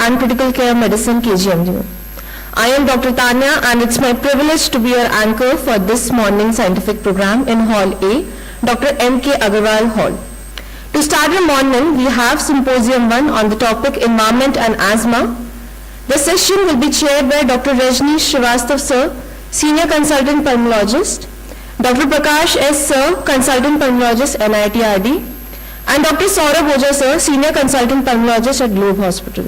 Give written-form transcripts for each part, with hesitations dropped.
and Critical Care Medicine, KGMU. I am Dr. Tanya, and it's my privilege to be your anchor for this morning's scientific program in Hall A, Dr. M.K. Agarwal Hall. To start the morning, we have Symposium 1 on the topic Environment and Asthma. The session will be chaired by Dr. Rajni Srivastava Sir, Senior Consultant Pulmonologist, Dr. Prakash S. Sir, Consultant Pulmonologist, NIT-RD, and Dr. Saurabh Oja Sir, Senior Consultant Pulmonologist at Globe Hospital.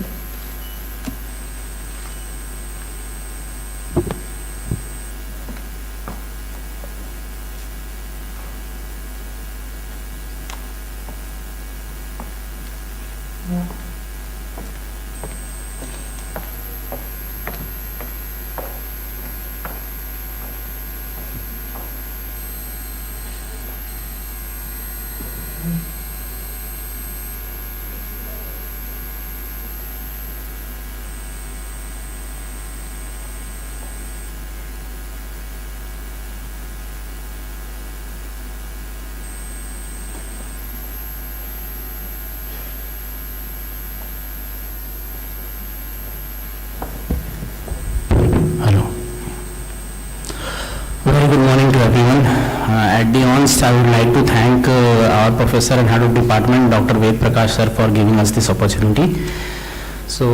Good morning to everyone. At the onset, I would like to thank our professor and head of department, Dr. Prakash Sir, for giving us this opportunity. So,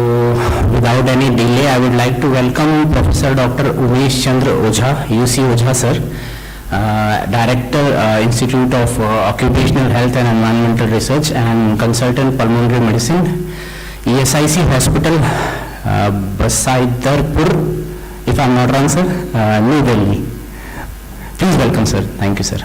without any delay, I would like to welcome Professor Dr. Umesh Chandra Oja, UC Oja Sir, Director, Institute of Occupational Health and Environmental Research and Consultant Pulmonary Medicine, ESIC Hospital, Basaidarpur, if I am not wrong, sir, New Delhi. Please welcome, sir. Thank you, sir.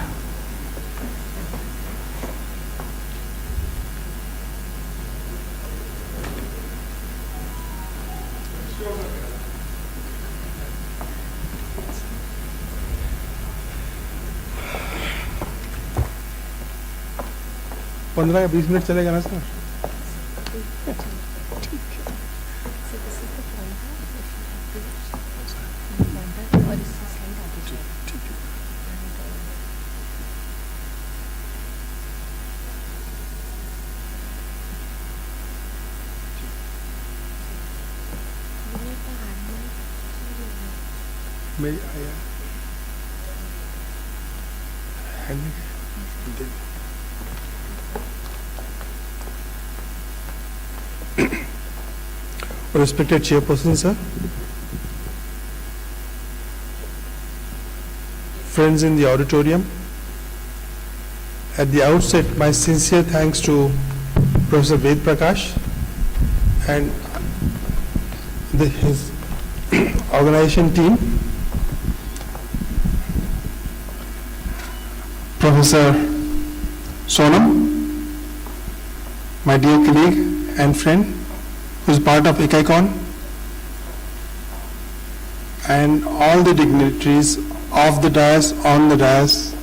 पंद्रह या 20 minute चलेगा ना sir? Respected Chairperson, sir, friends in the auditorium, at the outset, my sincere thanks to Professor Prakash and his organization team, Professor Sonam, my dear colleague and friend, who is part of ICAAICON, and all the dignitaries of the dais, on the dais,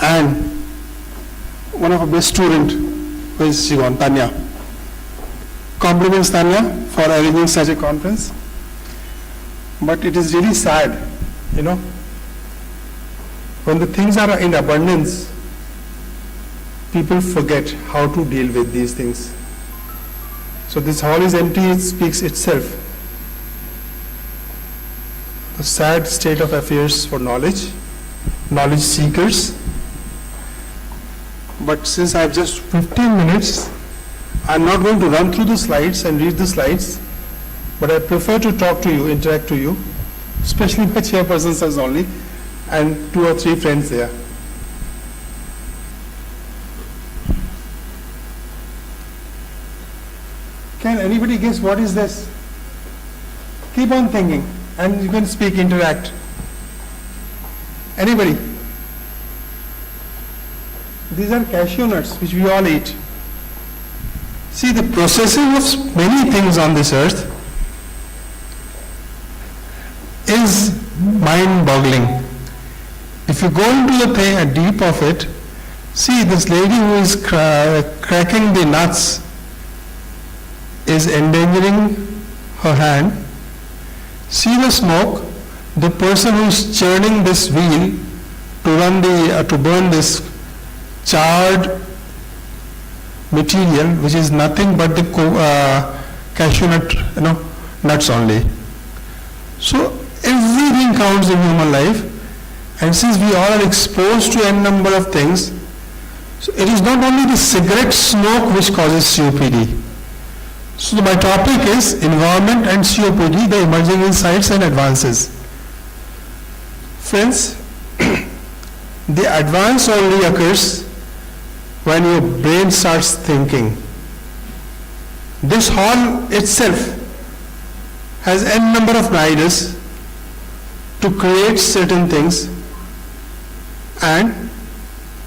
and one of our best student, who is Tanya. Compliments Tanya for arranging such a conference. But it is really sad, when the things are in abundance, people forget how to deal with these things. So this hall is empty, it speaks itself. The sad state of affairs for knowledge seekers. But since I have just 15 minutes, I am not going to run through the slides and read the slides, but I prefer to talk to you, interact to you, especially my chairpersons only, and 2 or 3 friends there. Can anybody guess what is this? Keep on thinking and you can speak, interact. Anybody? These are cashew nuts which we all eat. See, the processing of many things on this earth is mind-boggling. If you go into the deep of it, see this lady who is cracking the nuts is endangering her hand. See the smoke. The person who is churning this wheel to burn this charred material, which is nothing but the cashew nut, nuts only. So everything counts in human life, and since we all are exposed to n number of things, so it is not only the cigarette smoke which causes COPD. So my topic is environment and COPD, the emerging insights and advances. Friends, the advance only occurs when your brain starts thinking. This hall itself has n number of ideas to create certain things and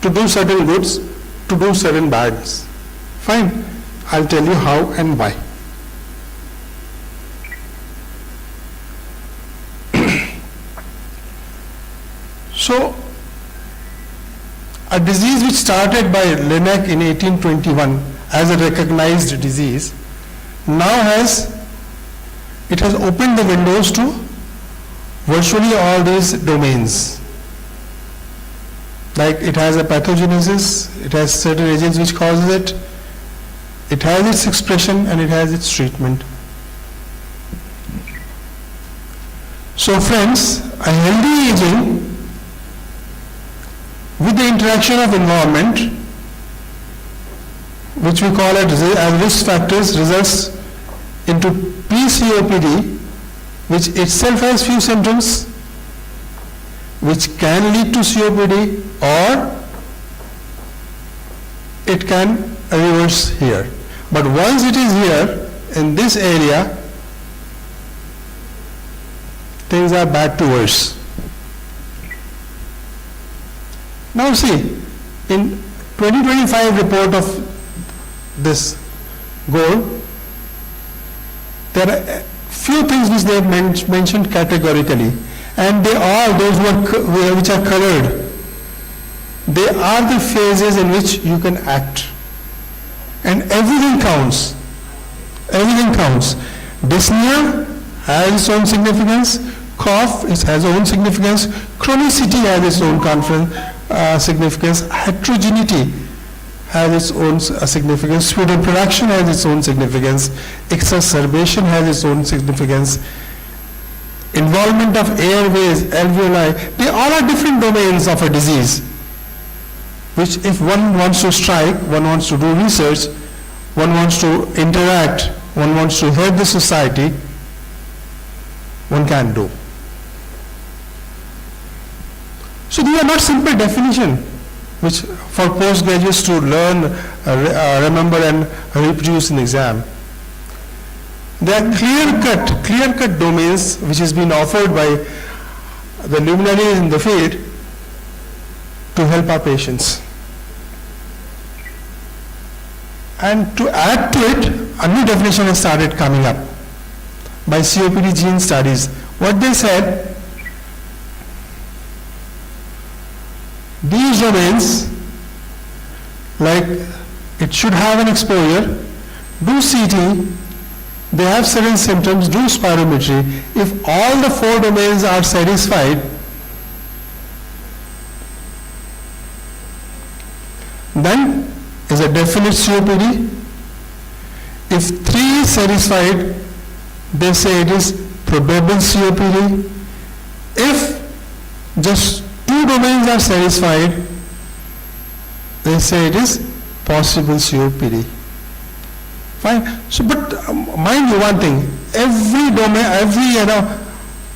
to do certain goods, to do certain bads. Fine, I'll tell you how and why. So, a disease which started by Linnaeus in 1821 as a recognized disease, now has opened the windows to virtually all these domains. Like it has a pathogenesis, it has certain agents which causes it, it has its expression and it has its treatment. So friends, a healthy aging with the interaction of environment, which we call as risk factors, results into PCOPD, which itself has few symptoms, which can lead to COPD, or it can reverse here. But once it is here, in this area, things are bad to worse. Now see, in 2025 report of this goal, there are few things which they have mentioned categorically, and they are those which are colored. They are the phases in which you can act, and everything counts. Everything counts. Dyspnea has its own significance. Cough has its own significance. Chronicity has its own significance. Heterogeneity has its own significance. Sputum production has its own significance. Exacerbation has its own significance. Involvement of airways, alveoli, they all are different domains of a disease, which if one wants to strike, one wants to do research, one wants to interact, one wants to help the society, one can do. So these are not simple definition which for postgraduates to learn, remember and reproduce in exam. They are clear-cut domains which has been offered by the luminaries in the field to help our patients. And to add to it, a new definition has started coming up by COPD gene studies. What they said, these domains, like it should have an exposure, do CT, they have certain symptoms, do spirometry. If all the four domains are satisfied, then is a definite COPD. If 3 is satisfied, they say it is probable COPD. If just 2 domains are satisfied, they say it is possible COPD. Fine. So, but mind you one thing, every domain, every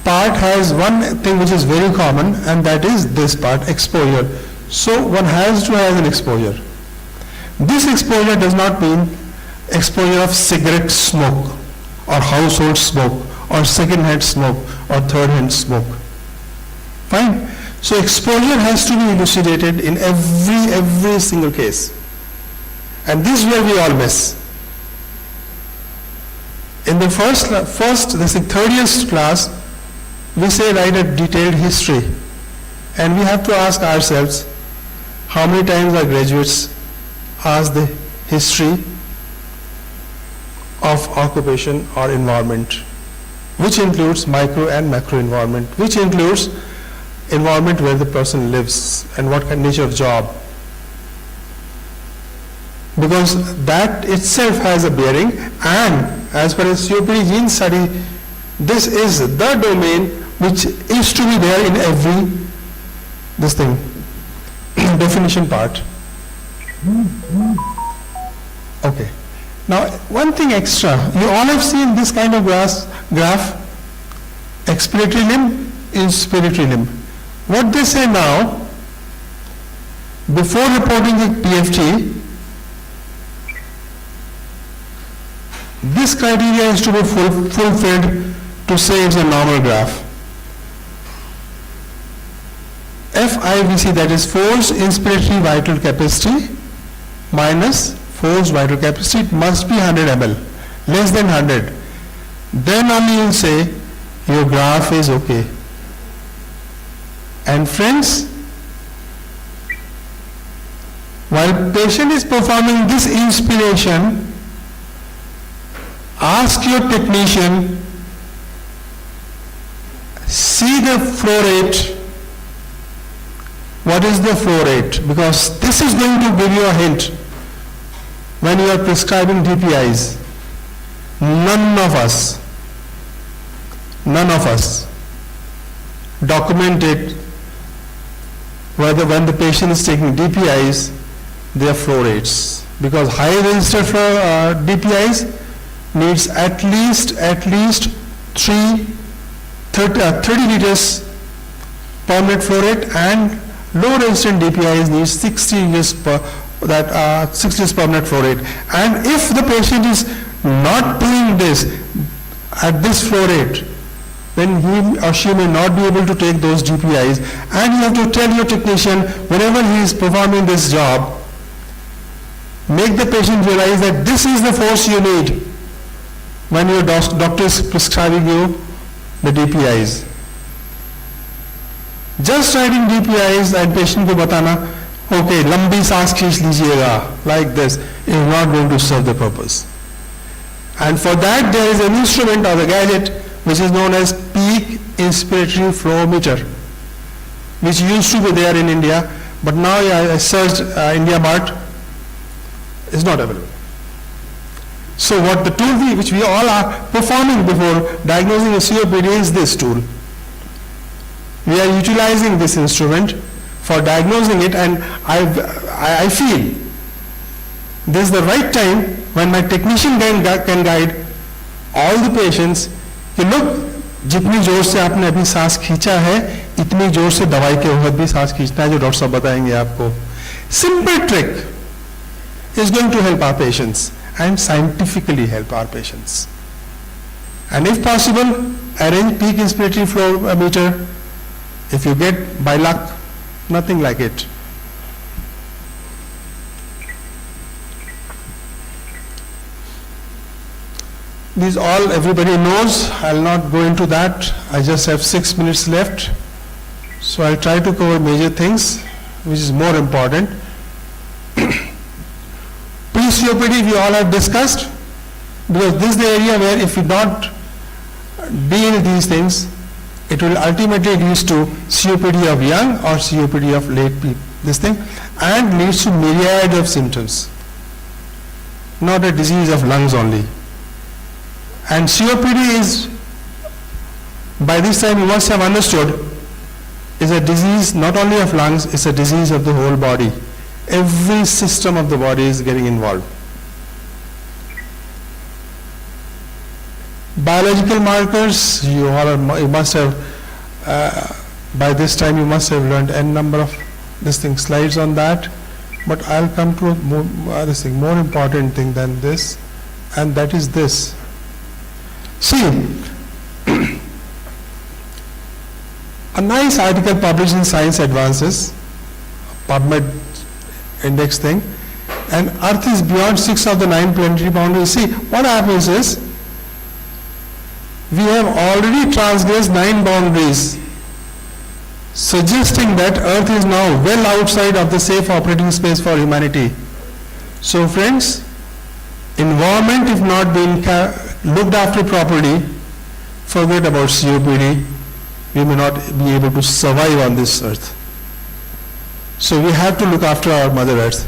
part has one thing which is very common, and that is this part, exposure. So one has to have an exposure. This exposure does not mean exposure of cigarette smoke or household smoke or second-hand smoke or third-hand smoke. Fine. So exposure has to be elucidated in every single case. And this is where we all miss. In the third year's class, we say write a detailed history. And we have to ask ourselves, how many times our graduates ask the history of occupation or environment, which includes micro and macro environment, which includes environment where the person lives and what kind of nature of job. because that itself has a bearing, and as per as COPD gene study, this is the domain which is to be there in every this thing definition part. Okay. Now one thing extra, you all have seen this kind of graph, expiratory limb, inspiratory limb. What they say now, before reporting the PFT, this criteria is to be fulfilled to say it's a normal graph. FIVC, that is forced inspiratory vital capacity minus forced vital capacity, it must be 100 ml, less than 100. Then only you will say your graph is okay. And friends, while patient is performing this inspiration, ask your technician, see the flow rate. What is the flow rate? Because this is going to give you a hint when you are prescribing DPIs. None of us document it whether when the patient is taking DPIs, their flow rates. Because high registered flow DPIs needs at least 30 liters per minute flow rate, and low resistant DPIs needs 60 liters per minute flow rate. And if the patient is not doing this at this flow rate, then he or she may not be able to take those DPIs, and you have to tell your technician whenever he is performing this job, make the patient realize that this is the force you need when your doctor is prescribing you the DPIs. Just writing DPIs and patient को बताना, okay, लंबी सांस खींच लीजिएगा, like this, is not going to serve the purpose. And for that there is an instrument or a gadget which is known as peak inspiratory flow meter, which used to be there in India, but now I searched India Mart, is not available. So what the tool which we all are performing before diagnosing a COPD is this tool. We are utilizing this instrument for diagnosing it, and I feel this is the right time when my technician can guide all the patients कि look, जितनी जोर से आपने अभी सांस खींचा है, इतनी जोर से दवाई के वक्त भी सांस खींचना है, जो डॉक्टर साहब बताएंगे आपको. Simple trick is going to help our patients and scientifically help our patients. And if possible, arrange peak inspiratory flow meter. If you get by luck, nothing like it. These all everybody knows. I'll not go into that. I just have 6 minutes left. So I'll try to cover major things, which is more important. Pre-COPD we all have discussed, because this is the area where if we don't deal with these things, it will ultimately lead to COPD of young or COPD of late people, this thing, and leads to myriad of symptoms, not a disease of lungs only. And COPD is, by this time you must have understood, is a disease not only of lungs, it's a disease of the whole body. Every system of the body is getting involved. Biological markers, you must have, by this time you must have learned n number of slides on that, but I'll come to more important thing than this, and that is this. See, a nice article published in Science Advances, PubMed index thing, and Earth is beyond 6 of the 9 planetary boundaries. See, what happens is, we have already transgressed 9 boundaries, suggesting that Earth is now well outside of the safe operating space for humanity. So friends, environment if not being looked after properly, forget about COPD, we may not be able to survive on this earth. So we have to look after our Mother Earth.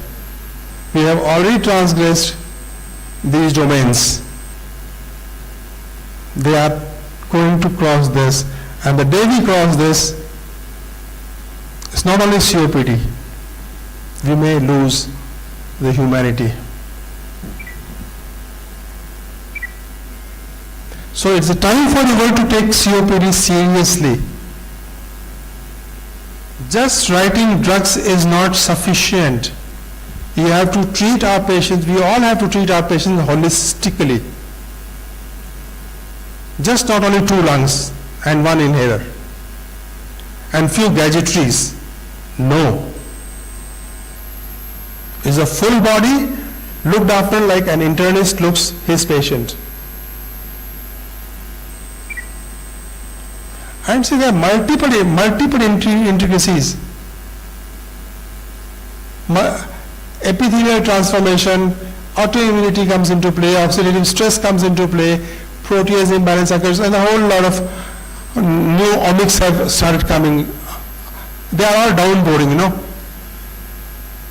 we have already transgressed these domains. They are going to cross this, and the day we cross this, it's not only COPD, we may lose the humanity. So it's a time for the world to take COPD seriously. Just writing drugs is not sufficient. You have to treat our patients, we all have to treat our patients holistically. Just not only 2 lungs and 1 inhaler and few gadgetries. No. It's a full body looked after like an internist looks his patient. And see, there are multiple intricacies. Epithelial transformation, autoimmunity comes into play, oxidative stress comes into play, protease imbalance occurs, and a whole lot of new omics have started coming. They are all downboarding, you know.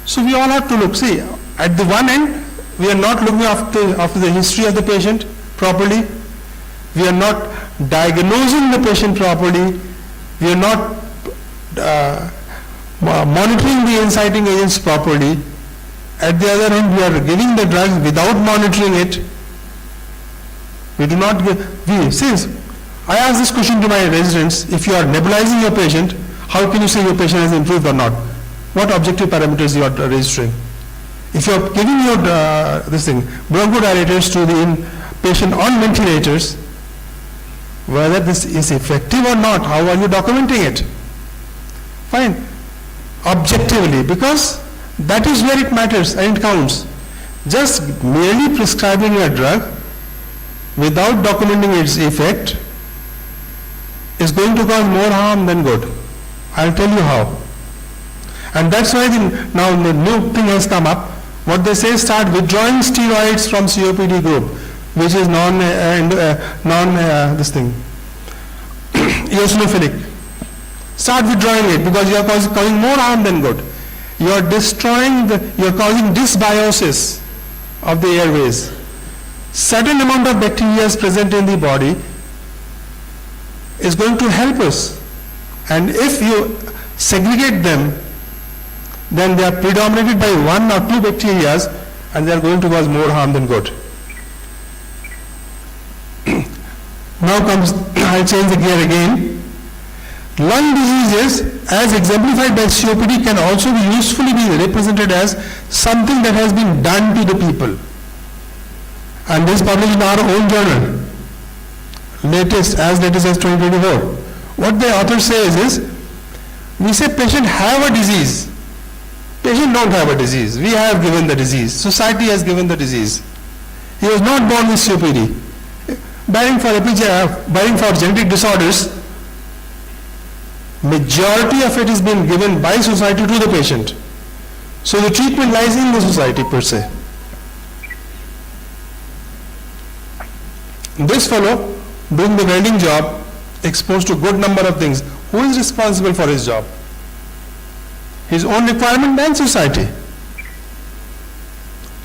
So we all have to look. See, at the one end, we are not looking after the history of the patient properly. We are not diagnosing the patient properly. We are not monitoring the inciting agents properly. At the other hand, we are giving the drugs without monitoring it. We do not give, since I ask this question to my residents, if you are nebulizing your patient, how can you say your patient has improved or not? What objective parameters you are registering? If you are giving your bronchodilators to the patient on ventilators, whether this is effective or not, how are you documenting it? Fine. Objectively, because that is where it matters and it counts. Just merely prescribing a drug without documenting its effect is going to cause more harm than good. I'll tell you how. And that's why now the new thing has come up. What they say, start withdrawing steroids from COPD group, which is eosinophilic. Start withdrawing it because you are causing more harm than good. You are destroying, you are causing dysbiosis of the airways. Certain amount of bacteria is present in the body is going to help us. And if you segregate them, then they are predominated by 1 or 2 bacteria and they are going to cause more harm than good. Now comes, I'll change the gear again. Lung diseases, as exemplified by COPD, can also be usefully be represented as something that has been done to the people. And this is published in our own journal, as latest as 2024. What the author says is, we say patient have a disease. Patient don't have a disease. We have given the disease. Society has given the disease. He was not born with COPD. Barring for genetic disorders, majority of it is being given by society to the patient. So the treatment lies in the society per se. This fellow doing the welding job, exposed to good number of things. Who is responsible for his job? His own requirement and society.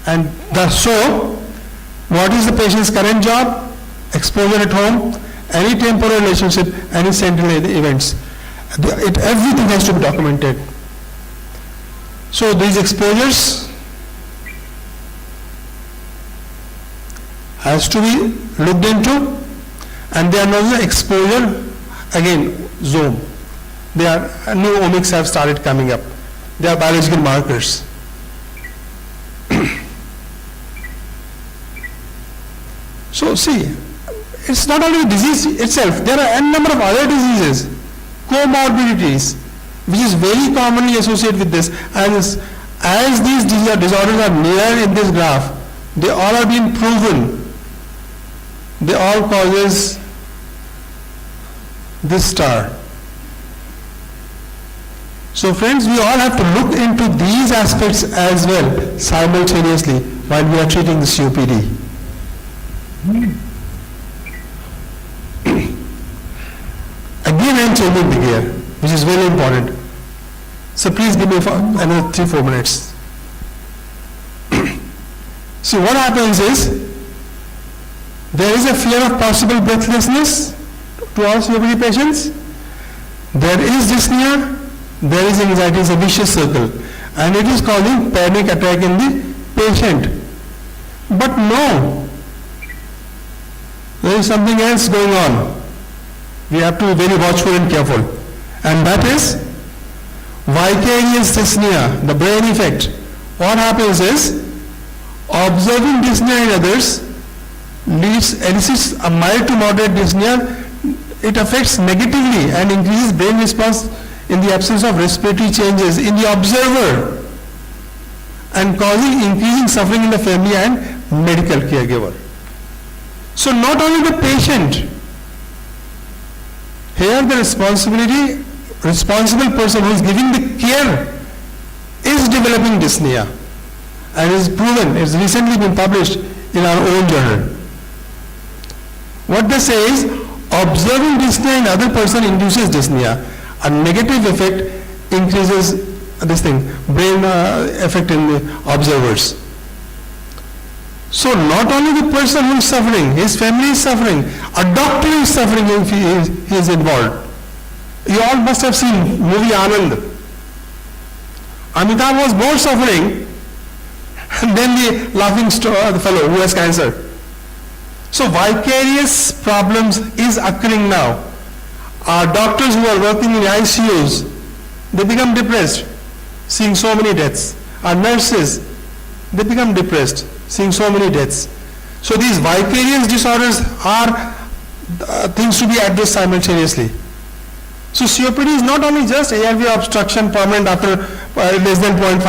And so, what is the patient's current job? Exposure at home, any temporal relationship, any sentinel events. Everything has to be documented. So these exposures has to be looked into, and there are no exposure, again, zone. There are new omics have started coming up. They are biological markers. So see, it's not only the disease itself, there are a number of other diseases, comorbidities, which is very commonly associated with this. As these disorders are near in this graph, they all are being proven. They all causes this star. So friends, we all have to look into these aspects as well simultaneously while we are treating the COPD. Again I am changing the gear, which is very important. So please give me another 3-4 minutes. See, what happens is, there is a fear of possible breathlessness to all COPD patients. There is dyspnea, there is anxiety, it's a vicious circle. And it is causing panic attack in the patient. But no, there is something else going on. We have to be very watchful and careful. And that is vicarious dyspnea, the brain effect. What happens is, observing dyspnea in others elicits a mild to moderate dyspnea. It affects negatively and increases brain response in the absence of respiratory changes in the observer and causing increasing suffering in the family and medical caregiver. So not only the patient, here the responsible person who is giving the care is developing dyspnea, and is proven, it's recently been published in our own journal. What they say is, observing dyspnea in other person induces dyspnea. A negative effect increases brain effect in the observers. So not only the person who is suffering, his family is suffering, a doctor is suffering if he is involved. You all must have seen movie Anand. Amitabh was more suffering than the laughing the fellow who has cancer. So vicarious problems is occurring now. Our doctors who are working in ICUs, they become depressed, seeing so many deaths. Our nurses, they become depressed, seeing so many deaths. So these vicarious disorders are things to be addressed simultaneously. So COPD is not only just airway obstruction permanent after less than 0.5,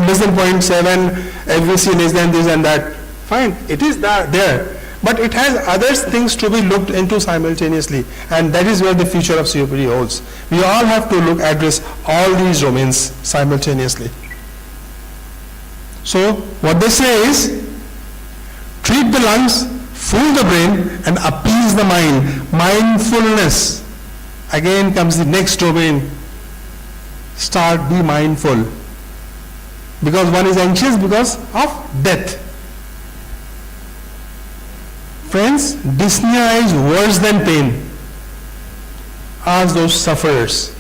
less than 0.7, FVC less than this and that. Fine, it is there. But it has other things to be looked into simultaneously, and that is where the future of COPD holds. We all have to address all these domains simultaneously. So what they say is, treat the lungs, fool the brain, and appease the mind. Mindfulness. Again comes the next domain. Be mindful. Because one is anxious because of death. Friends, dyspnea is worse than pain. Ask those sufferers.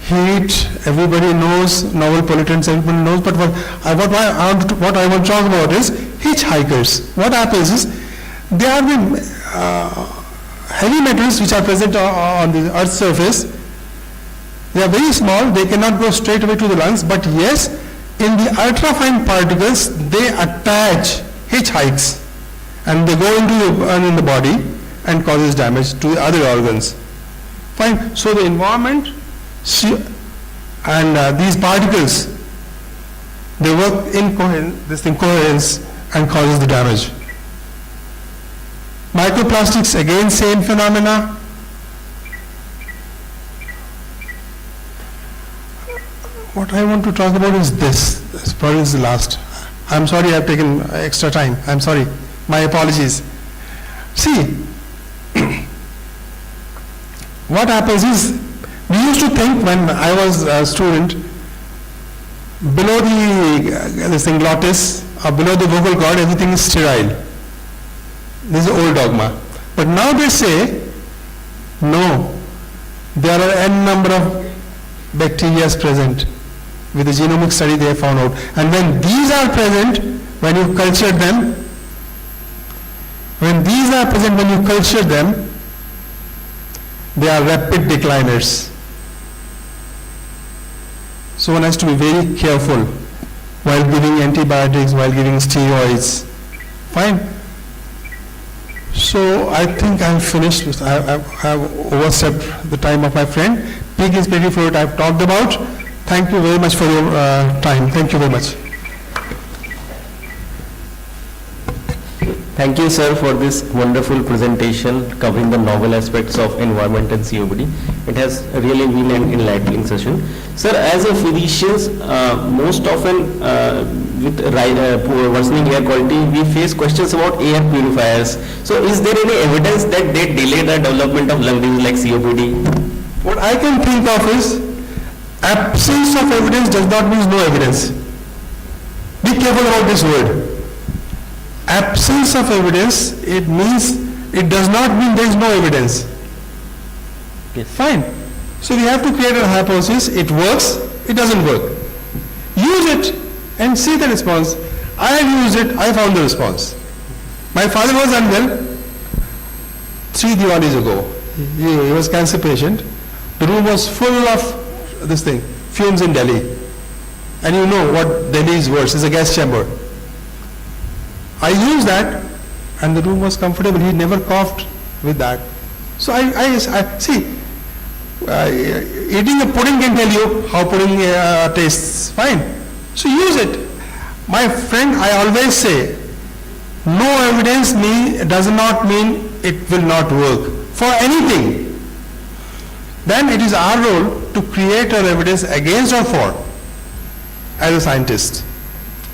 Heat, everybody knows, novel pollutants, everybody knows, but what I want to talk about is hitchhikers. What happens is, they are the heavy metals which are present on the earth's surface. They are very small, they cannot go straight away to the lungs, but yes, in the ultrafine particles, they attach hitchhikes and they go in the body and causes damage to the other organs. Fine, so the environment and these particles, they work in coherence and causes the damage. Microplastics, again same phenomena. What I want to talk about is this. This probably is the last. I'm sorry I have taken extra time. I'm sorry. My apologies. See, what happens is, we used to think when I was a student, below the glottis or below the vocal cord, everything is sterile. This is an old dogma. But now they say, no, there are n number of bacteria present. With the genomic study they have found out. And when these are present, when you culture them, they are rapid decliners. So one has to be very careful while giving antibiotics, while giving steroids. Fine. So I think I'm finished. I have overstepped the time of my friend. Pig inspiratory fluid I've talked about. Thank you very much for your time. Thank you very much. Thank you, sir, for this wonderful presentation covering the novel aspects of environment and COPD. It has really been an enlightening session. Sir, as a physicians, most often with worsening air quality, we face questions about air purifiers. So is there any evidence that they delay the development of lung disease like COPD? What I can think of is, Absence of evidence does not mean no evidence. Be careful about this word. Absence of evidence, it does not mean there is no evidence. Yes. Fine. So we have to create a hypothesis. It works, it doesn't work. Use it and see the response. I have used it, I found the response. My father was unwell 3 Diwalis ago. He was cancer patient. The room was full of this thing, fumes in Delhi. And you know what Delhi is worse, it's a gas chamber. I used that and the room was comfortable. He never coughed with that. So I see, eating a pudding can tell you how pudding tastes. Fine. So use it. My friend, I always say, no evidence does not mean it will not work for anything. Then it is our role to create our evidence against or for as a scientist.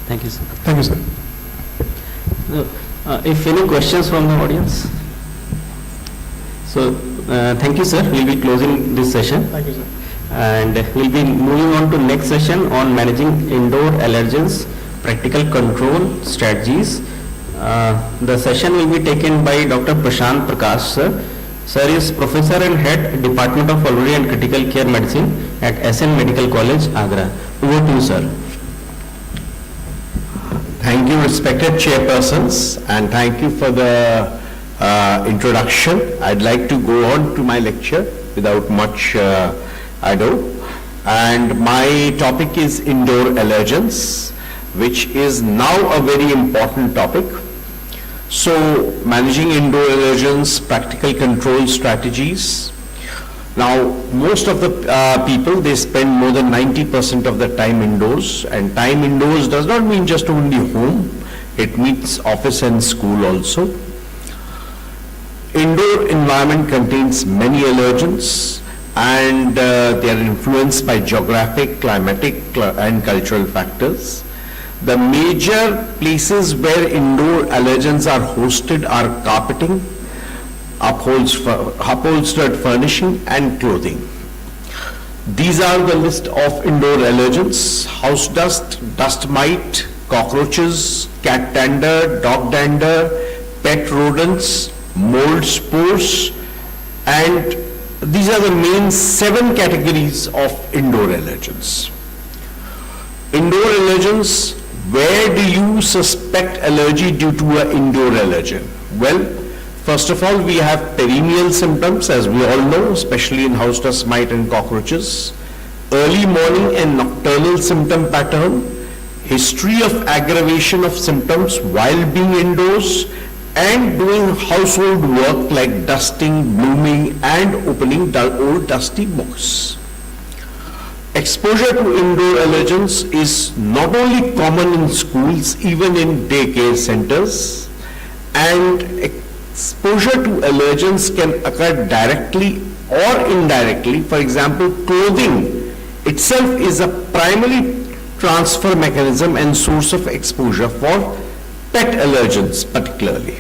Thank you, sir. Thank you, sir. If any questions from the audience? So, thank you, sir. We'll be closing this session. Thank you, sir. And we'll be moving on to next session on managing indoor allergens, practical control strategies. The session will be taken by Dr. Prashant Prakash, sir. Sir is Professor and Head, Department of Pulmonary and Critical Care Medicine at SN Medical College, Agra. Over to you, sir. Thank you, respected chairpersons, and thank you for the introduction. I'd like to go on to my lecture without much ado. And my topic is indoor allergens, which is now a very important topic. So, managing indoor allergens, practical control strategies. Now, most of the people, they spend more than 90% of the time indoors, and time indoors does not mean just only home, it means office and school also. Indoor environment contains many allergens, and they are influenced by geographic, climatic, and cultural factors. The major places where indoor allergens are hosted are carpeting, upholstered furnishing, and clothing. These are the list of indoor allergens: house dust, dust mite, cockroaches, cat dander, dog dander, pet rodents, mold spores, and these are the main 7 categories of indoor allergens. Indoor allergens, where do you suspect allergy due to an indoor allergen? Well, first of all, we have perennial symptoms, as we all know, especially in house dust mite and cockroaches. Early morning and nocturnal symptom pattern, history of aggravation of symptoms while being indoors, and doing household work like dusting, blooming, and opening old dusty books. Exposure to indoor allergens is not only common in schools, even in daycare centers, and exposure to allergens can occur directly or indirectly. For example, clothing itself is a primary transfer mechanism and source of exposure for pet allergens particularly.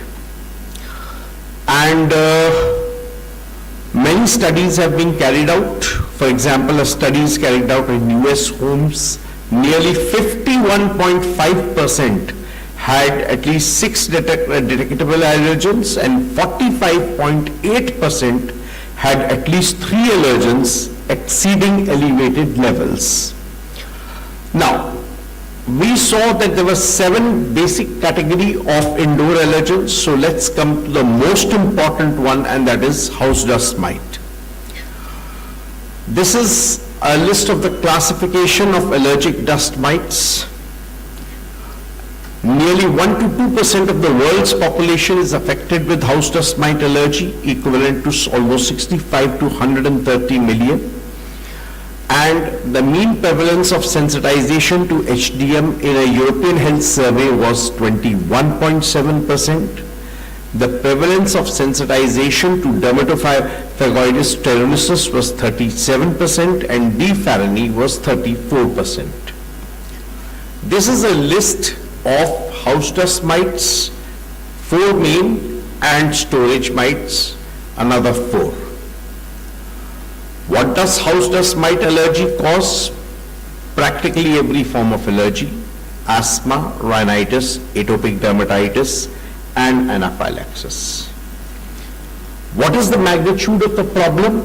And many studies have been carried out. For example, a study is carried out in US homes. Nearly 51.5% had at least 6 detectable allergens, and 45.8% had at least 3 allergens exceeding elevated levels. Now, we saw that there were 7 basic category of indoor allergens, so let's come to the most important one, and that is house dust mite. This is a list of the classification of allergic dust mites. Nearly 1 to 2% of the world's population is affected with house dust mite allergy, equivalent to almost 65 to 130 million. And the mean prevalence of sensitization to HDM in a European health survey was 21.7%. The prevalence of sensitization to Dermatophagoides terrorissus was 37%, and D. farinae was 34%. This is a list of house dust mites, 4 main, and storage mites, another 4. What does house dust mite allergy cause? Practically every form of allergy: asthma, rhinitis, atopic dermatitis, and anaphylaxis. What is the magnitude of the problem?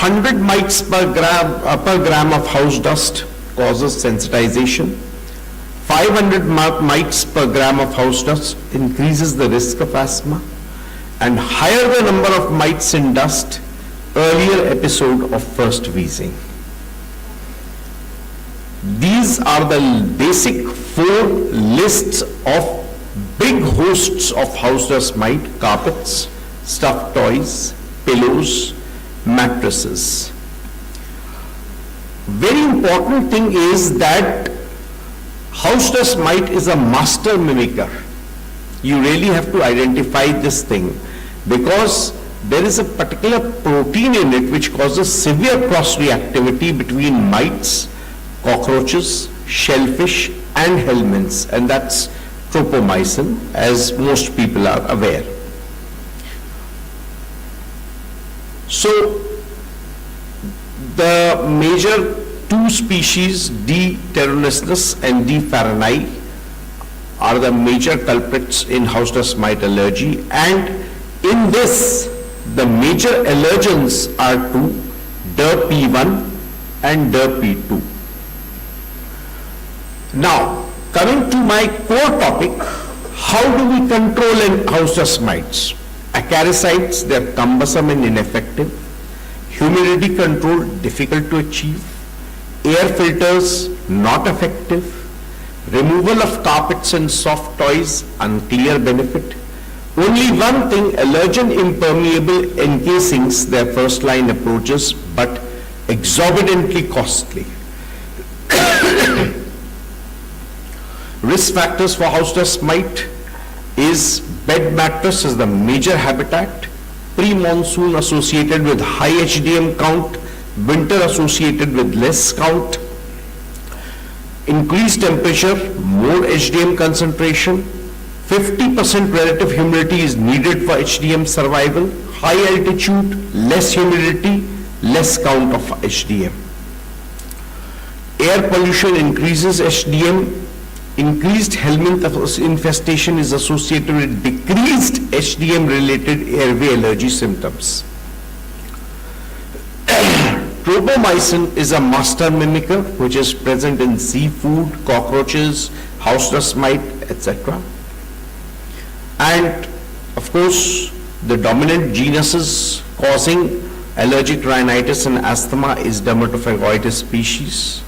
100 mites per gram of house dust causes sensitization. 500 mites per gram of house dust increases the risk of asthma, and higher the number of mites in dust, earlier episode of first wheezing. These are the basic 4 lists of big hosts of house dust mite: carpets, stuffed toys, pillows, mattresses. Very important thing is that house dust mite is a master mimicker. You really have to identify this thing, because there is a particular protein in it which causes severe cross-reactivity between mites, cockroaches, shellfish, and helminths, and that's tropomycin, as most people are aware. So, the major 2 species, D. terronescens and D. farinae, are the major culprits in house dust mite allergy, and in this, the major allergens are 2, Dept1 and Dept2. Now, coming to my core topic, how do we control house dust mites? Acaricides, they are cumbersome and ineffective. Humidity control, difficult to achieve. Air filters, not effective. Removal of carpets and soft toys, unclear benefit. Only one thing, allergen impermeable encasings, their first line approaches, but exorbitantly costly. Risk factors for house dust mite is bed mattress is the major habitat, pre-monsoon associated with high HDM count, winter associated with less count, increased temperature, more HDM concentration, 50% relative humidity is needed for HDM survival, high altitude, less humidity, less count of HDM. Air pollution increases HDM. Increased helminth infestation is associated with decreased HDM-related airway allergy symptoms. Tropomycin is a master mimicker which is present in seafood, cockroaches, house dust mite, etc. And of course, the dominant genuses causing allergic rhinitis and asthma is Dermatophagoides species.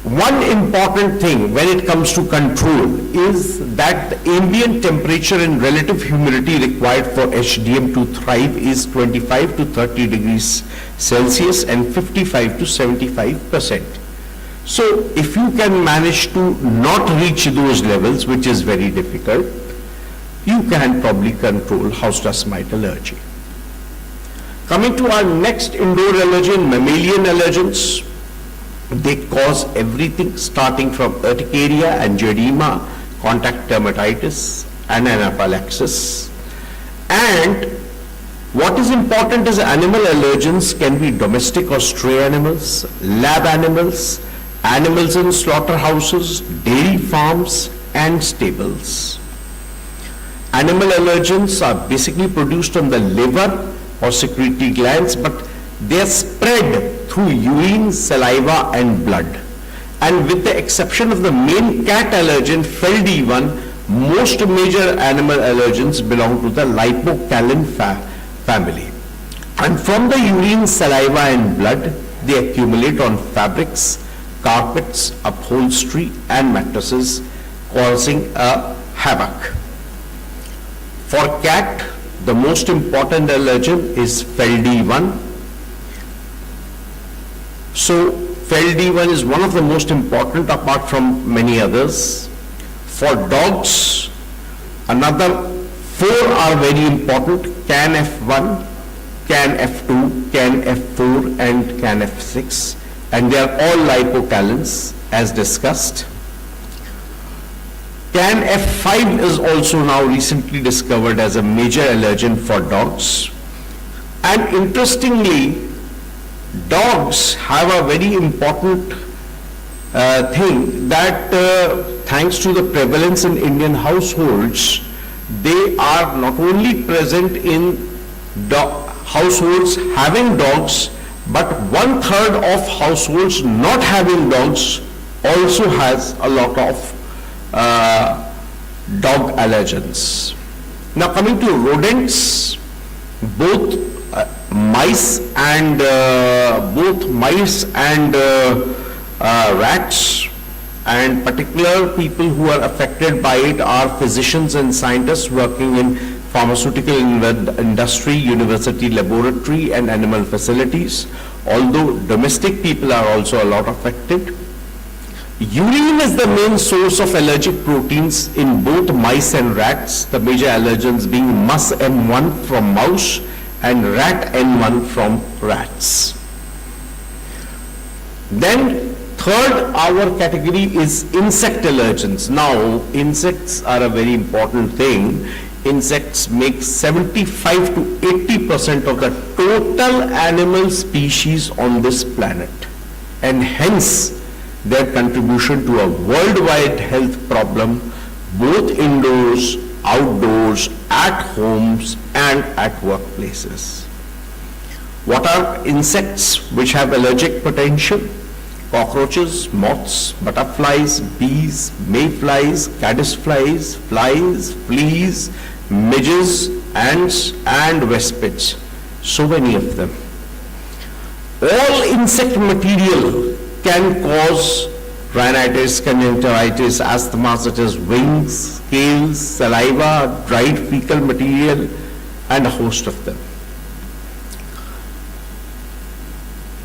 One important thing when it comes to control is that the ambient temperature and relative humidity required for HDM to thrive is 25 to 30 degrees Celsius and 55 to 75%. So if you can manage to not reach those levels, which is very difficult, you can probably control house dust mite allergy. Coming to our next indoor allergen, mammalian allergens. They cause everything starting from urticaria, angioedema, contact dermatitis, and anaphylaxis. And what is important is animal allergens can be domestic or stray animals, lab animals, animals in slaughterhouses, dairy farms, and stables. Animal allergens are basically produced on the liver or secretory glands, but they are spread through urine, saliva, and blood. And with the exception of the main cat allergen, FeLD1, most major animal allergens belong to the lipocalin family. And from the urine, saliva, and blood, they accumulate on fabrics, carpets, upholstery, and mattresses, causing a havoc. For cat, the most important allergen is FeLD1. So FeLD1 is one of the most important apart from many others. For dogs, another 4 are very important: CAN F1, CAN F2, CAN F4, and CAN F6, and they are all lipocalins as discussed. CAN F5 is also now recently discovered as a major allergen for dogs. And interestingly, dogs have a very important thing that thanks to the prevalence in Indian households, they are not only present in households having dogs, but 1/3 of households not having dogs also has a lot of dog allergens. Now coming to rodents, both mice and rats, and particular people who are affected by it are physicians and scientists working in pharmaceutical industry, university laboratory and animal facilities, although domestic people are also a lot affected. Urine is the main source of allergic proteins in both mice and rats, the major allergens being mus M1 from mouse and rat N1 from rats. Then third, our category is insect allergens. Now, insects are a very important thing. Insects make 75 to 80% of the total animal species on this planet, and hence their contribution to a worldwide health problem, both indoors, outdoors, at homes and at workplaces. What are insects which have allergic potential? Cockroaches, moths, butterflies, bees, mayflies, caddisflies, flies, fleas, midges, ants and vespids. So many of them. All insect material can cause rhinitis, conjunctivitis, asthma such as wings, scales, saliva, dried fecal material and a host of them.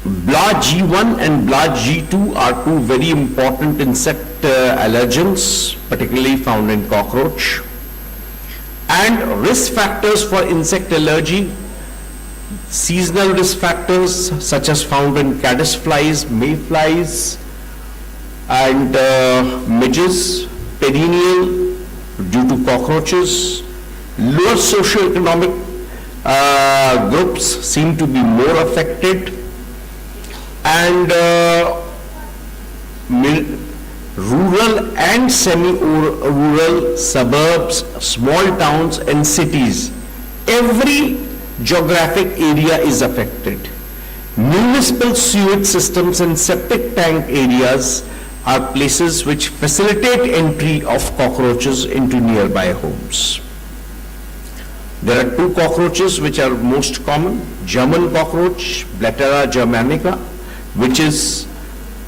Blah G1 and Blah G2 are two very important insect allergens, particularly found in cockroach. And risk factors for insect allergy, seasonal risk factors such as found in caddisflies, mayflies and midges, perennial due to cockroaches. Lower socioeconomic groups seem to be more affected, and rural and semi-rural suburbs, small towns and cities, every geographic area is affected. Municipal sewage systems and septic tank areas are places which facilitate entry of cockroaches into nearby homes. There are two cockroaches which are most common: German cockroach, Blattera germanica, which is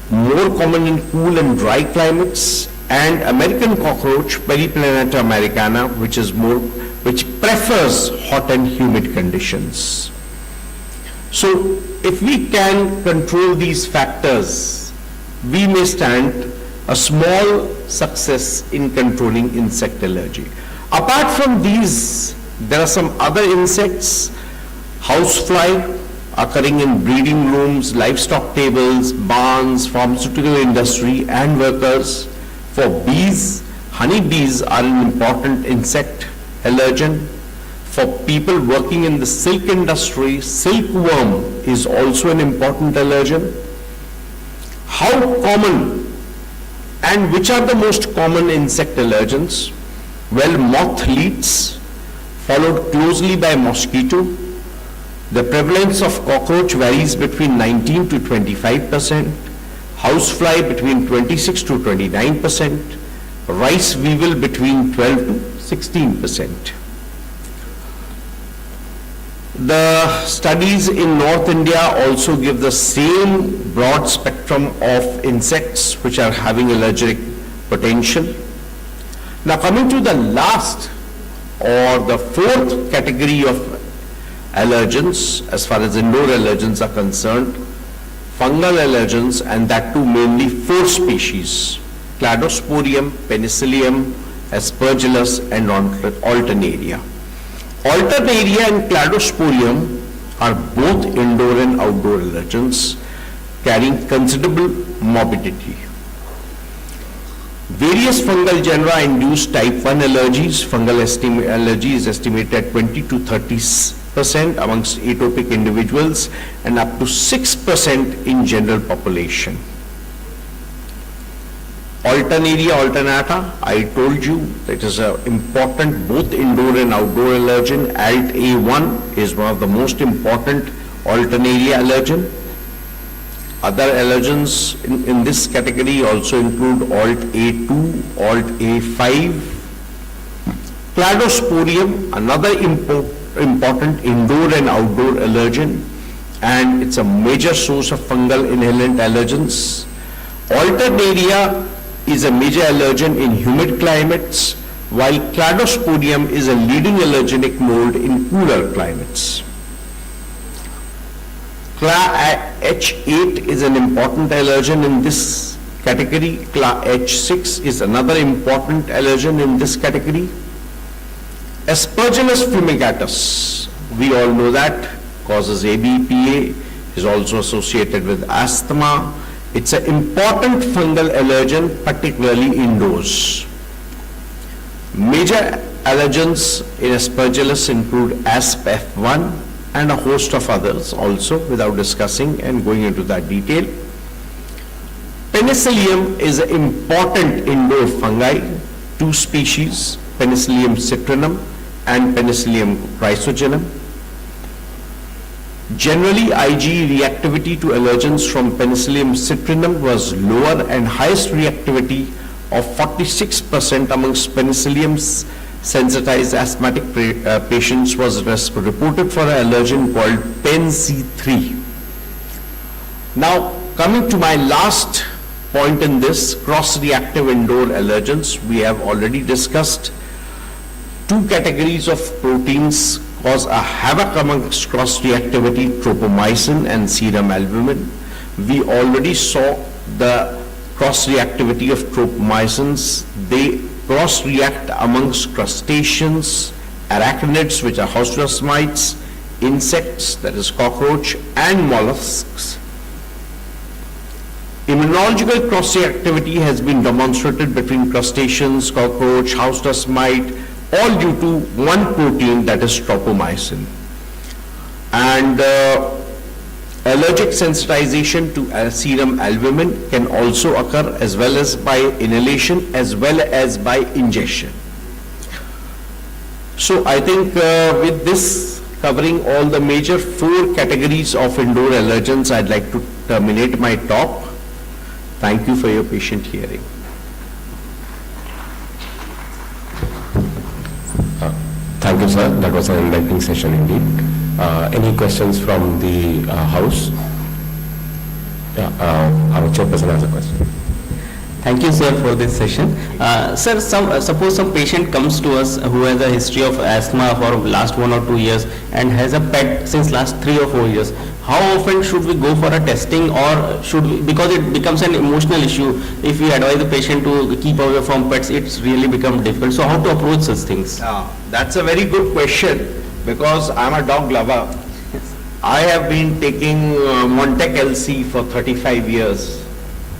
more common in cool and dry climates, and American cockroach, Periplaneta americana, which prefers hot and humid conditions. So if we can control these factors, we may stand a small success in controlling insect allergy. Apart from these, there are some other insects: housefly, occurring in breeding rooms, livestock tables, barns, pharmaceutical industry and workers. For bees, honeybees are an important insect allergen. For people working in the silk industry, silkworm is also an important allergen. How common and which are the most common insect allergens? Well, moth leads, followed closely by mosquito. The prevalence of cockroach varies between 19 to 25%, housefly between 26 to 29%, rice weevil between 12 to 16%. The studies in North India also give the same broad spectrum of insects which are having allergic potential. Now coming to the last or the fourth category of allergens, as far as indoor allergens are concerned, fungal allergens, and that too mainly 4 species: Cladosporium, Penicillium, Aspergillus and Alternaria. Alternaria and Cladosporium are both indoor and outdoor allergens carrying considerable morbidity. Various fungal genera induce type 1 allergies. Fungal allergy is estimated at 20 to 30 6% amongst atopic individuals and up to 6% in general population. Alternaria alternata, I told you, that is an important both indoor and outdoor allergen. Alt-A1 is one of the most important Alternaria allergen. Other allergens in this category also include Alt-A2, Alt-A5. Cladosporium, another important indoor and outdoor allergen, and it's a major source of fungal inhalant allergens. Alternaria is a major allergen in humid climates, while Cladosporium is a leading allergenic mold in cooler climates. ClaH8 is an important allergen in this category. ClaH6 is another important allergen in this category. Aspergillus fumigatus, we all know that, causes ABPA, is also associated with asthma. It's an important fungal allergen, particularly indoors. Major allergens in Aspergillus include ASP-F1 and a host of others also, without discussing and going into that detail. Penicillium is an important indoor fungi, two species, Penicillium citrinum and Penicillium chrysogenum. Generally, IgE reactivity to allergens from Penicillium citrinum was lower, and highest reactivity of 46% amongst Penicillium sensitized asthmatic patients was reported for an allergen called PenC3. Now, coming to my last point in this, cross-reactive indoor allergens, we have already discussed. Two categories of proteins cause a havoc amongst cross-reactivity, tropomycin and serum albumin. We already saw the cross-reactivity of tropomycins. They cross-react amongst crustaceans, arachnids, which are house dust mites, insects, that is cockroach, and mollusks. Immunological cross-reactivity has been demonstrated between crustaceans, cockroach, house dust mite, all due to one protein, that is tropomycin. And allergic sensitization to serum albumin can also occur as well as by inhalation as well as by ingestion. So I think with this covering all the major 4 categories of indoor allergens, I'd like to terminate my talk. Thank you for your patient hearing. Thank you, sir. That was an enlightening session indeed. Any questions from the House? Yeah, our chairperson has a question. Thank you, sir, for this session. Sir, suppose some patient comes to us who has a history of asthma for last 1 or 2 years and has a pet since last 3 or 4 years. How often should we go for a testing, or should we, because it becomes an emotional issue, if we advise the patient to keep away from pets, it's really become difficult. So how to approach such things? That's a very good question, because I'm a dog lover. I have been taking Montec LC for 35 years.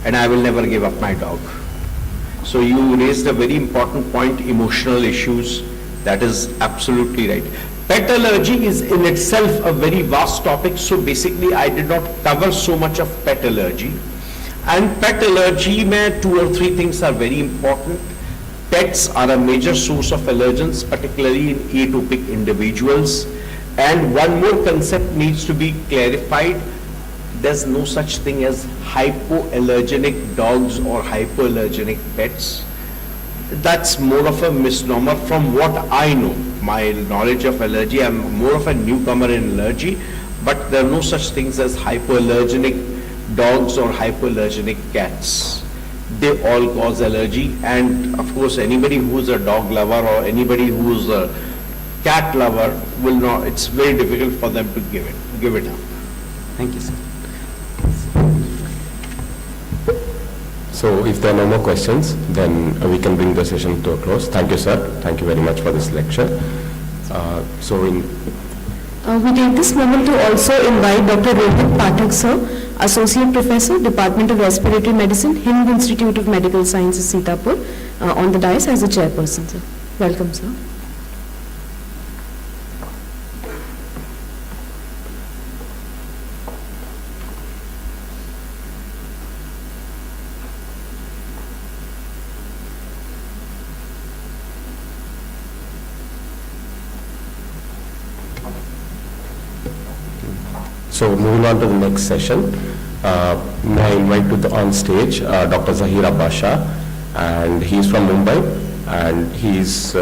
And I will never give up my dog. So you raised a very important point, emotional issues. That is absolutely right. Pet allergy is in itself a very vast topic. So basically I did not cover so much of pet allergy. And pet allergy, mein 2 or 3 things are very important. Pets are a major source of allergens, particularly in atopic individuals. And one more concept needs to be clarified. There's no such thing as hypoallergenic dogs or hypoallergenic pets. That's more of a misnomer from what I know. My knowledge of allergy, I'm more of a newcomer in allergy, but there are no such things as hypoallergenic dogs or hypoallergenic cats. They all cause allergy, and of course anybody who's a dog lover or anybody who's a cat lover will not, it's very difficult for them to give it up. Thank you, sir. So if there are no more questions, then we can bring the session to a close. Thank you, sir. Thank you very much for this lecture. We take this moment to also invite Dr. Rohit Pathak, sir, Associate Professor, Department of Respiratory Medicine, Hind Institute of Medical Sciences, Sitapur, on the dais as a chairperson, sir. Welcome, sir. So moving on to the next session, may I invite to the on stage Dr. Zahir Basha, and he's from Mumbai, and his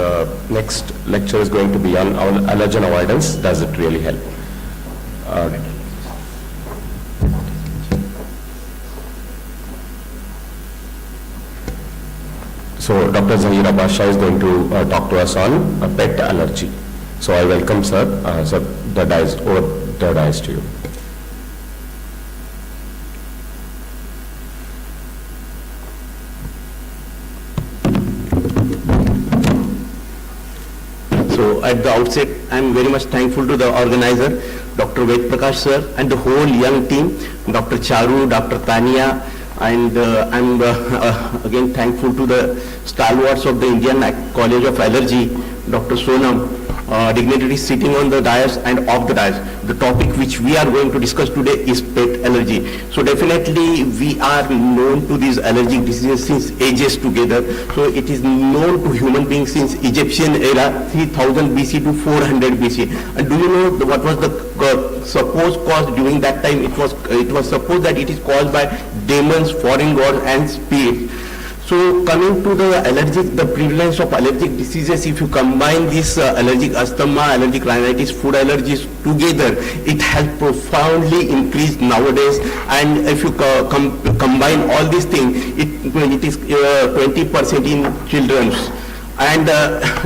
next lecture is going to be on allergen avoidance. Does it really help? So Dr. Zahir Basha is going to talk to us on pet allergy. So I welcome sir. Sir, the dice to you. So at the outset, I am very much thankful to the organizer, Dr. Ved Prakash sir, and the whole young team, Dr. Charu, Dr. Tania, and I'm again thankful to the stalwarts of the Indian College of Allergy, Dr. Sonam, dignitaries sitting on the dais and off the dais. The topic which we are going to discuss today is pet allergy. So definitely we are known to these allergic diseases since ages together. So it is known to human beings since Egyptian era, 3000 BC to 400 BC. And do you know what was the supposed cause during that time? It was supposed that it is caused by demons, foreign gods and spirits. So coming to the prevalence of allergic diseases, if you combine this allergic asthma, allergic rhinitis, food allergies together, it has profoundly increased nowadays. And if you combine all these things, it is 20% in children. And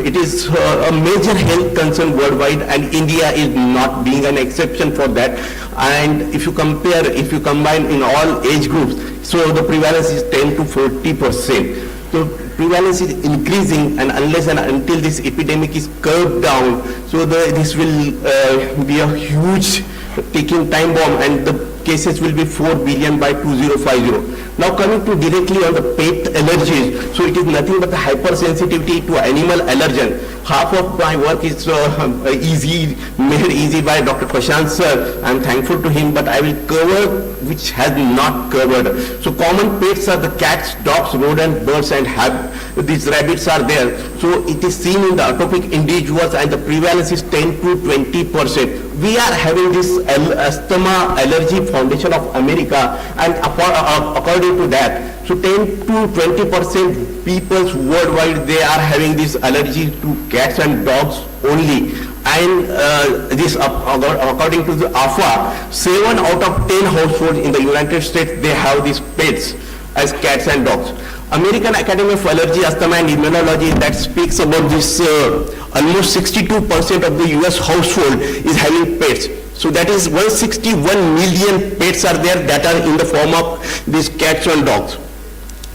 it is a major health concern worldwide, and India is not being an exception for that. And if you combine in all age groups, so the prevalence is 10 to 40%. So prevalence is increasing, and unless and until this epidemic is curbed down, so this will be a huge ticking time bomb, and the cases will be 4 billion by 2050. Now coming to directly on the pet allergies, so it is nothing but the hypersensitivity to animal allergen. Half of my work is made easy by Dr. Prashant sir. I am thankful to him, but I will cover which has not covered. So common pets are the cats, dogs, rodents, birds, and these rabbits are there. So it is seen in the atopic individuals, and the prevalence is 10 to 20%. We are having this Asthma Allergy Foundation of America, and according to that, so 10 to 20% people worldwide, they are having this allergy to cats and dogs only. And this according to the AFA, 7 out of 10 households in the United States, they have these pets as cats and dogs. American Academy of Allergy, Asthma and Immunology, that speaks about this, almost 62% of the US household is having pets. So that is 161 million pets are there that are in the form of these cats and dogs.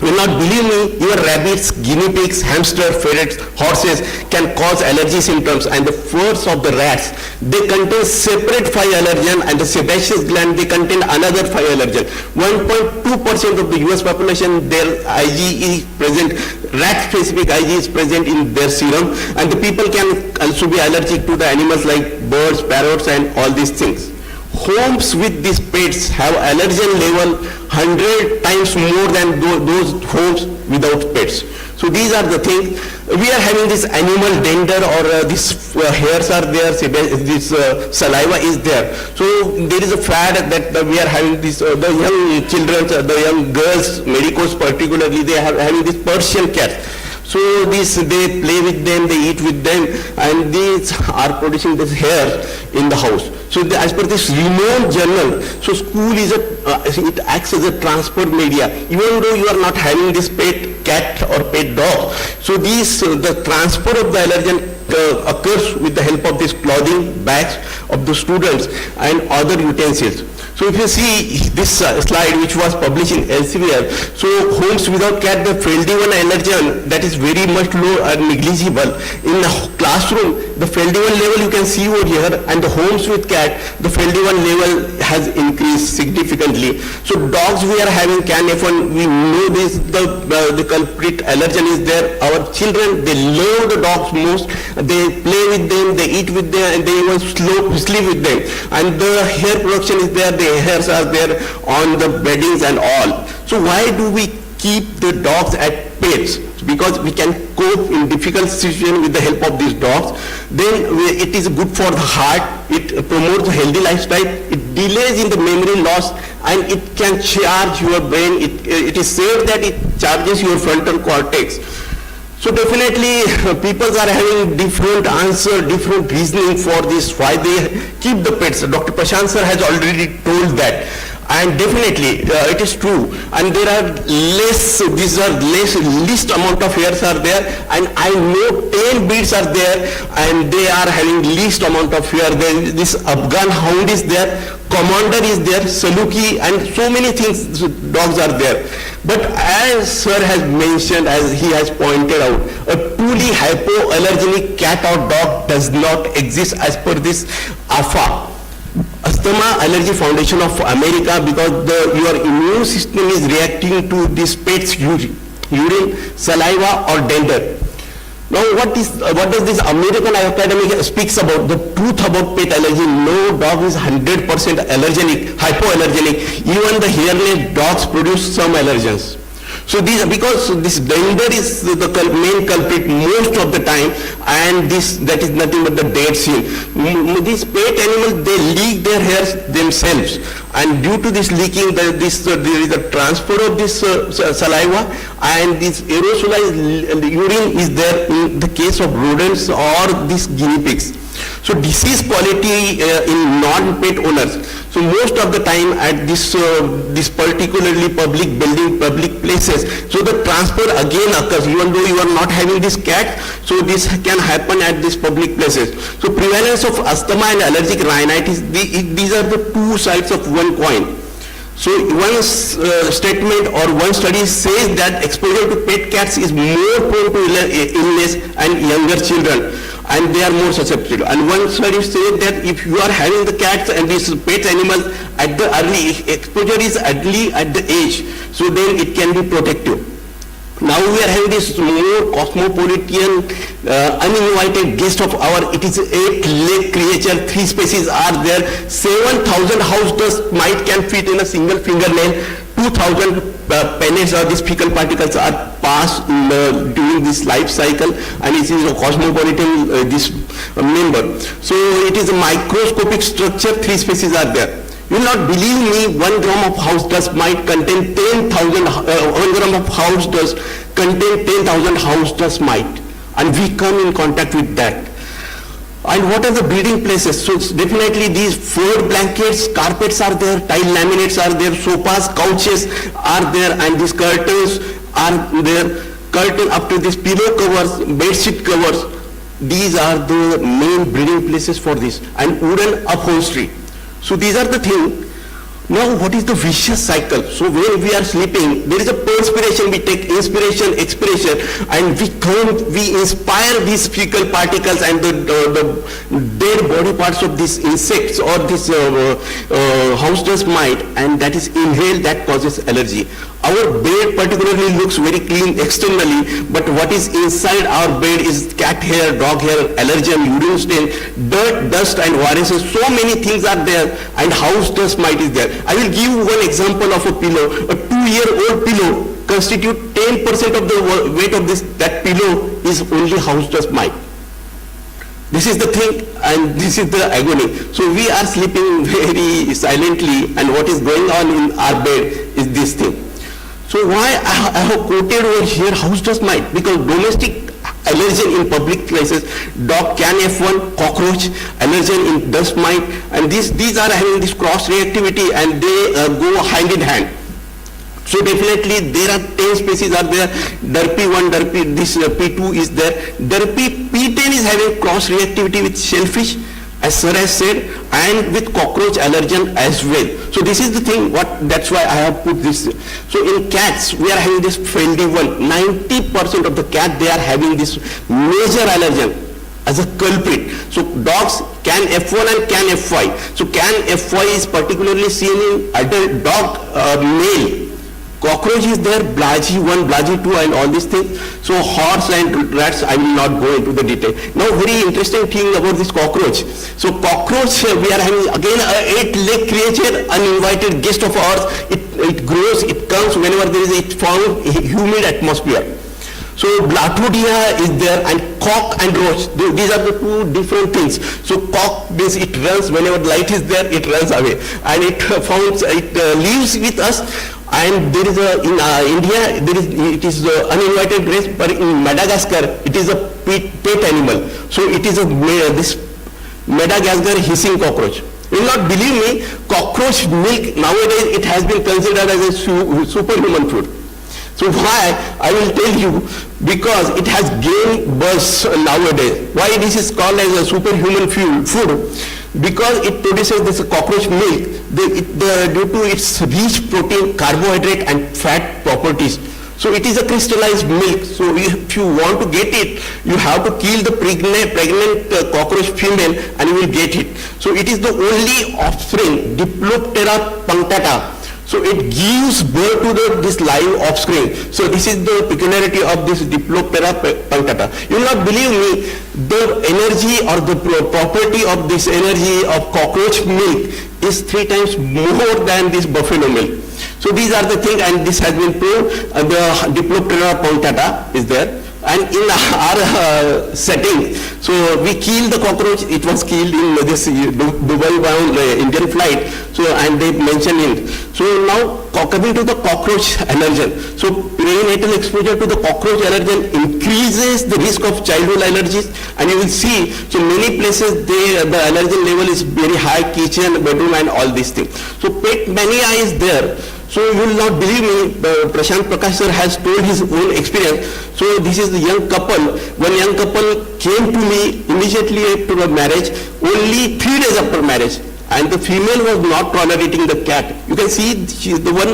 You will not believe me, even rabbits, guinea pigs, hamster, ferrets, horses can cause allergy symptoms, and the furs of the rats, they contain separate 5 allergen, and the sebaceous gland, they contain another 5 allergen. 1.2% of the US population, their IgE is present, rat-specific IgE is present in their serum, and the people can also be allergic to the animals like birds, parrots, and all these things. Homes with these pets have allergen level 100 times more than those homes without pets. So these are the things. We are having this animal dander, or this hairs are there, this saliva is there. So there is a fad that we are having this, the young children, the young girls, medicos particularly, they are having this Persian cat. So they play with them, they eat with them, and these are producing this hair in the house. So as per this renowned journal, so school is it acts as a transport media. Even though you are not having this pet cat or pet dog, so the transfer of the allergen occurs with the help of this clothing, bags of the students and other utensils. So if you see this slide which was published in Elsevier, so homes without cat, the Feldivan allergen, that is very much low and negligible. In the classroom, the Feldivan level you can see over here, and the homes with cat, the Feldivan level has increased significantly. So dogs we are having CAN-F1, we know this, the culprit allergen is there. Our children, they love the dogs most, they play with them, they eat with them, and they even sleep with them. And the hair production is there, the hairs are there on the beddings and all. So why do we keep the dogs at pets, because we can cope in difficult situations with the help of these dogs, then it is good for the heart, it promotes a healthy lifestyle, it delays in the memory loss, and it can charge your brain. It is said that it charges your frontal cortex. So definitely people are having different answer, different reasoning for this, why they keep the pets. Dr. Prashant sir has already told that. And definitely it is true, and there are least amount of hairs are there, and I know 10 breeds are there and they are having least amount of hair. This Afghan hound is there, Commander is there, Saluki, and so many things, dogs are there. But as sir has mentioned, as he has pointed out, a truly hypoallergenic cat or dog does not exist as per this AFA, Asthma Allergy Foundation of America, because your immune system is reacting to this pet's urine, saliva or dander. Now what does this American Academy speaks about? The truth about pet allergy. No dog is 100% allergenic, hypoallergenic. Even the hairless dogs produce some allergens. So because this dander is the main culprit most of the time, and that is nothing but the dead seal. These pet animals, they leak their hairs themselves, and due to this leaking, there is a transfer of this saliva, and this aerosolized urine is there in the case of rodents or these guinea pigs. So disease quality in non-pet owners. So most of the time at this particularly public building, public places, so the transfer again occurs, even though you are not having this cat, so this can happen at these public places. So prevalence of asthma and allergic rhinitis, these are the two sides of one coin. So one statement or one study says that exposure to pet cats is more prone to illness and younger children, and they are more susceptible. And one study says that if you are having the cats and these pet animals at the early exposure is early at the age, so then it can be protective. Now we are having this more cosmopolitan, uninvited guest of our, it is 8-leg creature, 3 species are there, 7,000 house dust mite can fit in a single fingernail, 2,000 pellets or these fecal particles are passed during this life cycle, and it is a cosmopolitan this member. So it is a microscopic structure, 3 species are there. You will not believe me, 1 gram of house dust might contain 10,000, 1 gram of house dust contain 10,000 house dust mite, and we come in contact with that. And what are the breeding places? So definitely these fur blankets, carpets are there, tile laminates are there, sofas, couches are there, and these curtains are there, curtain up to these pillow covers, bed sheet covers. These are the main breeding places for this, and wooden upholstery. So these are the things. Now what is the vicious cycle? So when we are sleeping, there is a perspiration, we take inspiration, expiration, and we inspire these fecal particles and the dead body parts of these insects or this house dust mite, and that is inhaled, that causes allergy. Our bed particularly looks very clean externally, but what is inside our bed is cat hair, dog hair, allergen, urine stain, dirt, dust and viruses. So many things are there, and house dust mite is there. I will give you one example of a pillow. A 2-year-old pillow constitute 10% of the weight of that pillow is only house dust mite. This is the thing, and this is the agony. So we are sleeping very silently, and what is going on in our bed is this thing. So why I have quoted over here house dust mite? Because domestic allergen in public places, dog can F1, cockroach, allergen in dust mite, and these are having this cross reactivity, and they go hand in hand. So definitely there are 10 species are there. Derpy 1, Derpy, this P2 is there. Derpy P10 is having cross reactivity with shellfish, as sir has said, and with cockroach allergen as well. So this is the thing, that's why I have put this. So in cats, we are having this friendly one. 90% of the cat, they are having this major allergen as a culprit. So dogs can F1 and can F5. So can F5 is particularly seen in adult dog male. Cockroach is there, Blagi 1, Blagi 2 and all these things. So horse and rats, I will not go into the detail. Now very interesting thing about this cockroach. So cockroach, we are having again a 8-leg creature, uninvited guest of ours. It grows, it comes whenever there is a found humid atmosphere. So Blathodia is there, and cock and roach, these are the two different things. So cock means it runs whenever light is there, it runs away, and it lives with us. And there is in India, it is uninvited race, but in Madagascar, it is a pet animal. So it is this Madagascar hissing cockroach. You will not believe me, cockroach milk nowadays it has been considered as a superhuman food. So why? I will tell you, because it has gained buzz nowadays. Why this is called as a superhuman food? Because it produces this cockroach milk due to its rich protein, carbohydrate and fat properties. So it is a crystallized milk. So if you want to get it, you have to kill the pregnant cockroach female and you will get it. So it is the only offspring, Diploptera punctata. So it gives birth to this live offspring. So this is the peculiarity of this Diploptera punctata. You will not believe me, the energy or the property of this energy of cockroach milk is 3 times more than this buffalo milk. So these are the things, and this has been proved. The Diploptera punctata is there. And in our setting, so we kill the cockroach. It was killed in this Dubai-bound Indian flight. So and they mentioned it. So now coming to the cockroach allergen. So perinatal exposure to the cockroach allergen increases the risk of childhood allergies. And you will see, so many places the allergen level is very high, kitchen, bedroom, and all these things. So pet mania is there. So you will not believe me, Prashant Prakash sir has told his own experience. So this is the young couple. One young couple came to me immediately after the marriage, only 3 days after marriage. And the female was not tolerating the cat. You can see the one,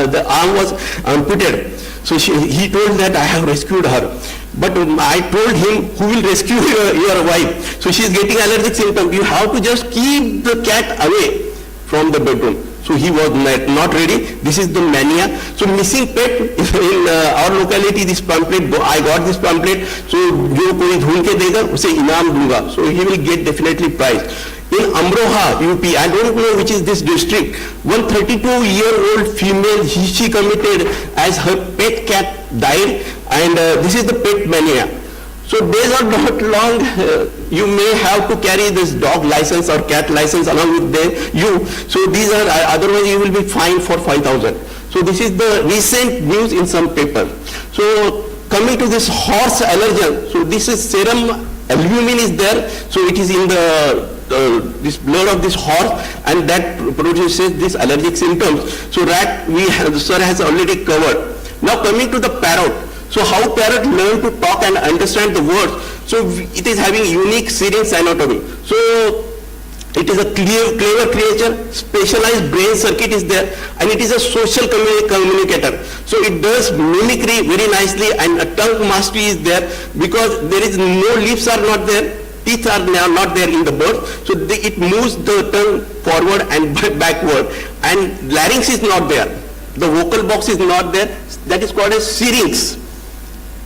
the arm was amputated. So he told that I have rescued her. But I told him, who will rescue your wife? So she is getting allergic symptoms. You have to just keep the cat away from the bedroom. So he was not ready. This is the mania. So missing pet in our locality, this pamphlet, I got this pamphlet. So जो कोई ढूंढ के देगा उसे इनाम दूंगा. So he will get definitely prize. In Amroha, UP, I don't know which is this district, one 32-year-old female, she committed as her pet cat died, and this is the pet mania. So days are not long, you may have to carry this dog license or cat license along with you. So these are, otherwise you will be fined for 5,000. So this is the recent news in some paper. So coming to this horse allergen, so this is serum albumin is there, so it is in the this blood of this horse, and that produces this allergic symptoms. So rat, sir has already covered. Now coming to the parrot. So how parrot learn to talk and understand the words? So it is having unique syrinx anatomy. So it is a clever creature, specialized brain circuit is there, and it is a social communicator. So it does mimicry very nicely, and a tongue mastery is there, because there is no lips are not there, teeth are not there in the bird. So it moves the tongue forward and backward, and larynx is not there. The vocal box is not there. That is called as syrinx.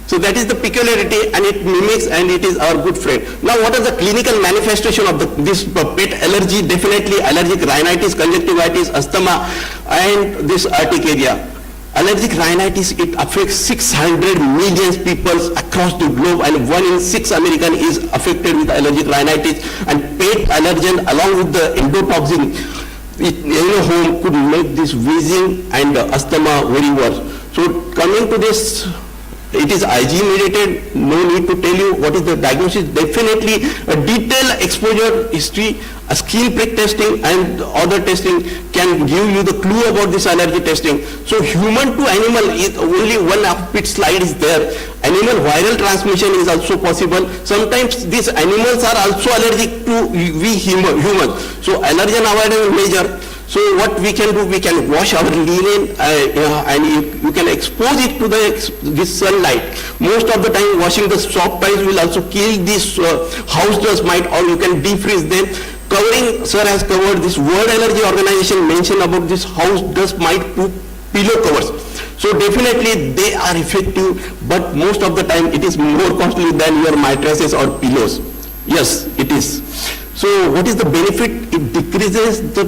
So that is the peculiarity, and it mimics, and it is our good friend. Now what is the clinical manifestation of this pet allergy? Definitely allergic rhinitis, conjunctivitis, asthma, and this urticaria. Allergic rhinitis, it affects 600 million people across the globe, and 1 in 6 American is affected with allergic rhinitis. And pet allergen along with the endotoxin home could make this wheezing and asthma very worse. So coming to this, it is IG mediated, no need to tell you what is the diagnosis. Definitely a detailed exposure history, a skin prick testing and other testing can give you the clue about this allergy testing. So human to animal is only one bit slide is there. Animal viral transmission is also possible. Sometimes these animals are also allergic to we humans. So allergen avoidance measure. So what we can do, we can wash our linen and you can expose it to this sunlight. Most of the time washing the soft toys will also kill this house dust mite, or you can defreeze them. Covering, sir has covered this World Allergy Organization mentioned about this house dust mite pillow covers. So definitely they are effective, but most of the time it is more costly than your mattresses or pillows. Yes, it is. So what is the benefit? It decreases the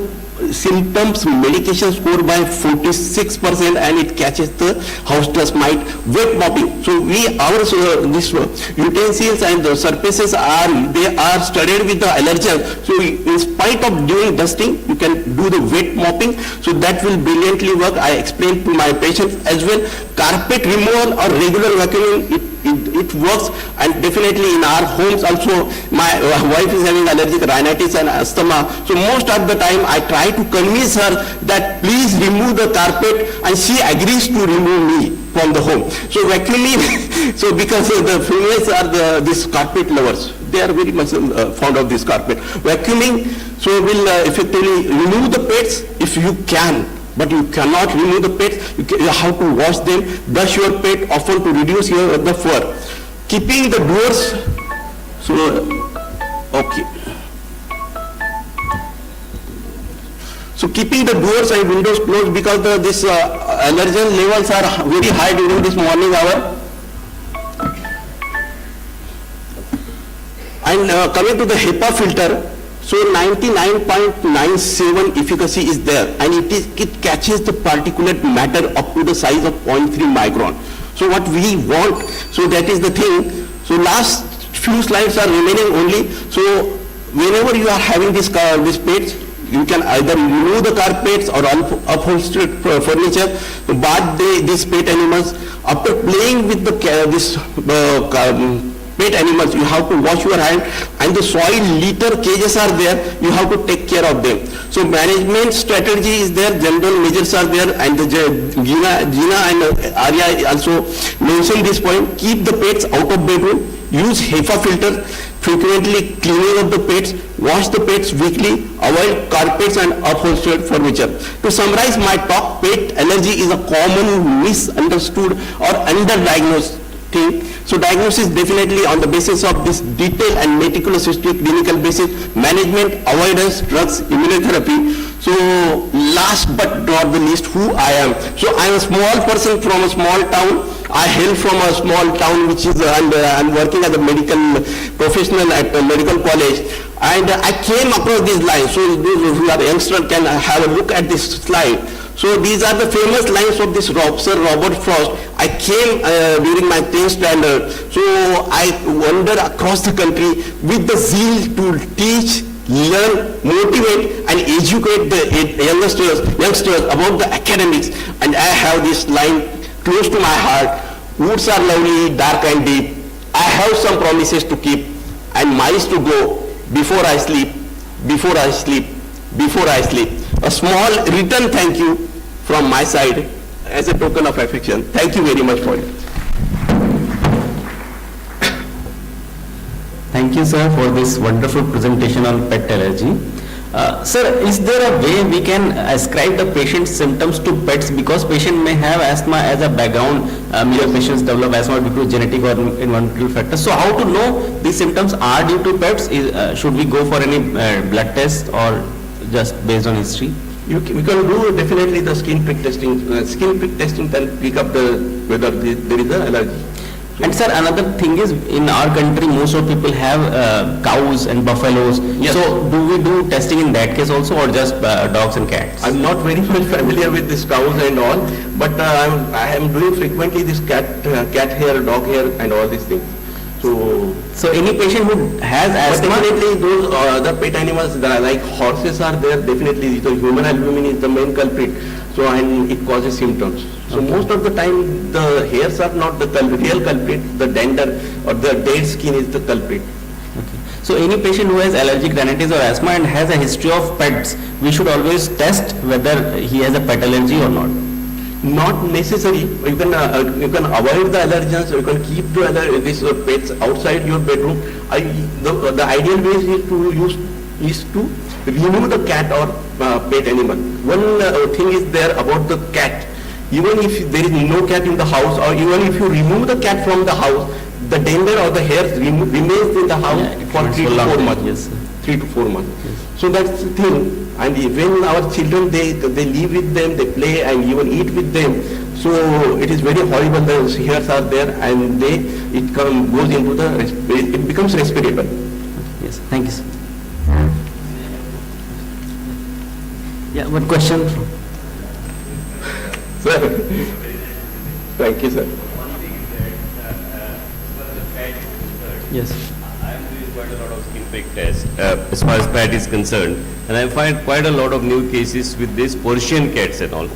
symptoms medication score by 46% and it catches the house dust mite. Wet mopping. So this utensils and the surfaces they are studied with the allergens. So in spite of doing dusting, you can do the wet mopping. So that will brilliantly work. I explained to my patients as well. Carpet removal or regular vacuuming, it works, and definitely in our homes also. My wife is having allergic rhinitis and asthma, so most of the time I try to convince her that please remove the carpet, and she agrees to remove me from the home. So vacuuming, so because the females are these carpet lovers, they are very much fond of this carpet. Vacuuming, so will effectively remove the pets if you can. But you cannot remove the pets. You have to wash them, brush your pet often to reduce the fur. Keeping the doors, So keeping the doors and windows closed because this allergen levels are very high during this morning hour. And coming to the HEPA filter, so 99.97 efficacy is there, and it catches the particulate matter up to the size of 0.3 micron. So what we want, so that is the thing. So last few slides are remaining only. So whenever you are having this pets, you can either remove the carpets or upholstered furniture. But these pet animals, after playing with pet animals, you have to wash your hand, and the soil litter cages are there, you have to take care of them. So management strategy is there, general measures are there, and Gina and Arya also mentioned this point. Keep the pets out of bedroom, use HEPA filter, frequently cleaning of the pets, wash the pets weekly, avoid carpets and upholstered furniture. To summarize my talk, pet allergy is a common misunderstood or underdiagnosed thing. So diagnosis definitely on the basis of this detailed and meticulous history, clinical basis, management, avoidance, drugs, immunotherapy. So last but not the least, who I am. So I am a small person from a small town. I hail from a small town which is, and I'm working as a medical professional at a medical college. And I came across these lines. So those who are youngsters can have a look at this slide. So these are the famous lines of this Sir Robert Frost. I came during my 10th standard. So I wandered across the country with the zeal to teach, learn, motivate and educate the youngsters about the academics. And I have this line close to my heart. Woods are lovely, dark and deep. I have some promises to keep and miles to go before I sleep, before I sleep, before I sleep. A small written thank you from my side as a token of affection. Thank you very much for it. Thank you, sir, for this wonderful presentation on pet allergy. Sir, is there a way we can ascribe the patient's symptoms to pets, because patient may have asthma as a background, many patients develop asthma due to genetic or environmental factors. So how to know these symptoms are due to pets? Should we go for any blood test or just based on history? We can do definitely the skin prick testing. Skin prick testing can pick up whether there is an allergy. And sir, another thing is, in our country most of people have cows and buffaloes. Yes. So do we do testing in that case also, or just dogs and cats? I'm not very much familiar with these cows and all, but I am doing frequently this cat hair, dog hair and all these things. So any patient who has asthma, definitely those other pet animals like horses are there, definitely the human albumin is the main culprit. So and it causes symptoms. So most of the time the hairs are not the real culprit, the dander or the dead skin is the culprit. okay. So any patient who has allergic rhinitis or asthma and has a history of pets, we should always test whether he has a pet allergy or not. Not necessary. You can avoid the allergens. You can keep these pets outside your bedroom. The ideal way is to remove the cat or pet animal. One thing is there about the cat. Even if there is no cat in the house, or even if you remove the cat from the house, the dander or the hairs remains in the house for 3 to 4 months. Yes, 3 to 4 months. Yes. So that's the thing. And when our children, they live with them, they play and even eat with them. So it is very horrible. The hairs are there, and it goes into it becomes respirable. Yes, thank you, sir. Yeah, one question. Sir, thank you, sir. Yes. I am doing quite a lot of skin prick tests as far as PAT is concerned, and I find quite a lot of new cases with these Persian cats and all.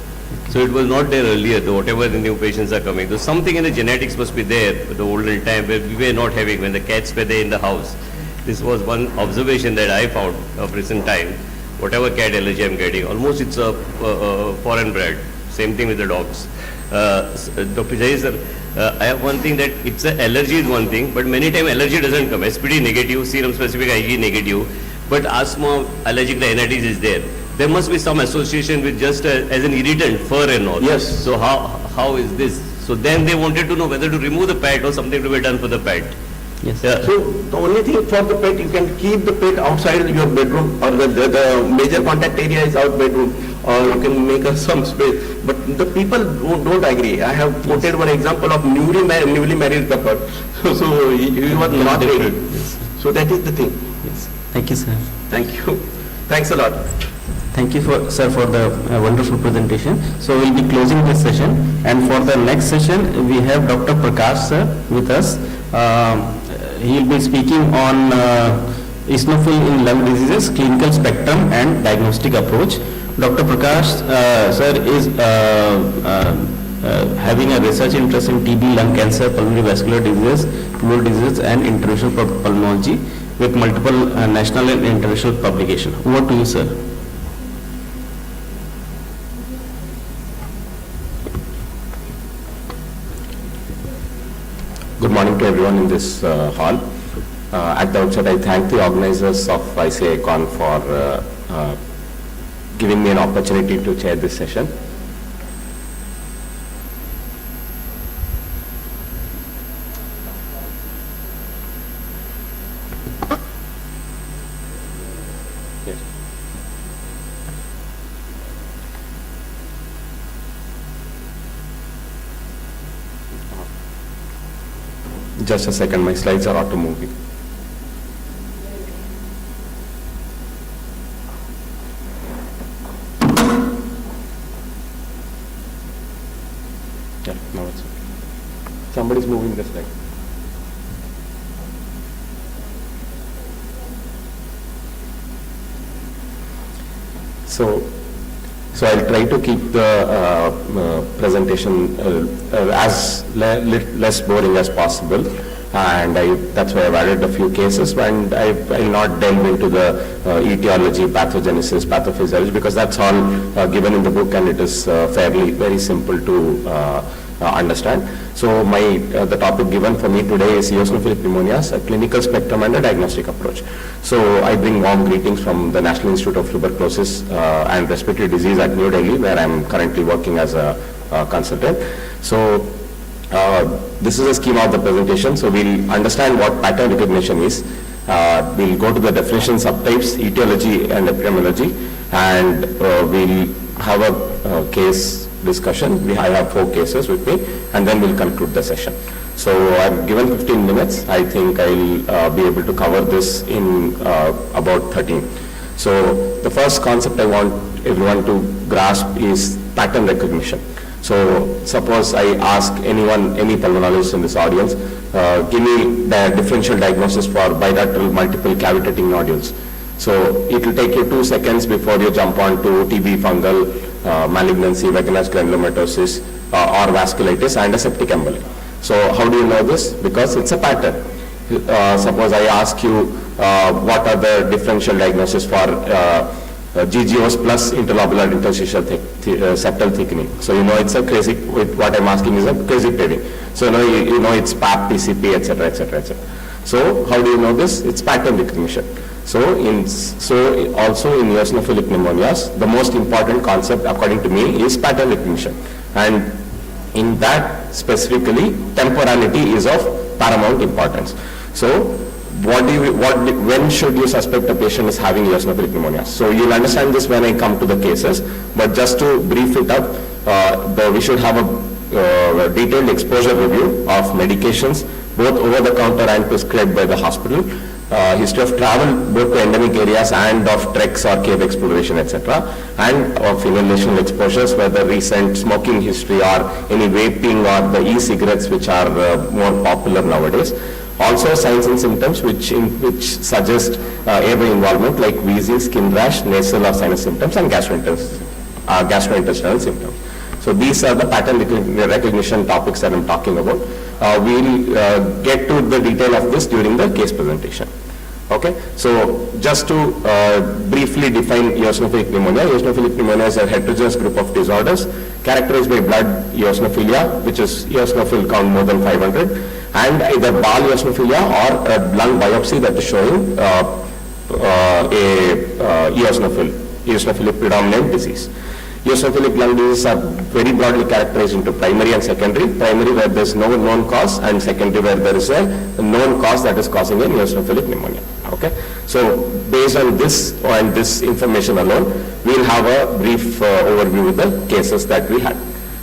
So it was not there earlier, though, whatever the new patients are coming. So something in the genetics must be there at the olden time where we were not having when the cats were there in the house. This was one observation that I found of recent time. Whatever cat allergy I'm getting, almost it's a foreign bred. Same thing with the dogs. Dr. Jay, sir, I have one thing that it's a allergy is one thing, but many times allergy doesn't come. SPD negative, serum specific IgE negative, but asthma, allergic rhinitis is there. There must be some association with just as an irritant, fur and all. Yes. So how is this? So then they wanted to know whether to remove the pet or something to be done for the pet. Yes. So the only thing for the pet, you can keep the pet outside your bedroom, or the major contact area is out bedroom, or you can make some space. But the people don't agree. I have quoted one example of newly married couple. So he was not ready. Yes. So that is the thing. Yes. Thank you, sir. Thank you. Thanks a lot. Thank you, sir, for the wonderful presentation. So we'll be closing this session, and for the next session, we have Dr. Prakash, sir, with us. He'll be speaking on eosinophil in lung diseases, clinical spectrum and diagnostic approach. Dr. Prakash, sir, is having a research interest in TB, lung cancer, pulmonary vascular diseases, fluid diseases, and interventional pulmonology with multiple national and international publications. Over to you, sir. Good morning to everyone in this hall. At the outset, I thank the organizers of ICAAICON for giving me an opportunity to chair this session. Yes. Just a second, my slides are auto moving. Yeah, now it's okay. Somebody's moving the slide. So I'll try to keep the presentation as less boring as possible, and that's why I've added a few cases, and I'll not delve into the etiology, pathogenesis, pathophysiology, because that's all given in the book, and it is very simple to understand. So the topic given for me today is eosinophilic pneumonias, a clinical spectrum and a diagnostic approach. So I bring warm greetings from the National Institute of Tuberculosis and Respiratory Disease at New Delhi, where I'm currently working as a consultant. So this is a schema of the presentation. So we'll understand what pattern recognition is. We'll go to the definition, subtypes, etiology and epidemiology, and we'll have a case discussion. I have 4 cases with me, and then we'll conclude the session. So I'm given 15 minutes. I think I'll be able to cover this in about 13. So the first concept I want everyone to grasp is pattern recognition. So suppose I ask anyone, any pulmonologist in this audience, give me the differential diagnosis for bilateral multiple cavitating nodules. So it will take you 2 seconds before you jump on to TB, fungal malignancy, vaginous granulomatosis, or vasculitis and a septic emboly. So how do you know this? Because it's a pattern. Suppose I ask you what are the differential diagnosis for GGOs plus interlobular interstitial septal thickening. So you know it's a crazy, what I'm asking is a crazy paving. So you know it's PAP, PCP, etc., etc., etc. So how do you know this? It's pattern recognition. So also in eosinophilic pneumonias, the most important concept according to me is pattern recognition. And in that specifically, temporality is of paramount importance. So when should you suspect a patient is having eosinophilic pneumonia? So you'll understand this when I come to the cases, but just to brief it up, we should have a detailed exposure review of medications, both over the counter and prescribed by the hospital, history of travel both to endemic areas and of treks or cave exploration, etc., and of inhalational exposures, whether recent smoking history or any vaping or the e-cigarettes which are more popular nowadays. Also signs and symptoms which suggest airway involvement like wheezing, skin rash, nasal or sinus symptoms, and gastrointestinal symptoms. So these are the pattern recognition topics that I'm talking about. We'll get to the detail of this during the case presentation. Okay, so just to briefly define eosinophilic pneumonia. Eosinophilic pneumonia is a heterogeneous group of disorders characterized by blood eosinophilia, which is eosinophil count more than 500, and either ball eosinophilia or a lung biopsy that is showing eosinophilic predominant disease. Eosinophilic lung diseases are very broadly characterized into primary and secondary. Primary where there is no known cause, and secondary where there is a known cause that is causing an eosinophilic pneumonia. Okay, so based on this and this information alone, we will have a brief overview of the cases that we had.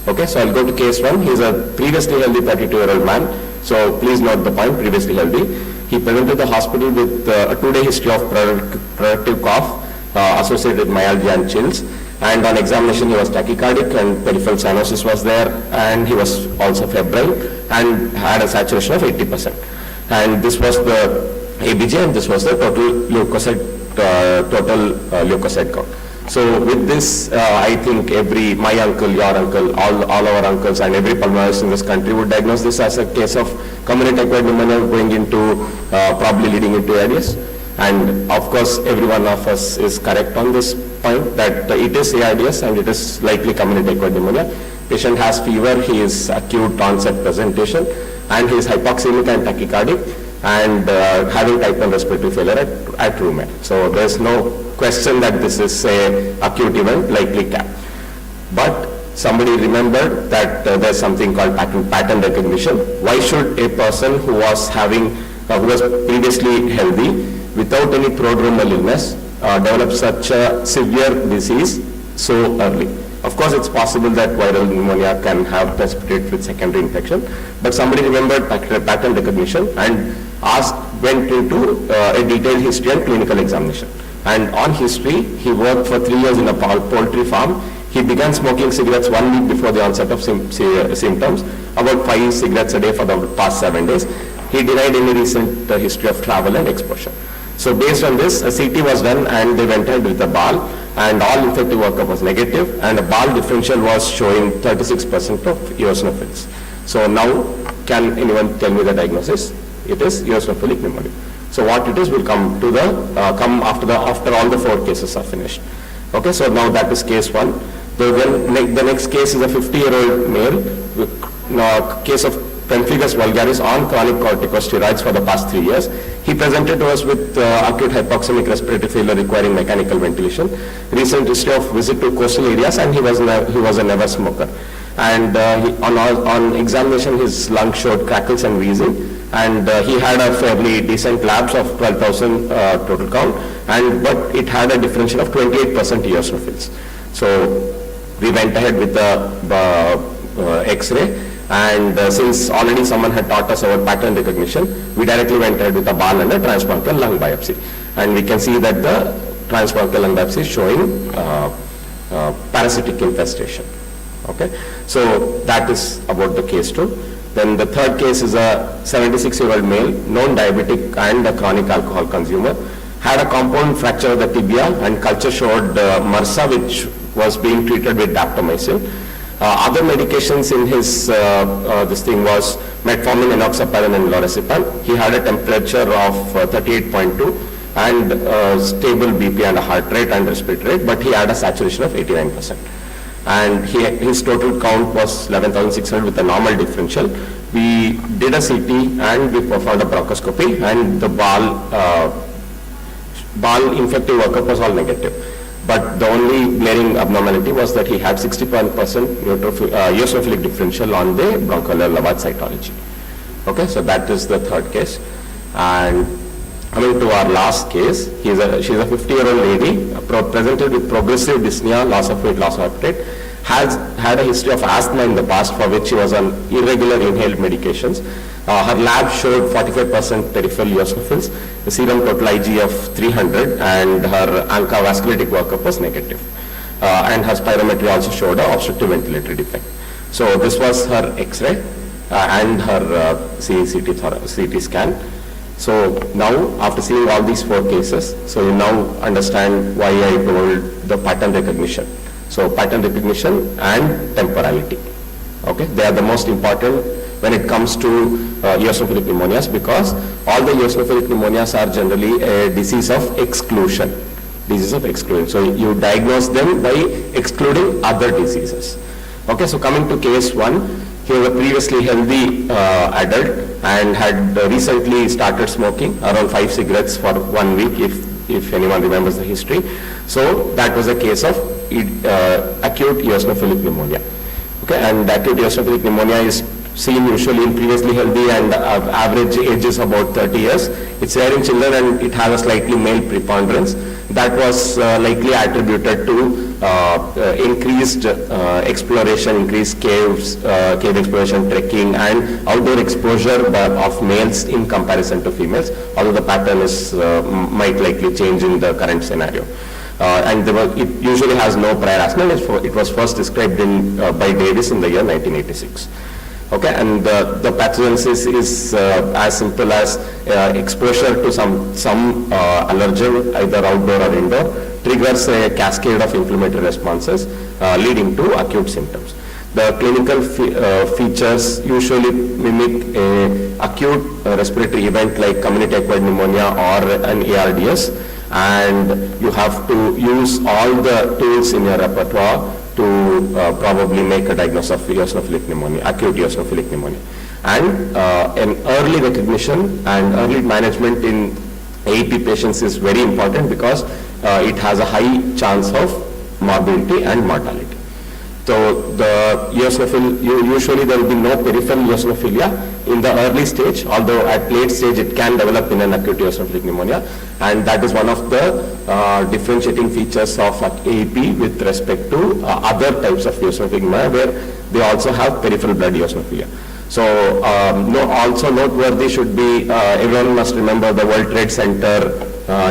Okay, so I'll go to case 1. He is a previously healthy 32-year-old man. So please note the point, previously healthy. He presented to the hospital with a 2-day history of productive cough associated with myalgia and chills. And on examination, he was tachycardic and peripheral cyanosis was there, and he was also febrile and had a saturation of 80%. And this was the ABG, and this was the total leukocyte count. So with this, I think my uncle, your uncle, all our uncles and every pulmonologist in this country would diagnose this as a case of community acquired pneumonia going into, probably leading into ARDS. And of course, every one of us is correct on this point that it is ARDS and it is likely community acquired pneumonia. Patient has fever, he is acute onset presentation, and he is hypoxemic and tachycardic and having type 1 respiratory failure at room end. So there is no question that this is a acute event, likely CAP. But somebody remembered that there is something called pattern recognition. Why should a person who was previously healthy without any prodromal illness develop such a severe disease so early? Of course, it's possible that viral pneumonia can have precipitate with secondary infection, but somebody remembered pattern recognition and went into a detailed history and clinical examination. And on history, he worked for 3 years in a poultry farm. He began smoking cigarettes 1 week before the onset of symptoms, about 5 cigarettes a day for the past 7 days. He denied any recent history of travel and exposure. So based on this, a CT was done and they went ahead with a BAL, and all infective workup was negative, and a BAL differential was showing 36% of eosinophils. So now, can anyone tell me the diagnosis? It is eosinophilic pneumonia. So what it is will come after all the 4 cases are finished. Okay, so now that is case 1. The next case is a 50-year-old male with case of pemphigus vulgaris on chronic corticosteroids for the past 3 years. He presented to us with acute hypoxemic respiratory failure requiring mechanical ventilation, recent history of visit to coastal areas, and he was a never smoker. And on examination, his lungs showed crackles and wheezing, and he had a fairly decent labs of 12,000 total count, but it had a differential of 28% eosinophils. So we went ahead with the X-ray. And since already someone had taught us about pattern recognition, we directly went ahead with a BAL and a transbronchial lung biopsy. And we can see that the transbronchial lung biopsy is showing parasitic infestation. Okay, so that is about the case 2. Then the third case is a 76-year-old male, known diabetic and a chronic alcohol consumer, had a compound fracture of the tibia, and culture showed MRSA, which was being treated with daptomycin. Other medications in his this thing was metformin, enoxaparin, and lorazepam. He had a temperature of 38.2 and stable BP and a heart rate and respiratory rate, but he had a saturation of 89%. And his total count was 11,600 with a normal differential. We did a CT and we performed a bronchoscopy, and the BAL infective workup was all negative. But the only glaring abnormality was that he had 61% eosinophilic differential on the bronchoalveolar lavage cytology. Okay, so that is the third case. And coming to our last case, she's a 50-year-old lady presented with progressive dyspnea, loss of weight, loss of appetite, has had a history of asthma in the past, for which she was on irregular inhaled medications. Her lab showed 45% peripheral eosinophils, the serum total IG of 300, and her ANCA vasculitic workup was negative. And her spirometry also showed an obstructive ventilatory defect. So this was her X-ray and her CT scan. So now, after seeing all these 4 cases, so you now understand why I told the pattern recognition. So pattern recognition and temporality. Okay, they are the most important when it comes to eosinophilic pneumonias, because all the eosinophilic pneumonias are generally a disease of exclusion. So you diagnose them by excluding other diseases. Okay, so coming to case 1, he was a previously healthy adult and had recently started smoking around 5 cigarettes for 1 week, if anyone remembers the history. So that was a case of acute eosinophilic pneumonia. Okay, and acute eosinophilic pneumonia is seen usually in previously healthy, and average age is about 30 years. It's rare in children and it has a slightly male preponderance. That was likely attributed to increased exploration, increased cave exploration, trekking, and outdoor exposure of males in comparison to females, although the pattern is might likely change in the current scenario. And it usually has no prior asthma. It was first described by Davis in the year 1986. Okay, and the pathogenesis is as simple as exposure to some allergen, either outdoor or indoor, triggers a cascade of inflammatory responses leading to acute symptoms. The clinical features usually mimic a acute respiratory event like community-acquired pneumonia or an ARDS, and you have to use all the tools in your repertoire to probably make a diagnosis of eosinophilic pneumonia, acute eosinophilic pneumonia. And an early recognition and early management in AEP patients is very important, because it has a high chance of morbidity and mortality. So the eosinophil, usually there will be no peripheral eosinophilia in the early stage, although at late stage it can develop in an acute eosinophilic pneumonia, and that is one of the differentiating features of AEP with respect to other types of eosinophilic pneumonia, where they also have peripheral blood eosinophilia. So also noteworthy should be, everyone must remember the World Trade Center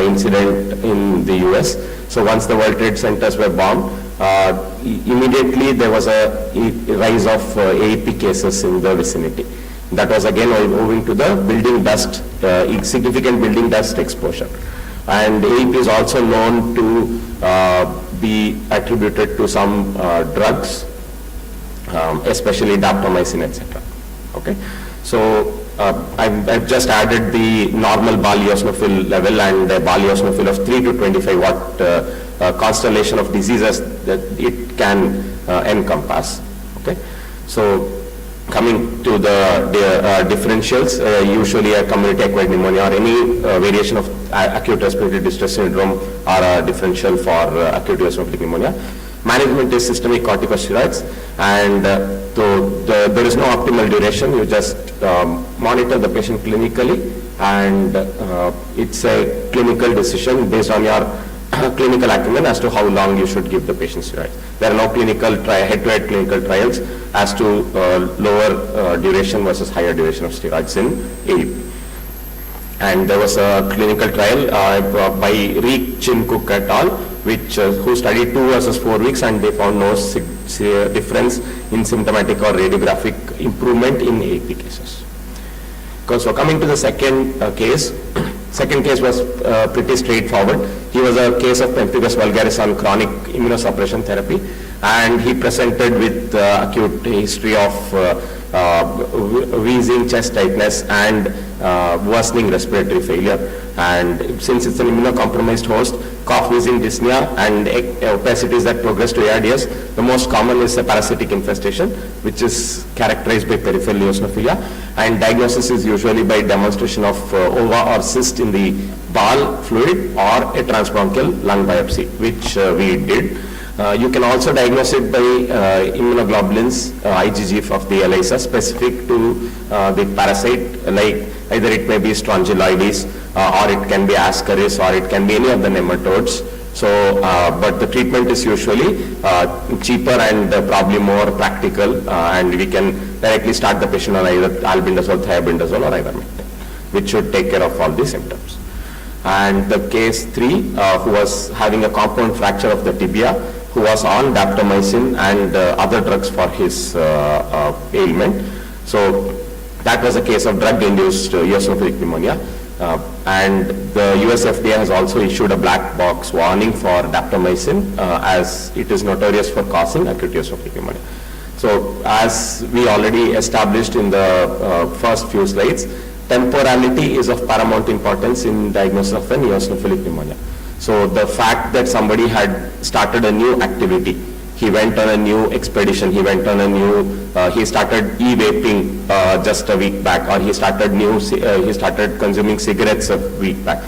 incident in the US. So once the World Trade Centers were bombed, immediately there was a rise of AEP cases in the vicinity. That was again owing to the building dust, significant building dust exposure. And AEP is also known to be attributed to some drugs, especially daptomycin, etc. Okay, so I've just added the normal Ball eosinophil level and the Ball eosinophil of 3 to 25 watt constellation of diseases that it can encompass. Okay, so coming to the differentials, usually a community-acquired pneumonia or any variation of acute respiratory distress syndrome are a differential for acute eosinophilic pneumonia. Management is systemic corticosteroids, and there is no optimal duration. You just monitor the patient clinically, and it's a clinical decision based on your clinical acumen as to how long you should give the patient steroids. There are no head-to-head clinical trials as to lower duration versus higher duration of steroids in AEP. And there was a clinical trial by Reek, Chin, Cook et al., who studied 2 versus 4 weeks, and they found no difference in symptomatic or radiographic improvement in AEP cases. So coming to the second case, was pretty straightforward. He was a case of pemphigus vulgaris on chronic immunosuppression therapy, and he presented with acute history of wheezing, chest tightness, and worsening respiratory failure. And since it's an immunocompromised host, cough, wheezing, dyspnea, and opacities that progress to ARDS, the most common is a parasitic infestation, which is characterized by peripheral eosinophilia, and diagnosis is usually by demonstration of ova or cyst in the bowel fluid or a transbronchial lung biopsy, which we did. You can also diagnose it by immunoglobulins, IgG of the ELISA, specific to the parasite, like either it may be strongyloides, or it can be ascaris, or it can be any of the nematodes, So, but the treatment is usually cheaper and probably more practical, and we can directly start the patient on either albendazole, thiabendazole or ivermectin, which should take care of all the symptoms. And the case 3, who was having a compound fracture of the tibia, who was on daptomycin and other drugs for his ailment. So that was a case of drug-induced eosinophilic pneumonia. And the US FDA has also issued a black box warning for daptomycin, as it is notorious for causing acute eosinophilic pneumonia. So as we already established in the first few slides, temporality is of paramount importance in diagnosis of an eosinophilic pneumonia. So the fact that somebody had started a new activity, he went on a new expedition, he went on a new, he started e-vaping just a week back, or he started consuming cigarettes a week back.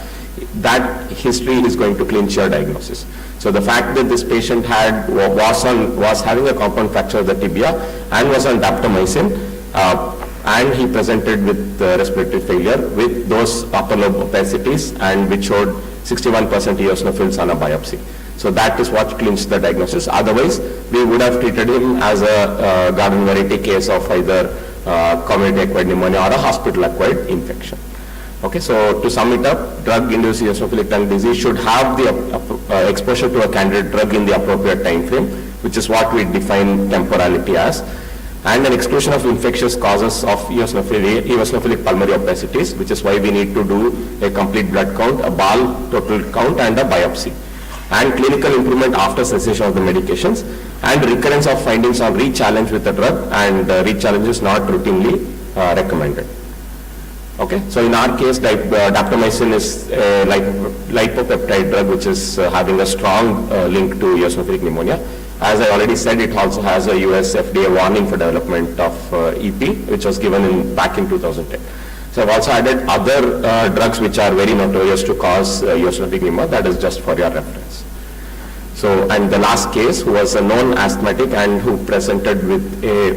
That history is going to clinch your diagnosis. So the fact that this patient was having a compound fracture of the tibia and was on daptomycin, and he presented with respiratory failure with those upper lobe opacities, and which showed 61% eosinophils on a biopsy. So that is what clinched the diagnosis. Otherwise, we would have treated him as a garden variety case of either community-acquired pneumonia or a hospital-acquired infection. Okay, so to sum it up, drug-induced eosinophilic lung disease should have the exposure to a candidate drug in the appropriate time frame, which is what we define temporality as, and an exclusion of infectious causes of eosinophilic pulmonary opacities, which is why we need to do a complete blood count, a BAL total count, and a biopsy. And clinical improvement after cessation of the medications, and recurrence of findings on re-challenge with the drug, and re-challenge is not routinely recommended. Okay, so in our case, daptomycin is a lipopeptide drug which is having a strong link to eosinophilic pneumonia. As I already said, it also has a US FDA warning for development of EP, which was given back in 2010. So I've also added other drugs which are very notorious to cause eosinophilic pneumonia. That is just for your reference. So, and the last case, who was a known asthmatic and who presented with a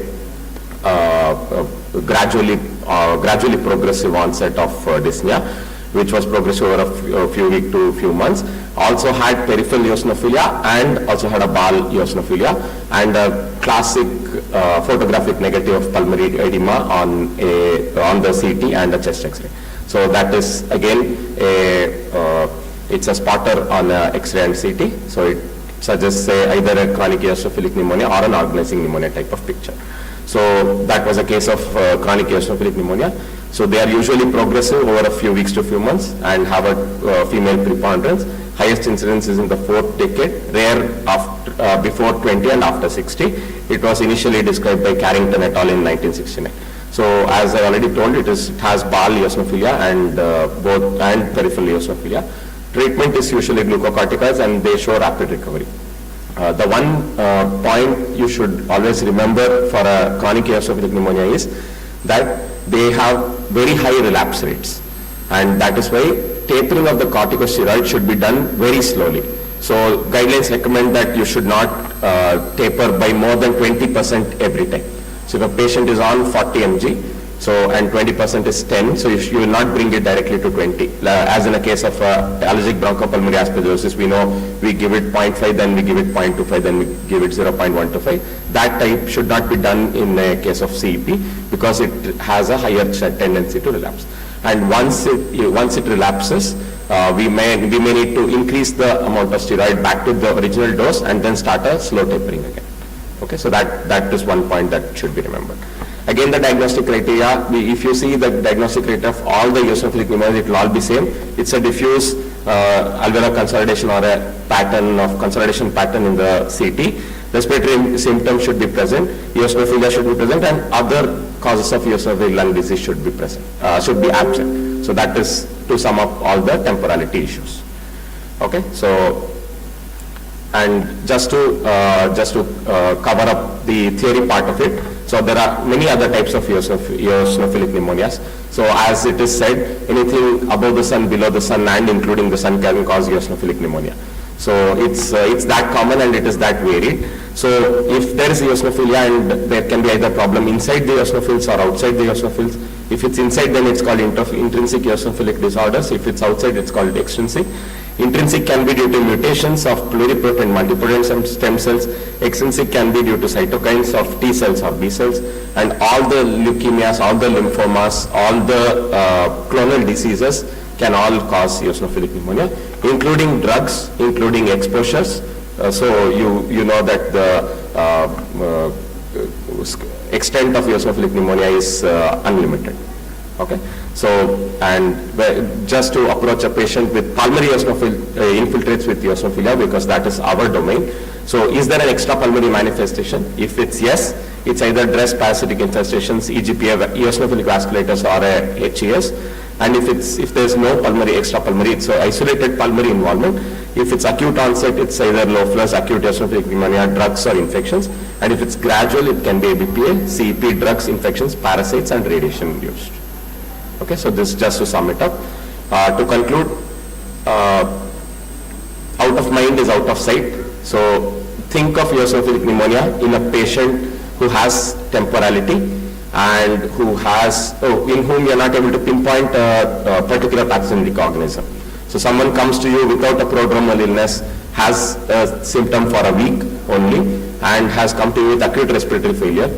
gradually progressive onset of dyspnea, which was progressive over a few weeks to a few months, also had peripheral eosinophilia and also had a BAL eosinophilia, and a classic photographic negative of pulmonary edema on the CT and a chest X-ray. So that is again it's a spotter on a X-ray and CT. So it suggests either a chronic eosinophilic pneumonia or an organizing pneumonia type of picture. So that was a case of chronic eosinophilic pneumonia. So they are usually progressive over a few weeks to a few months and have a female preponderance. Highest incidence is in the 4th decade, rare after, before 20 and after 60. It was initially described by Carrington et al. In 1969. So as I already told, it has BAL eosinophilia and peripheral eosinophilia. Treatment is usually glucocorticoids and they show rapid recovery. The one point you should always remember for a chronic eosinophilic pneumonia is that they have very high relapse rates, and that is why tapering of the corticosteroid should be done very slowly. So guidelines recommend that you should not taper by more than 20% every time. So if a patient is on 40 mg, so and 20% is 10, so you will not bring it directly to 20. As in a case of allergic bronchopulmonary aspergillosis, we know we give it 0.5, then we give it 0.25, then we give it 0.125. That type should not be done in a case of CEP because it has a higher tendency to relapse. And once it relapses, we may need to increase the amount of steroid back to the original dose and then start a slow tapering again. Okay, so that is one point that should be remembered. Again, the diagnostic criteria, if you see the diagnostic criteria of all the eosinophilic pneumonias, it will all be same. It's a diffuse alveolar consolidation or a pattern of consolidation pattern in the CT. Respiratory symptoms should be present, eosinophilia should be present, and other causes of eosinophilic lung disease should be present, should be absent. So that is to sum up all the temporality issues. Okay, so and just to cover up the theory part of it. So there are many other types of eosinophilic pneumonias. So as it is said, anything above the sun, below the sun, and including the sun can cause eosinophilic pneumonia. So it's that common and it is that varied. So if there is eosinophilia and there can be either problem inside the eosinophils or outside the eosinophils. If it's inside, then it's called intrinsic eosinophilic disorders. If it's outside, it's called extrinsic. Intrinsic can be due to mutations of pluripotent and multipotent stem cells. Extrinsic can be due to cytokines of T cells or B cells. And all the leukemias, all the lymphomas, all the clonal diseases can all cause eosinophilic pneumonia, including drugs, including exposures. So you know that the extent of eosinophilic pneumonia is unlimited. Okay, so and just to approach a patient with pulmonary infiltrates with eosinophilia, because that is our domain. So is there an extrapulmonary manifestation? If it's yes, it's either DRESS parasitic infestations, EGPA, eosinophilic vasculitis, or a HES. And if there's no pulmonary, extrapulmonary, it's an isolated pulmonary involvement. If it's acute onset, it's either low flux, acute eosinophilic pneumonia, drugs or infections. And if it's gradual, it can be ABPA, CEP, drugs, infections, parasites, and radiation induced. Okay, so this just to sum it up. To conclude, out of mind is out of sight. So think of eosinophilic pneumonia in a patient who has temporality and who has, in whom you are not able to pinpoint a particular pathogenic organism. So someone comes to you without a prodromal illness, has a symptom for a week only, and has come to you with acute respiratory failure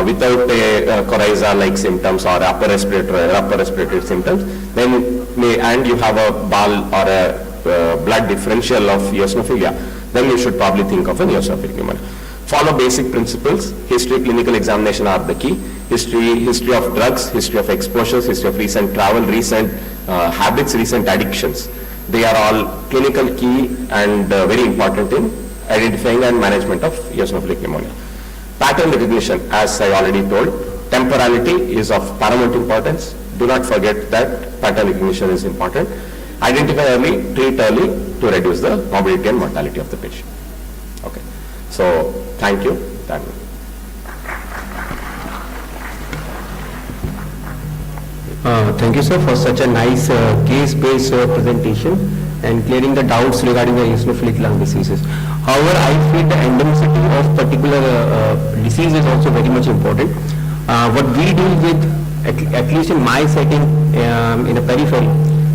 without a coryza-like symptoms or upper respiratory symptoms, then and you have a BAL or a blood differential of eosinophilia, then you should probably think of an eosinophilic pneumonia. Follow basic principles. History, clinical examination are the key. History of drugs, history of exposures, history of recent travel, recent habits, recent addictions. They are all clinical key and very important in identifying and management of eosinophilic pneumonia. Pattern recognition, as I already told, temporality is of paramount importance. Do not forget that pattern recognition is important. Identify early, treat early to reduce the morbidity and mortality of the patient. Okay. So, thank you. Thank you, sir, for such a nice case-based presentation and clearing the doubts regarding the eosinophilic lung diseases. However, I feel the endemicity of particular disease is also very much important. What we deal with, at least in my setting in a periphery,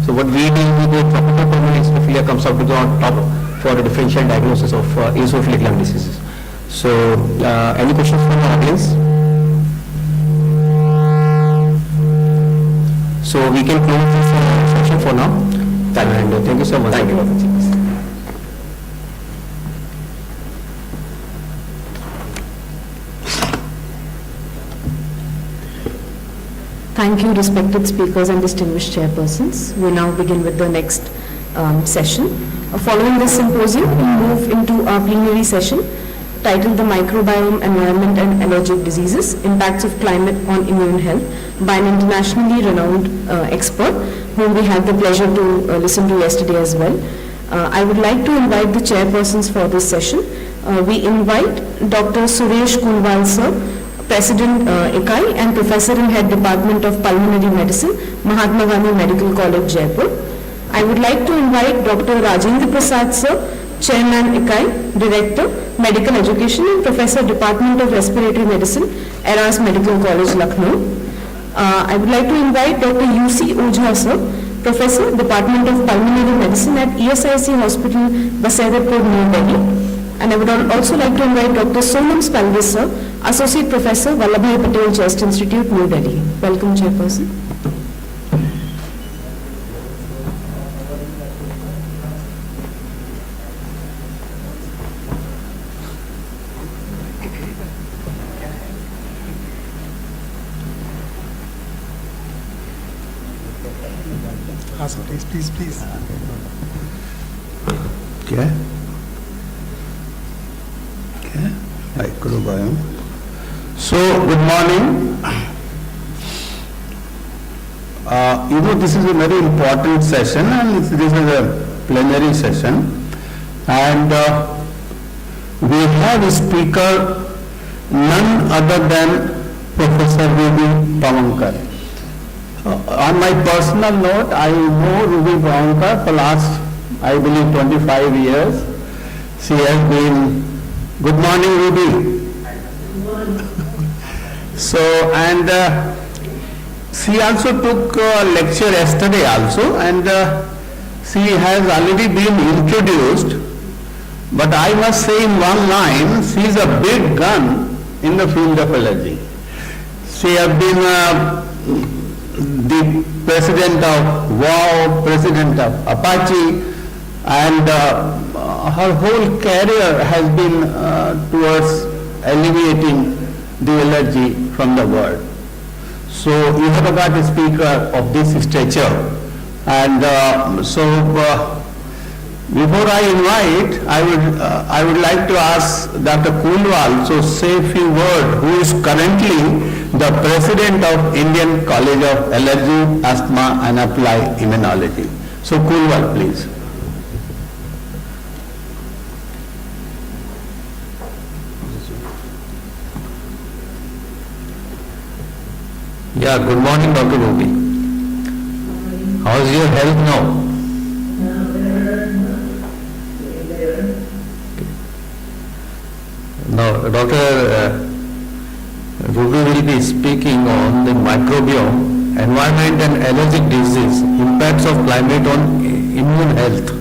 so what we deal with the tropical pulmonary eosinophilia comes up to the top for the differential diagnosis of eosinophilic lung diseases. So, any questions from the audience? So we can close this session for now. Thank you so much. Thank you. Thank you, respected speakers and distinguished chairpersons. We now begin with the next session. Following this symposium, we move into our plenary session titled The Microbiome, Environment and Allergic Diseases, Impacts of Climate on Immune Health, by an internationally renowned expert whom we had the pleasure to listen to yesterday as well. I would like to invite the chairpersons for this session. We invite Dr. Suresh Kunwal sir, President ICAAI and Professor in Head Department of Pulmonary Medicine, Mahatma Gandhi Medical College, Jaipur. I would like to invite Dr. Rajendra Prasad sir, Chairman ICAAI, Director, Medical Education and Professor, Department of Respiratory Medicine, Eras Medical College, Lucknow. I would like to invite Dr. U.C. Ojha sir, Professor, Department of Pulmonary Medicine at ESIC Hospital, Basirpur, New Delhi. And I would also like to invite Dr. Sonam Spalvis sir, Associate Professor, Vallabhbhai Patel Chest Institute, New Delhi. Welcome, Chairperson. Please. Okay. Microbiome. So, good morning. This is a very important session, and this is a plenary session. And we have a speaker, none other than Professor Ruby Pavankar. On my personal note, I know Ruby Pavankar for last, I believe, 25 years. She has been, good morning, Ruby. So, and she also took a lecture yesterday also, and she has already been introduced, but I must say in one line, she is a big gun in the field of allergy. She has been the president of WOW, president of Apache, and her whole career has been towards alleviating the allergy from the world. So you have got a speaker of this stature, and before I invite, I would like to ask Dr. Kulwal to say a few words, who is currently the president of Indian College of Allergy, Asthma and Applied Immunology. So Kulwal, please. Yeah, good morning, Dr. Ruby. How is your health now? Now, Dr. Ruby will be speaking on the microbiome, environment and allergic disease, impacts of climate on immune health.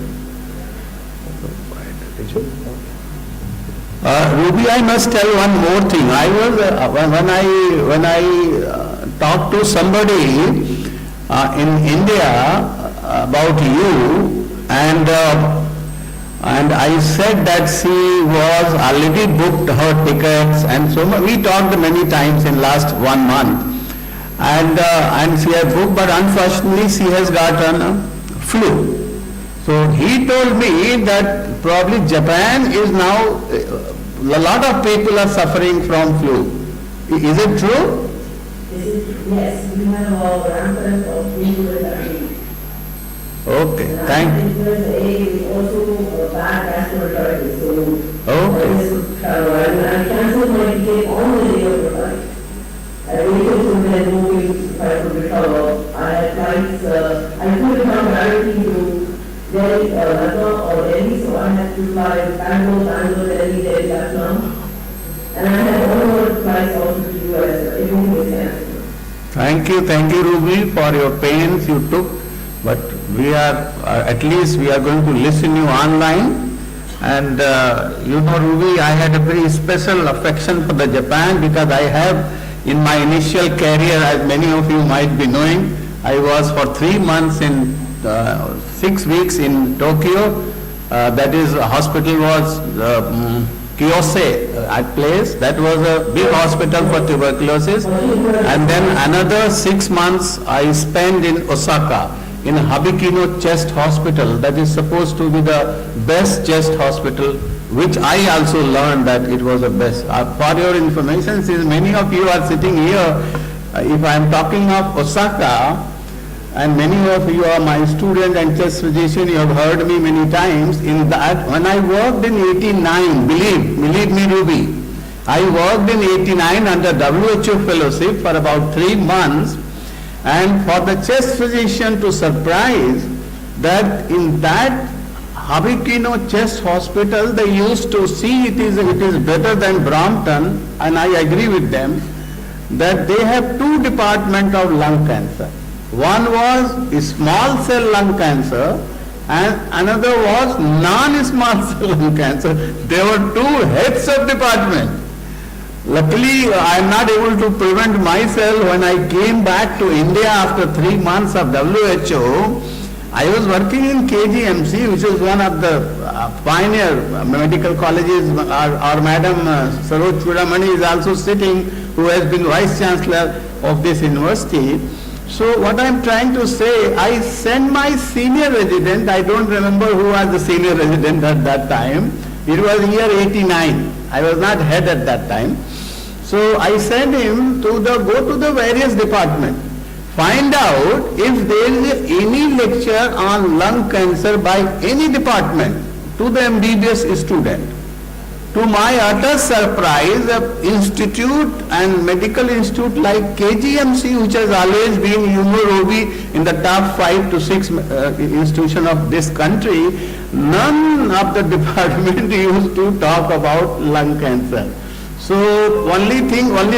Ruby, I must tell one more thing. I was when I talked to somebody in India about you, and I said that she was already booked her tickets, and so we talked many times in last 1 month, and she had booked, but unfortunately she has gotten flu. So he told me that probably Japan is now, a lot of people are suffering from flu. Is it true? Yes, we have a rampant of flu in the country. Okay, thank you. Influenza A is also bad gastroenteritis, so Okay. I cancelled my ticket on the day of the flight. I waited till then, hoping if I could recover. I had flights, I couldn't come directly to Delhi, Lucknow or Delhi, so I had to fly Bangalore, Delhi, Lucknow. And I had all flights also to the US, everything was cancelled. Thank you, Ruby, for your pains you took, but we are, at least we are going to listen you online. And you know, Ruby, I had a very special affection for the Japan because I have, in my initial career, as many of you might be knowing, I was for 3 months in 6 weeks in Tokyo. That is, hospital was Kyosei place. That was a big hospital for tuberculosis. And then another 6 months I spent in Osaka, in Habikino Chest Hospital. That is supposed to be the best chest hospital, which I also learned that it was the best. For your information, since many of you are sitting here, if I am talking of Osaka, and many of you are my student and chest physician, you have heard me many times. In that, when I worked in 89, believe me, Ruby, I worked in 89 under WHO fellowship for about 3 months, and for the chest physician to surprise that in that Habikino Chest Hospital, they used to see it is better than Brampton, and I agree with them, that they have 2 departments of lung cancer. One was small cell lung cancer and another was non-small cell lung cancer. There were 2 heads of department. Luckily, I am not able to prevent myself. When I came back to India after 3 months of WHO, I was working in KGMC, which is one of the pioneer medical colleges. Our Madam Saroj Chudamani is also sitting, who has been Vice Chancellor of this university. So what I am trying to say, I sent my senior resident, I don't remember who was the senior resident at that time, it was year 89, I was not head at that time. So I sent him to go to the various departments, find out if there is any lecture on lung cancer by any department to the MBBS student. To my utter surprise, an institute and medical institute like KGMC, which has always been, you know, Ruby, in the top 5 to 6 institution of this country, none of the department used to talk about lung cancer. So only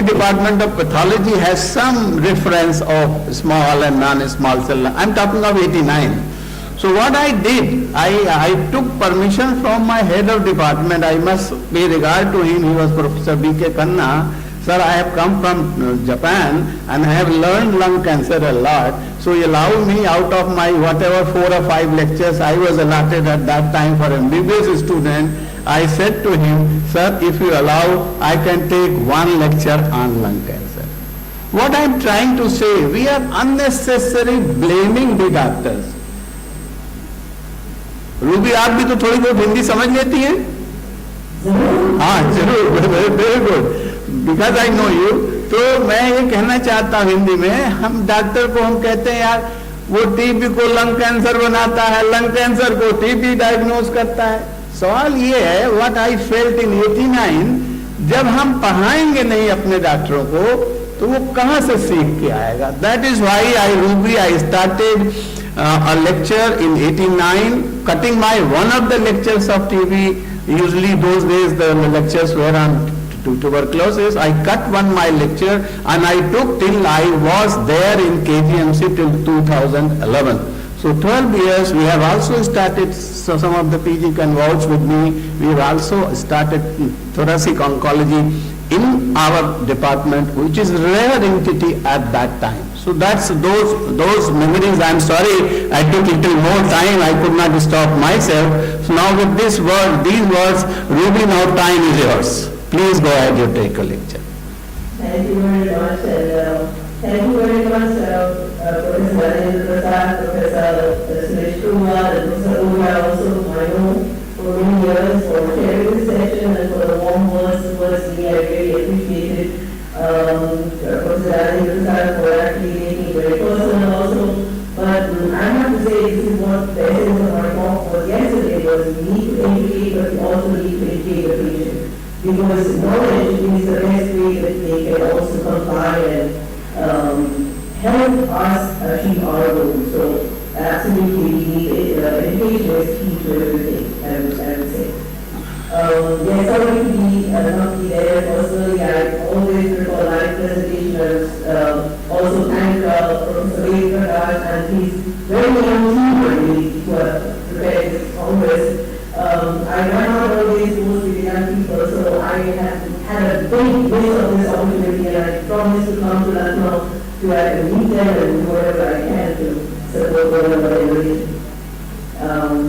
department of pathology has some reference of small and non-small cell. I'm talking of 89. So what I did, I took permission from my head of department. I must pay regard to him. He was Professor B.K. Khanna. Sir, I have come from Japan and I have learned lung cancer a lot. So he allowed me out of my whatever 4 or 5 lectures I was allotted at that time for MBBS student. I said to him, sir, if you allow, I can take 1 lecture on lung cancer. What I am trying to say, we are unnecessarily blaming the doctors. Ruby आप भी तो थोड़ी बहुत हिंदी समझ लेती हैं? हाँ जरूर, very good, because I know you. तो मैं ये कहना चाहता हूँ हिंदी में, हम डॉक्टर को हम कहते हैं यार वो टीबी को लंग कैंसर बनाता है, लंग कैंसर को टीबी डायग्नोज करता है. सवाल ये है, व्हाट आई फेल्ट इन 89, जब हम पढ़ाएंगे नहीं अपने डॉक्टरों को तो वो कहाँ से सीख के आएगा. That is why I started a lecture in 89, cutting my one of the lectures of TB. Usually those days the lectures were on tuberculosis. I cut my lecture and I took till I was there in KGMC till 2011. So 12 years. We have also started, so some of the PG can vouch with me, we have also started thoracic oncology in our department, which is rare entity at that time. So that's those memories. I'm sorry I took little more time, I could not stop myself. So now with these words, Ruby, now time is yours. Please go ahead, you take a lecture. Thank you very much, and thank you very much, Professor Rajendra Prasad, Professor Suresh Kumar, and Professor Oya also, I know, for many years, for sharing this session and for the warm words towards me. I really appreciate it. Professor Rajendra Prasad for actually making it very personal also. But I have to say, this is what the essence of our talk was yesterday, was we need to educate, but we also need to educate the patient. Because knowledge is the best way that they can also comply and help us achieve our goals. So absolutely we need education is key to everything, I would say. Yes, sorry to be not be there personally. I always recall live presentation. Also thank Professor Ved Prakash and his very young team really who have prepared this congress. I run out always most with young people, so I have had a big wish of this opportunity, and I promise to come to Lucknow to meet them and do whatever I can to support whatever they wish.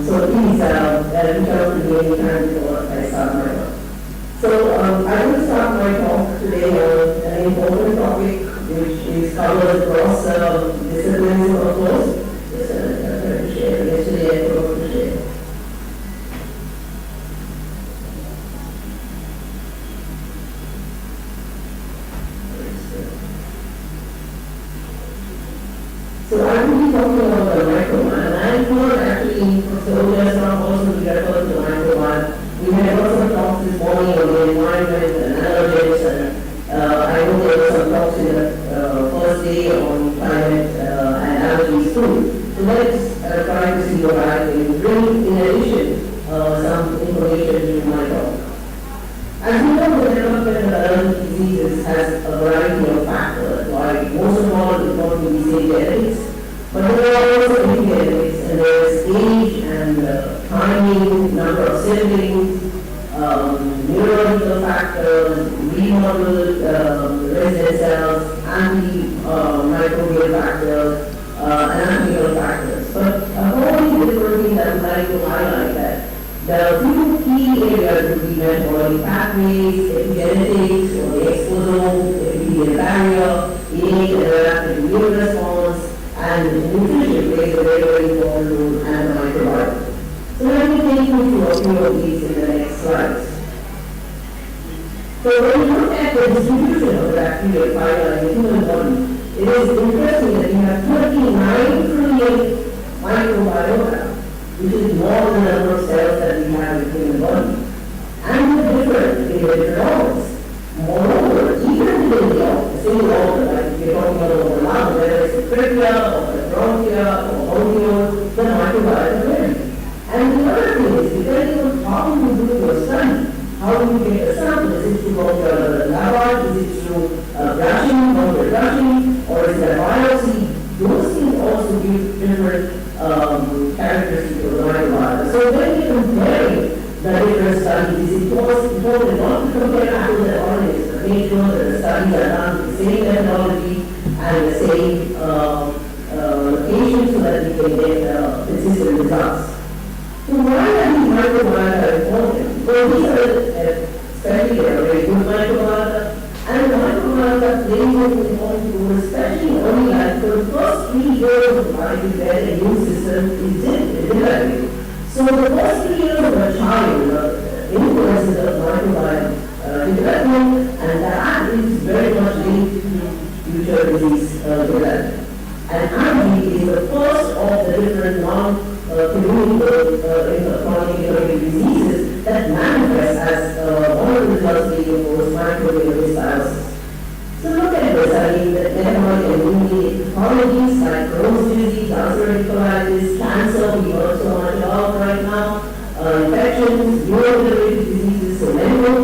So please reach out to me anytime before I start my talk. So I will start my talk today on an important topic which is covered across disciplines, of course. Just to share. Yesterday I forgot to share. So I will be talking about the microman. I thought actually, so just now also we referred to microman. We had lots of talks this morning on the environment and allergens, and I know there were some talks in the first day on climate and allergies too. So let's try to see what I can bring in addition some information to my talk. As you know, the development of allergic diseases has a variety of factors. Like most of all, it's not to be say genetics, but there are also epigenetics, and there is age and timing, number of siblings, neurological factors, remodeled resident cells, antimicrobial factors, and antiviral factors. But a whole different thing that I would like to highlight that there are few key areas to be metabolic pathways, epigenetics, or the exposome, epithelial barrier, innate and adaptive immune response, and nutrition plays a very, very important role, and the microbiome. So let me take you through a few of these in the next slides. So when you look at the distribution of the bacterial phyla in the human body, it is interesting that you have 39 trillion microbiota, which is more than the number of cells that we have in the human body. And they're different in different organs. Moreover, even within the same organ, like we're talking about the lung, whether it's the trachea or the bronchia or alveoli, the microbiota vary. And the other thing is, depending on how you do your study, how do you get a sample? Is it through lavage? Is it through brushing, or is it a biopsy? Those things also give different characteristics of the microbiota. So when we compare the different studies, it's important not to compare apples and oranges, but make sure that the studies are done with the same methodology and the same location so that we can get consistent results. So why are these microbiota important? Well, these are especially they are very good microbiota, and the microbiota plays an important role, especially in early life, for the first 3 years of life is where the immune system is developing. So the first 3 years of a child influences the microbiome development, and that is very much linked to future disease development. And allergy is the first of the different non-communicable chronic inflammatory diseases that manifest as one of the results being, of course, microbial dysbiosis. So look at this, I mean, the metabolic and immune pathologies like Crohn's disease, ulcerative colitis, cancer, we heard so much about right now, infections, neurodegenerative diseases, so medical,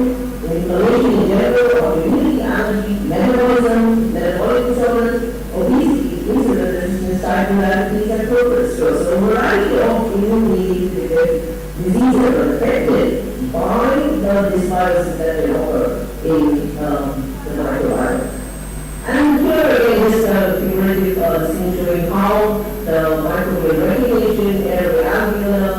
inflammation in general, autoimmunity, allergy, metabolism, metabolic disorders, obesity, insulin resistance, type 2 diabetes, and corporate stress. So a variety of immune-mediated diseases are affected by the dysbiosis that they occur in the microbiome. And here again, this figurative scene showing how the microbial regulation, aeroalveolar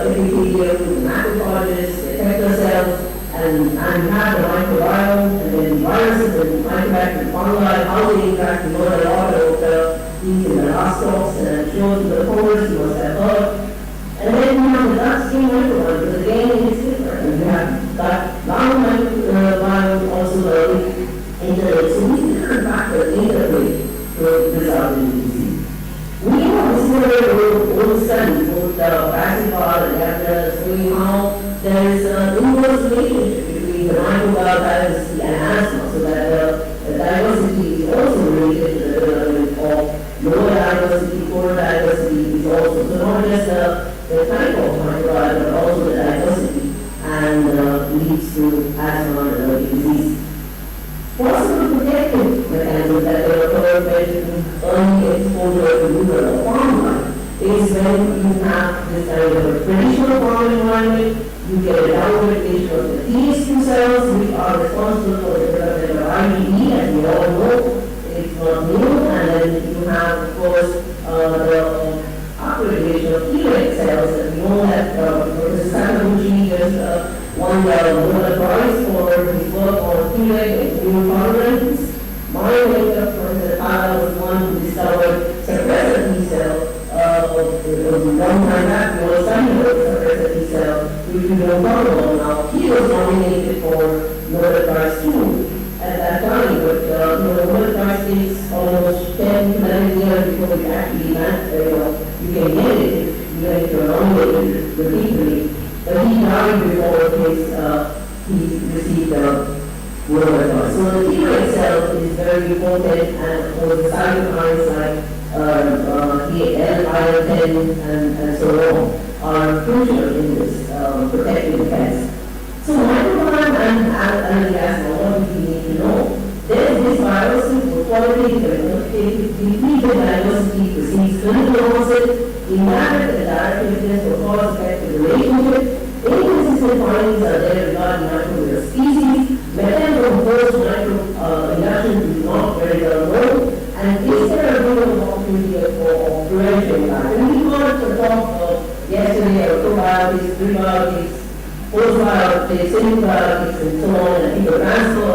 epithelium, macrophages, effector cells, and we have the microbiome, and then viruses and microbacterial fungi, how they interact. We learned a lot about these in the last talks, and I'm sure to the course you must have heard. And then we have the gut-stream microbiome, because again it is different. And we have gut lung microbiome, also the internet. So these different factors interplay to result in disease. We have a similar old study, both Pacifier and Dept, showing how there is an inverse relationship between the microbial diversity and asthma, so that the diversity is also related to the development of lower diversity, poorer diversity is also, so not just the type of microbiome, but also the diversity, and leads to asthma and allergic disease. Possible protective mechanisms that they occur when early exposure to rural or farm life is when you have this kind of a traditional farm environment. You get a downregulation of the TH2 cells, which are responsible for the development of IgE, as we all know. It's not new. And then you have, of course, the upregulation of Treg cells, and we know that Professor Sakaguchi just won the Nobel Prize for his work on Treg and immune tolerance. My mentor, Professor Tala, was one who discovered suppressor T cell. It was a long time back, we were studying suppressor T cell, which we don't talk about now. He was nominated for Nobel Prize too at that time, but the Nobel Prize takes almost 10 to 11 years before you actually you can get it, even if you're nominated repeatedly. But he died before he received the Nobel Prize. So the Treg cell is very important, and of course the cytokines like IL-10 and so on are crucial in this protective defense. So microbiome and allergic asthma, what do we need to know? There is this viruses for qualitative and quantitative diversity precedes clinical onset, indirect and direct evidence for cause-effective relationship. Inconsistent findings are there regarding microbial species. Method of post-micro induction is not very well known. And is there a good opportunity for prevention? And we got to talk yesterday about probiotics, prebiotics, postbiotics, symbiotics, and so on, and people transfer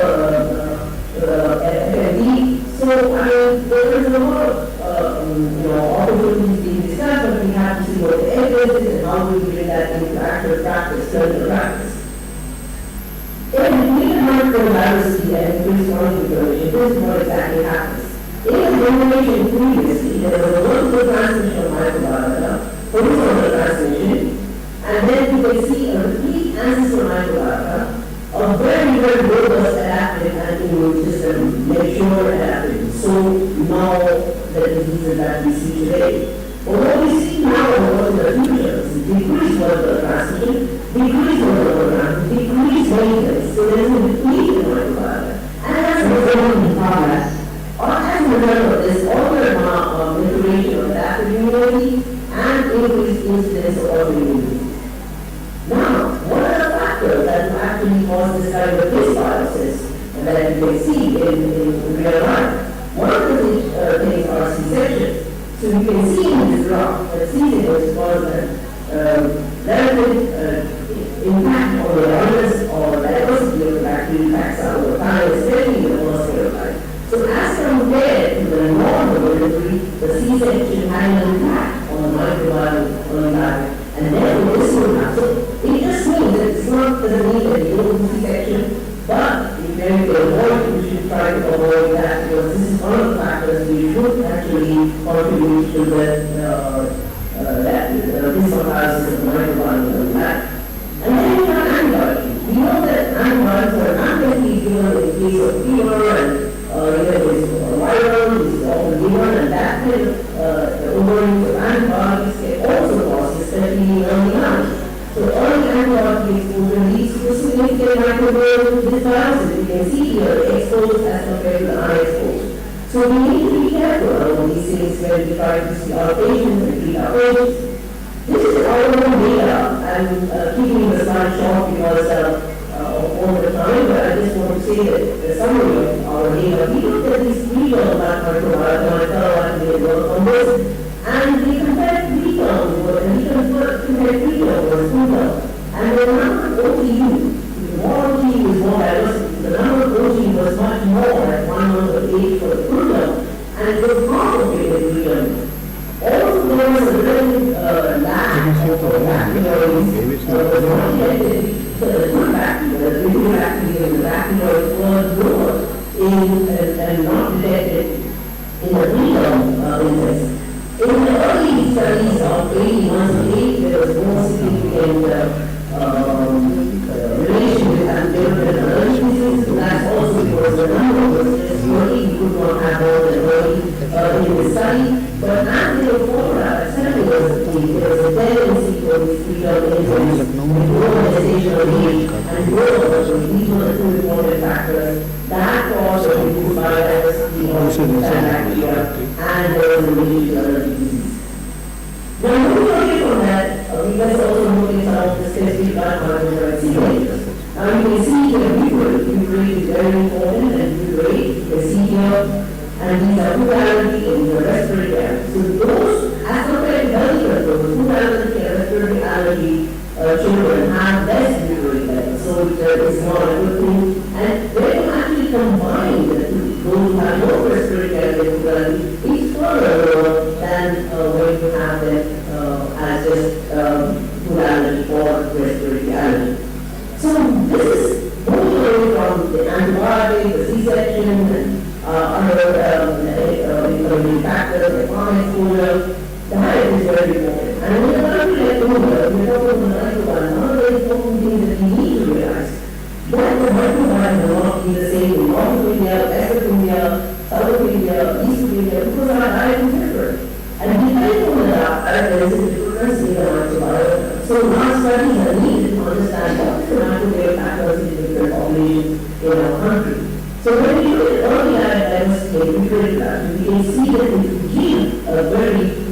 FMD. So I mean, there is a lot of opportunities being discussed, but we have to see what the evidence is and how we bring that into actual practice, clinical practice. If we need microbiology and increased chronic inflammation, this is what exactly happens. In a generation previously, there was a vertical transmission of microbiota, horizontal transmission, and then you can see a repeat ancestor microbiota, a very, very robust adaptive and immune system, mature adaptive. So now the diseases that we see today. But what we see now in the future is decreased vertical transmission, decreased horizontal transmission, decreased maintenance. So there is a decrease in microbiota. And that's the result in progress. As a result of this, all the maturation of adaptive immunity and increased incidence of autoimmune disease. Now, what are the factors that actually cause this kind of dysbiosis that you can see in real life? One of the things are C-sections. So you can see in this graph that C-sections cause a relative impact on the wellness or diversity of the bacterial taxa over time, especially in the first year of life. So as compared to the normal delivery, the C-section had an impact on the microbiome early life. And then this will happen. So it just means that it's not doesn't mean that you don't do C-section, but if you avoid, you should try to avoid that, because this is one of the factors we should actually contribute to dysbiosis of the microbiome early life. And then we have antibiotics. We know that antibiotics are not only given in case of fever and there is viral, this is often given, and that kind of overuse of antibiotics can also cause, especially in early life. So early antibiotic exposure leads to significant microbial dysbiosis. You can see here exposed as compared to the unexposed. So we need to be careful about these things when we try to see our patients and treat our patients. This is our own data. I'm keeping the slide short because of all the time, but I just want to say that the summary of our data. We looked at these 3 terms that microbiome, they work on this, and we compared 3 terms, and we compared 3 terms with 2 terms. And the number of OTU, the more OTU is more diversity. The number of OTU was much more at 1 month of age for the 2 term, and it was complicated 3 terms. Also, there was a relative lack of bacteroids was not detected. So the good bacteria, the good bacteria, the bacteroids were lower and not detected in the pre-term index. In the early studies of 18 months of age, there was more significant relation with antibiotic and allergy disease. That's also because the number was just 30, we could not have more than 30 in the study. But as they were formula, there was a tendency for these pre-term index with normalization of age and growth. So these were the 2 important factors that caused a reduced biodiversity of bacteria, and there was a relation to allergy disease. Now, moving away from that, we must also look at some of the specific biomarkers signatures. Now, you can see here butyrate. Butyrate is very important, and butyrate, you can see here, and these are food allergy and the respiratory allergy. So those, as compared to healthy controls, food allergy and respiratory allergy children have less butyrate levels. So it's not a good thing. And when you actually combine the two, those who have no respiratory allergy, it's further lower than when you have them as just food allergy or respiratory allergy. So this is moving away from the antibiotic, the C-section, and other factors like farm exposure. Diet is very important. And in a country like India, we're talking about the microbiome. One of the important things that we need to realize that the microbiome will not be the same in North of India, West of India, South of India, East of India, because our diet is different. And depending on the diet, there is a difference in the microbiome. So now studies are needed to understand what is the microbiome factors in different populations in our country. So when we look at early diversity and nutrient production, we can see that if we give a very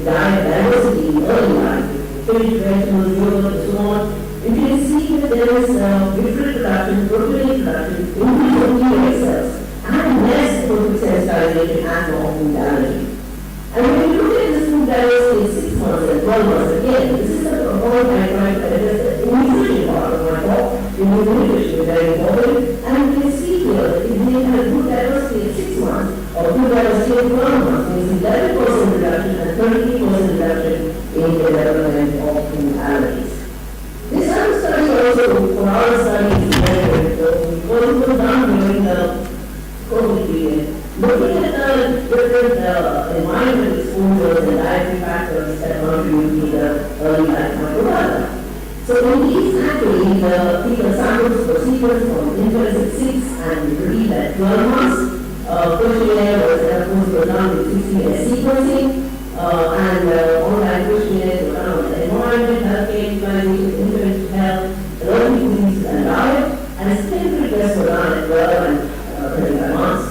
diet diversity in early life, fish, vegetables, yogurt, and so on, you can see that there is nutrient production, protein production, increase of T cells, and less protein sensitization and more food allergy. And when you look at this food diversity in 6 months and 12 months, again, this is a point I try to address the nutrition part of my talk. Nutrition is very important, and you can see here that if they have good diversity in 6 months or good diversity in 12 months, means 11% reduction and 30% reduction in the development of food allergies. This other study also, for our study, is very important because it was done during the COVID period, looking at the different environmental exposures and dietary factors that contribute to the early life microbiome. So in these actually, the fecal samples were sequenced from infants at 6 and read at 12 months. Questionnaire was done with 16S sequencing, and online questionnaires were done on the environment, healthcare, evaluation, infant health, learning disease and diet, and skin tests were done at 12 and 25 months.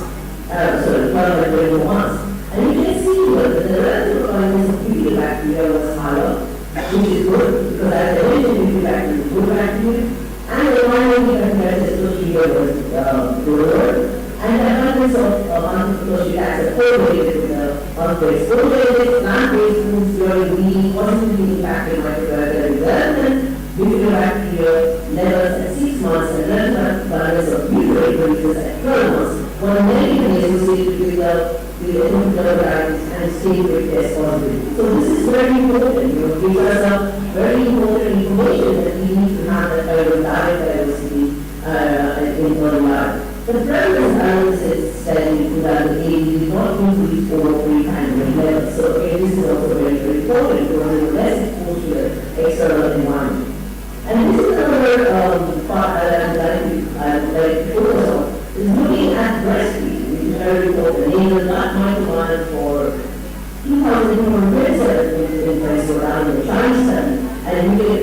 12 and 21 months. And you can see here that the relative abundance of fecal bacteria was higher, which is good, because as I mentioned, we back to good bacteria, and the environmental factors associated was lower, and the abundance of anthropological acid correlated with the earthquake. Correlated plant-based foods during the positively impacted microbiota development, bifidobacteria levels at 6 months and relative balance of butyrate ratios at 12 months were negatively associated with the endocarditis and state rate test positivity. So this is very important, gives us a very important information that we need to have that kind of diet diversity in our life. The prevalence analysis study in 2008 did not increase over pre-pandemic levels. So again, this is also very, very important because it is less exposed to the external environment. And this is another part that I'd like to focus on, is looking at breastfeeding, which is very important. In the gut microbiome for 2027 in Pennsylvania, the Chinese study, and we can,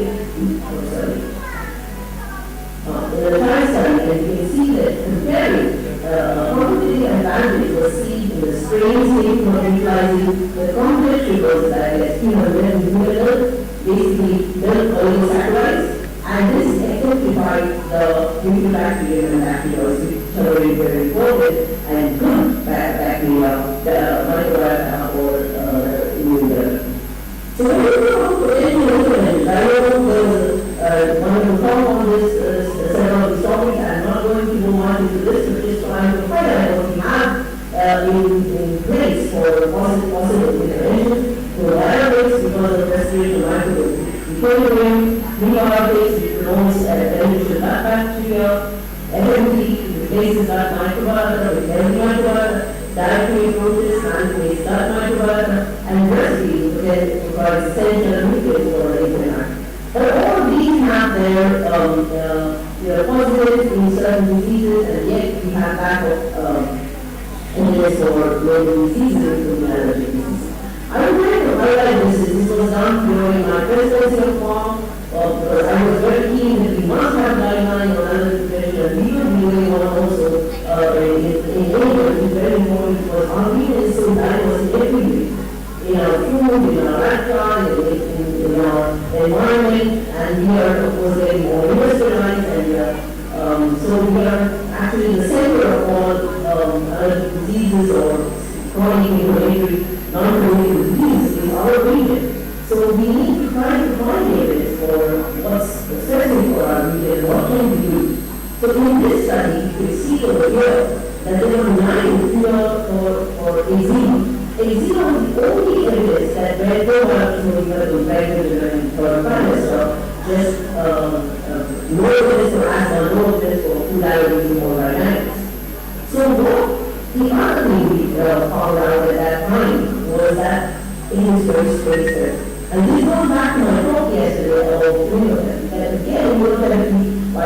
in the Chinese study, and you can see that comparing quantitative advantage was seen in the strain state for utilizing the complex sugars that is milk, basically milk oligosaccharides, and this exemplified the bifidobacterium and bacteria, which are very important and good bacteria, the microbiota or immune. So when you go to any movement, I know there's one to talk on this several of these topics. I'm not going to go on into this, but just trying to highlight what we have in place for possible intervention to elaborate because of respiration microbiome. Equilibrium, prebiotics, which promotes beneficial gut bacteria, FMT replaces gut microbiota with healthy microbiota, dietary approaches, plant-based gut microbiota, and breastfeeding provides essential nutrients for the infant. But all of these have their positives in certain diseases, and yet we have lack of evidence for many diseases, including allergic diseases. I would like to highlight this was done during my presidency of FOM, because I was very keen that we must have guidelines on allergy prevention, and we were doing one also in India, which is very important because our people is so diverse in every way. In our food, in our lifestyle, in our environment, and we are of course getting more industrialized, and so we are actually the center of all allergic diseases or chronic inflammatory non-communicable disease in our region. So we need to try to find evidence for what's successful for our region, what can we do. So in this study, you can see over here that there were 9 cure for eczema. Eczema was the only evidence that where probiotics were impacted and for cholesterol, just no evidence for asthma, no evidence for food allergies or rhinitis. So what the other thing we found out at that time was that it is very straightforward. And this goes back to my talk yesterday about immunotherapy. And again, immunotherapy, I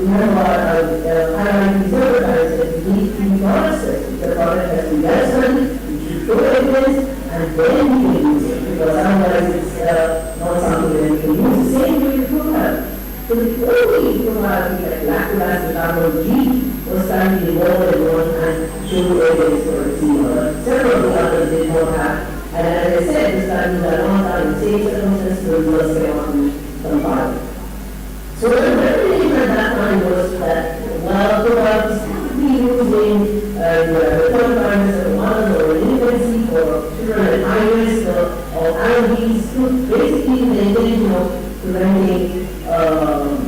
remember highlighting several times that we need to be product studied. The product has to be well studied, we should show evidence, and then we can use it. Because otherwise it's not something that we can use. The same way with probiotics. So the only probiotic that lactobacillus carbon G was studied in more than one and showed evidence for eczema. But several of the others did not have. And as I said, the studies are not done in the same circumstances, the results cannot be compiled. So the recommendation at that time was that, well, probiotics could be used in the third trimester of mothers or in infancy for children at high risk of allergies, basically the intention of preventing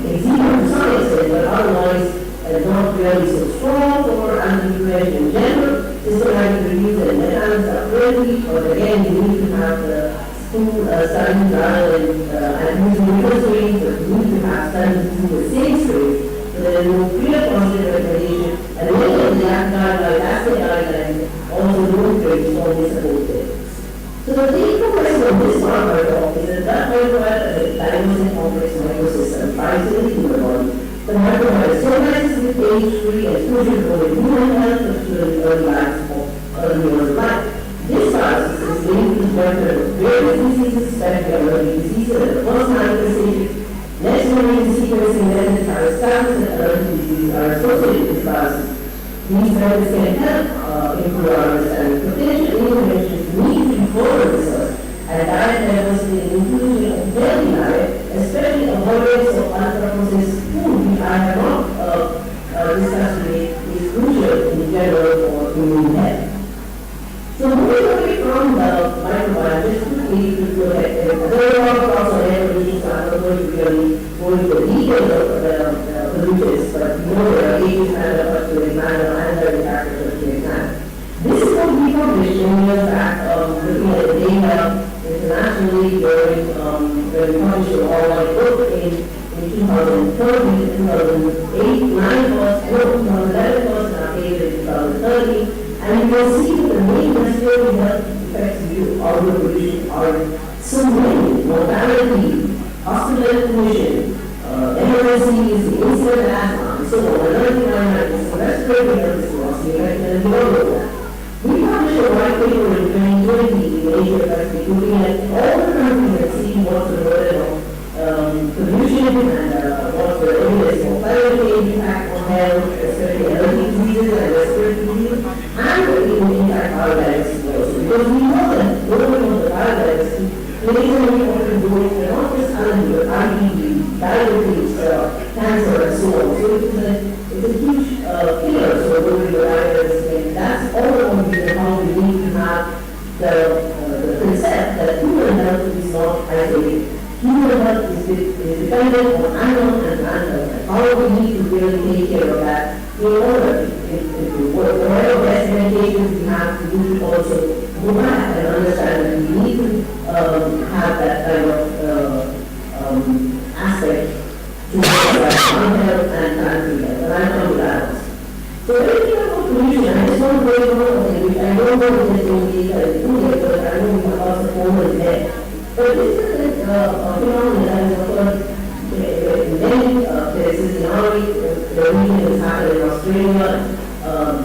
eczema to some extent, but otherwise not really so strong for allergy prevention in general. Systematic reviews and meta-analysis are friendly, but again, you need to have the school studies rather than using different strains, but you need to have studies using the same strain, so there is no clear positive recommendation, and many of the ASCA guidelines also don't really strongly support it. So the take-home lesson of this part of our talk is that gut microbiota is a diverse and complex microsystem, thrives in the human body. The microbiota stabilizes with age-free and crucial for the human health of children early life or early life. This process is linked to the development of various diseases, especially allergic diseases at the first manifestation. Next generation sequencing methods are established that allergic diseases are associated with this process. These methods can help improve our understanding. Potential interventions need to be further researched and diet diversity and inclusion of healthy diet, especially avoidance of ultra-processed food, which I have not discussed today, is crucial in general for human health. So moving away from the microbiome, just quickly to go ahead, there are a lot of thoughts on air pollution, so I'm not going to really go into the details of the pollutants, but you know there are 80 standards to examine and other factors to examine. This is what we published in years back, looking at the data internationally during when we published an online book in 2013, 2008, 9 was, 2011 was, and updated in 2013. And you will see that the main respiratory health effects of audio pollution are so many: mortality, hospital admission, emergencies, incident asthma, and so on. Another thing I have is respiratory health is lost, and we all know that. We published a white paper in 2020 in Asia Pacific looking at all the countries and seeing what's the burden of pollution and what's the evidence for climate change impact on health, especially allergy diseases and respiratory diseases, and the impact of biodiversity also. Because we know that growing of the biodiversity plays an important role in not just allergy, but IBD, diabetes, cancer, and so on. So it's a huge killer for growing the biodiversity, and that's all on the how we need to have the concept that human health is not isolated. Human health is dependent on animal and plant health. And how we need to really take care of that in order to work. Whatever best medications we have to do also go back and understand that we need to have that kind of aspect to plant health and plant health. And I'm from the balance. So everything about pollution, I just want to go over something which I don't know if it's in detail, but I know we have lots of formulas there. But this is a phenomenon that has occurred in many places in our region. It's happened in Australia,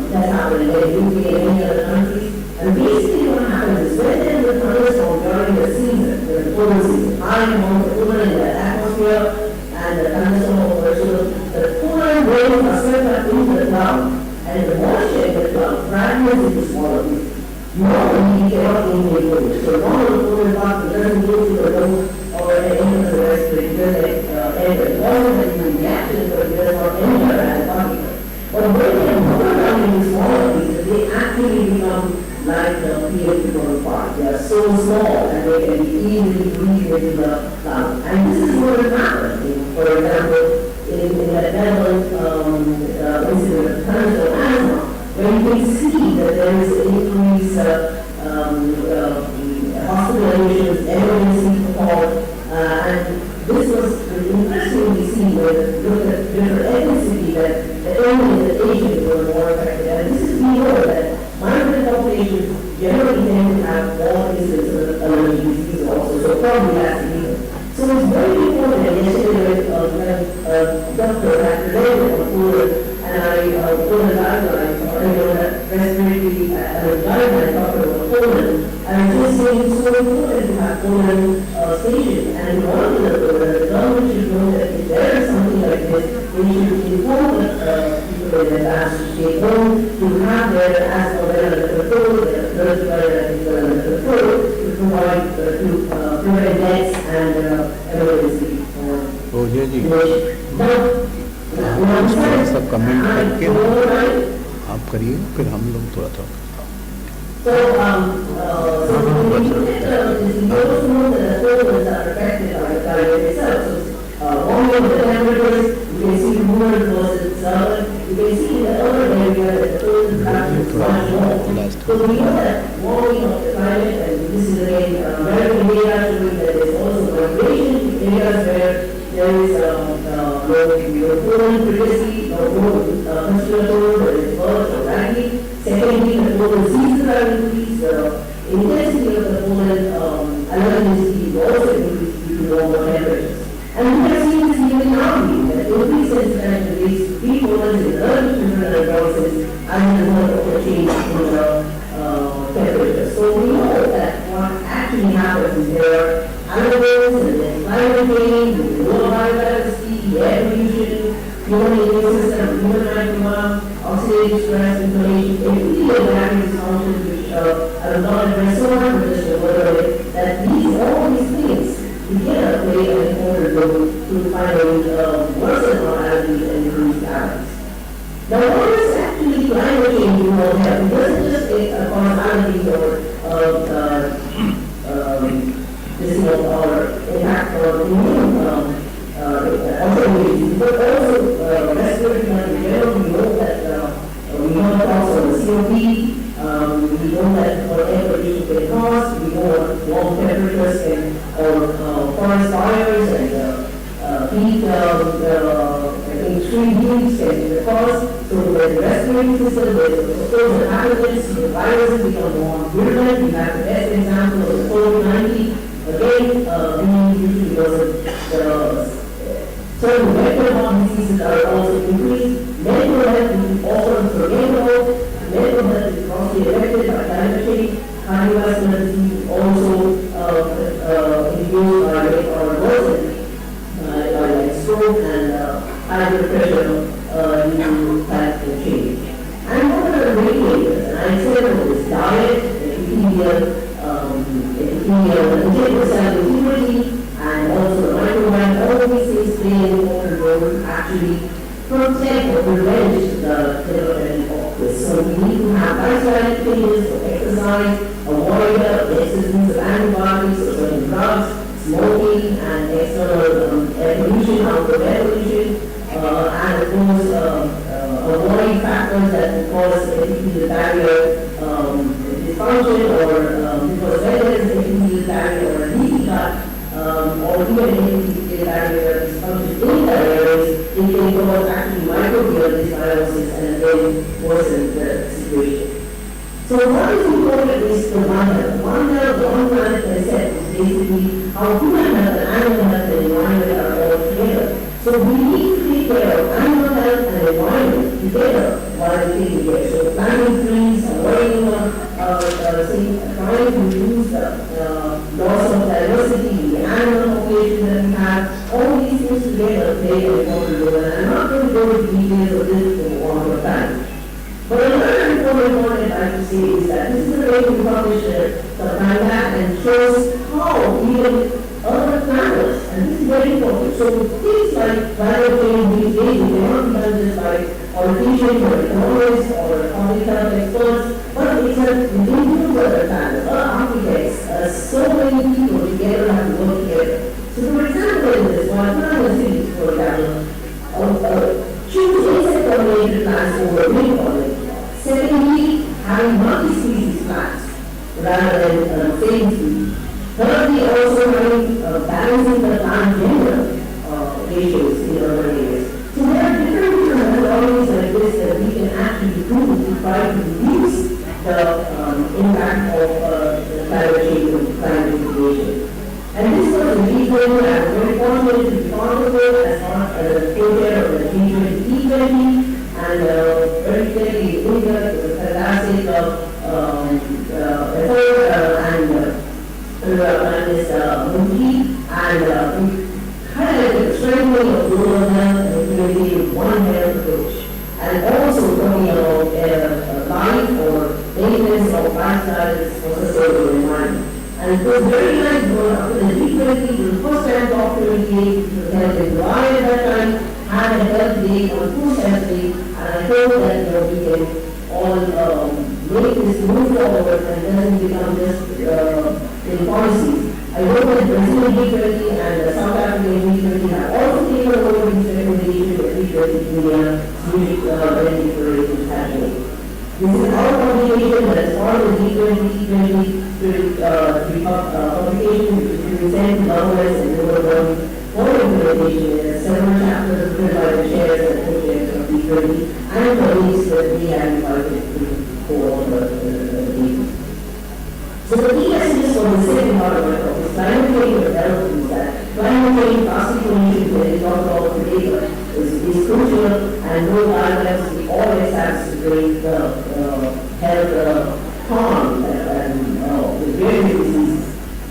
that's happened in the UK and many other countries. And basically what happens is when there is a thunderstorm during the season, the pollen season, high amount of pollen in the atmosphere, and the thunderstorm occurs, so the pollen grains are swept up into the cloud, and the moisture in the cloud fragments into smaller pieces. Normally, you cannot eliminate pollen. So normal pollen part doesn't go to the nose or enter the respiratory, it doesn't enter. The pollen that you react to, but it does not enter as a particle. But when they are broken down into smaller pieces, they actually become like the PM2.5. They are so small and they can be easily breathed into the cloud. And this is what has happened. For example, in that Netherlands incident of thunderstorm asthma, when you can see that there is an increased hospital admissions, emergency call, and this was interestingly seen when you look at different ethnicity that the only the Asians were more affected. And this is, we know that migrant populations generally tend to have more instances of allergy disease also, so probably that's the reason. So it's very important that yesterday when doctor had related on pollen, and I told a guideline for anyone that respiratory guideline talked about pollen, and I'm just saying it's so important to have pollen station, and in order to the government should know that if there is something like this, we should inform people in advance to stay home, to have their asthma well under control, their allergy well under control, to provide, to prevent deaths and emergency. थोड़ा सा comment करके आप करिए, फिर हम लोग थोड़ा थोड़ा So, when you look at those hormones that are hormones that are affected by the thyroid itself, so warming of the temperatures, you can see the movement versus southern, you can see in the other area that the total production is much more. So we know that warming of the climate, and this is again American data showing that there's also migration to areas where there is no pollen previously, no pollen, consumer there is birds or ragweed. Secondly, the pollen seasons are increased, the intensity of the pollen allergens is also increased due to lower temperatures. And we have seen this even in our region, that increased sensitivity to these three pollens in early children and adolescents as a result of the change in the temperature. So we know that what actually happens is there are allergens and then climate change, lower biodiversity, air pollution, human immune system, human microbiome, oxidative stress, inflammation, everything that happens functions which are not addressed so much with this word that all these things together play an important role to finally worsen our allergies and reduce allergies. Now, what is actually climate change in our health? It doesn't just cause allergies or this or impact on immune autoimmunity, but also respiratory health in general. We know that we know that also the COPD. We know that for air pollution can cause. We know what warm temperatures can or forest fires and heat extreme heat can cause. So the respiratory system, there's of course the pathogens, the viruses become more virulent. We have the best example of the COVID-19. Again, usually because of certain vector-borne diseases are also increased. Mental health is often forgettable. Mental health is closely affected by climate change. Cardiovascular disease also induced by or worsened like stroke and high blood pressure due to climate change. And what are the mediators? And I said this diet, epithelial cell integrity, and also the microbiome. All these things play an important role to actually protect or prevent the development of this. So we need to have lifestyle changes, so exercise, avoid the existence of antibiotics or certain drugs, smoking, and external air pollution, outdoor air pollution, and of course avoid factors that will cause epithelial barrier dysfunction or because whether it's epithelial barrier or a leaky gut or even epithelial barrier dysfunction in the areas, it can cause actually microbial dysbiosis and then worsen the situation. So what is important is the One Health. One Health, one planet, as I said, is basically how human health and animal health and environment are all together. So we need to take care of animal health and environment together while taking care. So planting trees, avoiding trying to reduce the loss of diversity in the animal population that we have. All these things together play an important role. And I'm not going to go into details of this for one more time. But another important point I'd like to say is that this is a way we published some time back and shows how even other planets, and this is very important. So things like climate change these days, they cannot be done just by politicians or economists or public health experts, but it's an individual other planets, architects, so many people together have to work together. So for example, in this one, planet cities, for example, choose insect-dominated plants over wind pollen. Secondly, having multi-species plants rather than same species. Thirdly, also having balancing the plant gender ratios in urban areas. So there are different methodologies like this that we can actually do to try to reduce the impact of climate change and climate situation. And this was a G20. I'm very fortunate to be part of it as part of the co-chair of the G20 and very clearly India is a fantastic effort and this movie and we highlighted the strengthening of rural health and community with One Health approach and also talking about life or maintenance of lifestyles for sustainable environment. And it was very nice going after the G20, it was the first time COP28, it was held in July at that time, had a health day on food health day, and I hope that we can all make this move forward and doesn't become just in policies. I hope that Brazilian G20 and the South African G20 have also taken over these recommendations that G20 India when declaration is happening. This is our publication that is part of the G20 publication which is being sent to governments and local bodies for implementation. There are several chapters written by the chairs and co-chairs of G20 and colleagues that we have invited to co-author the meeting. So the key messages for the second part of my talk is climate change and health is that climate change, plastic pollution, that we talked about today, is crucial and no guidelines we always have to bring the health harm and the various diseases.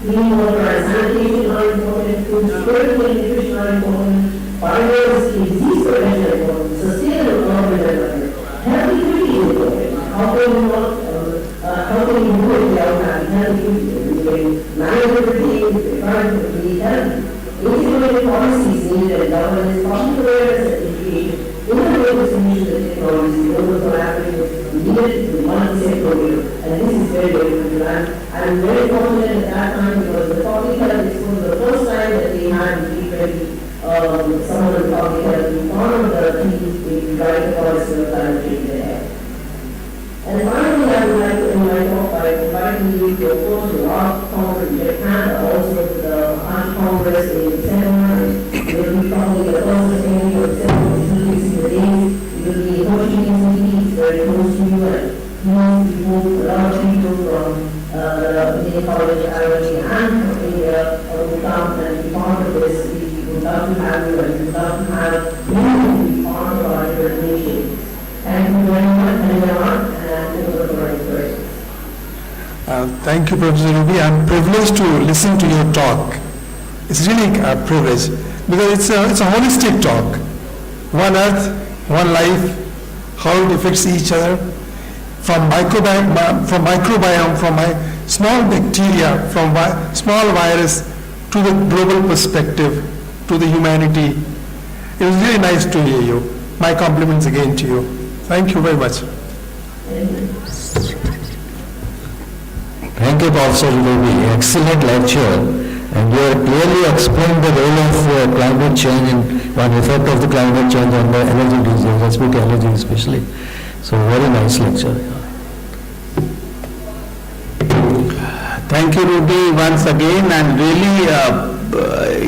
Clean water and sanitation are important, food security and nutrition are important, biodiversity, disease prevention are important, sustainable urban development, healthy beauty is important. How can you do it without having healthy beauty? We can manage everything the therapy. Integrated policies needed and governance, public awareness and education, innovative solutions and technologies, global collaboration needed to multi-sector role. And this is very, very critical. I'm very fortunate at that time because the public health expo was the first time that we had in G20, some of the public health, one of the teams in driving the policy of climate change there. And finally, I would like to end my talk by inviting you to, of course, the Art Congress in Japan, also the Art Congress in December. We'll be probably the first thing for several facilities in the day. It will be in Ho Chi Minh City, it's very close to you, and we hope a lot of people from the Indian College of Arabic and from India will come and be part of this. We would love to have you, and we would love to have you be part of our initiative. Thank you very much, everyone, and over for any questions. Thank you, Professor Ruby. I'm privileged to listen to your talk. It's really a privilege because it's a holistic talk. One earth, one life, how it affects each other, from microbiome, from my small bacteria, from small virus to the global perspective, to the humanity. It was really nice to hear you. My compliments again to you. Thank you very much. Thank you, Professor Ruby. Excellent lecture. And you have clearly explained the role of climate change and one effect of the climate change on the allergy disease, respiratory allergy especially. So very nice lecture. Thank you, Ruby, once again, and really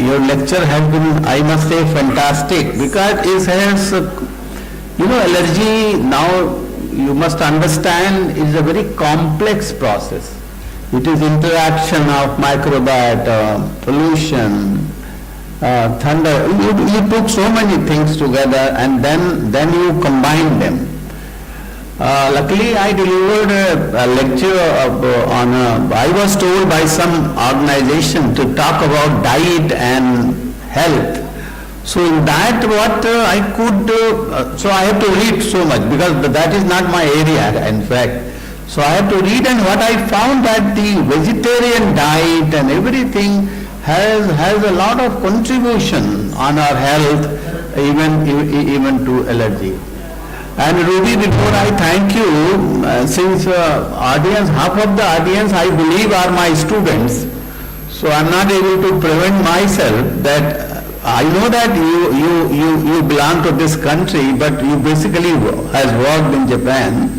your lecture has been, I must say, fantastic because it has, allergy now you must understand is a very complex process. It is interaction of microbiota, pollution, thunder. You put so many things together and then you combine them. Luckily, I delivered a lecture I was told by some organization to talk about diet and health. So in that I could, so I have to read so much because that is not my area in fact. So I have to read, and what I found that the vegetarian diet and everything has a lot of contribution on our health, even to allergy. And Ruby, before I thank you, since audience, half of the audience I believe are my students, so I'm not able to prevent myself that I know that you belong to this country, but you basically has worked in Japan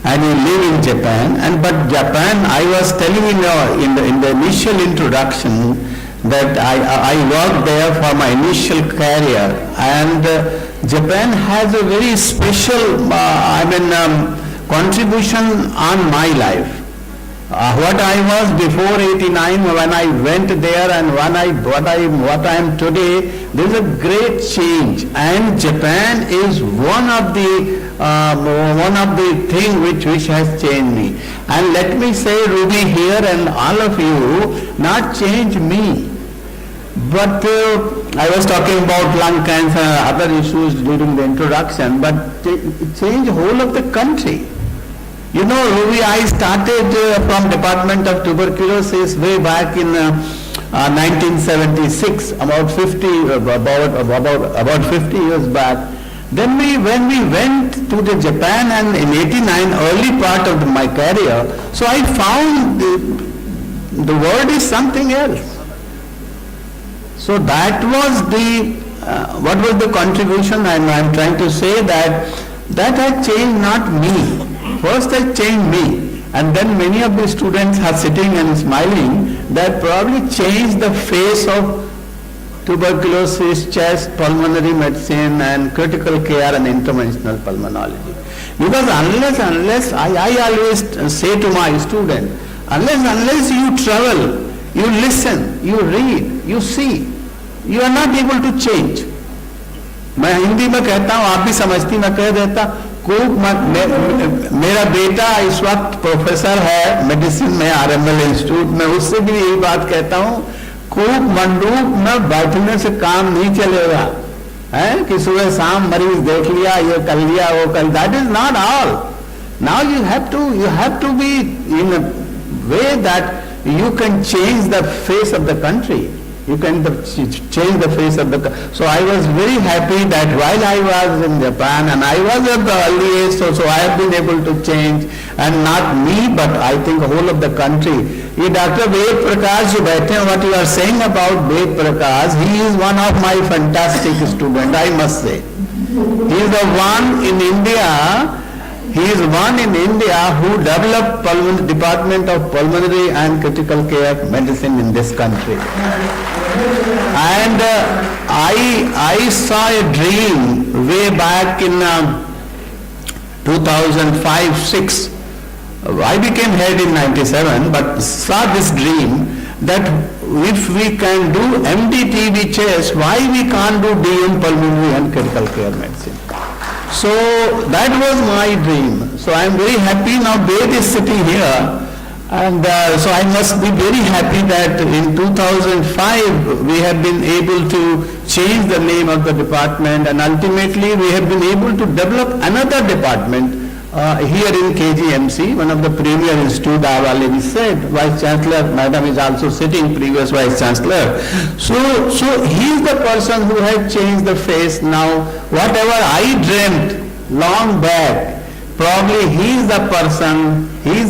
and you live in Japan. But Japan, I was telling in the initial introduction that I worked there for my initial career, and Japan has a very special, contribution on my life. What I was before '89 when I went there and what I am today, there is a great change, and Japan is one of the thing which has changed me. And let me say, Ruby here and all of you, not change me, but I was talking about lung cancer and other issues during the introduction, but change whole of the country. You know, Ruby, I started from Department of Tuberculosis way back in 1976, about 50 years back. Then when we went to the Japan, and in '89, early part of my career, so I found the world is something else. So that was what was the contribution, and I'm trying to say that had changed not me. First it changed me, and then many of the students are sitting and smiling. That probably changed the face of tuberculosis, chest, pulmonary medicine, and critical care and interventional pulmonology. Because unless I always say to my students, unless you travel, you listen, you read, you see, you are not able to change. मैं हिंदी में कहता हूँ, आप भी समझती, मैं कह देता, मेरा बेटा इस वक्त प्रोफेसर है मेडिसिन में RML इंस्टीट्यूट में, उससे भी यही बात कहता हूँ, खूब मंडूक में बैठने से काम नहीं चलेगा, है कि सुबह शाम मरीज देख लिया, ये कर लिया, वो कर, that is not all. Now you have to be in a way that you can change the face of the country. You can change the face of the... So I was very happy that while I was in Japan and I was at the early age, so I have been able to change, and not me, but I think whole of the country. ये doctor Ved Prakash जो बैठे हैं, what you are saying about Ved Prakash, he is one of my fantastic student, I must say. He is the one in India. He is one in India who developed Department of Pulmonary and Critical Care Medicine in this country. And I saw a dream way back in 2005-06. I became head in 97, but saw this dream that if we can do MD-TB chest, why we can't do DM Pulmonary and Critical Care Medicine? So that was my dream. So I am very happy now Ved is sitting here, and so I must be very happy that in 2005 we have been able to change the name of the department, and ultimately we have been able to develop another department here in KGMC, one of the premier institute. I already said, Vice Chancellor, Madam is also sitting, previous Vice Chancellor. So he is the person who has changed the face now. Whatever I dreamt long back, probably he is the person who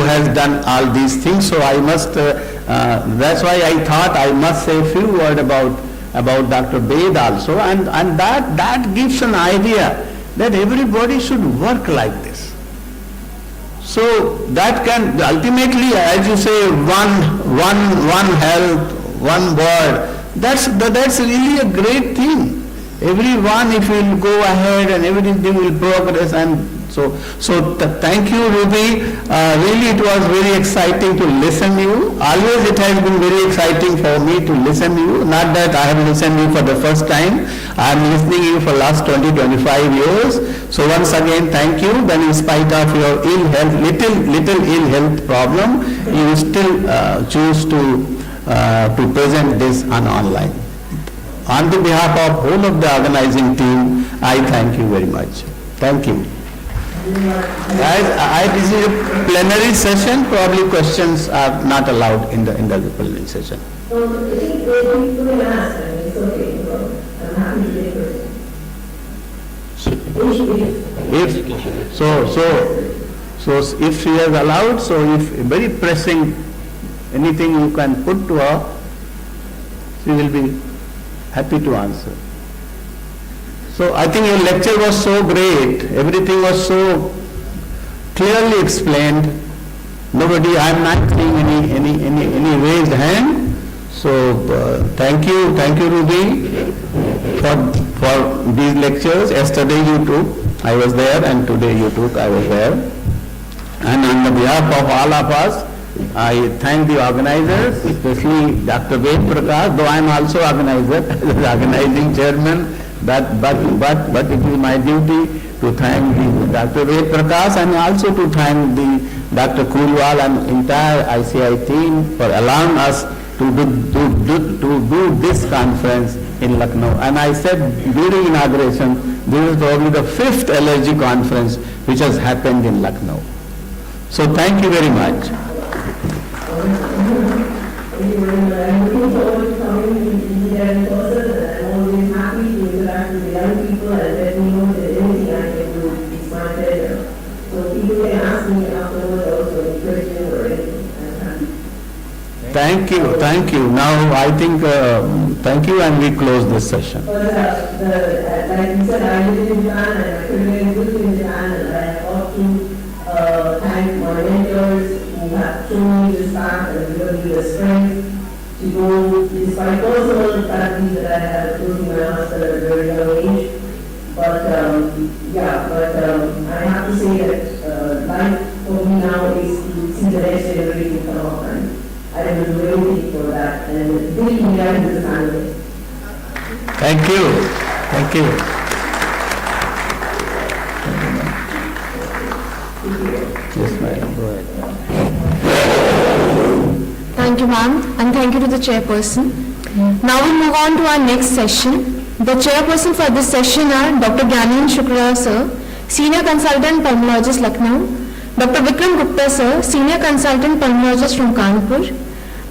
has done all these things. So I must, that's why I thought I must say a few words about Dr. Ved also, and that gives an idea that everybody should work like this. So that can ultimately, as you say, one health, one word, that's really a great thing. Everyone, if you will go ahead and everything will progress, and so thank you, Ruby. Really it was very exciting to listen to you. Always it has been very exciting for me to listen to you. Not that I have listened to you for the first time. I am listening to you for last 20-25 years. So once again, thank you. Then in spite of your ill health, little ill health problem, you still choose to present this on online. On the behalf of whole of the organizing team, I thank you very much. Thank you. This is a plenary session. Probably questions are not allowed in the plenary session. So I think you can ask, I mean, it's okay, I'm happy to take it. So if she has allowed, so if very pressing anything you can put to her, she will be happy to answer. So I think your lecture was so great, everything was so clearly explained. Nobody, I am not seeing any raised hand. So thank you Ruby for these lectures. Yesterday you took, I was there, and today you took, I was there. And on the behalf of all of us, I thank the organizers, especially Dr. Ved Prakash, though I am also organizing chairman. But it is my duty to thank Dr. Ved Prakash, and also to thank Dr. Kulwal and entire ICAI team for allowing us to do this conference in Lucknow. And I said during inauguration, this is probably the 5th allergy conference which has happened in Lucknow. So thank you very much. Thank you very much. I'm looking forward to coming to be there in person. I'm always happy to interact with the young people and let me know that anything I can do is my pleasure. So people can ask me afterwards also any questions or anything. I'm happy. Thank you. Now I think, thank you, and we close this session. But like you said, I live in Japan and my career is in Japan, and I ought to thank my mentors who have shown me this path and given me the strength to go despite personal therapies that I had losing my husband at a very young age. But I have to say that life for me now is to see the next generation come up, and I will do everything for that, and bring me out into the family. Thank you. Yes, madam, go ahead. Thank you, ma'am, and thank you to the chairperson. Now we'll move on to our next session. The chairperson for this session are Dr. Gyanin Shukla, sir, Senior Consultant Pulmonologist, Lucknow, Dr. Vikram Gupta, sir, Senior Consultant Pulmonologist from Kanpur,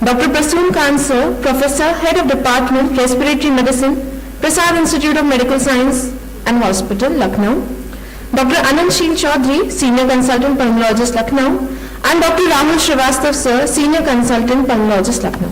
Dr. Prasoon Khan Sir, Professor, Head of Department, Respiratory Medicine, Prasad Institute of Medical Science and Hospital, Lucknow. Dr. Anand Sheel Chaudhary, Senior Consultant, Pulmonologist, Lucknow. And Dr. Rahul Srivastav Sir, Senior Consultant, Pulmonologist, Lucknow.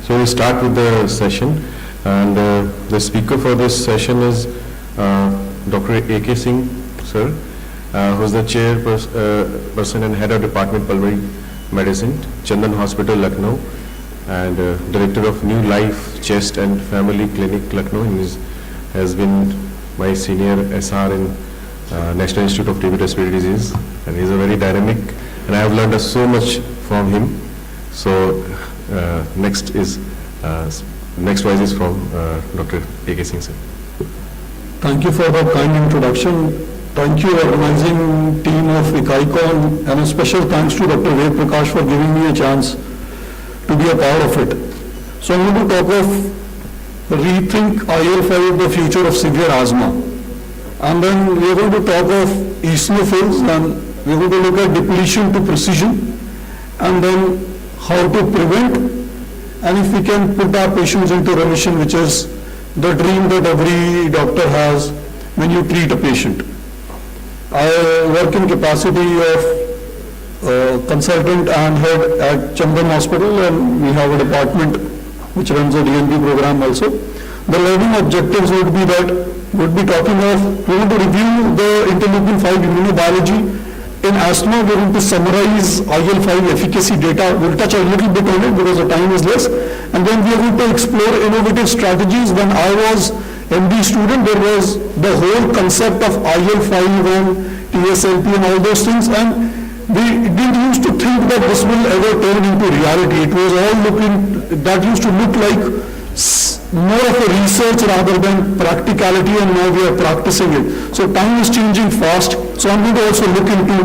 So we'll start with the session, and the speaker for this session is Dr. A.K. Singh, sir, who is the chairperson and head of Department Pulmonary Medicine, Chandan Hospital, Lucknow, and director of New Life Chest and Family Clinic, Lucknow. He has been my senior SR in National Institute of TB Respiratory Disease, and he is a very dynamic, and I have learned so much from him. So next wise is from Dr. A.K. Singh, sir. Thank you for the kind introduction. Thank you, organizing team of ICAAICON, and a special thanks to Dr. Ved Prakash for giving me a chance to be a part of it. So I'm going to talk of rethink IL-5, the future of severe asthma. And then we are going to talk of eosinophils, and we are going to look at depletion to precision, and then how to prevent, and if we can put our patients into remission, which is the dream that every doctor has when you treat a patient. I work in capacity of consultant and head at Chandan Hospital, and we have a department which runs a DNP program also. The learning objectives would be that we're going to review the interleukin-5 immunobiology. In asthma, we're going to summarize IL-5 efficacy data. We'll touch a little bit on it because the time is less. And then we are going to explore innovative strategies. When I was MD student, there was the whole concept of IL-5 and TSLP and all those things. And we didn't used to think that this will ever turn into reality. It was all that used to look like more of a research rather than practicality, and now we are practicing it. So time is changing fast. So I'm going to also look into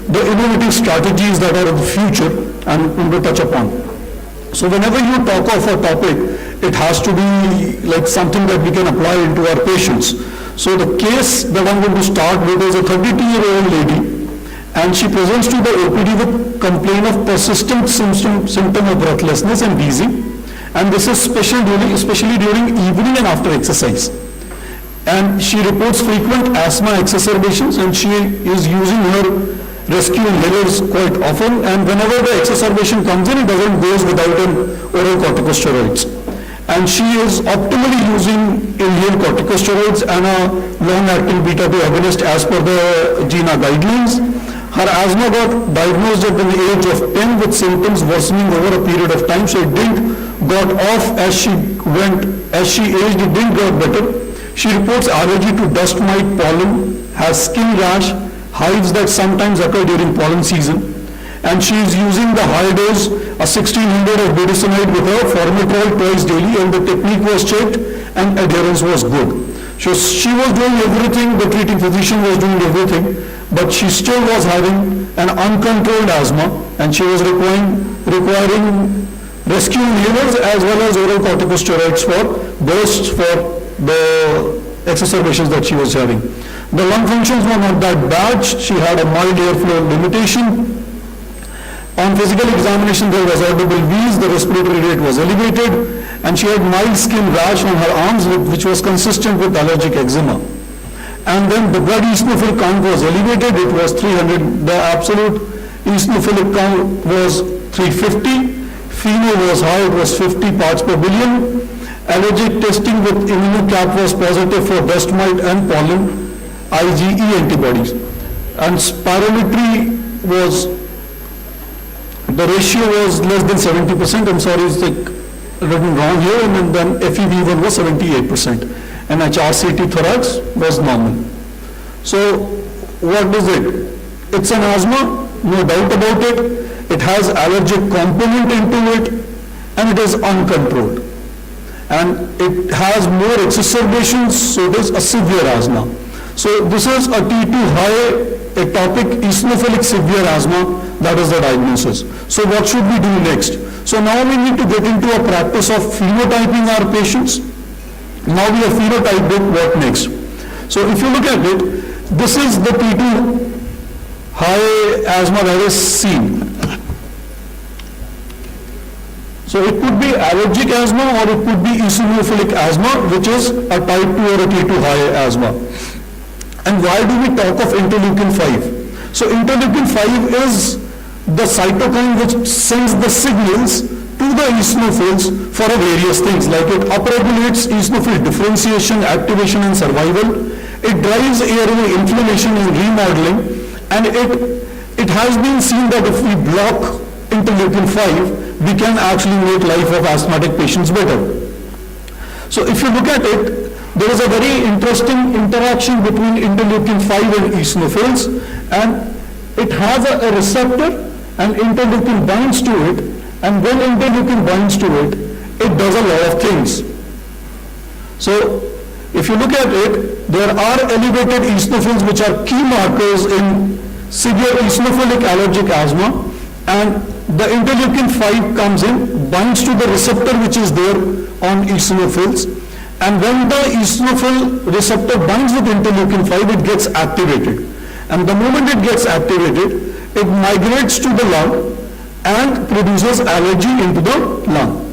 the innovative strategies that are of the future and I'm going to touch upon. So whenever you talk of a topic, it has to be like something that we can apply into our patients. So the case that I'm going to start with is a 32-year-old lady, and she presents to the OPD with complaint of persistent symptom of breathlessness and wheezing. And this is especially during evening and after exercise. And she reports frequent asthma exacerbations, and she is using her rescue inhalers quite often. And whenever the exacerbation comes in, it doesn't go without an oral corticosteroids. And she is optimally using inhaled corticosteroids and a long-acting beta-2 agonist as per the GINA guidelines. Her asthma got diagnosed at the age of 10 with symptoms worsening over a period of time, so it didn't got off as she aged, it didn't get better. She reports allergy to dust mite pollen, has skin rash, hives that sometimes occur during pollen season, and she is using the high dose, a 1600 of budesonide with her formoterol twice daily, and the technique was checked and adherence was good. So she was doing everything, the treating physician was doing everything, but she still was having an uncontrolled asthma, and she was requiring rescue inhalers as well as oral corticosteroids for bursts for the exacerbations that she was having. The lung functions were not that bad. She had a mild airflow limitation. On physical examination, there was audible wheeze, the respiratory rate was elevated, and she had mild skin rash on her arms, which was consistent with allergic eczema. And then the blood eosinophil count was elevated, it was 300, the absolute eosinophilic count was 350, FeNO was high, it was 50 parts per billion. Allergic testing with immunocap was positive for dust mite and pollen. IgE antibodies. And spirometry was, the ratio was less than 70%, I'm sorry, it's like written wrong here, and then FEV1 was 78%, and HRCT thorax was normal. So what is it? It's an asthma, no doubt about it. It has allergic component into it, and it is uncontrolled. And it has more exacerbations, so it is a severe asthma. So this is a T2 high atopic eosinophilic severe asthma, that is the diagnosis. So what should we do next? So now we need to get into a practice of phenotyping our patients. Now we have phenotyped it, what next? So if you look at it, this is the T2 high asthma that is seen. So it could be allergic asthma or it could be eosinophilic asthma, which is a type 2 or a T2 high asthma. And why do we talk of interleukin 5? So interleukin 5 is the cytokine which sends the signals to the eosinophils for various things, like it upregulates eosinophil differentiation, activation and survival. It drives airway inflammation and remodeling, and it has been seen that if we block interleukin 5, we can actually make life of asthmatic patients better. So if you look at it, there is a very interesting interaction between interleukin 5 and eosinophils, and it has a receptor, and interleukin binds to it, and when interleukin binds to it, it does a lot of things. So if you look at it, there are elevated eosinophils which are key markers in severe eosinophilic allergic asthma, and the interleukin 5 comes in, binds to the receptor which is there on eosinophils, and when the eosinophil receptor binds with interleukin 5, it gets activated. And the moment it gets activated, it migrates to the lung and produces allergy into the lung.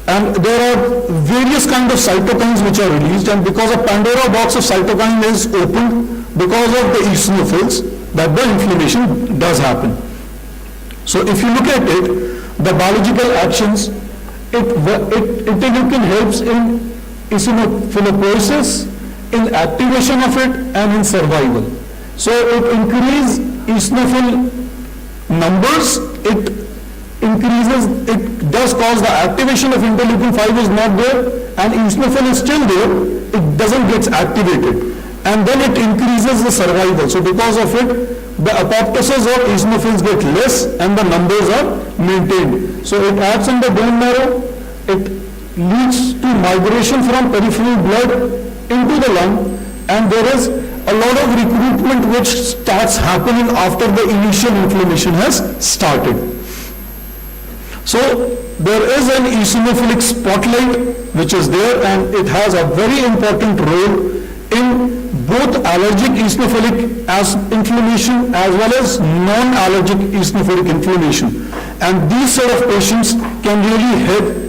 And there are various kinds of cytokines which are released, and because a Pandora box of cytokine is opened because of the eosinophils, that the inflammation does happen. So if you look at it, the biological actions, interleukin helps in eosinophiliposis, in activation of it, and in survival. So it increases eosinophil numbers, it does cause the activation of interleukin 5 is not there, and eosinophil is still there, it doesn't get activated. And then it increases the survival. So because of it, the apoptosis of eosinophils get less and the numbers are maintained. So it acts in the bone marrow, it leads to migration from peripheral blood into the lung, and there is a lot of recruitment which starts happening after the initial inflammation has started. So there is an eosinophilic spotlight which is there, and it has a very important role in both allergic eosinophilic inflammation as well as non-allergic eosinophilic inflammation. And these sort of patients can really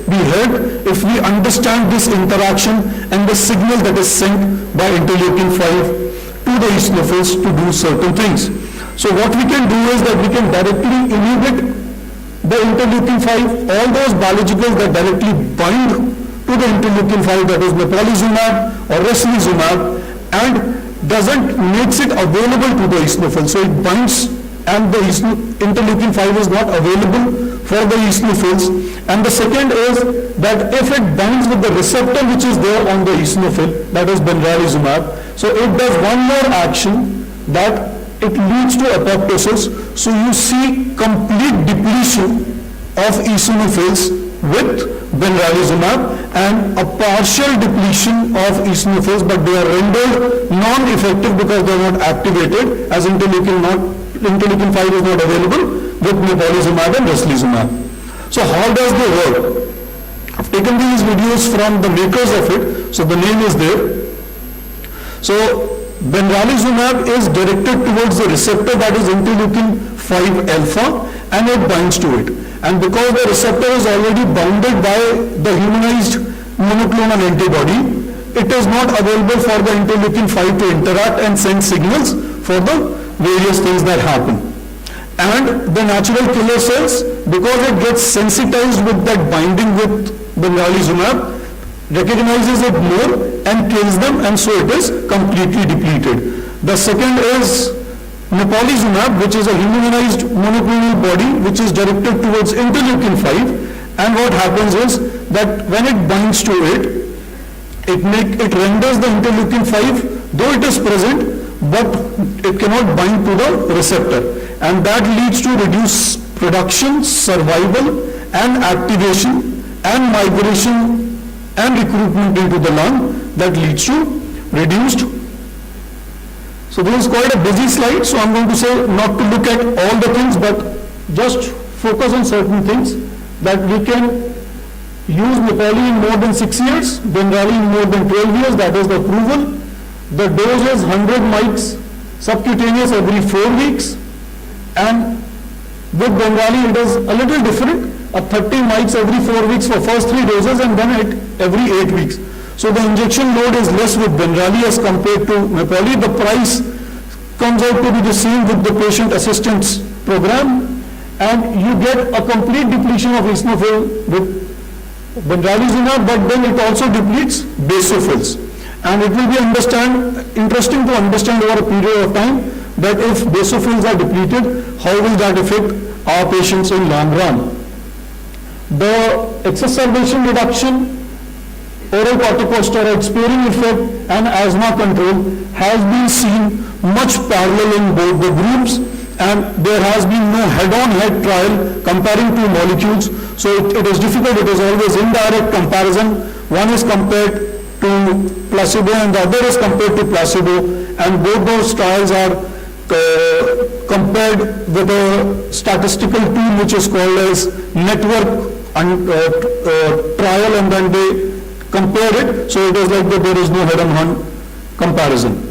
be helped if we understand this interaction and the signal that is sent by interleukin 5 to the eosinophils to do certain things. So what we can do is that we can directly inhibit the interleukin 5, all those biologicals that directly bind to the interleukin 5, that is mepolizumab or reslizumab, and makes it available to the eosinophil. So it binds, and the interleukin 5 is not available for the eosinophils. And the second is that if it binds with the receptor which is there on the eosinophil, that is benralizumab, so it does one more action, that it leads to apoptosis. So you see complete depletion of eosinophils with benralizumab and a partial depletion of eosinophils, but they are rendered non-effective because they are not activated, as interleukin 5 is not available with mepolizumab and reslizumab. So how does they work? I've taken these videos from the makers of it, so the name is there. So benralizumab is directed towards the receptor, that is interleukin 5 alpha, and it binds to it. And because the receptor is already bounded by the humanized monoclonal antibody, it is not available for the interleukin 5 to interact and send signals for the various things that happen. And the natural killer cells, because it gets sensitized with that binding with benralizumab, recognizes it more and kills them, and so it is completely depleted. The second is mepolizumab, which is a humanized monoclonal body which is directed towards interleukin-5, and what happens is that when it binds to it, it renders the interleukin-5, though it is present, but it cannot bind to the receptor, and that leads to reduced production, survival, and activation, and migration and recruitment into the lung that leads to reduced. So this is quite a busy slide, so I'm going to say not to look at all the things, but just focus on certain things, that we can use Nepali in more than 6 years, Bengali in more than 12 years, that is the approval. The dose is 100 mics subcutaneous every 4 weeks, and with Bengali it is a little different, 30 mics every 4 weeks for first 3 doses, and then every 8 weeks. So the injection load is less with Bengali as compared to Nepali. The price comes out to be the same with the patient assistance program, and you get a complete depletion of eosinophil with benralizumab, but then it also depletes basophils. And it will be interesting to understand over a period of time that if basophils are depleted, how will that affect our patients in long run. The exacerbation reduction, oral corticosteroid sparing effect, and asthma control has been seen much parallel in both the groups, and there has been no head-on-head trial comparing two molecules, so it is difficult. It is always indirect comparison. One is compared to placebo and the other is compared to placebo, and both those trials are compared with a statistical tool which is called as network trial, and then they compare it, so it is like that there is no head-on-head comparison.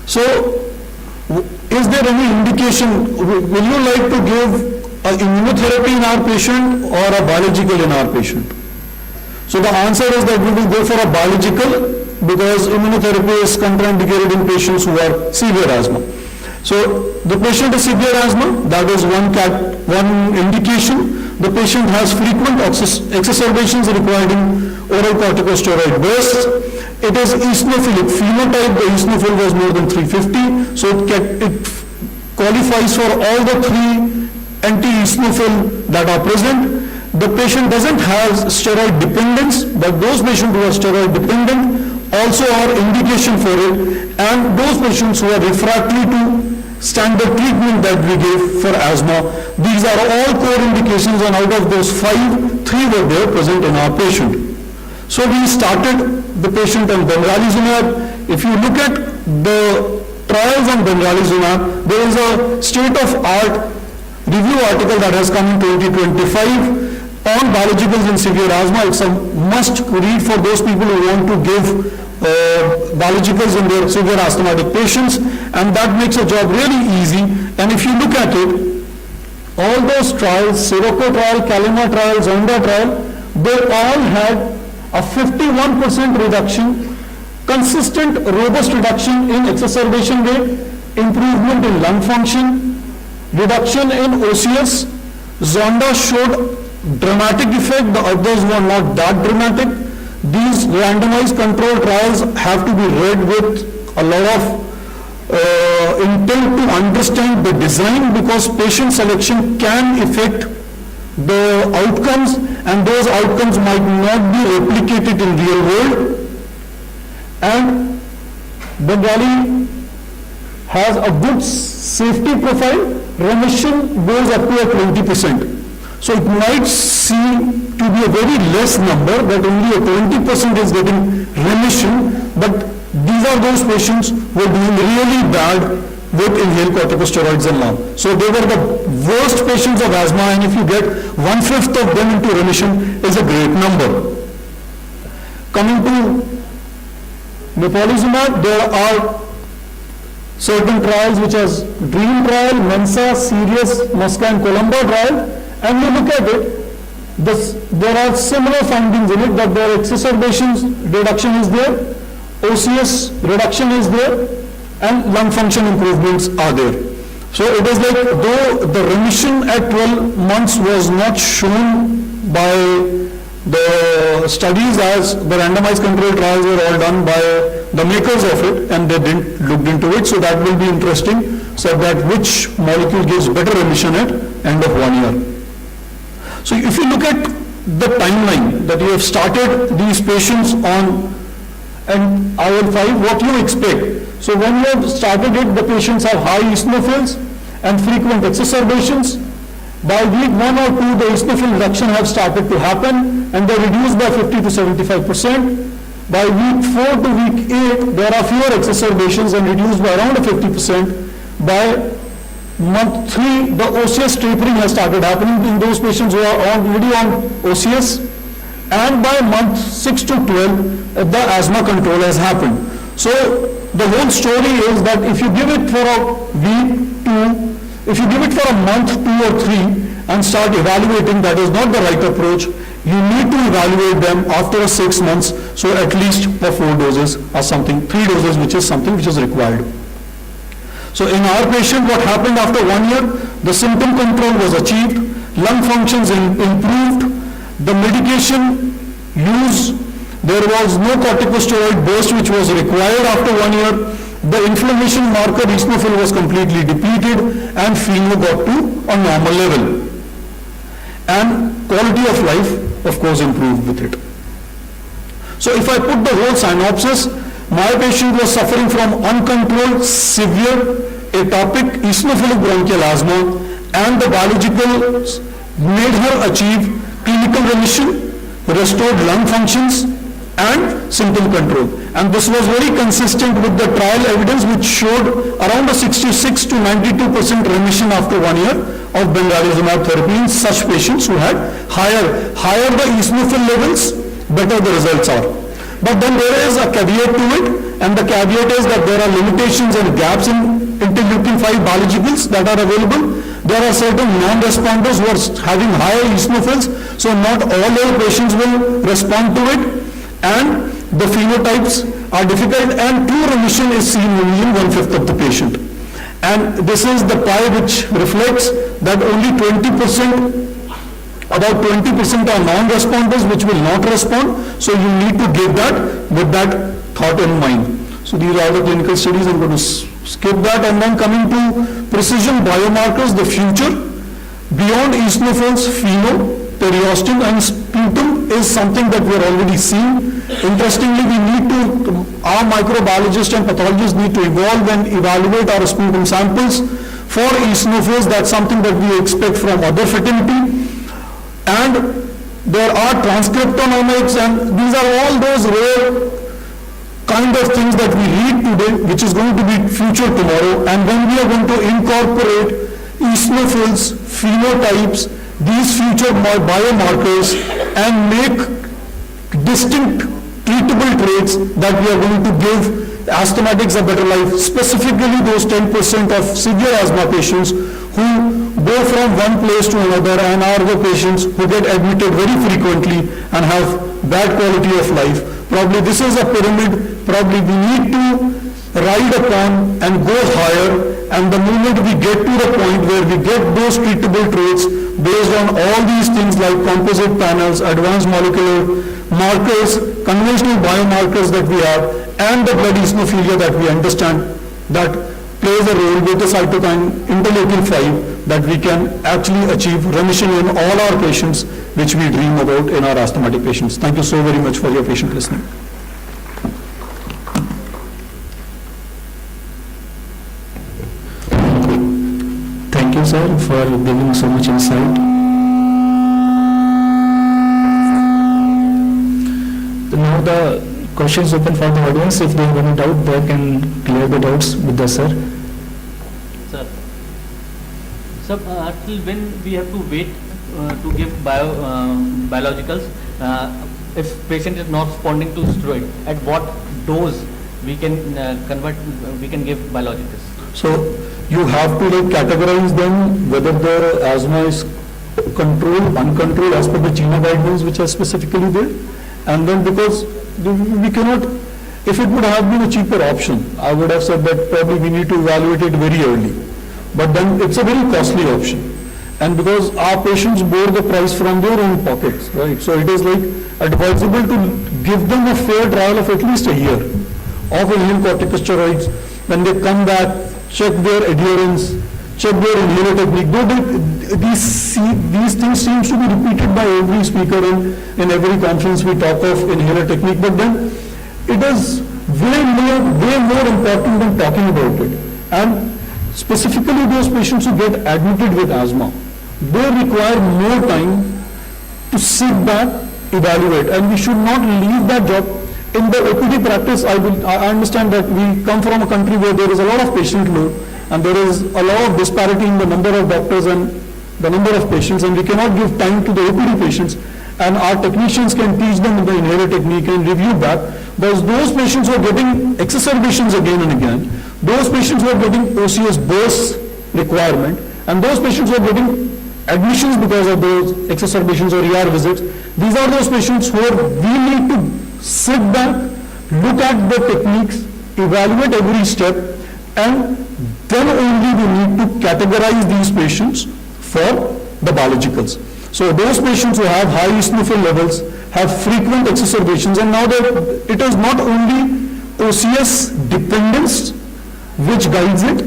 So, is there any indication, will you like to give an immunotherapy in our patient or a biological in our patient? So the answer is that we will go for a biological, because immunotherapy is contraindicated in patients who are severe asthma. So the patient is severe asthma, that is one indication. The patient has frequent exacerbations requiring oral corticosteroid bursts. It is eosinophilic phenotype. The eosinophil was more than 350, so it qualifies for all the 3 anti-eosinophil that are present. The patient doesn't have steroid dependence, but those patients who are steroid dependent also are indication for it, and those patients who are refractory to standard treatment that we give for asthma, these are all core indications, and out of those 5, 3 were there present in our patient. So we started the patient on benralizumab. If you look at the trials on benralizumab, there is a state-of-art review article that has come in 2025 on biologicals in severe asthma. It's a must read for those people who want to give biologicals in their severe asthmatic patients, and that makes a job really easy. And if you look at it, all those trials, Sirocco trial, Kalima trial, Zonda trial, they all had a 51% reduction, consistent, robust reduction in exacerbation rate, improvement in lung function, reduction in OCS. Zonda showed dramatic effect, the others were not that dramatic. These randomized control trials have to be read with a lot of intent to understand the design, because patient selection can affect the outcomes, and those outcomes might not be replicated in real world. And Bengali has a good safety profile. Remission goes up to 20%. So it might seem to be a very less number, that only a 20% is getting remission, but these are those patients who are doing really bad with inhaled corticosteroids and lung. So they were the worst patients of asthma, and if you get 1/5 of them into remission is a great number. Coming to mepolizumab, there are certain trials which is DREAM trial, MENSA, Sirius, Mosca and Colombo trial, and you look at it, there are similar findings in it, that their exacerbations reduction is there, OCS reduction is there, and lung function improvements are there. So it is like, though the remission at 12 months was not shown by the studies, as the randomized control trials were all done by the makers of it, and they didn't look into it, so that will be interesting, so that which molecule gives better remission at end of 1 year. So if you look at the timeline that you have started these patients on and IL-5, what you expect? So when you have started it, the patients have high eosinophils and frequent exacerbations. By week 1 or 2, the eosinophil reduction have started to happen, and they reduced by 50 to 75%. By week 4 to week 8, there are fewer exacerbations and reduced by around 50%. By month 3, the OCS tapering has started happening in those patients who are already on OCS. And by month 6 to 12, the asthma control has happened. So the whole story is that if you give it for a week, 2, if you give it for a month, 2 or 3, and start evaluating, that is not the right approach. You need to evaluate them after 6 months, so at least for 4 doses or something, 3 doses, which is something which is required. So in our patient, what happened after 1 year? The symptom control was achieved, lung functions improved, the medication use, there was no corticosteroid burst which was required after 1 year. The inflammation marker eosinophil was completely depleted, and FeNO got to a normal level. And quality of life, of course, improved with it. So if I put the whole synopsis, my patient was suffering from uncontrolled, severe, atopic, eosinophilic bronchial asthma, and the biologicals made her achieve clinical remission, restored lung functions, and symptom control. And this was very consistent with the trial evidence, which showed around a 66 to 92% remission after 1 year of benzodiazepine therapy in such patients who had higher the eosinophil levels, better the results are. But then there is a caveat to it, and the caveat is that there are limitations and gaps in interleukin-5 biologicals that are available. There are certain non-responders who are having higher eosinophils, so not all our patients will respond to it, and the phenotypes are difficult, and true remission is seen only in 1/5 of the patient. And this is the pie which reflects that only 20%, about 20% are non-responders which will not respond, so you need to give that with that thought in mind. So these are the clinical studies. I'm going to skip that, and then coming to precision biomarkers, the future, beyond eosinophils, FeNO, periostin, and sputum is something that we are already seeing. Interestingly, we need to, our microbiologists and pathologists need to evolve and evaluate our sputum samples for eosinophils. That's something that we expect from other fraternity. And there are transcriptomics, and these are all those rare kind of things that we read today, which is going to be future tomorrow. And when we are going to incorporate eosinophils, phenotypes, these future biomarkers, and make distinct treatable traits that we are going to give asthmatics a better life, specifically those 10% of severe asthma patients who go from one place to another and are the patients who get admitted very frequently and have bad quality of life. Probably this is a pyramid, probably we need to ride upon and go higher, and the moment we get to the point where we get those treatable traits based on all these things like composite panels, advanced molecular markers, conventional biomarkers that we have, and the blood eosinophilia that we understand that plays a role with the cytokine interleukin-5, that we can actually achieve remission in all our patients, which we dream about in our asthmatic patients. Thank you so very much for your patient listening. Thank you, sir, for giving so much insight. Now the questions open for the audience. If they have any doubt, they can clear the doubts with the sir. Sir, till when we have to wait to give biologicals? If patient is not responding to steroid, at what dose we can we can give biologicals? So you have to categorize them, whether the asthma is controlled, uncontrolled, as per the China guidelines which are specifically there. And then because we cannot, if it would have been a cheaper option, I would have said that probably we need to evaluate it very early. But then it's a very costly option. And because our patients bore the price from their own pockets, right? So it is advisable to give them a fair trial of at least a year of inhaled corticosteroids, when they come back, check their adherence, check their inhaler technique. Though these things seems to be repeated by every speaker in every conference we talk of inhaler technique, but then it is way more important than talking about it. And specifically those patients who get admitted with asthma, they require more time to sit back, evaluate, and we should not leave that job. In the OPD practice, I understand that we come from a country where there is a lot of patient load, and there is a lot of disparity in the number of doctors and the number of patients, and we cannot give time to the OPD patients, and our technicians can teach them the inhaler technique and review that. But those patients who are getting exacerbations again and again, those patients who are getting OCS burst requirement, and those patients who are getting admissions because of those exacerbations or ER visits, these are those patients who we need to sit back, look at the techniques, evaluate every step, and then only we need to categorize these patients for the biologicals. So those patients who have high eosinophil levels, have frequent exacerbations, and now that it is not only OCS dependence which guides it,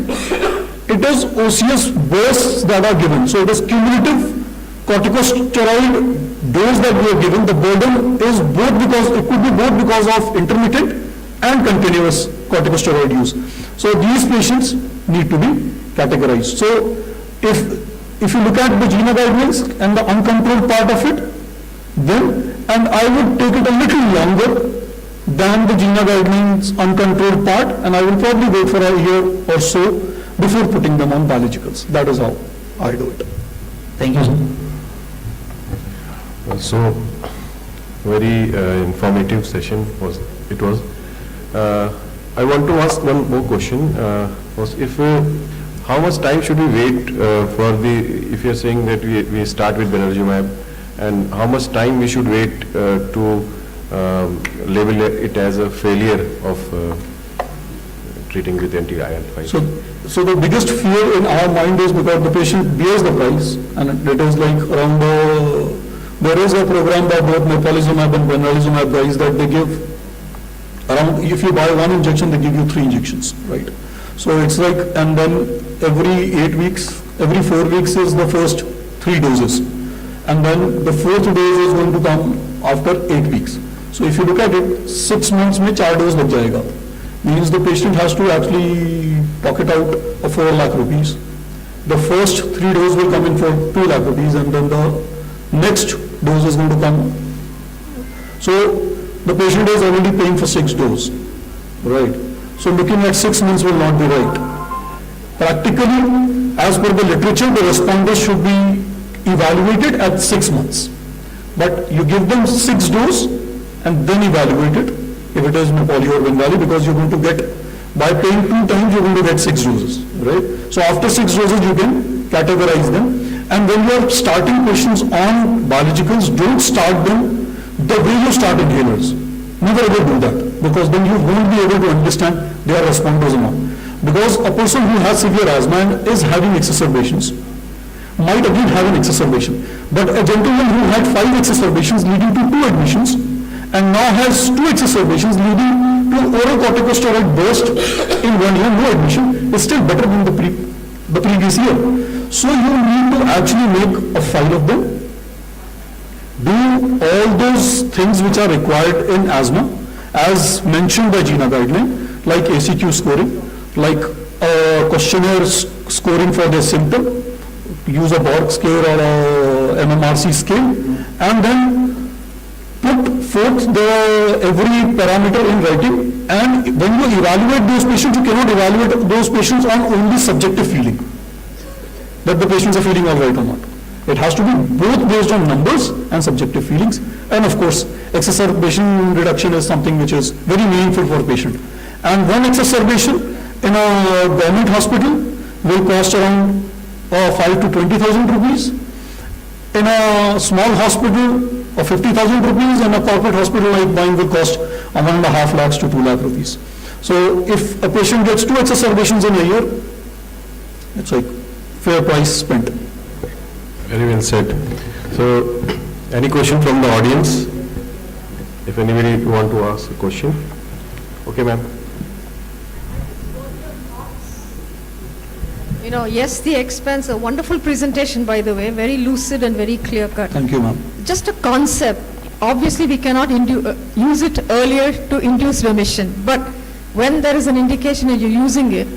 it is OCS bursts that are given. So it is cumulative corticosteroid dose that we are given. The burden is it could be both because of intermittent and continuous corticosteroid use. So these patients need to be categorized. So if you look at the GINA guidelines and the uncontrolled part of it, then, and I would take it a little longer than the GINA guidelines uncontrolled part, and I will probably wait for a year or so before putting them on biologicals. That is how I do it. Thank you, sir. So, very informative session was. I want to ask one more question. How much time should we wait if you're saying that we start with Benarjumab, and how much time we should wait to label it as a failure of treating with anti-IL-5? So the biggest fear in our mind is because the patient bears the price, and it is like around there is a program by both Mepolizumab and Benralizumab guys that they give around, if you buy one injection, they give you 3 injections, right? So it's like, and then every 8 weeks, every 4 weeks is the first 3 doses. And then the 4th dose is going to come after 8 weeks. So if you look at it, 6 months में 4 dose लग जाएगा. Means the patient has to actually pocket out of 4 lakh rupees. The first 3 doses will come in for 2 lakh rupees, and then the next dose is going to come. So the patient is already paying for 6 doses, right? So looking at 6 months will not be right. Practically, as per the literature, the responders should be evaluated at 6 months. But you give them 6 doses and then evaluate it, if it is Nepali or Bengali, because you're going to get, by paying 2 times, you're going to get 6 doses, right? So after 6 doses, you can categorize them. And when you're starting patients on biologicals, don't start them the way you start inhalers. Never ever do that, because then you won't be able to understand they are responders or not. Because a person who has severe asthma and is having exacerbations might again have an exacerbation. But a gentleman who had 5 exacerbations leading to 2 admissions and now has 2 exacerbations leading to oral corticosteroid burst in 1 year, no admission, is still better than the previous year. So you need to actually make a file of them, do all those things which are required in asthma as mentioned by GINA guideline, like ACQ scoring, like a questionnaire scoring for their symptom, use a Borg scale or a MMRC scale, and then put forth every parameter in writing. And when you evaluate those patients, you cannot evaluate those patients on only subjective feeling, that the patients are feeling all right or not. It has to be both based on numbers and subjective feelings. And of course, exacerbation reduction is something which is very meaningful for a patient. And one exacerbation in a government hospital will cost around 5 to 20,000 rupees. In a small hospital, 50,000 rupees, and a corporate hospital like mine will cost 1.5 lakhs to 2 lakh rupees. So if a patient gets 2 exacerbations in a year, it's like fair price spent. Very well said. So, any question from the audience? If anybody want to ask a question? Okay, ma'am. Yes, the expense, a wonderful presentation, by the way, very lucid and very clear cut. Thank you, ma'am. Just a concept. Obviously, we cannot use it earlier to induce remission, but when there is an indication and you're using it,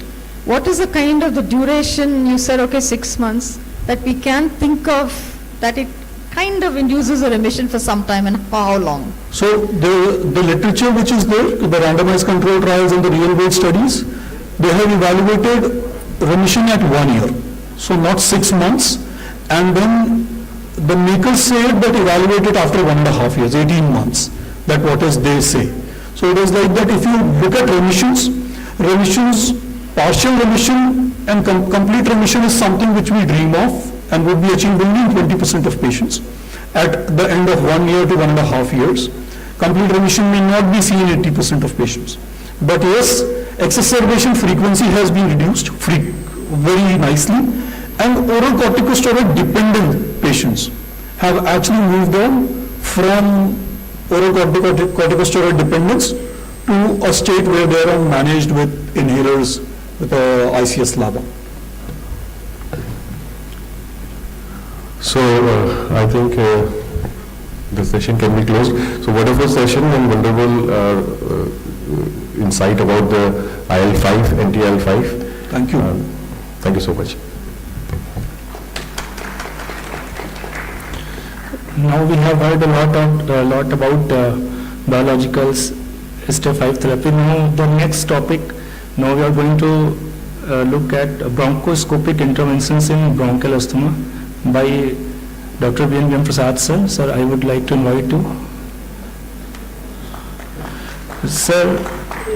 what is the kind of the duration, you said, okay, 6 months, that we can think of that it kind of induces a remission for some time, and for how long? So the literature which is there, the randomized control trials and the real world studies, they have evaluated remission at 1 year, so not 6 months, and then the makers said that evaluate it after 1.5 years, 18 months, that what is they say. So it is like that if you look at remissions, partial remission and complete remission is something which we dream of and would be achieved only in 20% of patients at the end of 1 year to 1.5 years. Complete remission may not be seen in 80% of patients. But yes, exacerbation frequency has been reduced very nicely, and oral corticosteroid dependent patients have actually moved on from oral corticosteroid dependence to a state where they are managed with inhalers with ICS LABA. So I think the session can be closed. So wonderful session and wonderful insight about the IL-5, anti-IL-5. Thank you. Thank you so much. Now we have heard a lot about biologicals, step 5 therapy. Now the next topic, now we are going to look at bronchoscopic interventions in bronchial asthma by Dr. B.N. Prasad sir. Sir, I would like to invite you. Sir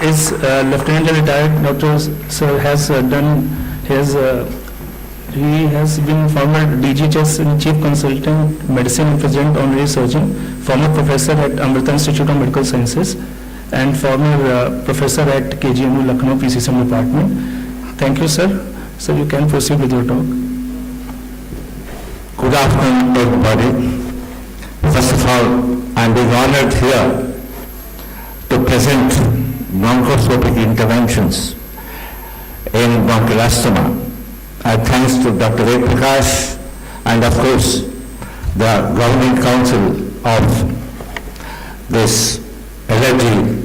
is Lieutenant retired Dr. Sir has done his he has been former DGHS and Chief Consultant Medicine and President Honorary Surgeon, former Professor at Amrita Institute of Medical Sciences, and former Professor at KGMU Lucknow PCCM Department. Thank you, sir. So you can proceed with your talk. Good afternoon, everybody. First of all, I'm being honored here to present bronchoscopic interventions in bronchial asthma. Thanks to Dr. Ved Prakash and of course the Governing Council of this allergy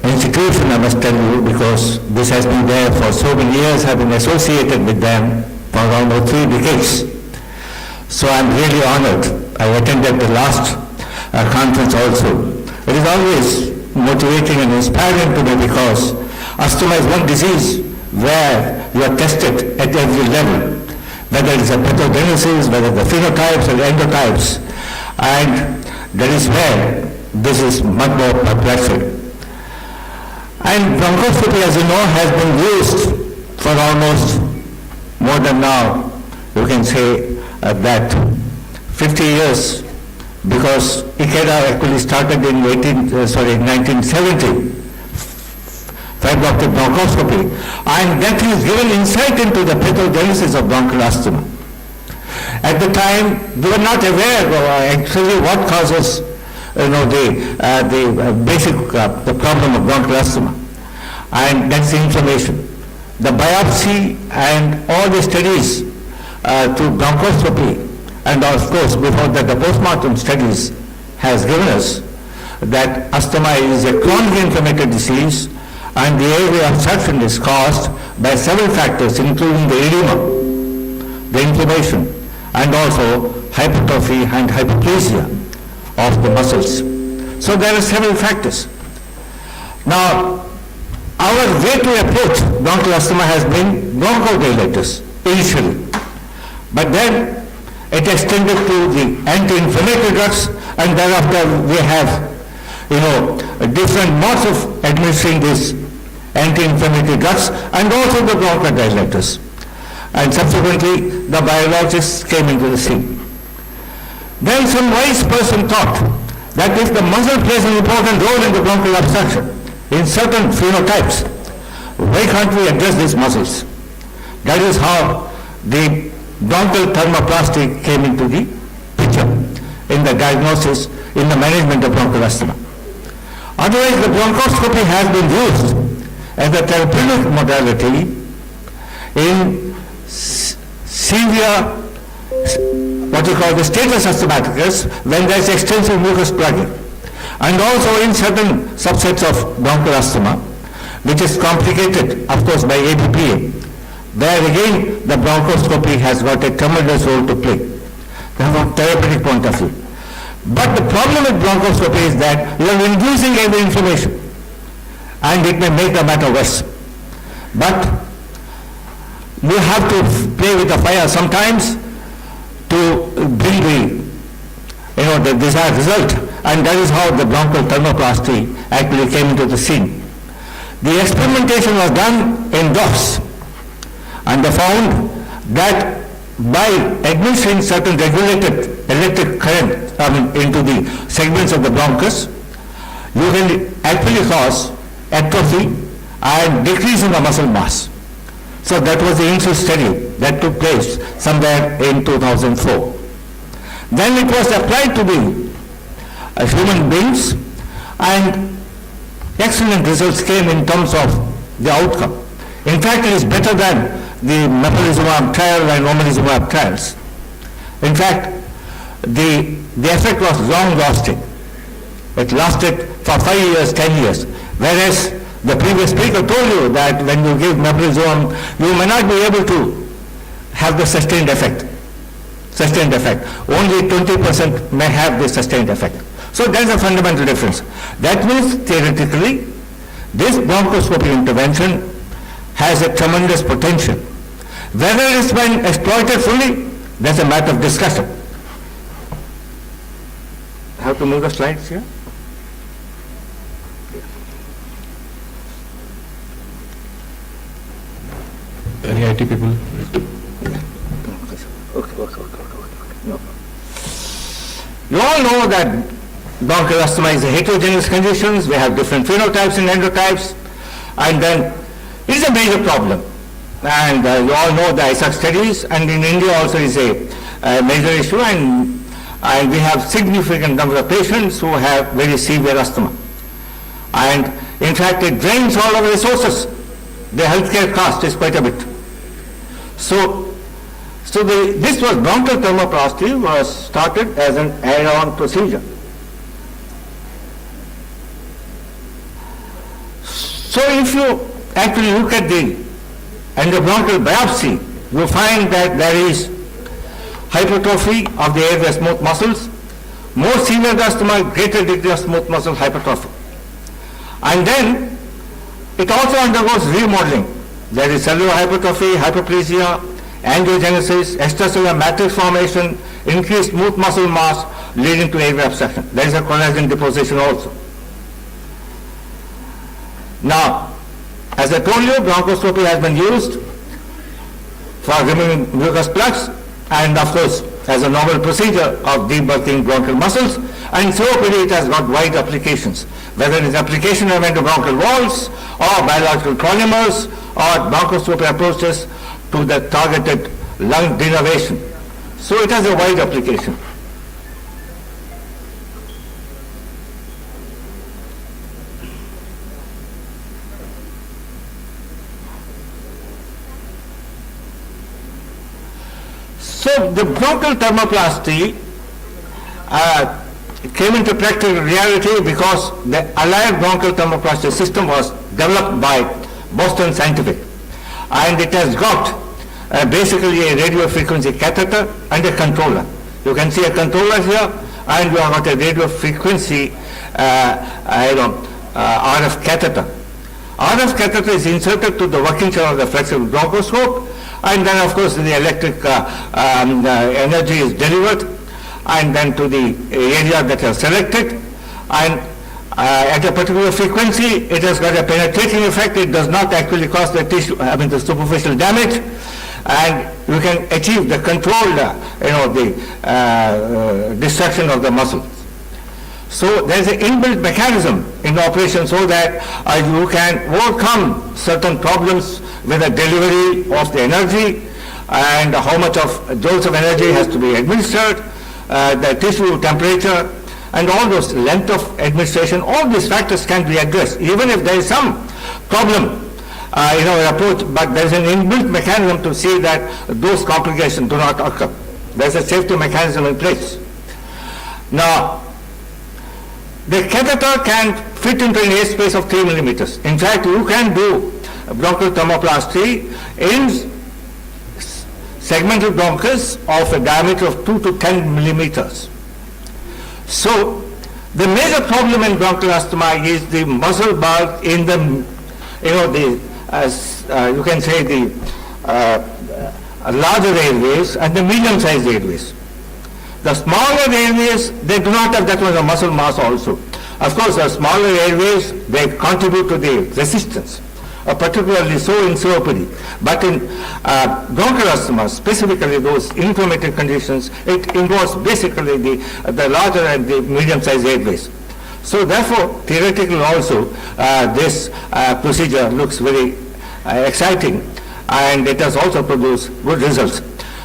institution, I must tell you, because this has been there for so many years. I've been associated with them for around 3 decades. So I'm really honored. I attended the last conference also. It is always motivating and inspiring to me because asthma is one disease where you are tested at every level, whether it's a pathogenesis, whether the phenotypes or the endotypes, and that is where this is much more perplexing. And bronchoscopy, as you know, has been used for almost more than now, you can say that 50 years, because ICAAICON actually started in 1970. Fiber optic bronchoscopy, and that has given insight into the pathogenesis of bronchial asthma. At the time, we were not aware of actually what causes, the problem of bronchial asthma, and that's the inflammation. The biopsy and all the studies to bronchoscopy, and of course before that the postmortem studies has given us that asthma is a chronic inflammatory disease, and the area of obstruction is caused by several factors, including the edema, the inflammation, and also hypertrophy and hyperplasia of the muscles. So there are several factors. Now, our way to approach bronchial asthma has been bronchodilators initially, but then it extended to the anti-inflammatory drugs, and thereafter we have, different modes of administering these anti-inflammatory drugs and also the bronchodilators. And subsequently, the biologists came into the scene. Then some wise person thought that if the muscle plays an important role in the bronchial obstruction in certain phenotypes, why can't we address these muscles? That is how the bronchial thermoplasty came into the picture in the diagnosis, in the management of bronchial asthma. Otherwise, the bronchoscopy has been used as a therapeutic modality in severe, what you call the status asthmaticus, when there is extensive mucus plugging, and also in certain subsets of bronchial asthma, which is complicated, of course, by ABPA, where again the bronchoscopy has got a tremendous role to play from a therapeutic point of view. But the problem with bronchoscopy is that you are inducing every inflammation, and it may make the matter worse. But you have to play with the fire sometimes to bring the desired result, and that is how the bronchial thermoplasty actually came into the scene. The experimentation was done in dogs, and they found that by administering certain regulated electric current into the segments of the bronchus, you can actually cause atrophy and decrease in the muscle mass. So that was the initial study that took place somewhere in 2004. Then it was applied to the human beings, and excellent results came in terms of the outcome. In fact, it is better than the mepolizumab trial and omalizumab trials. In fact, the effect was long-lasting. It lasted for 5 years, 10 years. Whereas the previous speaker told you that when you give mepolizumab, you may not be able to have the sustained effect. Only 20% may have the sustained effect. So that's a fundamental difference. That means theoretically, this bronchoscopy intervention has a tremendous potential. Whether it's been exploited fully, that's a matter of discussion. I have to move the slides here. Any IT people? Okay. No. You all know that bronchial asthma is a heterogeneous condition. We have different phenotypes and endotypes, and then it is a major problem. And you all know the ICAAICON studies, and in India also is a major issue, and we have significant number of patients who have very severe asthma. And in fact, it drains all our resources. The healthcare cost is quite a bit. This was bronchial thermoplasty was started as an add-on procedure. So if you actually look at the endobronchial biopsy, you find that there is hypertrophy of the airway smooth muscles, more severe asthma, greater degree of smooth muscle hypertrophy. And then it also undergoes remodeling. There is cellular hypertrophy, hyperplasia, angiogenesis, extracellular matrix formation, increased smooth muscle mass leading to airway obstruction. There is a collagen deposition also. Now, as I told you, bronchoscopy has been used for removing mucus plugs, and of course as a novel procedure of debulking bronchial muscles, and COPD it has got wide applications, whether it is application of endobronchial walls or biological polymers or bronchoscopy approaches to the targeted lung denervation. So it has a wide application. So the bronchial thermoplasty came into practical reality because the allied bronchial thermoplasty system was developed by Boston Scientific, and it has got basically a radio frequency catheter and a controller. You can see a controller here, and you have got a radio frequency RF catheter. RF catheter is inserted to the working channel of the flexible bronchoscope, and then of course the electric energy is delivered, and then to the area that is selected, and at a particular frequency it has got a penetrating effect. It does not actually cause the tissue, the superficial damage, and you can achieve the controlled destruction of the muscle. So there is an inbuilt mechanism in the operation so that you can overcome certain problems with the delivery of the energy and how much of joules of energy has to be administered, the tissue temperature, and all those length of administration. All these factors can be addressed. Even if there is some problem approach, but there is an inbuilt mechanism to see that those complications do not occur. There is a safety mechanism in place. Now, the catheter can fit into an air space of 3 millimeters. In fact, you can do bronchial thermoplasty in segmental bronchus of a diameter of 2 to 10 millimeters. So, the major problem in bronchial asthma is the muscle bulk in the, you can say the larger airways and the medium-sized airways. The smaller airways, they do not have that much of muscle mass also. Of course, the smaller airways, they contribute to the resistance, particularly so in COPD. But in bronchial asthma, specifically those inflammatory conditions, it involves basically the larger and the medium-sized airways. So therefore, theoretically also, this procedure looks very exciting, and it has also produced good results.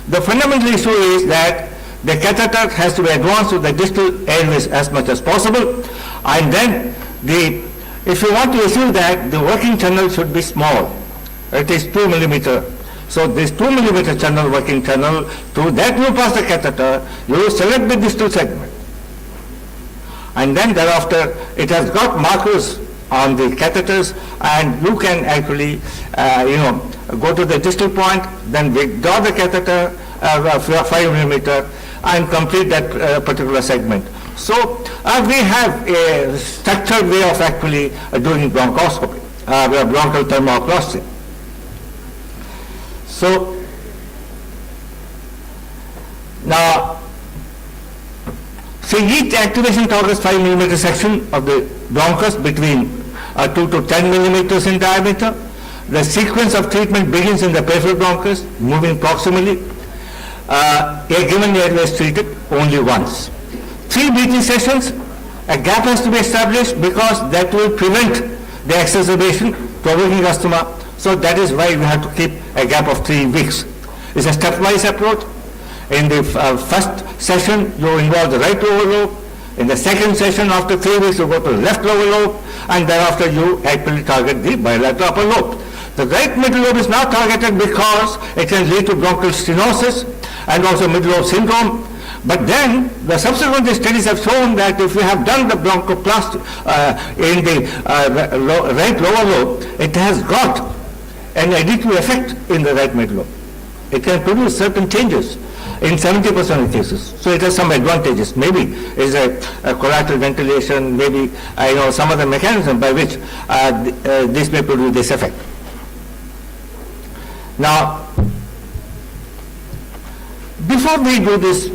The fundamental issue is that the catheter has to be advanced to the distal airways as much as possible, and then if you want to achieve that, the working channel should be small. It is 2 millimeter. So this 2 millimeter channel, working channel, through that you pass the catheter, you select the distal segment. And then thereafter, it has got markers on the catheters, and you can actually, go to the distal point, then withdraw the catheter, 5 millimeter, and complete that particular segment. So we have a structured way of actually doing bronchoscopy, bronchial thermoplasty. So now, see, each activation targets 5 millimeter section of the bronchus between 2 to 10 millimeters in diameter. The sequence of treatment begins in the peripheral bronchus, moving proximally. A given airway is treated only once. 3 breathing sessions, a gap has to be established because that will prevent the exacerbation provoking asthma. So that is why we have to keep a gap of 3 weeks. It's a stepwise approach. In the first session, you involve the right lower lobe. In the second session, after 3 weeks, you go to the left lower lobe, and thereafter you actually target the bilateral upper lobe. The right middle lobe is not targeted because it can lead to bronchial stenosis and also middle lobe syndrome. But then the subsequent studies have shown that if we have done the bronchoplasty in the right lower lobe, it has got an additive effect in the right middle lobe. It can produce certain changes in 70% of cases. So it has some advantages. Maybe is a collateral ventilation, maybe some other mechanism by which this may produce this effect. Now, before we do this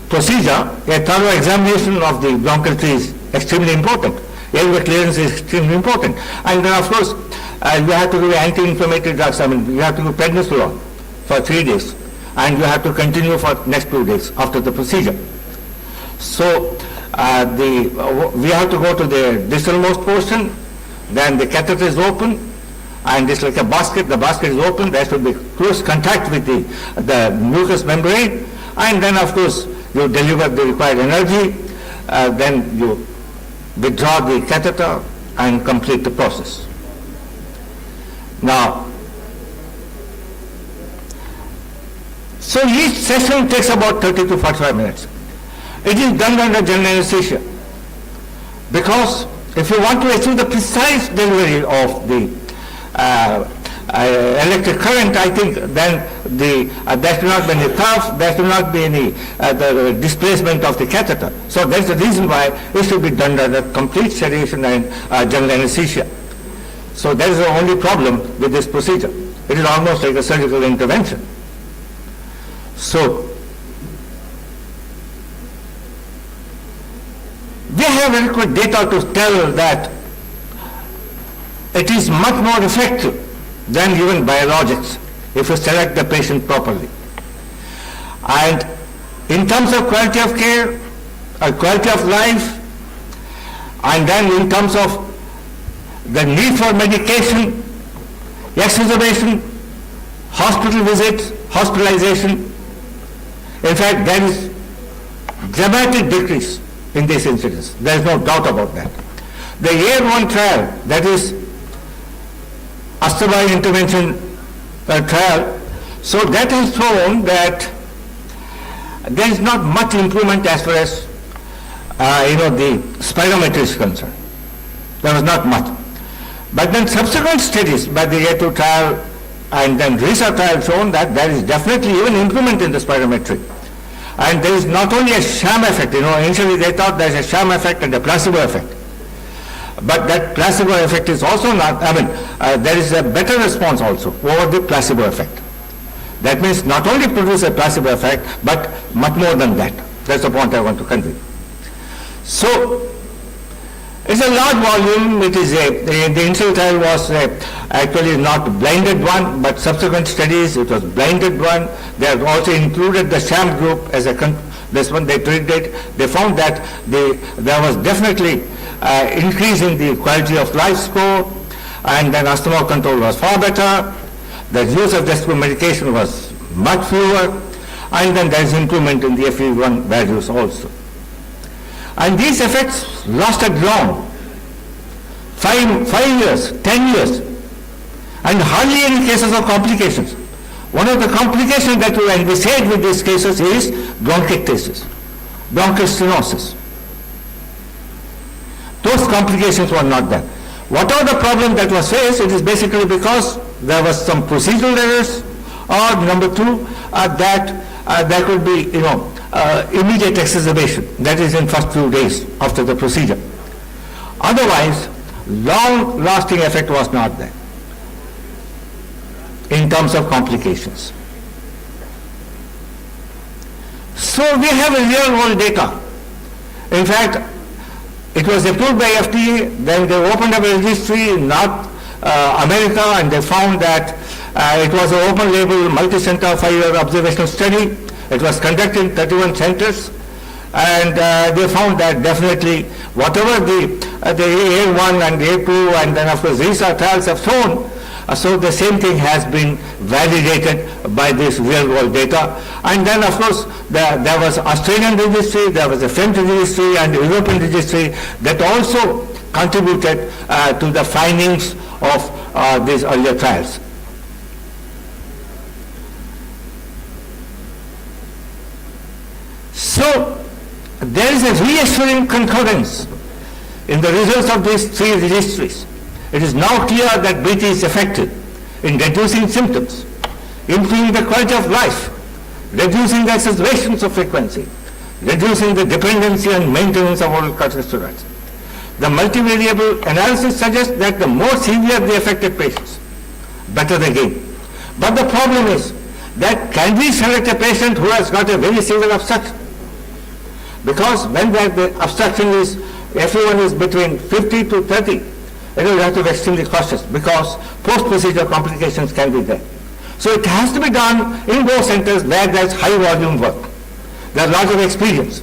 procedure, a thorough examination of the bronchial tree is extremely important. Airway clearance is extremely important. And then, of course, you have to do anti-inflammatory drugs. You have to do prednisolone for 3 days. And you have to continue for next 2 days after the procedure. So, we have to go to the distalmost portion, then the catheter is open, and it's like a basket. The basket is open. There should be close contact with the mucous membrane, and then of course you deliver the required energy. Then you withdraw the catheter and complete the process. Now, so each session takes about 30 to 45 minutes. It is done under general anesthesia because if you want to achieve the precise delivery of the electric current, I think then there should not be any cough, there should not be any the displacement of the catheter. So that's the reason why it should be done under complete sedation and general anesthesia. So that is the only problem with this procedure. It is almost like a surgical intervention. So we have adequate data to tell that it is much more effective than even biologics if you select the patient properly. And in terms of quality of care, quality of life, and then in terms of the need for medication, exacerbation, hospital visits, hospitalization, in fact, there is dramatic decrease in this incidence. There is no doubt about that. The year 1 trial, that is a passerby intervention trial. So that has shown that there is not much improvement as far as the spirometry is concerned. There was not much. But then subsequent studies by the year 2 trial and then research trial shown that there is definitely even improvement in the spirometry. And there is not only a sham effect, initially they thought there is a sham effect and a placebo effect. But that placebo effect is also not, there is a better response also over the placebo effect. That means not only produce a placebo effect, but much more than that. That's the point I want to convey. So, it's a large volume. It is the initial trial was actually not blinded one, but subsequent studies it was blinded one. They have also included the sham group as this one they treated. They found that there was definitely increase in the quality of life score, and then asthma control was far better. The use of desperate medication was much fewer, and then there is improvement in the FEV1 values also. And these effects lasted long, 5 years, 10 years, and hardly any cases of complications. One of the complications that we envisage with these cases is bronchiectasis, bronchial stenosis. Those complications were not there. Whatever the problem that was faced, it is basically because there was some procedural errors, or number 2, that there could be, immediate exacerbation, that is in first few days after the procedure. Otherwise, long-lasting effect was not there in terms of complications. So we have a real-world data. In fact, it was approved by FDA, then they opened up a registry in North America, and they found that it was an open-label, multi-center 5-year observational study. It was conducted in 31 centers, and they found that definitely whatever the A1 and A2 and then of course research trials have shown, so the same thing has been validated by this real-world data. And then of course there was Australian registry, there was a French registry and European registry that also contributed to the findings of these earlier trials. So there is a reassuring concurrence in the results of these 3 registries. It is now clear that BT is effective in reducing symptoms, improving the quality of life, reducing the exacerbations of frequency, reducing the dependency and maintenance of oral corticosteroids. The multivariable analysis suggests that the more severe the affected patients, better the gain. But the problem is that can we select a patient who has got a very severe obstruction? Because when the obstruction is, FEV1 is between 50 to 30, you have to be extremely cautious because post-procedure complications can be there. So it has to be done in those centers where there is high volume work. There is a lot of experience.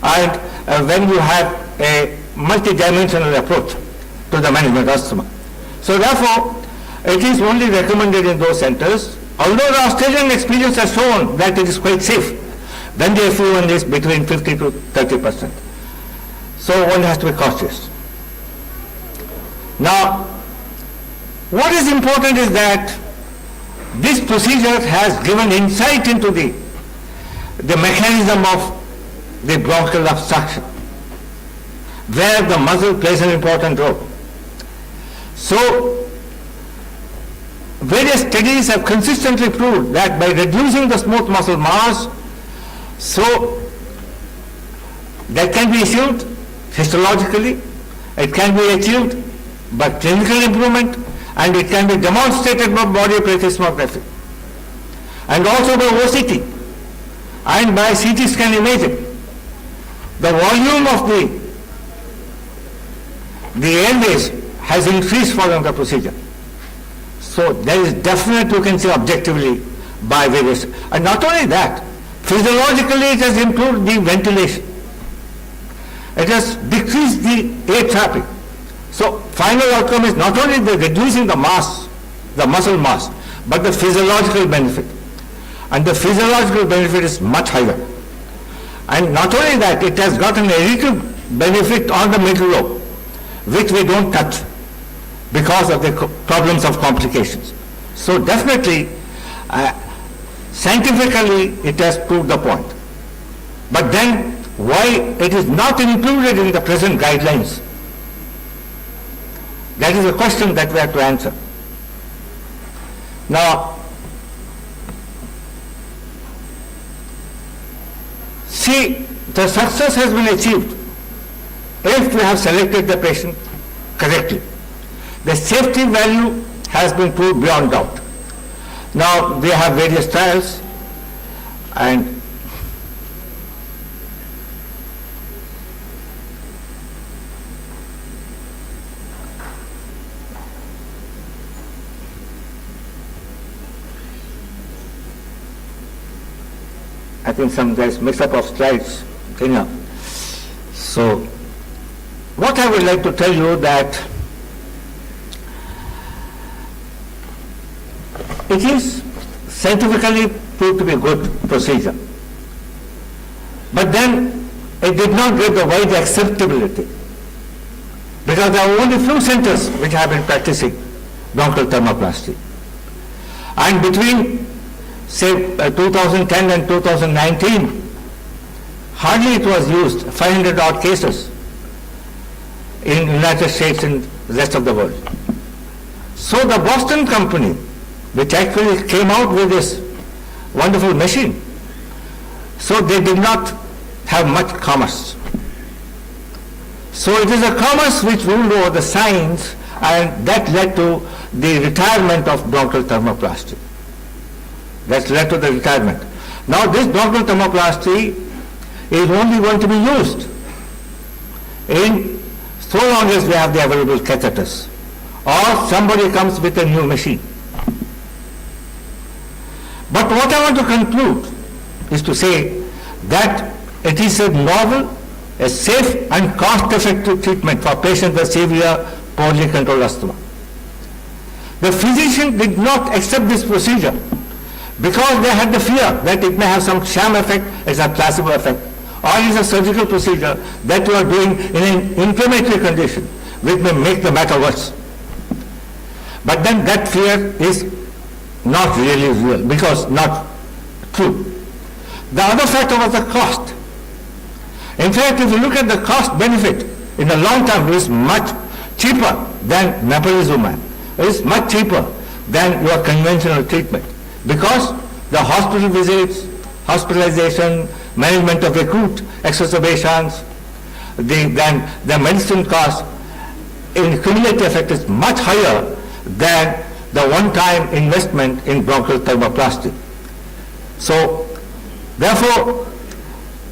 And when you have a multi-dimensional approach to the management of asthma. So therefore, it is only recommended in those centers, although the Australian experience has shown that it is quite safe when the FEV1 is between 50 to 30%. So one has to be cautious. Now, what is important is that this procedure has given insight into the mechanism of the bronchial obstruction, where the muscle plays an important role. So, various studies have consistently proved that by reducing the smooth muscle mass, so that can be achieved histologically, it can be achieved by clinical improvement, and it can be demonstrated by body plethysmography, and also by OCT, and by CT scan imaging. The volume of the airways has increased following the procedure. So there is definite, you can say objectively, by various, and not only that, physiologically it has improved the ventilation. It has decreased the air traffic. So final outcome is not only the reducing the mass, the muscle mass, but the physiological benefit. And the physiological benefit is much higher. And not only that, it has got an additive benefit on the middle lobe, which we don't touch. because of the problems of complications. So definitely, scientifically, it has proved the point. But then, why it is not included in the present guidelines? That is a question that we have to answer. Now, see, the success has been achieved if we have selected the patient correctly. The safety value has been proved beyond doubt. Now, we have various trials, and I think there's mix-up of slides. So, what I would like to tell you that it is scientifically proved to be a good procedure. But then it did not get the wide acceptability because there are only few centers which have been practicing bronchial thermoplasty. And between say 2010 and 2019, hardly it was used, 500 odd cases in United States and the rest of the world. So the Boston company, which actually came out with this wonderful machine, so they did not have much commerce. So it is a commerce which ruled over the science, and that led to the retirement of bronchial thermoplasty. That led to the retirement. Now this bronchial thermoplasty is only going to be used in so long as we have the available catheters or somebody comes with a new machine. But what I want to conclude is to say that it is a novel, a safe and cost-effective treatment for patients with severe, poorly controlled asthma. The physician did not accept this procedure because they had the fear that it may have some sham effect, it's a placebo effect, or it's a surgical procedure that you are doing in an inflammatory condition, which may make the matter worse. But then that fear is not really real, because not true. The other factor was the cost. In fact, if you look at the cost benefit in the long term, it is much cheaper than mepolizumab. It is much cheaper than your conventional treatment, because the hospital visits, hospitalization, management of acute exacerbations, then the medicine cost in cumulative effect is much higher than the one-time investment in bronchial thermoplasty. So, therefore,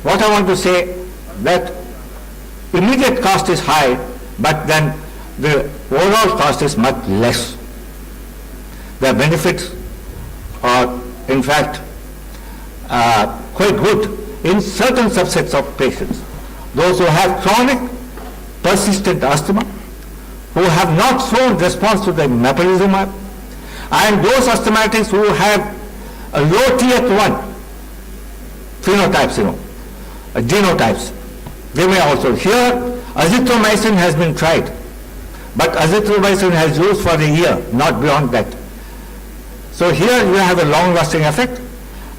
what I want to say that immediate cost is high, but then the overall cost is much less. The benefits are, in fact, quite good in certain subsets of patients. Those who have chronic, persistent asthma, who have not shown response to the mepolizumab, and those asthmatics who have a low TH1 phenotypes, genotypes. They may also. Here, azithromycin has been tried, but azithromycin has used for a year, not beyond that. So here you have a long-lasting effect,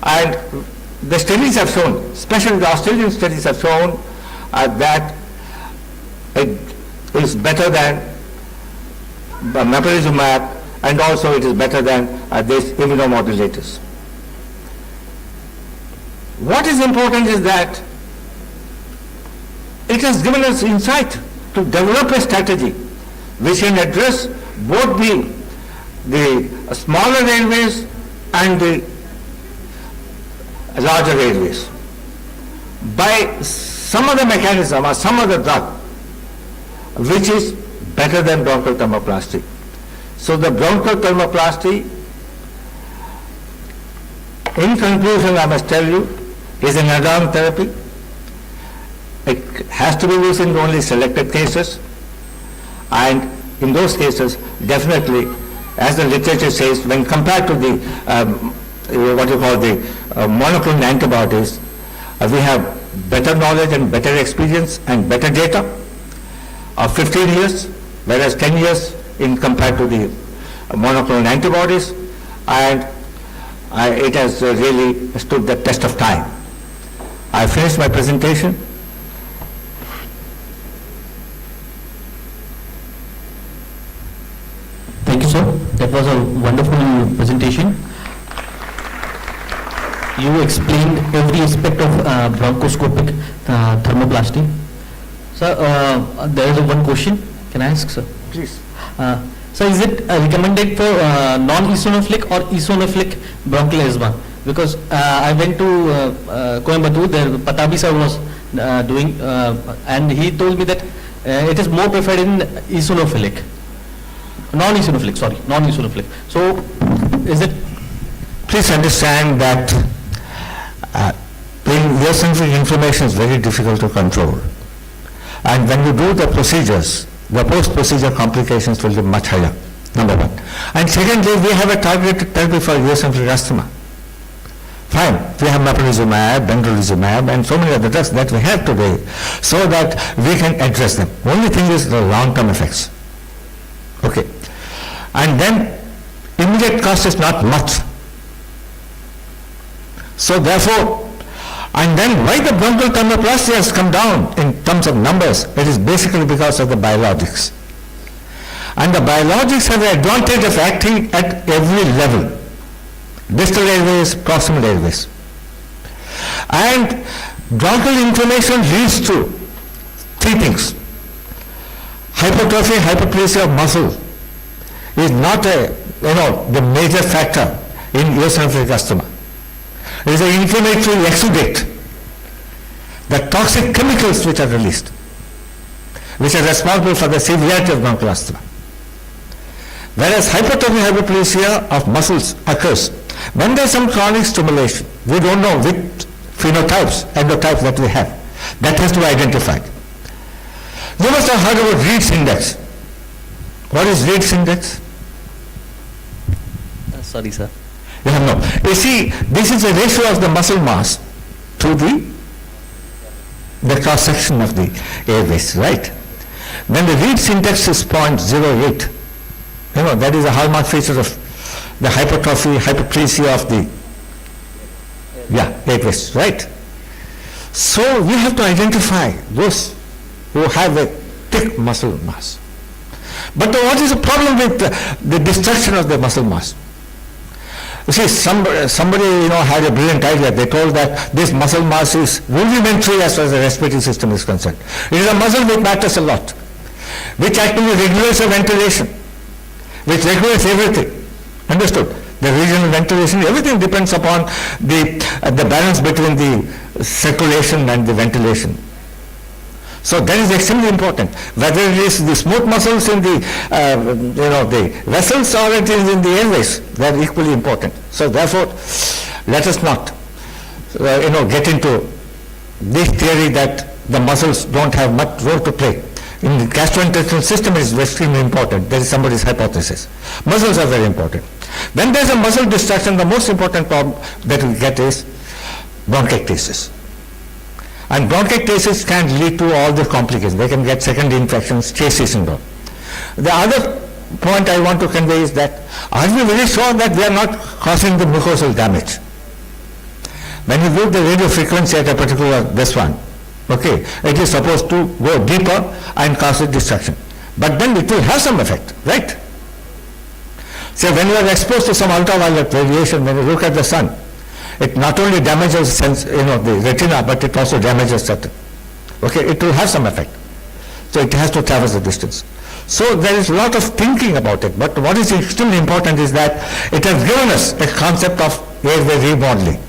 and the studies have shown, especially the Australian studies have shown that it is better than mepolizumab, and also it is better than these immunomodulators. What is important is that it has given us insight to develop a strategy which can address both the smaller airways and the larger airways by some other mechanism or some other drug which is better than bronchial thermoplasty. So the bronchial thermoplasty, in conclusion, I must tell you, is an add-on therapy. It has to be used in only selected cases, and in those cases, definitely, as the literature says, when compared to the what you call the monoclonal antibodies, we have better knowledge and better experience and better data of 15 years, whereas 10 years in compared to the monoclonal antibodies, and it has really stood the test of time. I finished my presentation. Thank you, sir. That was a wonderful presentation. You explained every aspect of bronchoscopic thermoplasty. Sir, there is one question. Can I ask, sir? Please. So is it recommended for non-eosinophilic or eosinophilic bronchial asthma? Because I went to Coimbatore, there Patabi sir was doing, and he told me that it is more preferred in eosinophilic. Non-eosinophilic, sorry, non-eosinophilic. So is it? Please understand that eosinophilic inflammation is very difficult to control. And when you do the procedures, the post-procedure complications will be much higher, number one. And secondly, we have a targeted therapy for eosinophilic asthma. Fine, we have mepolizumab, benralizumab, and so many other drugs that we have today, so that we can address them. Only thing is the long-term effects. Okay. And then, immediate cost is not much. So therefore, and then why the bronchial thermoplasty has come down in terms of numbers, it is basically because of the biologics. And the biologics have the advantage of acting at every level. Distal airways, proximal airways. And bronchial inflammation leads to three things. Hypertrophy, hyperplasia of muscle is not the major factor in eosinophilic asthma. It is an inflammatory exudate, the toxic chemicals which are released, which are responsible for the severity of bronchial asthma. Whereas hypertrophy hyperplasia of muscles occurs when there is some chronic stimulation. We don't know which phenotypes, endotypes that we have. That has to be identified. You must have heard about Reed's index. What is Reed's index? Sorry, sir. You have no. You see, this is a ratio of the muscle mass to the cross section of the airways, right? When the Reed's index is 0.08, that is a hallmark feature of the hypertrophy, hyperplasia of the airways, right? So we have to identify those who have a thick muscle mass. But what is the problem with the destruction of the muscle mass? You see, somebody had a brilliant idea. They told that this muscle mass is rudimentary as far as the respiratory system is concerned. It is a muscle which matters a lot, which actually regulates the ventilation, which regulates everything. Understood? The regional ventilation, everything depends upon the balance between the circulation and the ventilation. So that is extremely important. Whether it is the smooth muscles in the the vessels or it is in the airways, they are equally important. So therefore, let us not get into this theory that the muscles don't have much role to play. In the gastrointestinal system, it is extremely important. That is somebody's hypothesis. Muscles are very important. When there is a muscle destruction, the most important problem that we get is bronchiectasis. And bronchiectasis can lead to all the complications. They can get secondary infections, Chase syndrome. The other point I want to convey is that are we very sure that we are not causing the mucosal damage? When you give the radio frequency at a particular this one, okay, it is supposed to go deeper and cause a destruction. But then it will have some effect, right? So when you are exposed to some ultraviolet radiation, when you look at the sun, it not only damages the retina, but it also damages certain. Okay, it will have some effect. So it has to traverse the distance. So there is a lot of thinking about it, but what is extremely important is that it has given us a concept of airway remodeling.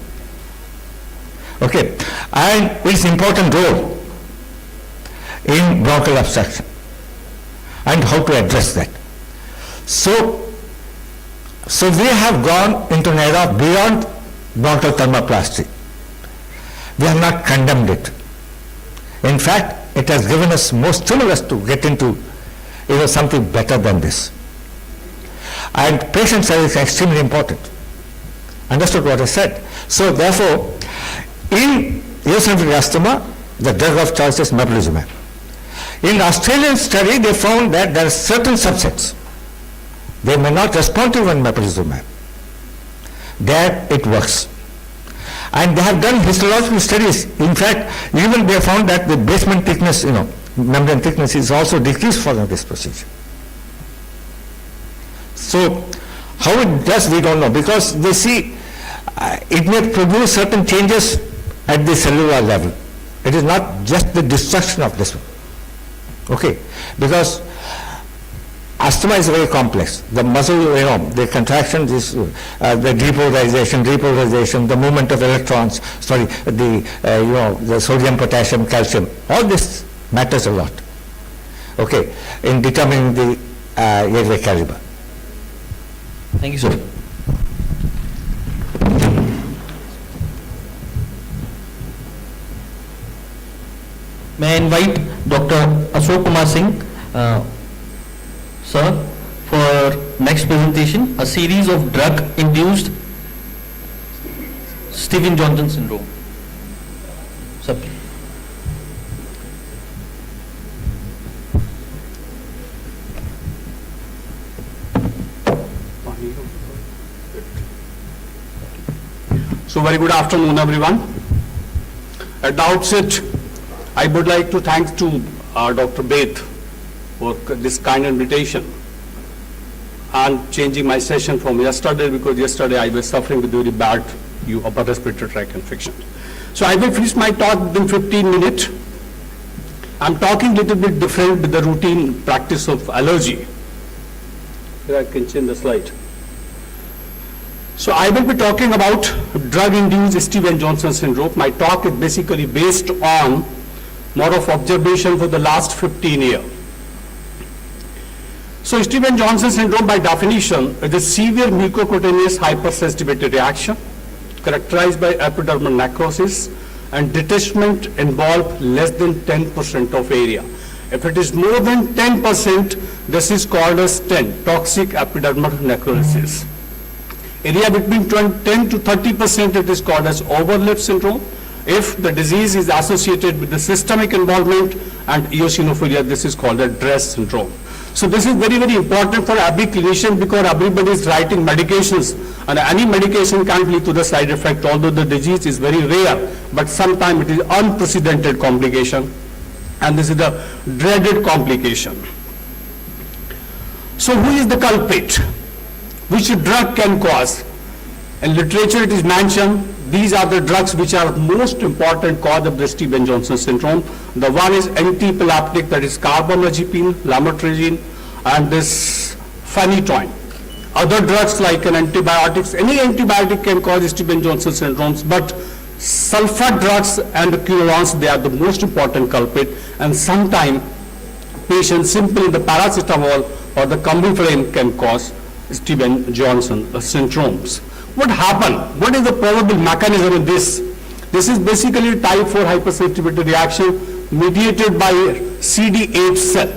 Okay, and its important role in bronchial obstruction and how to address that. So we have gone into an era beyond bronchial thermoplasty. We have not condemned it. In fact, it has given us more stimulus to get into something better than this. And patient service is extremely important. Understood what I said? So therefore, in eosinophilic asthma, the drug of choice is mepolizumab. In Australian study, they found that there are certain subsets They may not respond to even mepolizumab. There it works. And they have done histological studies. In fact, even they found that the basement thickness, membrane thickness is also decreased following this procedure. So, how it does, we don't know, because they see it may produce certain changes at the cellular level. It is not just the destruction of this one. Okay, because asthma is very complex. The muscle, the contraction, the repolarization, the movement of electrons, the sodium, potassium, calcium, all this matters a lot, okay, in determining the airway caliber. Thank you, sir. May I invite Dr. Ashok Kumar Singh, sir, for next presentation, a series of drug-induced Stevens-Johnson syndrome. Sir, please. So very good afternoon, everyone. At the outset, I would like to thank to Dr. Dept for this kind invitation and changing my session from yesterday, because yesterday I was suffering with very bad upper respiratory tract infection. So I will finish my talk within 15 minutes. I'm talking a little bit different with the routine practice of allergy. Here I can change the slide. So I will be talking about drug-induced Stevens-Johnson syndrome. My talk is basically based on more of observation for the last 15 years. So Stevens-Johnson syndrome by definition is a severe mucocutaneous hypersensitivity reaction characterized by epidermal necrosis and detachment involve less than 10% of area. If it is more than 10%, this is called as toxic epidermal necrosis. Area between 10 to 30%, it is called as overlap syndrome. If the disease is associated with the systemic involvement and eosinophilia, this is called a DRESS syndrome. So this is very, very important for every clinician, because everybody is writing medications and any medication can lead to the side effect, although the disease is very rare, but sometimes it is unprecedented complication, and this is the dreaded complication. So who is the culprit? Which drug can cause? In literature it is mentioned, these are the drugs which are most important cause of the Stevens-Johnson syndrome. The one is anti-epileptic, that is carbamazepine, lamotrigine, and this phenytoin. Other drugs like antibiotics, any antibiotic can cause Stevens-Johnson syndromes, but sulfur drugs and quinolones, they are the most important culprit, and sometimes patients simply the paracetamol or the cumulflane can cause Stevens-Johnson syndromes. What happened? What is the probable mechanism in this? This is basically type 4 hypersensitivity reaction mediated by CD8 cell.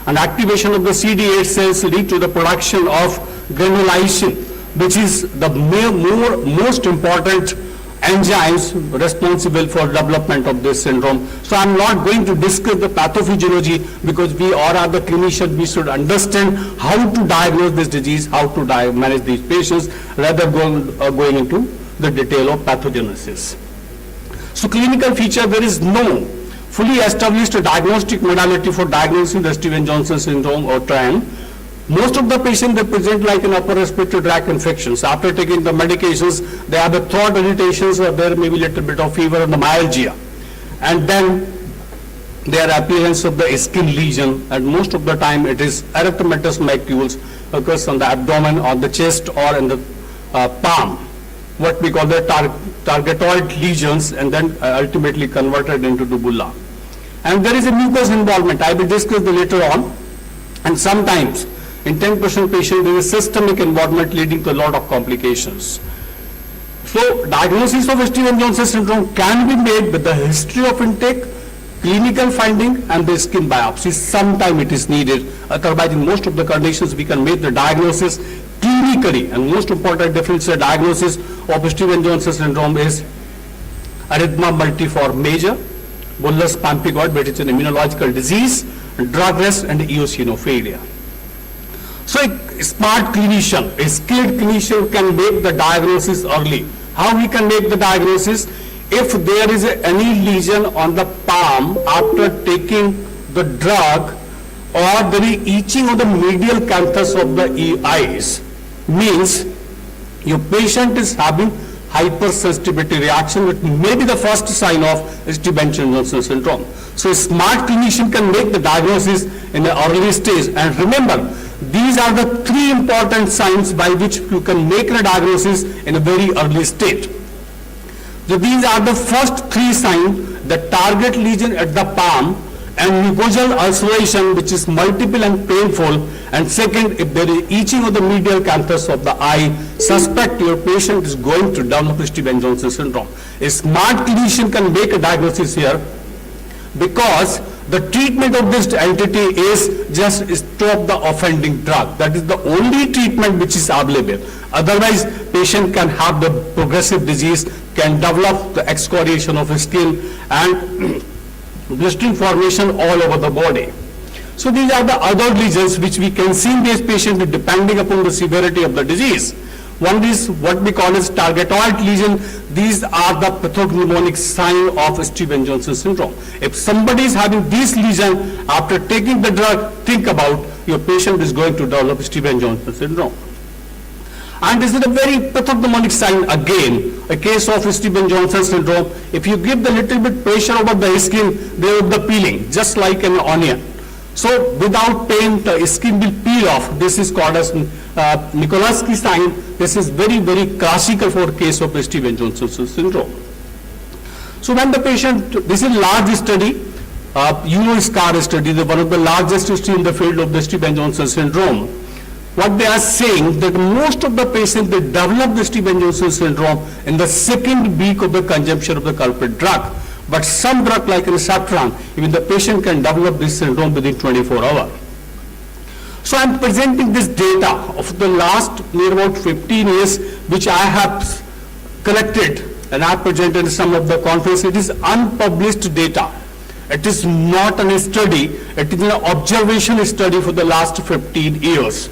And activation of the CD8 cells lead to the production of granulysin, which is the most important enzymes responsible for development of this syndrome. So I'm not going to discuss the pathophysiology, because we all are the clinicians, we should understand how to diagnose this disease, how to manage these patients, rather going into the detail of pathogenesis. So clinical feature, there is no fully established diagnostic modality for diagnosing the Stevens-Johnson syndrome or TRAN. Most of the patients, they present like an upper respiratory tract infections. After taking the medications, they have the throat irritations, or there may be a little bit of fever and the myalgia. And then their appearance of the skin lesion, and most of the time it is erythematous macules occurs on the abdomen, on the chest, or in the palm, what we call the targetoid lesions, and then ultimately converted into the bulla. And there is a mucous involvement. I will discuss the later on. And sometimes in 10% patients, there is systemic involvement leading to a lot of complications. So diagnosis of Stevens-Johnson syndrome can be made with the history of intake, clinical finding, and the skin biopsy. Sometimes it is needed. Otherwise, in most of the conditions, we can make the diagnosis clinically. And most important difference in diagnosis of Stevens-Johnson syndrome is erythema multiforme major, bullous pemphigoid, which is an immunological disease, drug rest, and eosinophilia. So smart clinician, a skilled clinician can make the diagnosis early. How he can make the diagnosis? If there is any lesion on the palm after taking the drug, or there is itching of the medial canthus of the eyes, means your patient is having hypersensitivity reaction, which may be the first sign of Dept syndrome. So a smart clinician can make the diagnosis in the early stage. And remember, these are the three important signs by which you can make the diagnosis in a very early stage. So these are the first three signs: the target lesion at the palm, and mucosal ulceration, which is multiple and painful, and second, if there is itching of the medial canthus of the eye, suspect your patient is going to develop Dept syndrome. A smart clinician can make a diagnosis here, because the treatment of this entity is just stop the offending drug. That is the only treatment which is available. Otherwise, patient can have the progressive disease, can develop the excoriation of his skin and blistering formation all over the body. So these are the other lesions which we can see in this patient depending upon the severity of the disease. One is what we call as targetoid lesion. These are the pathognomonic sign of Dept syndrome. If somebody is having this lesion after taking the drug, think about your patient is going to develop Dept syndrome. And this is a very pathognomonic sign again, a case of Dept syndrome. If you give the little bit pressure over the skin, there will be peeling, just like an onion. So without pain, the skin will peel off. This is called as Nikolsky sign. This is very, very classical for case of Dept syndrome. So when the patient, this is large study, Euroscar study, one of the largest study in the field of Dept syndrome. What they are saying that most of the patients they develop Dept syndrome in the second week of the consumption of the culprit drug. But some drug like Receptran, even the patient can develop this syndrome within 24 hours. So I am presenting this data of the last near about 15 years, which I have collected and I presented in some of the conferences. It is unpublished data. It is not a study, it is an observation study for the last 15 years.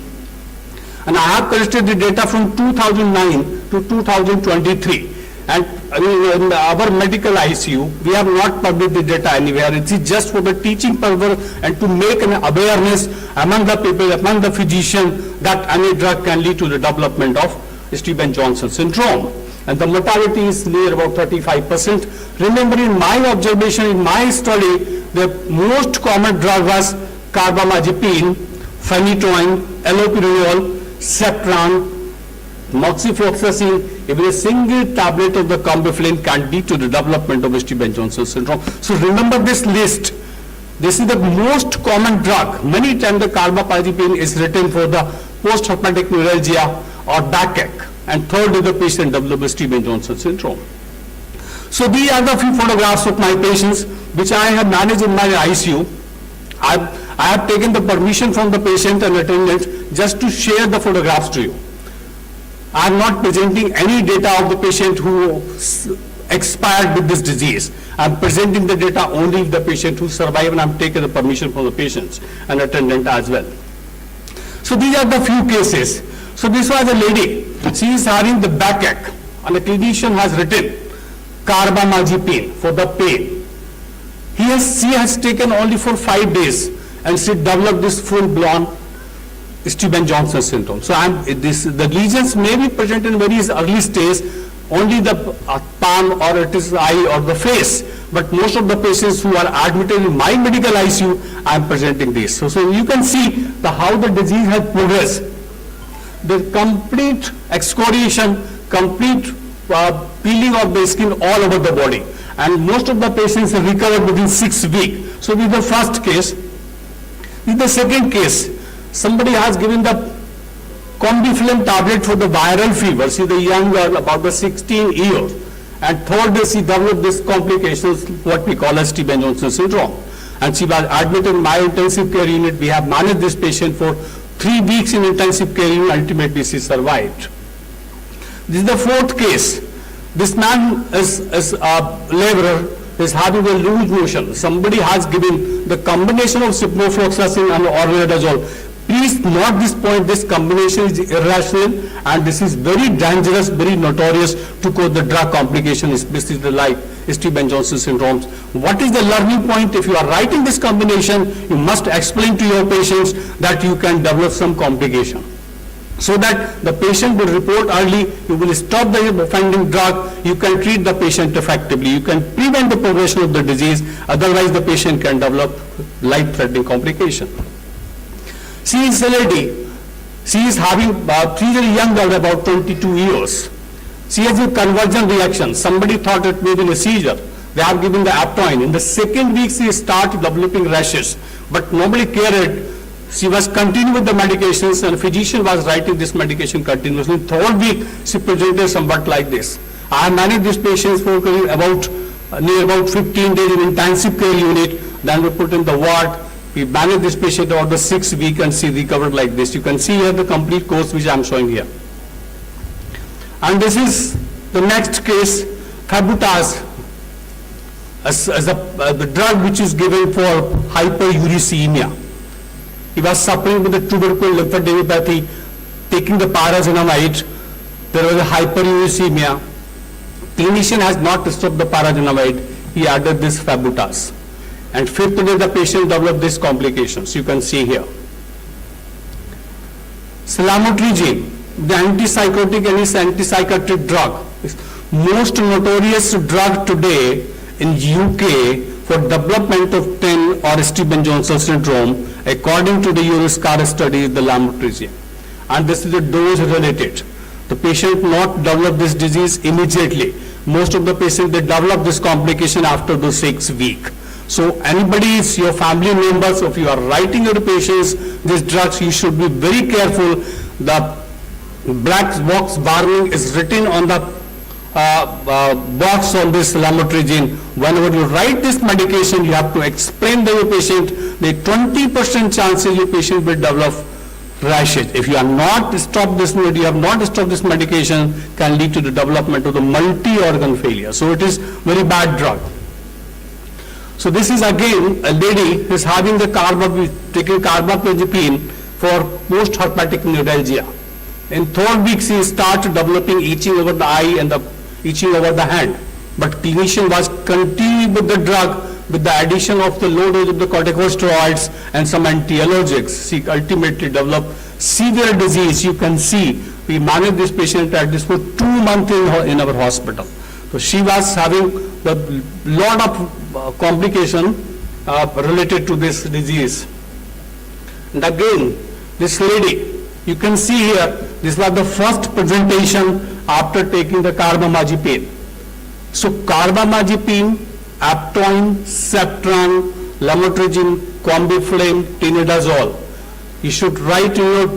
And I have collected the data from 2009 to 2023. And in our medical ICU, we have not published the data anywhere. It is just for the teaching purpose and to make an awareness among the people, among the physicians, that any drug can lead to the development of Dept syndrome. And the mortality is near about 35%. Remember, in my observation, in my study, the most common drug was carbamazepine, phenytoin, allopurinol, Septran, moxifloxacin. Even a single tablet of the combiflin can lead to the development of Dept syndrome. So remember this list. This is the most common drug. Many times the carbamazepine is written for the post-herpetic neuralgia or backache. And third is the patient develops Dept syndrome. So these are the few photographs of my patients which I have managed in my ICU. I have taken the permission from the patient and attendants just to share the photographs to you. I am not presenting any data of the patient who expired with this disease. I am presenting the data only of the patient who survived, and I am taking the permission from the patients and attendant as well. So these are the few cases. So this was a lady. She is having the backache, and the clinician has written carbamazepine for the pain. She has taken only for 5 days, and she developed this full-blown Dept syndrome. So the lesions may be present in very early stage, only the palm or it is eye or the face. But most of the patients who are admitted in my medical ICU, I am presenting this. So you can see how the disease has progressed. The complete excoriation, complete peeling of the skin all over the body. And most of the patients recovered within 6 weeks. So this is the first case. This is the second case. Somebody has given the combiflin tablet for the viral fever. See, the young girl, about the 16 years. And third day she developed these complications, what we call as Dept syndrome. And she was admitted in my intensive care unit. We have managed this patient for 3 weeks in intensive care unit. Ultimately she survived. This is the fourth case. This man is a laborer, is having a loose motion. Somebody has given the combination of ciprofloxacin and orladerazole. Please note this point, this combination is irrational and this is very dangerous, very notorious to cause the drug complication, especially like Stevens-Johnson syndromes. What is the learning point? If you are writing this combination, you must explain to your patients that you can develop some complication. So that the patient will report early, you will stop the offending drug, you can treat the patient effectively, you can prevent the progression of the disease, otherwise the patient can develop life-threatening complication. She is a lady, she is having, she's a young girl, about 22 years. She has a conversion reaction, somebody thought it may be a seizure, they are giving the Aptoin. In the second week she started developing rashes, but nobody cared. She was continuing with the medications and physician was writing this medication continuously. In third week, she presented somewhat like this. I managed these patients for near about 15 days in intensive care unit. Then we put in the ward. We managed this patient over the 6 weeks and she recovered like this. You can see here the complete course which I am showing here. And this is the next case, Fabutas, the drug which is given for hyperuricemia. He was suffering with the tubercular lymphadenopathy, taking the pyrazinamide. There was a hyperuricemia. Clinician has not stopped the pyrazinamide. He added this Fabutas. And fifth day the patient developed these complications. You can see here. Lamotrigine, the antipsychotic and antipsychotic drug, most notorious drug today in UK for development of TEN or Stevens-Johnson syndrome, according to the Euroscar study, is the lamotrigine. And this is a dose related. The patient not develop this disease immediately. Most of the patients, they develop this complication after the 6 weeks. So anybody, your family members, if you are writing your patients these drugs, you should be very careful. The black box warning is written on the box on this lamotrigine. Whenever you write this medication, you have to explain to your patient the 20% chances your patient will develop rashes. If you have not stopped this medication, can lead to the development of the multi-organ failure. So it is very bad drug. So this is again a lady who is having the taking carbamazepine for post-herpetic neuralgia. In third week, she started developing itching over the eye and the itching over the hand. But clinician was continuing with the drug with the addition of the low dose of the corticosteroids and some anti-allergics. She ultimately developed severe disease. You can see we managed this patient at this for 2 months in our hospital. So she was having a lot of complication related to this disease. And again, this lady, you can see here, this was the first presentation after taking the carbamazepine. So carbamazepine, Aptoin, Septran, lamotrigine, Combiflame, Tinidazole. You should write in your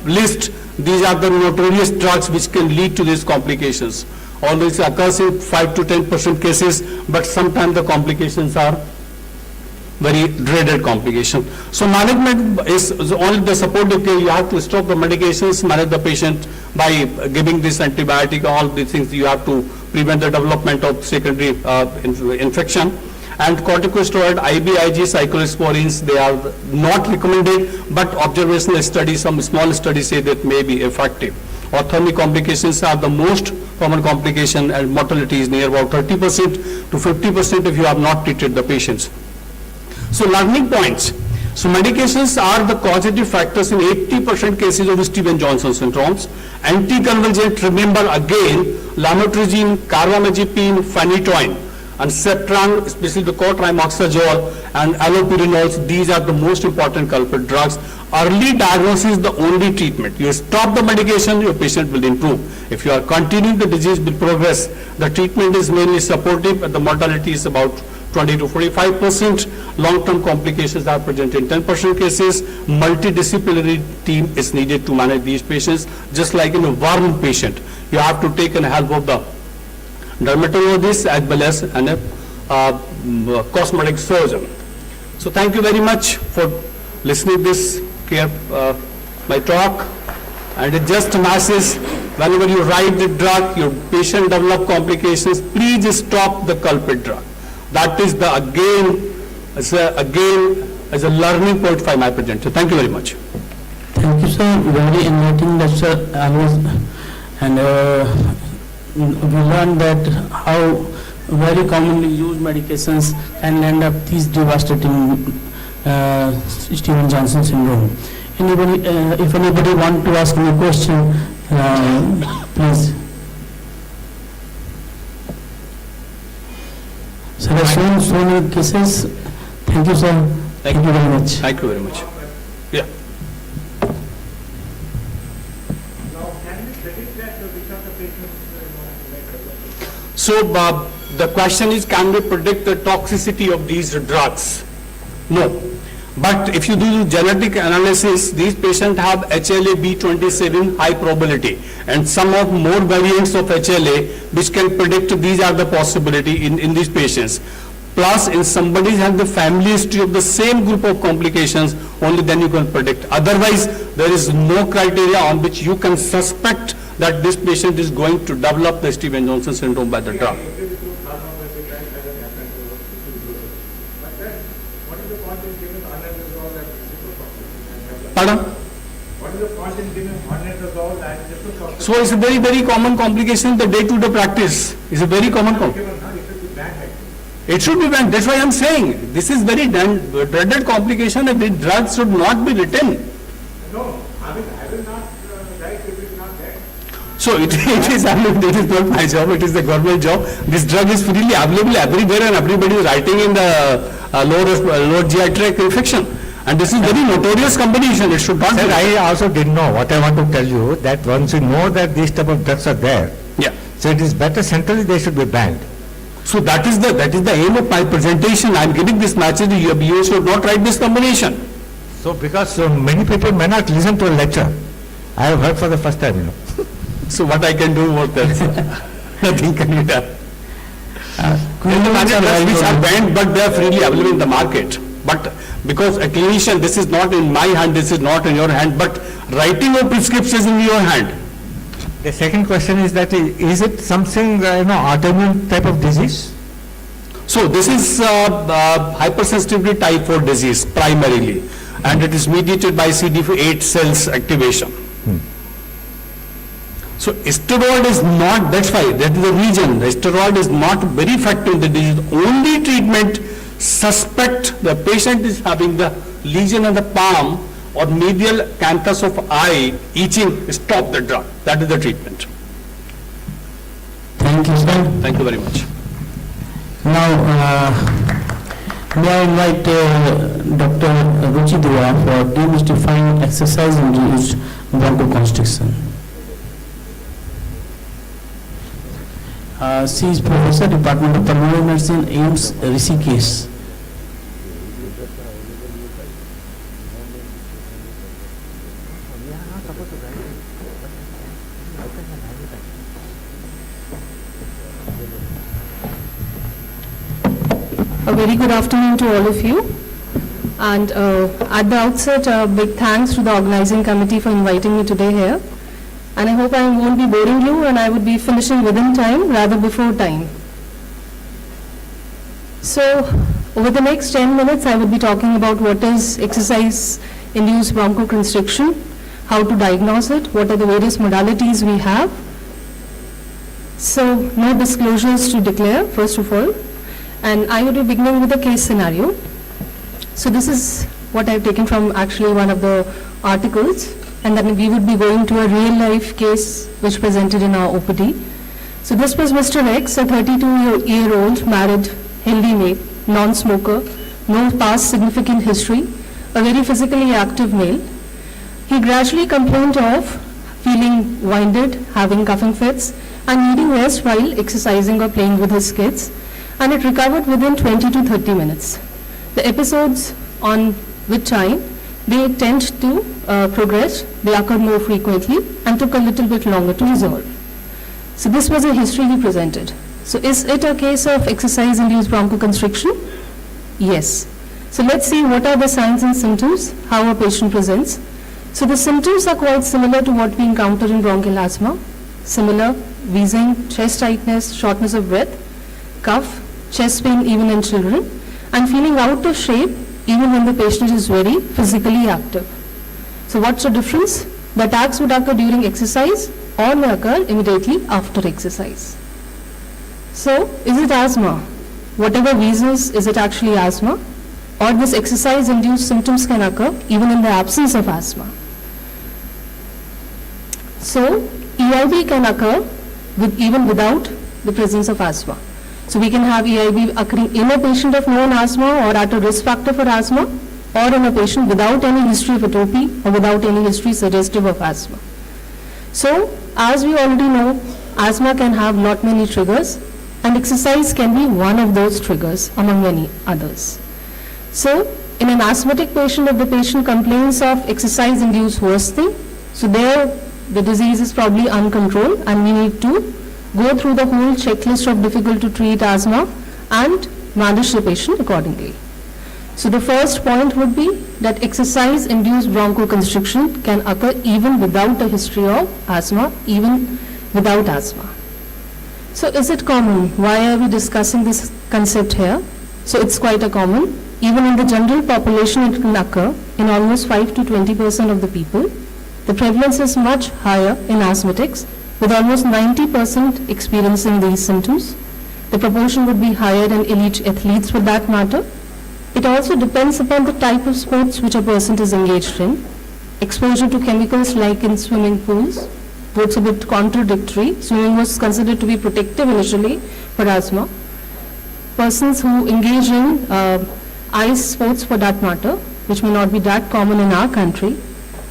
list, these are the notorious drugs which can lead to these complications. Although it occurs in 5 to 10% cases, but sometimes the complications are very dreaded complication. So management is only the supportive care. You have to stop the medications, manage the patient by giving this antibiotic, all these things. You have to prevent the development of secondary infection. And corticosteroid, IVIG, cyclosporins, they are not recommended, but observational studies, some small studies say that may be effective. Ophthalmic complications are the most common complication, and mortality is near about 30% to 50% if you have not treated the patients. So learning points. So medications are the causative factors in 80% cases of Stevens-Johnson syndromes. Anticonvulsant, remember again, lamotrigine, carbamazepine, phenytoin, and Septran, especially the cotrimoxazole and allopurinols, these are the most important culprit drugs. Early diagnosis is the only treatment. You stop the medication, your patient will improve. If you are continuing, the disease will progress. The treatment is mainly supportive, and the mortality is about 20 to 45%. Long-term complications are present in 10% cases. Multidisciplinary team is needed to manage these patients. Just like in a worm patient, you have to take in help of the dermatologist as well as a cosmetic surgeon. So thank you very much for listening this my talk. And it just a message, whenever you write the drug, your patient develop complications, please stop the culprit drug. That is the again as a learning point for my presentation. Thank you very much. Thank you, sir. Very enlightening lecture. And we learned that how very commonly used medications can end up these devastating Stevens-Johnson syndrome. Anybody, if anybody want to ask any question, please. Sir, I have so many cases. Thank you, sir. Thank you very much. Thank you very much. Yeah. So the question is, can we predict the toxicity of these drugs? No. But if you do genetic analysis, these patients have HLA-B27 high probability, and some of more variants of HLA which can predict these are the possibility in these patients. Plus, in somebody has the family history of the same group of complications, only then you can predict. Otherwise, there is no criteria on which you can suspect that this patient is going to develop the Stevens-Johnson syndrome by the drug. Pardon? What is the point in giving hornetrazole and ciprofloxacin? So it's a very, very common complication in the day-to-day practice. It's a very common complication. It should be banned. That's why I'm saying this is very dreaded complication, and the drugs should not be written. No, I will not write if it is not there. So it is, I mean, it is not my job, it is the government job. This drug is freely available everywhere, and everybody is writing in the lower GI tract infection. And this is very notorious combination. It should not be. Sir, I also didn't know. What I want to tell you, that once you know that these type of drugs are there, yeah. So it is better centrally they should be banned. So that is the aim of my presentation. I am giving this message. You should not write this combination. So because many people may not listen to a lecture. I have heard for the first time, you know. So what I can do more than nothing can be done. Drugs which are banned, but they are freely available in the market. But because a clinician, this is not in my hand, this is not in your hand, but writing of prescriptions in your hand. The second question is that is it something, autoimmune type of disease? So this is hypersensitivity type 4 disease primarily, and it is mediated by CD8 cells activation. So steroid is not, that's why, that is the reason, the steroid is not very effective in the disease. Only treatment, suspect the patient is having the lesion on the palm or medial canthus of eye, itching, stop the drug. That is the treatment. Thank you, sir. Thank you very much. Now, may I invite Dr. Ruchi Dua for demystifying exercise-induced bronchoconstriction. She is Professor, Department of Pulmonary Medicine, AIIMS, Rishikesh. A very good afternoon to all of you. And at the outset, a big thanks to the organizing committee for inviting me today here. And I hope I won't be boring you, and I would be finishing within time rather before time. So over the next 10 minutes, I will be talking about what is exercise-induced bronchoconstriction, how to diagnose it, what are the various modalities we have. So no disclosures to declare, first of all. And I will be beginning with a case scenario. So this is what I've taken from actually one of the articles, and then we would be going to a real life case which presented in our OPD. So this was Mr. X, a 32-year-old married, healthy male, non-smoker, no past significant history, a very physically active male. He gradually complained of feeling winded, having coughing fits, and needing rest while exercising or playing with his kids, and it recovered within 20 to 30 minutes. The episodes on which time they tend to progress, they occur more frequently and took a little bit longer to resolve. So this was a history he presented. So is it a case of exercise-induced bronchoconstriction? Yes. So let's see what are the signs and symptoms, how a patient presents. So the symptoms are quite similar to what we encounter in bronchial asthma. Similar, wheezing, chest tightness, shortness of breath, cough, chest pain even in children, and feeling out of shape even when the patient is very physically active. So what's the difference? The attacks would occur during exercise or may occur immediately after exercise. So, is it asthma? Whatever reasons, is it actually asthma? Or this exercise-induced symptoms can occur even in the absence of asthma. So, EIB can occur even without the presence of asthma. So, we can have EIB occurring in a patient of known asthma or at a risk factor for asthma, or in a patient without any history of atopy or without any history suggestive of asthma. So, as we already know, asthma can have lot many triggers, and exercise can be one of those triggers among many others. So, in an asthmatic patient, if the patient complains of exercise-induced worsening, so there the disease is probably uncontrolled and we need to go through the whole checklist of difficult to treat asthma and manage the patient accordingly. So the first point would be that exercise-induced bronchoconstriction can occur even without a history of asthma, even without asthma. So is it common? Why are we discussing this concept here? So it's quite a common. Even in the general population it can occur in almost 5 to 20% of the people. The prevalence is much higher in asthmatics, with almost 90% experiencing these symptoms. The proportion would be higher in elite athletes for that matter. It also depends upon the type of sports which a person is engaged in. Exposure to chemicals like in swimming pools, it's a bit contradictory. Swimming was considered to be protective initially for asthma. Persons who engage in ice sports for that matter, which may not be that common in our country.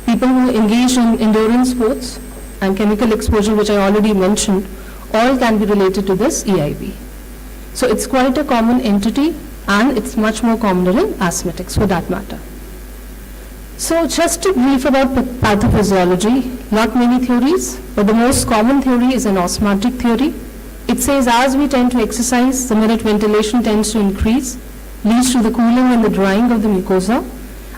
People who engage in endurance sports and chemical exposure, which I already mentioned, all can be related to this EIB. So it's quite a common entity and it's much more common in asthmatics for that matter. So just to brief about pathophysiology, not many theories, but the most common theory is an osmotic theory. It says as we tend to exercise, the minute ventilation tends to increase, leads to the cooling and the drying of the mucosa,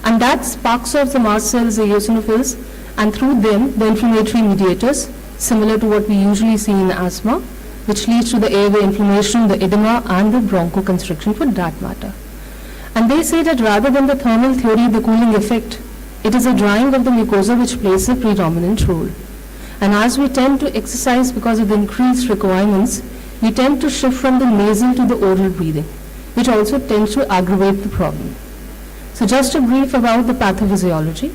and that sparks off the mast cells, the eosinophils, and through them the inflammatory mediators, similar to what we usually see in asthma, which leads to the airway inflammation, the edema, and the bronchoconstriction for that matter. And they say that rather than the thermal theory, the cooling effect, it is a drying of the mucosa which plays a predominant role. And as we tend to exercise because of the increased requirements, we tend to shift from the nasal to the oral breathing, which also tends to aggravate the problem. So just a brief about the pathophysiology.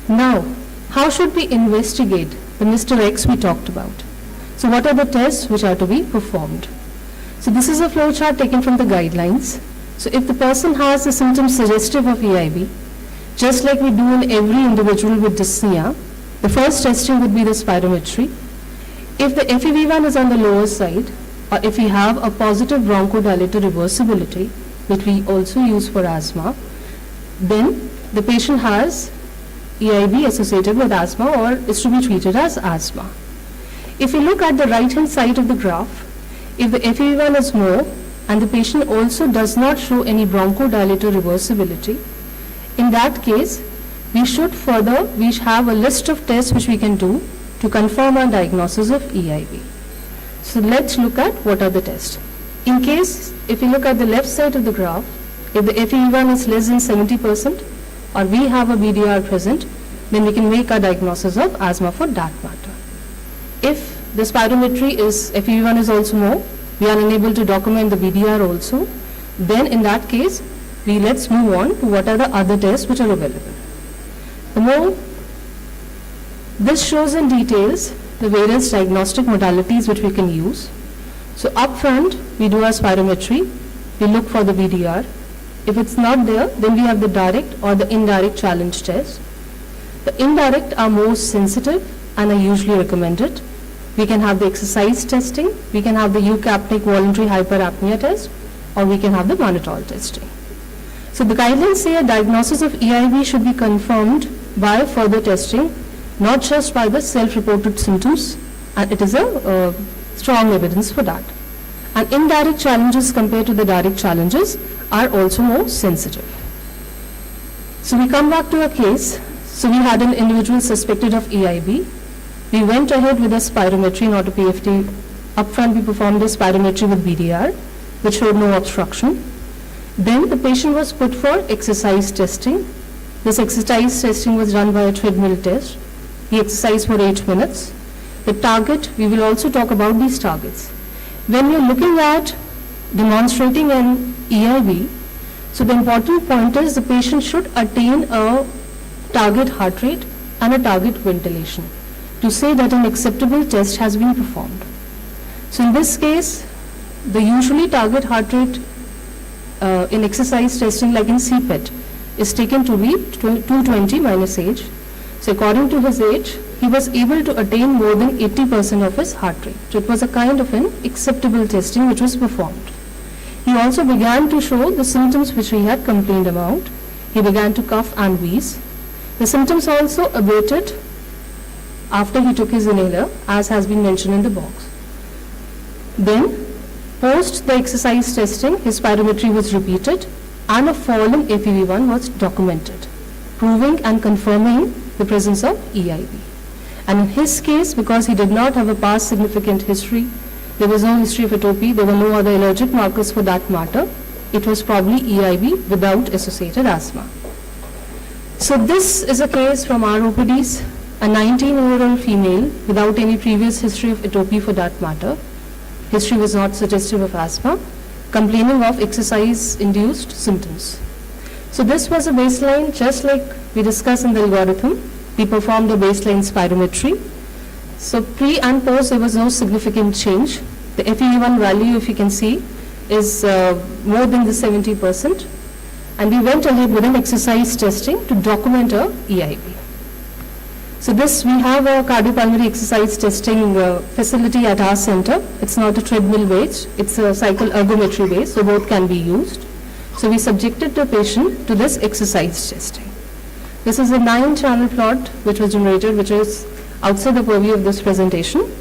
Now, how should we investigate the Mr. X we talked about? So what are the tests which are to be performed? So this is a flowchart taken from the guidelines. So if the person has the symptoms suggestive of EIB, just like we do in every individual with dyspnea, the first testing would be the spirometry. If the FEV1 is on the lower side, or if we have a positive bronchodilator reversibility, which we also use for asthma, then the patient has EIB associated with asthma or is to be treated as asthma. If we look at the right hand side of the graph, if the FEV1 is more and the patient also does not show any bronchodilator reversibility, in that case, we have a list of tests which we can do to confirm our diagnosis of EIB. So let's look at what are the tests. In case, if you look at the left side of the graph, if the FEV1 is less than 70% or we have a BDR present, then we can make our diagnosis of asthma for that matter. If the spirometry is, FEV1 is also more, we are unable to document the BDR also, then in that case, let's move on to what are the other tests which are available. This shows in details the various diagnostic modalities which we can use. So up front, we do our spirometry, we look for the BDR. If it's not there, then we have the direct or the indirect challenge test. The indirect are most sensitive and are usually recommended. We can have the exercise testing, we can have the eucapnic voluntary hyperapnea test, or we can have the mannitol testing. So the guidelines say a diagnosis of EIB should be confirmed by further testing, not just by the self-reported symptoms, and it is a strong evidence for that. And indirect challenges compared to the direct challenges are also more sensitive. So we come back to a case. So we had an individual suspected of EIB. We went ahead with a spirometry, not a PFT. Upfront we performed a spirometry with BDR, which showed no obstruction. Then the patient was put for exercise testing. This exercise testing was done by a treadmill test. He exercised for 8 minutes. The target, we will also talk about these targets. When you're looking at demonstrating an EIB, so the important point is the patient should attain a target heart rate and a target ventilation to say that an acceptable test has been performed. So in this case, the usually target heart rate in exercise testing like in CPET is taken to be 220 minus age. So according to his age, he was able to attain more than 80% of his heart rate. So it was a kind of an acceptable testing which was performed. He also began to show the symptoms which he had complained about. He began to cough and wheeze. The symptoms also abated after he took his inhaler, as has been mentioned in the box. Then, post the exercise testing, his spirometry was repeated and a fall in FEV1 was documented, proving and confirming the presence of EIB. And in his case, because he did not have a past significant history, there was no history of atopy, there were no other allergic markers for that matter, it was probably EIB without associated asthma. So this is a case from our OPDs, a 19-year-old female without any previous history of atopy for that matter. History was not suggestive of asthma, complaining of exercise-induced symptoms. So this was a baseline, just like we discussed in the algorithm. We performed a baseline spirometry. So pre and post, there was no significant change. The FEV1 value, if you can see, is more than the 70%. And we went ahead with an exercise testing to document a EIB. So this, we have a cardiopulmonary exercise testing facility at our center. It's not a treadmill based, it's a cycle ergometry based, so both can be used. So we subjected the patient to this exercise testing. This is a 9-channel plot which was generated, which is outside the purview of this presentation.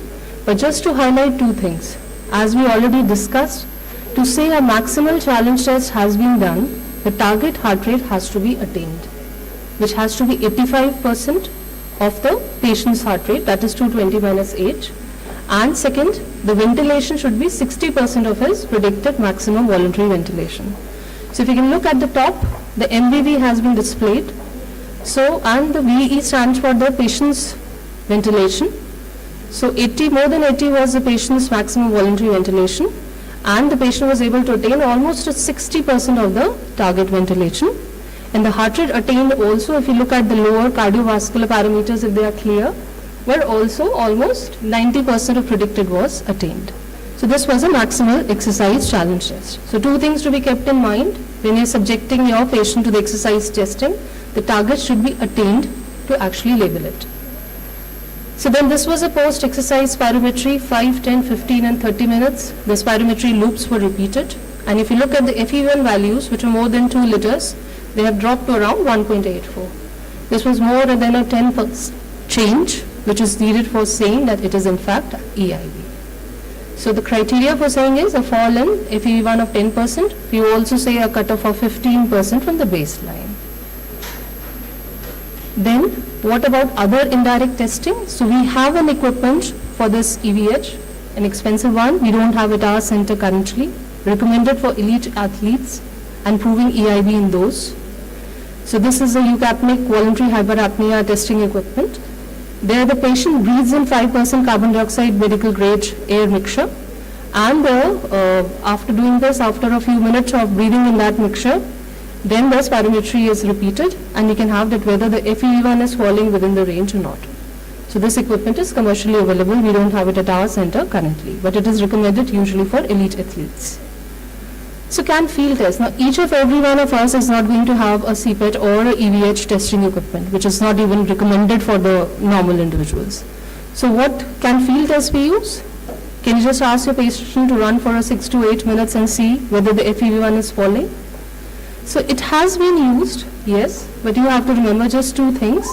But just to highlight 2 things, as we already discussed, to say a maximal challenge test has been done, the target heart rate has to be attained, which has to be 85% of the patient's heart rate, that is 220 minus age. And second, the ventilation should be 60% of his predicted maximum voluntary ventilation. So if you can look at the top, the MVV has been displayed. So, and the VE stands for the patient's ventilation. So 80, more than 80 was the patient's maximum voluntary ventilation, and the patient was able to attain almost 60% of the target ventilation. And the heart rate attained also, if you look at the lower cardiovascular parameters, if they are clear, were also almost 90% of predicted was attained. So this was a maximal exercise challenge test. So 2 things to be kept in mind when you're subjecting your patient to the exercise testing. The target should be attained to actually label it. So then this was a post-exercise spirometry, 5, 10, 15 and 30 minutes. The spirometry loops were repeated. And if you look at the FEV1 values, which are more than 2 liters, they have dropped to around 1.84. This was more than a 10% change, which is needed for saying that it is in fact EIB. So the criteria for saying is a fall in FEV1 of 10%. We also say a cutoff of 15% from the baseline. Then what about other indirect testing? So we have an equipment for this EVH, an expensive one. We don't have it at our center currently. Recommended for elite athletes and proving EIB in those. So this is a eucapnic voluntary hyperapnea testing equipment. There the patient breathes in 5% carbon dioxide medical grade air mixture, and after doing this, after a few minutes of breathing in that mixture, then the spirometry is repeated and you can have that whether the FEV1 is falling within the range or not. So this equipment is commercially available. We don't have it at our center currently, but it is recommended usually for elite athletes. So can field test. Now each of every one of us is not going to have a CPET or a EVH testing equipment, which is not even recommended for the normal individuals. So what can field test be used? Can you just ask your patient to run for 6 to 8 minutes and see whether the FEV1 is falling? So it has been used, yes, but you have to remember just 2 things.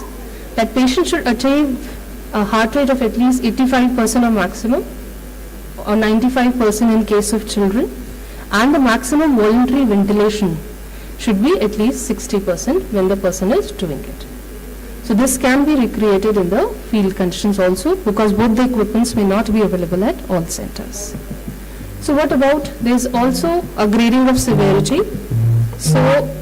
That patient should attain a heart rate of at least 85% of maximum, or 95% in case of children, and the maximum voluntary ventilation should be at least 60% when the person is doing it. So this can be recreated in the field conditions also, because both the equipments may not be available at all centers. So what about, there's also a grading of severity. So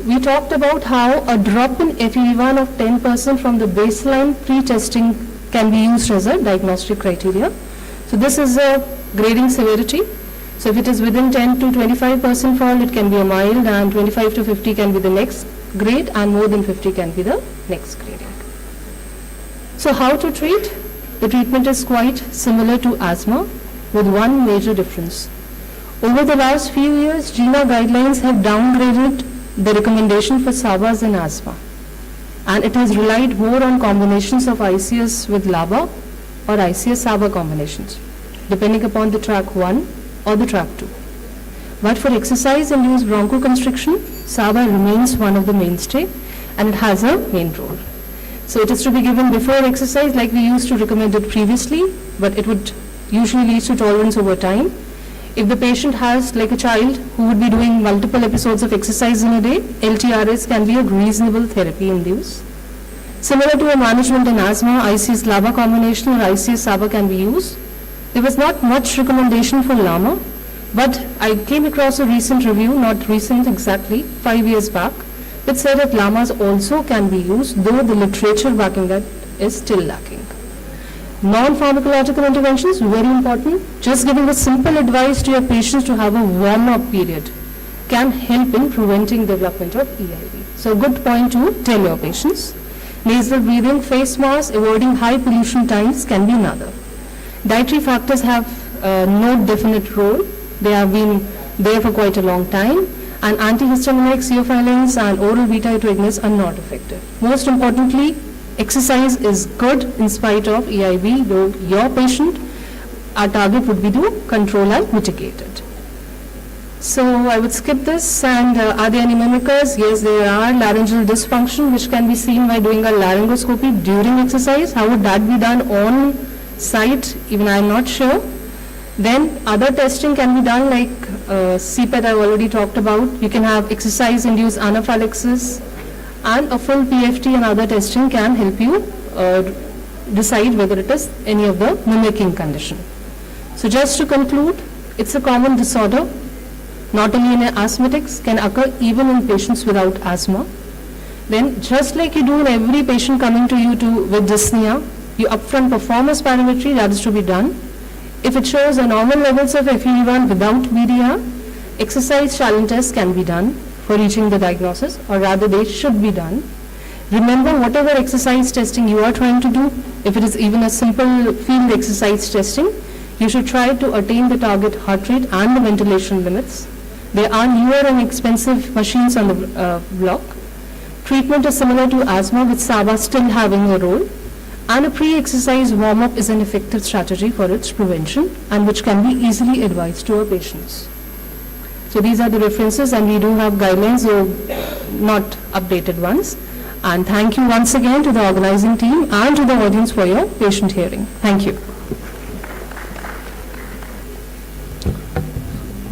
we talked about how a drop in FEV1 of 10% from the baseline pre-testing can be used as a diagnostic criteria. So this is a grading severity. So if it is within 10 to 25% fall, it can be a mild, and 25 to 50 can be the next grade, and more than 50 can be the next grading. So how to treat? The treatment is quite similar to asthma with one major difference. Over the last few years, GINA guidelines have downgraded the recommendation for SABAs in asthma, and it has relied more on combinations of ICS with LABA or ICS-SABA combinations, depending upon the track 1 or the track 2. But for exercise-induced bronchoconstriction, SABA remains one of the mainstay, and it has a main role. So it is to be given before exercise like we used to recommend it previously, but it would usually lead to tolerance over time. If the patient has, like a child who would be doing multiple episodes of exercise in a day, LTRS can be a reasonable therapy in use. Similar to a management in asthma, ICS-LABA combination or ICS-SABA can be used. There was not much recommendation for LAMA, but I came across a recent review, not recent exactly, 5 years back, which said that LAMAs also can be used, though the literature backing that is still lacking. Non-pharmacological interventions, very important. Just giving a simple advice to your patients to have a warm-up period can help in preventing development of EIB. So a good point to tell your patients. Nasal breathing, face masks, avoiding high pollution times can be another. Dietary factors have no definite role. They have been there for quite a long time, and antihistaminics, eophilins, and oral beta-2 agonists are not effective. Most importantly, exercise is good in spite of EIB, though your patient, our target would be to control and mitigate it. So I would skip this, and are there any mimickers? Yes, there are. Laryngeal dysfunction, which can be seen by doing a laryngoscopy during exercise. How would that be done on site? Even I am not sure. Then other testing can be done like CPET I've already talked about. You can have exercise-induced anaphylaxis, and a full PFT and other testing can help you decide whether it is any of the mimicking condition. So just to conclude, it's a common disorder, not only in asthmatics, can occur even in patients without asthma. Then just like you do in every patient coming to you with dyspnea, you upfront perform a spirometry, that is to be done. If it shows a normal levels of FEV1 without BDR, exercise challenge tests can be done for reaching the diagnosis, or rather they should be done. Remember, whatever exercise testing you are trying to do, if it is even a simple field exercise testing, you should try to attain the target heart rate and the ventilation limits. There are newer and expensive machines on the block. Treatment is similar to asthma, with SABA still having a role, and a pre-exercise warm-up is an effective strategy for its prevention, and which can be easily advised to our patients. So these are the references, and we do have guidelines, though not updated ones. And thank you once again to the organizing team and to the audience for your patient hearing. Thank you.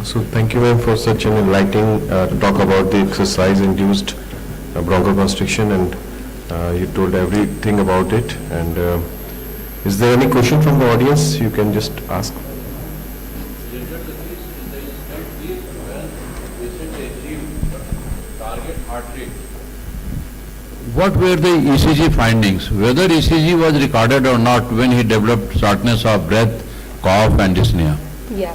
So thank you, ma'am, for such an enlightening to talk about the exercise-induced bronchoconstriction, and you told everything about it. And is there any question from the audience? You can just ask. What were the ECG findings? Whether ECG was recorded or not when he developed shortness of breath, cough and dyspnea? Yeah.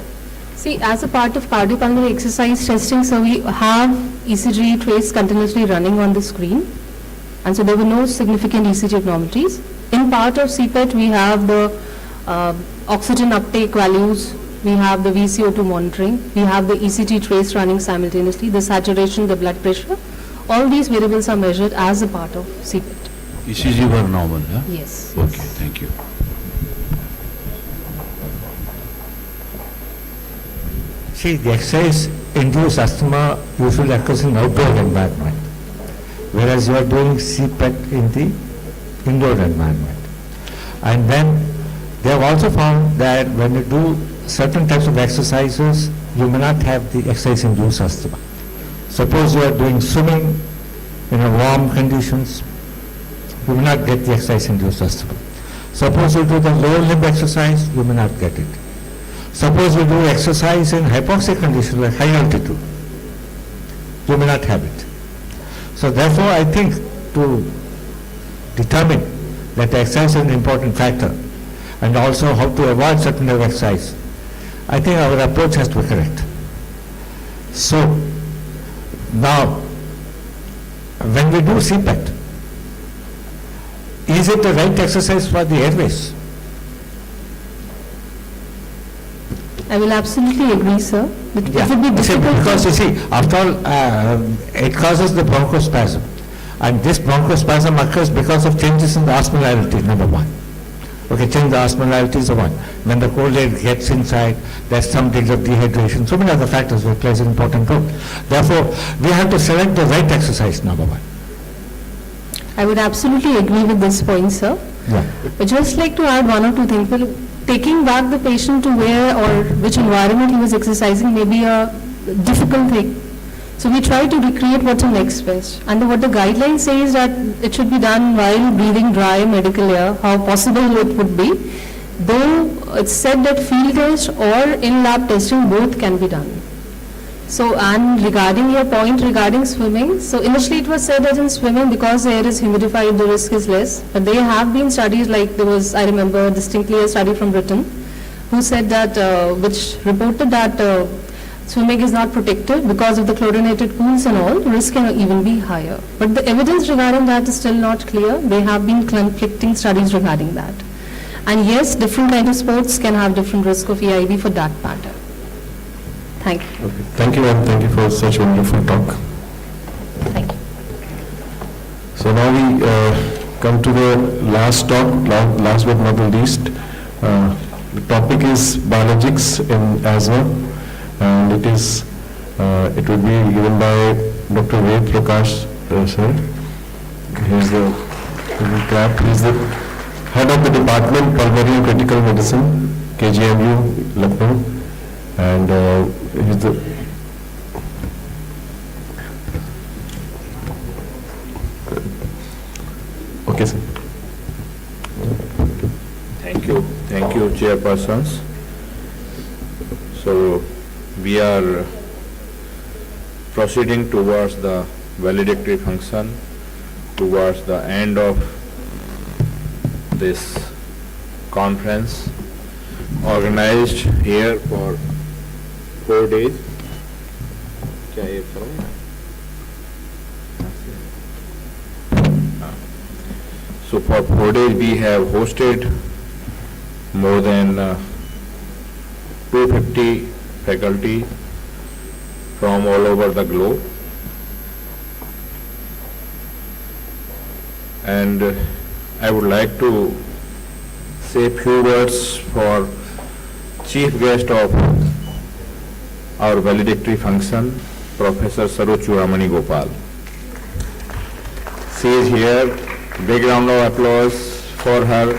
See, as a part of cardiopulmonary exercise testing, so we have ECG trace continuously running on the screen, and so there were no significant ECG abnormalities. In part of CPET, we have the oxygen uptake values, we have the VCO2 monitoring, we have the ECG trace running simultaneously, the saturation, the blood pressure. All these variables are measured as a part of CPET. ECG were normal, huh? Yes. Okay, thank you. See, the exercise-induced asthma usually occurs in outdoor environment, whereas you are doing CPET in the indoor environment. And then they have also found that when you do certain types of exercises, you may not have the exercise-induced asthma. Suppose you are doing swimming in a warm conditions, you may not get the exercise-induced asthma. Suppose you do the lower limb exercise, you may not get it. Suppose you do exercise in hypoxic conditions like high altitude, you may not have it. So therefore, I think to determine that exercise is an important factor and also how to avoid certain type of exercise, I think our approach has to be correct. So now, when we do CPET, is it the right exercise for the airways? I will absolutely agree, sir. It would be difficult. Because you see, after all, it causes the bronchospasm. And this bronchospasm occurs because of changes in the osmolality, number one. Okay, change the osmolality is the one. When the cold air gets inside, there's some degree of dehydration. So many other factors will play an important role. Therefore, we have to select the right exercise, number one. I would absolutely agree with this point, sir. Yeah. But just like to add one or two things. Well, taking back the patient to where or which environment he was exercising may be a difficult thing. So we try to recreate what's the next best. And what the guideline says that it should be done while breathing dry medical air, how possible it would be. Though it's said that field test or in-lab testing both can be done. So, and regarding your point regarding swimming, so initially it was said that in swimming because the air is humidified, the risk is less. But there have been studies like there was, I remember distinctly a study from Britain, who said that, which reported that swimming is not protected because of the chlorinated pools and all, risk can even be higher. But the evidence regarding that is still not clear. There have been conflicting studies regarding that. And yes, different kinds of sports can have different risk of EID for that matter. Thank you. Okay. Thank you, and thank you for such a wonderful talk. Thank you. So now we come to the last talk, last but not the least. The topic is biologics in asthma, and it will be given by Dr. Ved Prakash, sir. He's the head of the department, Pulmonary and Critical Medicine, KGMU, Lucknow, and he's the okay, sir. Thank you, chairpersons. So we are proceeding towards the valedictory function, towards the end of this conference organized here for 4 days. So for 4 days we have hosted more than 250 faculty from all over the globe, and I would like to say a few words for chief guest of our valedictory function, Professor Saroj Chudamani Gopal. She is here. Big round of applause for her,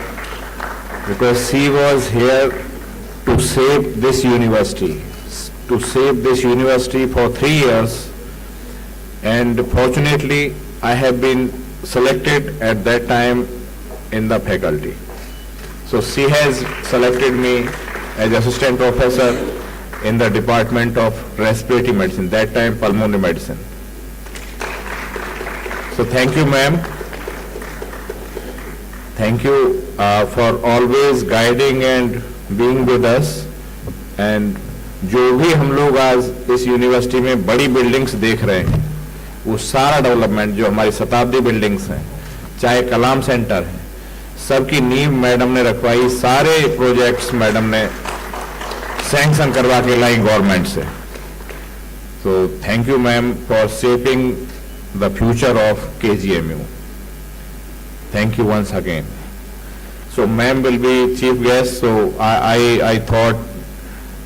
because she was here to save this university, for 3 years, and fortunately I have been selected at that time in the faculty. So she has selected me as assistant professor in the Department of Respiratory Medicine, that time Pulmonary Medicine. So thank you, ma'am. Thank you for always guiding and being with us. And जो भी हम लोग आज इस university में बड़ी buildings देख रहे हैं, वो सारा डेवलपमेंट जो हमारी शताब्दी बिल्डिंग्स हैं, चाहे कलाम सेंटर है, सबकी नींव मैडम ने रखवाई, सारे प्रोजेक्ट्स मैडम ने सैंक्शन करवा के लाई गवर्नमेंट से. So thank you, ma'am, for shaping the future of KGMU. Thank you once again. So ma'am will be chief guest, so I thought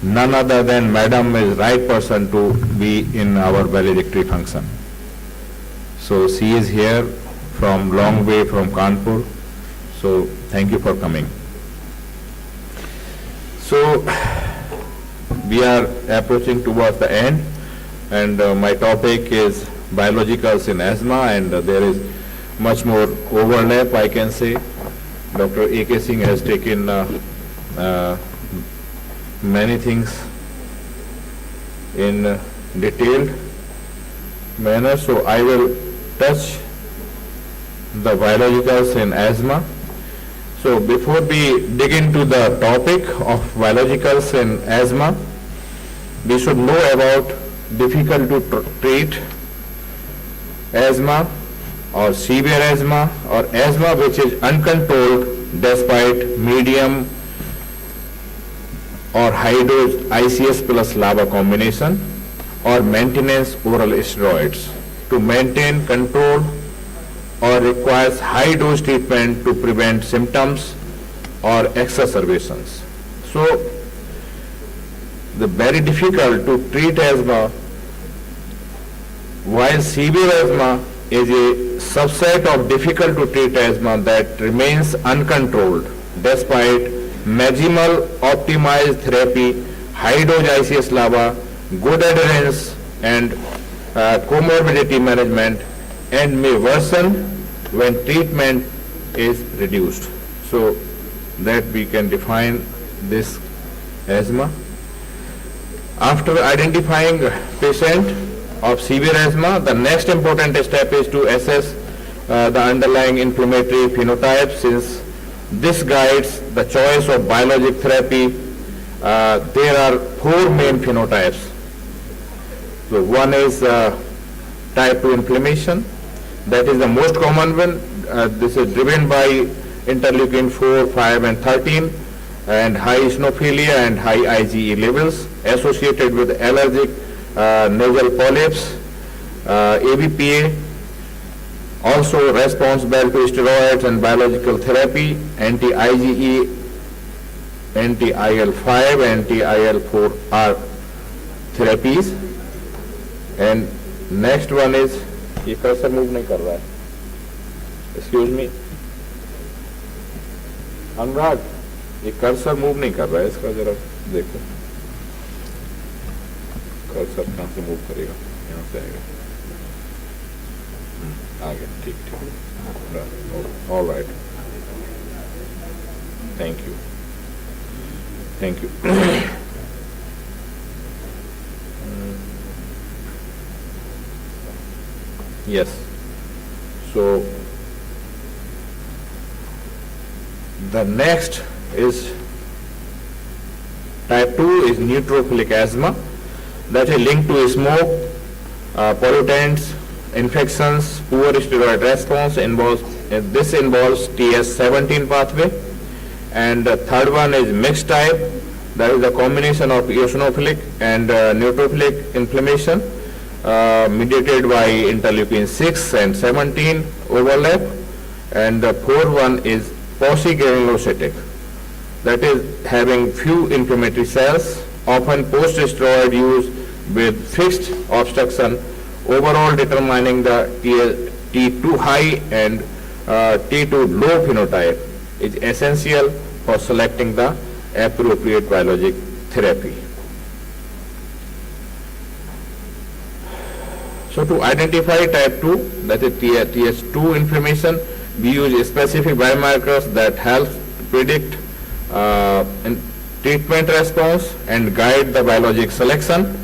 none other than madam is right person to be in our valedictory function. So she is here from long way from Kanpur. So thank you for coming. So we are approaching towards the end, and my topic is biologicals in asthma, and there is much more overlap, I can say. Dr. A.K. Singh has taken many things in detail, manner, so I will touch the biologicals in asthma. So before we dig into the topic of biologicals in asthma, we should know about difficult to treat asthma or severe asthma or asthma which is uncontrolled despite medium or high dose ICS plus LABA combination or maintenance oral steroids to maintain control or requires high dose treatment to prevent symptoms or exacerbations. So the very difficult to treat asthma, while severe asthma is a subset of difficult to treat asthma that remains uncontrolled despite maximal optimized therapy, high dose ICS LABA, good adherence and comorbidity management, and may worsen when treatment is reduced. So that we can define this asthma. After identifying patient of severe asthma, the next important step is to assess the underlying inflammatory phenotype. Since this guides the choice of biologic therapy, there are 4 main phenotypes. So one is type 2 inflammation. That is the most common one. This is driven by interleukin 4, 5 and 13 and high eosinophilia and high IgE levels associated with allergic nasal polyps, ABPA, also responsible to steroids and biological therapy, anti-IgE, anti-IL-5, anti-IL-4R therapies. And next one is, ये cursor move नहीं कर रहा है, excuse me अनुराग, ये cursor move नहीं कर रहा है, इसका जरा देखो, कर्सर कहाँ से मूव करेगा, यहाँ से आएगा, आ गया, ठीक ठीक, all right, thank you, thank you. Yes. So the next is type 2 is neutrophilic asthma that is linked to smoke, pollutants, infections, poor steroid response. This involves TS17 pathway. And the third one is mixed type, that is the combination of eosinophilic and neutrophilic inflammation. Mediated by interleukin 6 and 17 overlap, and the fourth one is paucigranulocytic, that is having few inflammatory cells, often post-steroid use with fixed obstruction, overall determining the T2 high and T2 low phenotype is essential for selecting the appropriate biologic therapy. So to identify type 2, that is TS2 inflammation, we use specific biomarkers that help predict treatment response and guide the biologic selection.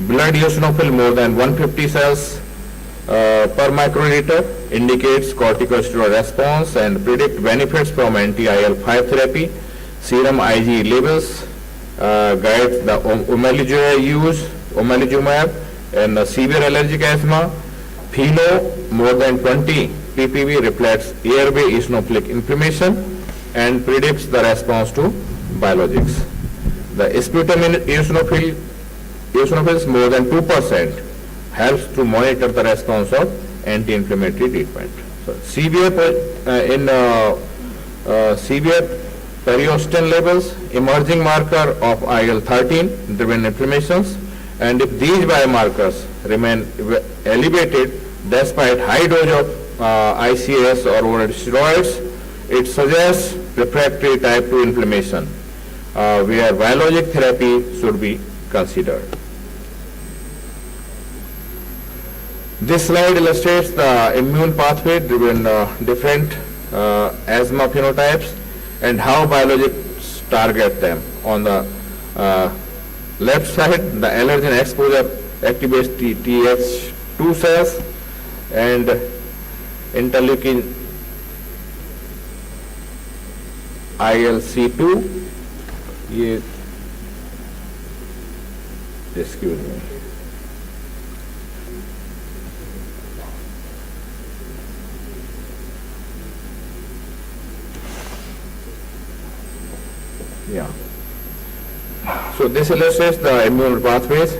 Blood eosinophil more than 150 cells per microliter indicates corticosteroid response and predict benefits from anti-IL-5 therapy. Serum IgE levels guides the omalizumab use, omalizumab, and severe allergic asthma. Pheno more than 20 ppb reflects airway eosinophilic inflammation and predicts the response to biologics. The sputum eosinophils more than 2% helps to monitor the response of anti-inflammatory treatment. So severe periostin levels, emerging marker of IL-13 driven inflammations. And if these biomarkers remain elevated despite high dose of ICS or oral steroids, it suggests refractory type 2 inflammation, where biologic therapy should be considered. This slide illustrates the immune pathway driven different asthma phenotypes and how biologics target them. On the left side, the allergen exposure activates 2 cells and interleukin ILC2. ये excuse me. Yeah. So this illustrates the immune pathways.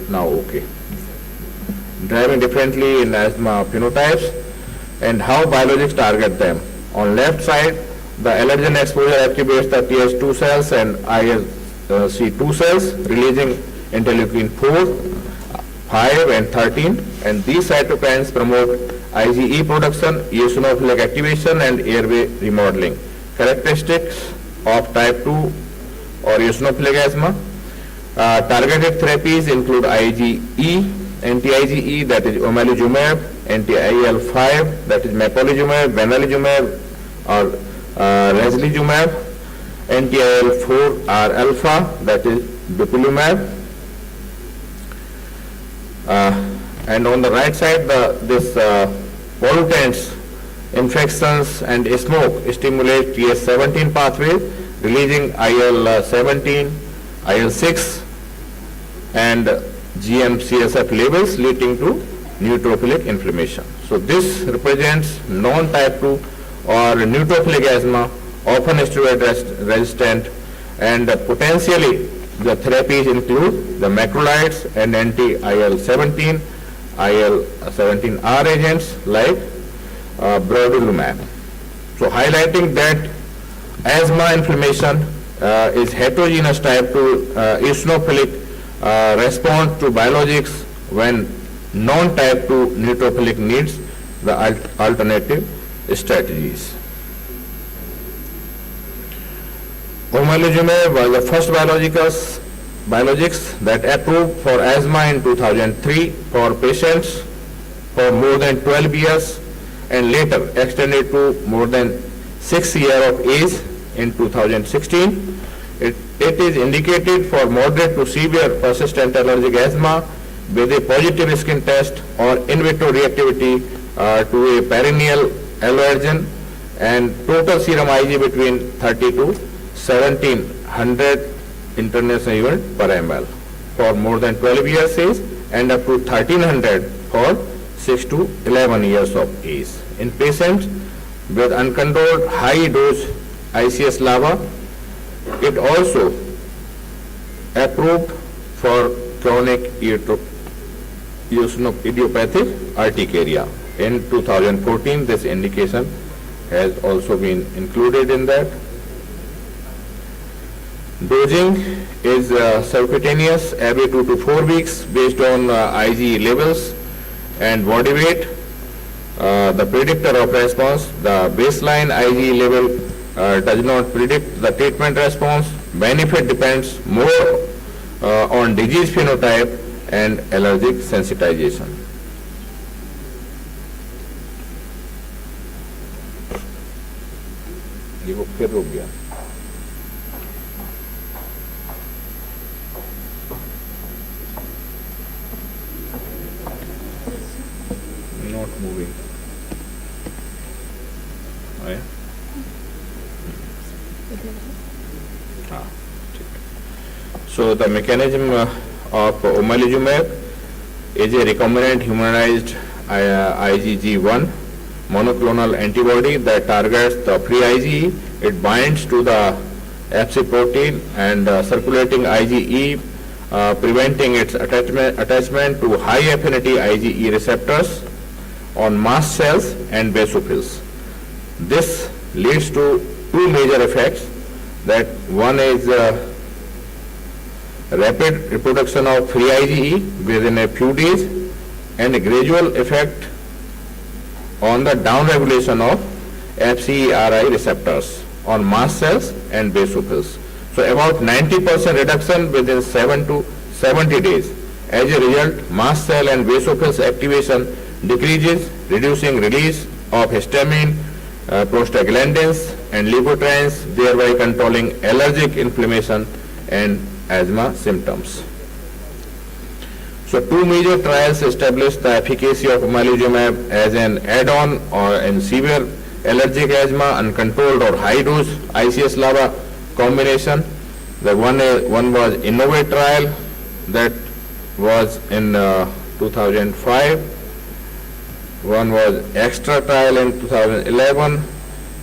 Now okay. Driving differently in asthma phenotypes and how biologics target them. On left side, the allergen exposure activates the Th2 cells and ILC2 cells, releasing interleukin 4, 5 and 13, and these cytokines promote IgE production, eosinophilic activation and airway remodeling. Characteristics of type 2 or eosinophilic asthma. Targeted therapies include IgE, anti-IgE, that is omalizumab, anti-IL-5, that is mepolizumab, benralizumab or reslizumab, anti-IL-4 or alpha, that is dupilumab. And on the right side, this pollutants, infections and smoke stimulate Th17 pathway, releasing IL-17, IL-6 and GM-CSF levels, leading to neutrophilic inflammation. So this represents non-type 2 or neutrophilic asthma, often steroid resistant, and potentially the therapies include the macrolides and anti-IL-17, IL-17R agents like brodalumab. So highlighting that asthma inflammation is heterogeneous type 2 eosinophilic response to biologics when non-type 2 neutrophilic needs the alternative strategies. Omalizumab was the first biologics that approved for asthma in 2003 for patients for more than 12 years and later extended to more than 6 years of age in 2016. It is indicated for moderate to severe persistent allergic asthma with a positive skin test or in vitro reactivity to a perennial allergen and total serum Ig between 30 to 1700 international unit per ml for more than 12 years age and up to 1300 for 6 to 11 years of age. In patients with uncontrolled high dose ICS lava, it also approved for chronic idiopathic urticaria. In 2014, this indication has also been included in that. Dosing is subcutaneous every 2 to 4 weeks based on IgE levels and body weight. The predictor of response, the baseline IgE level does not predict the treatment response. Benefit depends more on disease phenotype and allergic sensitization. ये वो फिर रुक गया. Not moving. Right? So the mechanism of omalizumab is a recombinant humanized IgG1 monoclonal antibody that targets the free IgE. It binds to the Fc protein and circulating IgE, preventing its attachment to high affinity IgE receptors on mast cells and basophils. This leads to two major effects. That one is rapid reproduction of free IgE within a few days and a gradual effect on the downregulation of FcRI receptors on mast cells and basophils. So about 90% reduction within 7 to 70 days. As a result, mast cell and basophils activation decreases, reducing release of histamine, prostaglandins and leukotrienes, thereby controlling allergic inflammation and asthma symptoms. So two major trials established the efficacy of omalizumab as an add-on or in severe allergic asthma, uncontrolled or high-dose ICS-LAVA combination. The one was Innovate trial that was in 2005. One was Extra trial in 2011.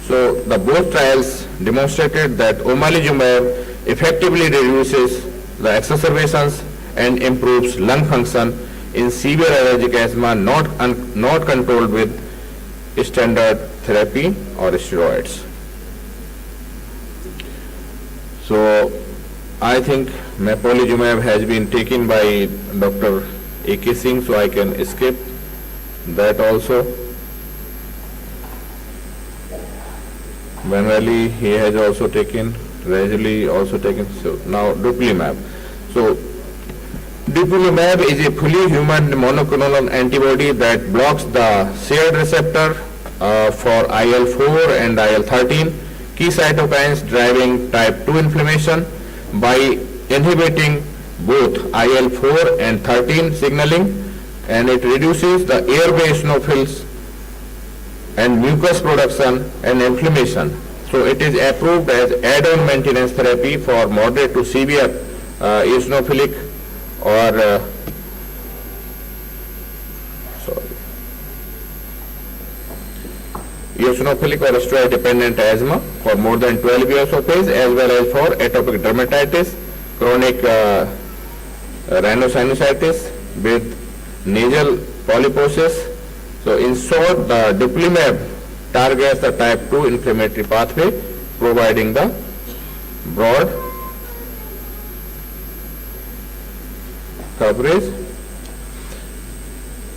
So the both trials demonstrated that omalizumab effectively reduces the exacerbations and improves lung function in severe allergic asthma not controlled with standard therapy or steroids. So I think mepolizumab has been taken by Dr. A.K. Singh, so I can skip that also. Manually he has also taken, gradually also taken. So now dupilumab. So dupilumab is a fully human monoclonal antibody that blocks the shared receptor for IL-4 and IL-13, key cytokines driving type 2 inflammation by inhibiting both IL-4 and 13 signaling, and it reduces the airway eosinophils and mucus production and inflammation. So it is approved as add-on maintenance therapy for moderate to severe eosinophilic or eosinophilic or steroid-dependent asthma for more than 12 years of age, as well as for atopic dermatitis, chronic rhinosinusitis with nasal polyposis. So in short, the dupilumab targets the type 2 inflammatory pathway, providing the broad coverage.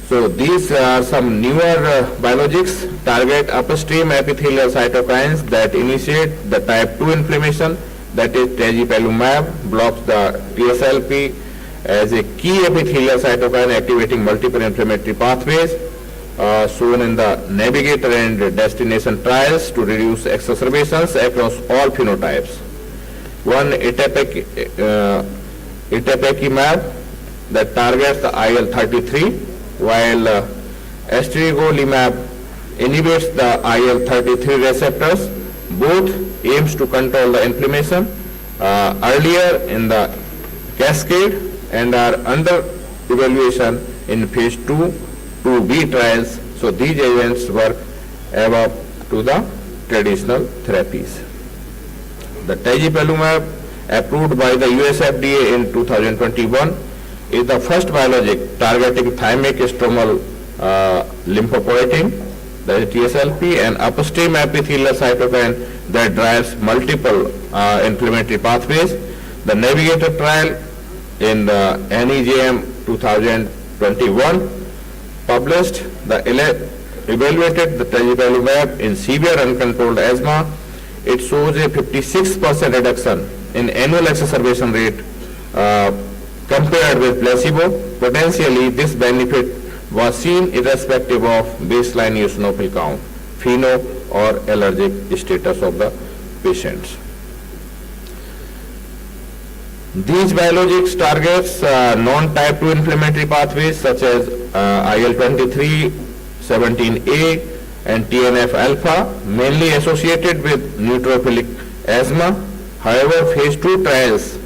So these are some newer biologics target upstream epithelial cytokines that initiate the type 2 inflammation, that is tezepelumab blocks the TSLP as a key epithelial cytokine activating multiple inflammatory pathways shown in the Navigator and Destination trials to reduce exacerbations across all phenotypes. One itepekimab that targets the IL-33, while estrigolimab inhibits the IL-33 receptors. Both aims to control the inflammation earlier in the cascade and are under evaluation in phase 2b trials. So these agents work above to the traditional therapies. The tezepelumab, approved by the US FDA in 2021, is the first biologic targeting thymic stromal lymphopoietin, that is TSLP, and upstream epithelial cytokine that drives multiple inflammatory pathways. The Navigator trial in the NEJM 2021 published evaluated the tezepelumab in severe uncontrolled asthma. It shows a 56% reduction in annual exacerbation rate compared with placebo. Potentially, this benefit was seen irrespective of baseline eosinophil count, pheno or allergic status of the patients. These biologics targets non-type 2 inflammatory pathways such as IL-23, 17A and TNF-alpha, mainly associated with neutrophilic asthma. However, phase 2 trials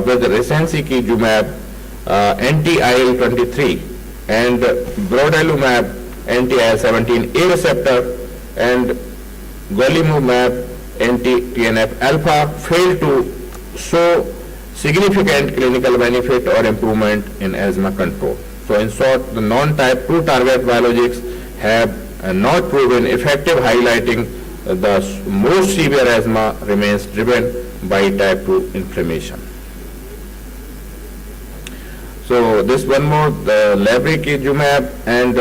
with risankizumab anti-IL-23 and brodalumab anti-IL-17A receptor and golimumab anti-TNF-alpha failed to show significant clinical benefit or improvement in asthma control. So in short, the non-type 2 target biologics have not proven effective, highlighting the most severe asthma remains driven by type 2 inflammation. So this one more, the lebrikizumab and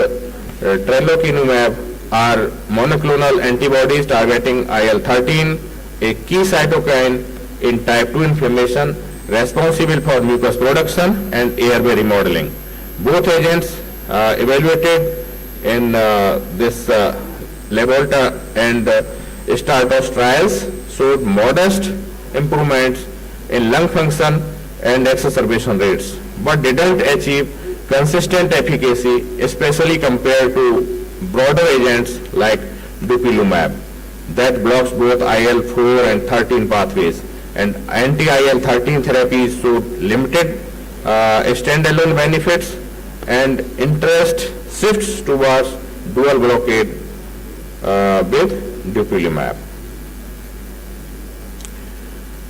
tralokinumab are monoclonal antibodies targeting IL-13, a key cytokine in type 2 inflammation responsible for mucus production and airway remodeling. Both agents evaluated in this Levolta and Startos trials showed modest improvements in lung function and exacerbation rates, but didn't achieve consistent efficacy, especially compared to broader agents like dupilumab that blocks both IL-4 and 13 pathways, and anti-IL-13 therapies showed limited standalone benefits, and interest shifts towards dual blockade with dupilumab.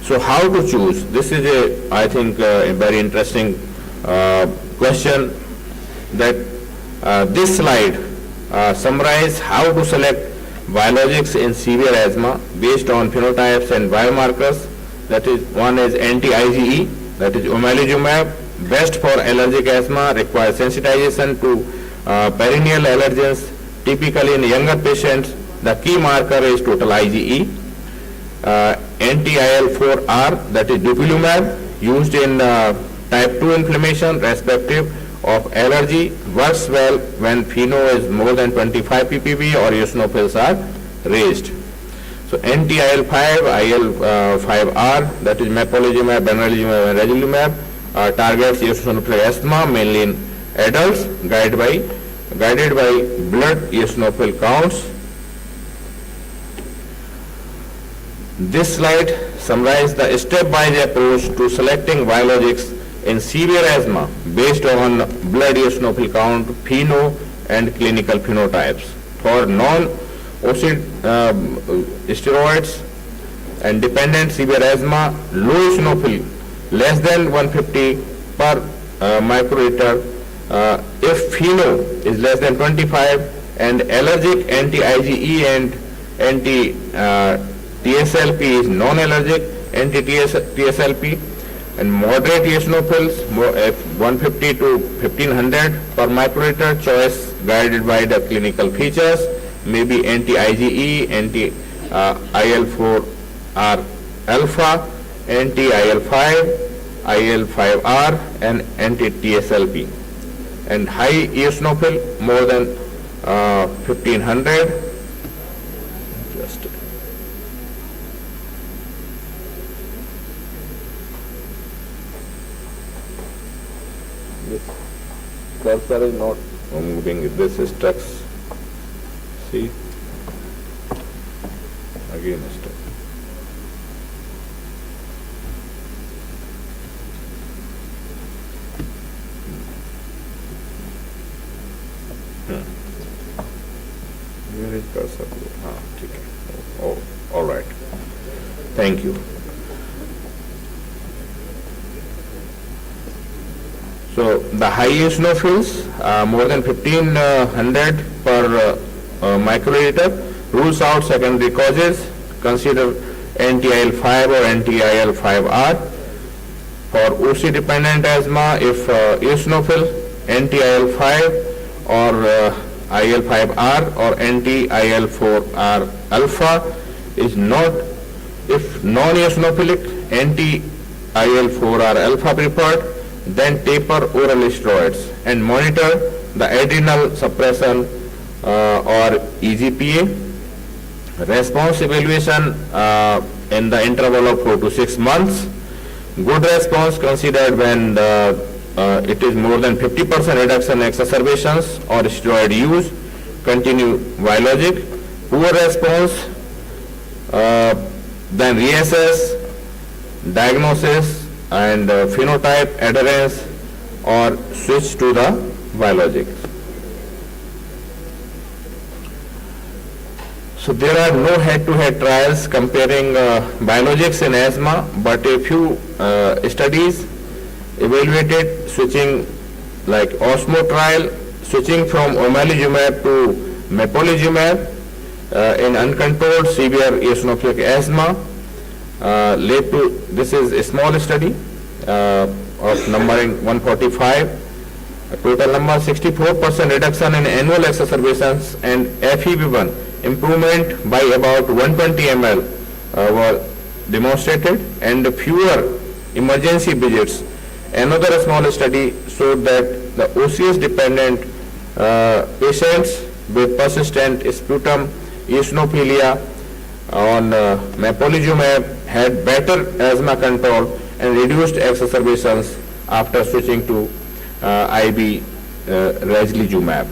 So how to choose? This is I think a very interesting question that this slide summarize how to select biologics in severe asthma based on phenotypes and biomarkers. That is, one is anti-IgE, that is omalizumab, best for allergic asthma, requires sensitization to perennial allergens. Typically in younger patients, the key marker is total IgE. Anti-IL-4R, that is dupilumab, used in type 2 inflammation, respective of allergy, works well when FeNO is more than 25 ppb or eosinophils are raised. So anti-IL-5, IL-5R, that is mepolizumab, benralizumab, and regelumab, targets eosinophilic asthma mainly in adults, guided by blood eosinophil counts. This slide summarizes the stepwise approach to selecting biologics in severe asthma based on blood eosinophil count, FeNO, and clinical phenotypes. For non-steroids and dependent severe asthma, low eosinophil less than 150 per microliter. If FeNO is less than 25, and allergic anti-IgE and anti-TSLP is non-allergic anti-TSLP, and moderate eosinophils 150 to 1500 per microliter, choice guided by the clinical features, maybe anti-IgE, anti-IL-4R alpha, anti-IL-5, IL-5R, and anti-TSLP. And high eosinophil more than 1500. Just this cursor is not moving. This is text. See, again stuck. Where is cursor? Okay. Oh, all right. Thank you. So the high eosinophils, more than 1500 per microliter, rules out secondary causes. Consider anti-IL-5 or anti-IL-5R. For OC-dependent asthma, if eosinophil, anti-IL-5 or IL-5R or anti-IL-4R alpha is not, if non-eosinophilic, anti-IL-4R alpha preferred, then taper oral steroids and monitor the adrenal suppression or EGPA. Response evaluation in the interval of 4 to 6 months. Good response considered when it is more than 50% reduction in exacerbations or steroid use, continue biologic. Poor response, then reassess, diagnosis and phenotype adherence or switch to the biologic. So there are no head-to-head trials comparing biologics in asthma, but a few studies evaluated switching, like OSMO trial, switching from omalizumab to mepolizumab in uncontrolled severe eosinophilic asthma led to, this is a small study of numbering 145, total number 64% reduction in annual exacerbations and FEV1 improvement by about 120 ml were demonstrated, and fewer emergency visits. Another small study showed that the OCS-dependent patients with persistent sputum eosinophilia on mepolizumab had better asthma control and reduced exacerbations after switching to IV Rajlizumab.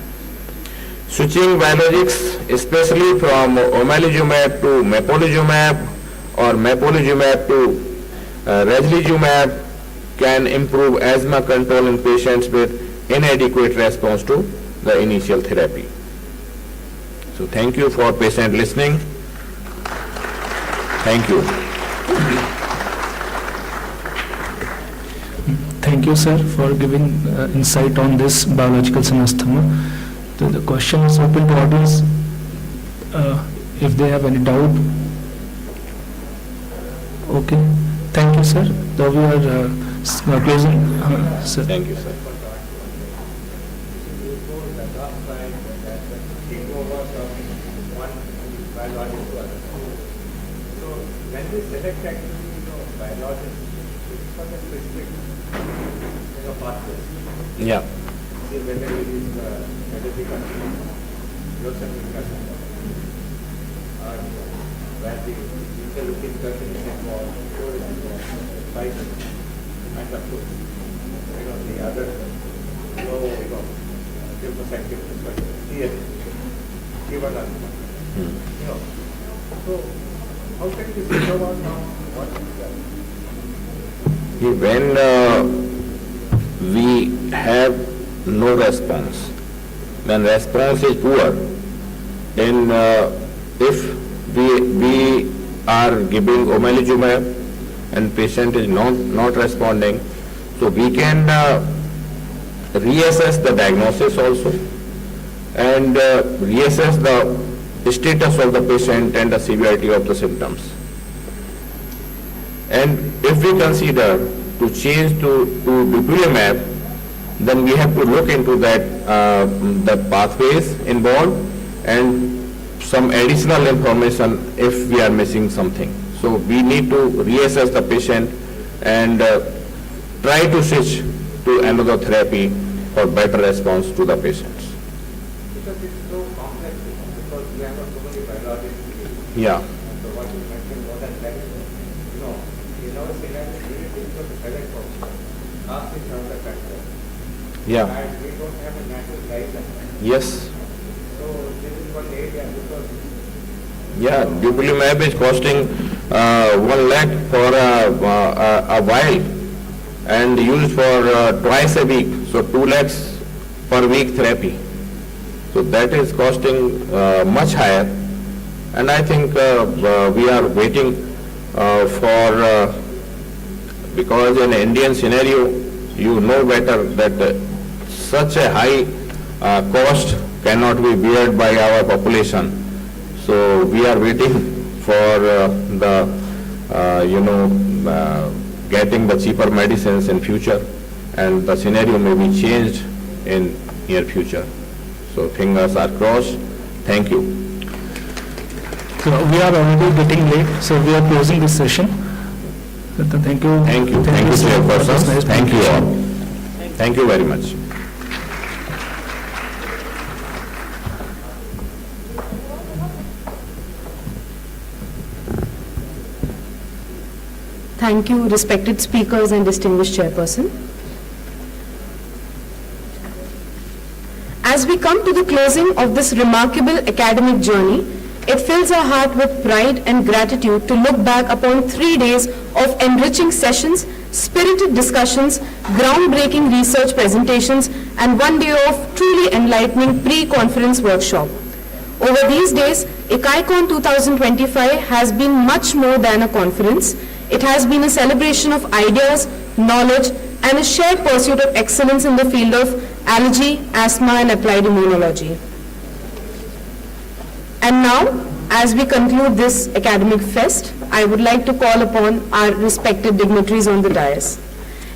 Switching biologics, especially from Omalizumab to Mepolizumab or Mepolizumab to Rajlizumab, can improve asthma control in patients with inadequate response to the initial therapy. So thank you for patient listening. Thank you. Thank you, sir, for giving insight on this biological asthma. The question is open to audience. If they have any doubt. Okay. Thank you, sir. Now we are closing. Sir. Thank you, sir. When we select actually, biologists, it's for the specific, pathways. Yeah. See whether it is medical condition, yourself condition, or where the interleukin 13 is involved, 4 is involved, 5 is involved, and of course, the other low, lymphocytic, but here, given asthma. So, how can we figure out now what is that? When we have no response, when response is poor, then if we are giving Omalizumab and patient is not responding, so we can reassess the diagnosis also and reassess the status of the patient and the severity of the symptoms. And if we consider to change to Dupilumab, then we have to look into that the pathways involved and some additional information if we are missing something. So we need to reassess the patient and try to switch to another therapy for better response to the patients. Because it's so complex, because we have so many biologists. Yeah. So what you mentioned more than that, in our scenario, we need to select also. Ask is another factor. Yeah. And we don't have a natural license. Yes. So this is one area because. Yeah, Dupilumab is costing 1 lakh for a while and used for twice a week, so 2 lakhs per week therapy. So that is costing much higher, and I think we are waiting for, because in Indian scenario, you know better that such a high cost cannot be borne by our population. So we are waiting for getting the cheaper medicines in future, and the scenario may be changed in near future. So fingers are crossed. Thank you. So we are already getting late, so we are closing this session. Thank you. Thank you. Thank you, Chairperson. Thank you all. Thank you very much. Thank you, respected speakers and distinguished chairperson. As we come to the closing of this remarkable academic journey, it fills our heart with pride and gratitude to look back upon 3 days of enriching sessions, spirited discussions, groundbreaking research presentations, and 1 day of truly enlightening pre-conference workshop. Over these days, ICAAICON 2025 has been much more than a conference. It has been a celebration of ideas, knowledge, and a shared pursuit of excellence in the field of allergy, asthma, and applied immunology. And now, as we conclude this academic fest, I would like to call upon our respected dignitaries on the dais.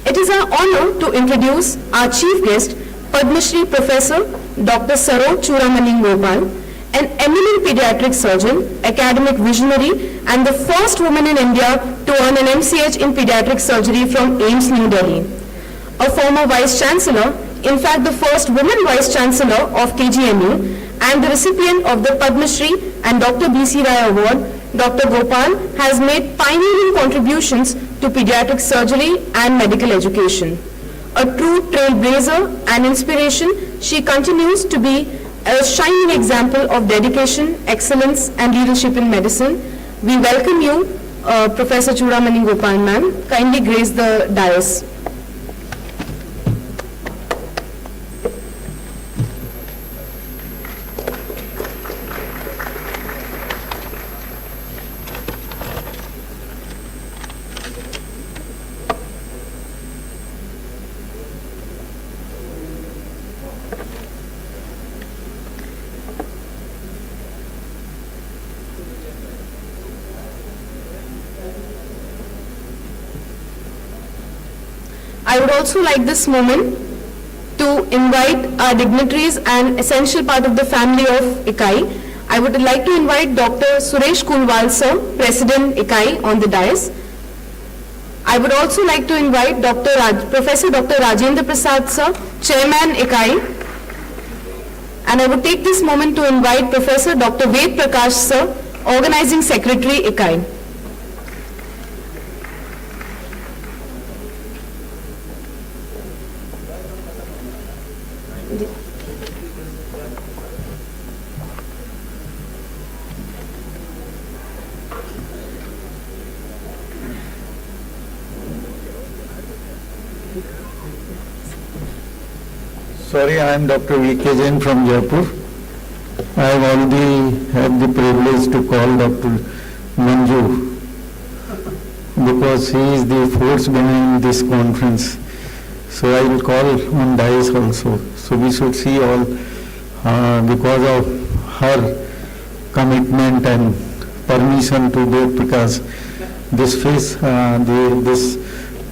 It is our honor to introduce our chief guest, Padma Shri Professor Dr. Saroj Churamani Gopal, an eminent pediatric surgeon, academic visionary, and the first woman in India to earn an MCH in pediatric surgery from AIIMS, New Delhi. A former Vice Chancellor, in fact the first woman Vice Chancellor of KGMU, and the recipient of the Padma Shri and Dr. B.C. Rai Award, Dr. Gopal has made pioneering contributions to pediatric surgery and medical education. A true trailblazer and inspiration, she continues to be a shining example of dedication, excellence, and leadership in medicine. We welcome you, Professor Chudamani Gopal ma'am. Kindly grace the dais. I would also like this moment to invite our dignitaries and essential part of the family of ICAI. I would like to invite Dr. Suresh Kulwal sir, President ICAI, on the dais. I would also like to invite Professor Dr. Rajendra Prasad sir, Chairman ICAI. And I would take this moment to invite Professor Dr. Ved Prakash sir, Organizing Secretary ICAI. Sorry, I am Dr. V.K. Jain from Jaipur. I have already had the privilege to call Dr. Manju because he is the force behind this conference. So I will call on dais also. So we should see all because of her commitment and permission to do it, because this this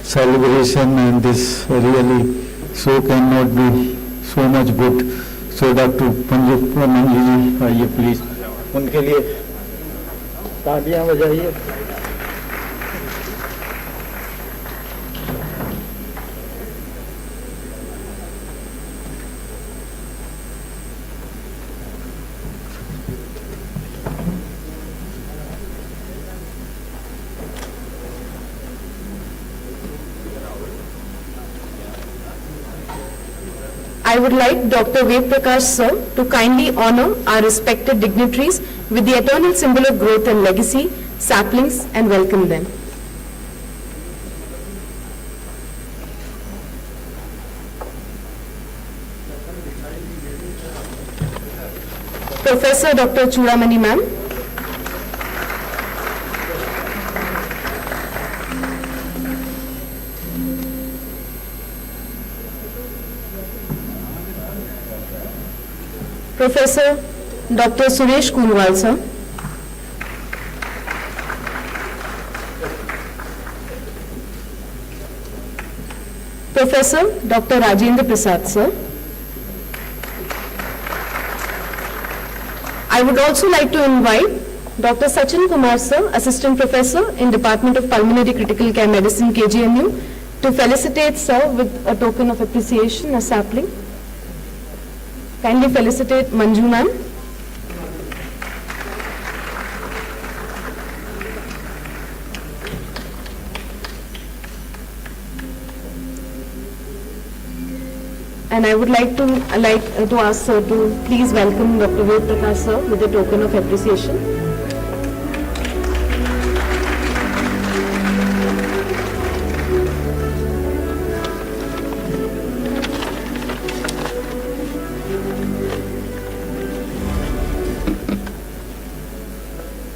celebration and this really so cannot be so much good. So Dr. Manju ji, आइए please. उनके लिए तालियां बजाइए. I would like Dr. Ved Prakash sir to kindly honor our respected dignitaries with the eternal symbol of growth and legacy, saplings, and welcome them. Professor Dr. Chudamani ma'am. Professor Dr. Suresh Kulwal sir. Professor Dr. Rajendra Prasad sir. I would also like to invite Dr. Sachin Kumar sir, Assistant Professor in Department of Pulmonary Critical Care Medicine, KGMU, to felicitate sir with a token of appreciation, a sapling. Kindly felicitate Manju ma'am. And I would like to ask sir to please welcome Dr. Ved Prakash sir with a token of appreciation.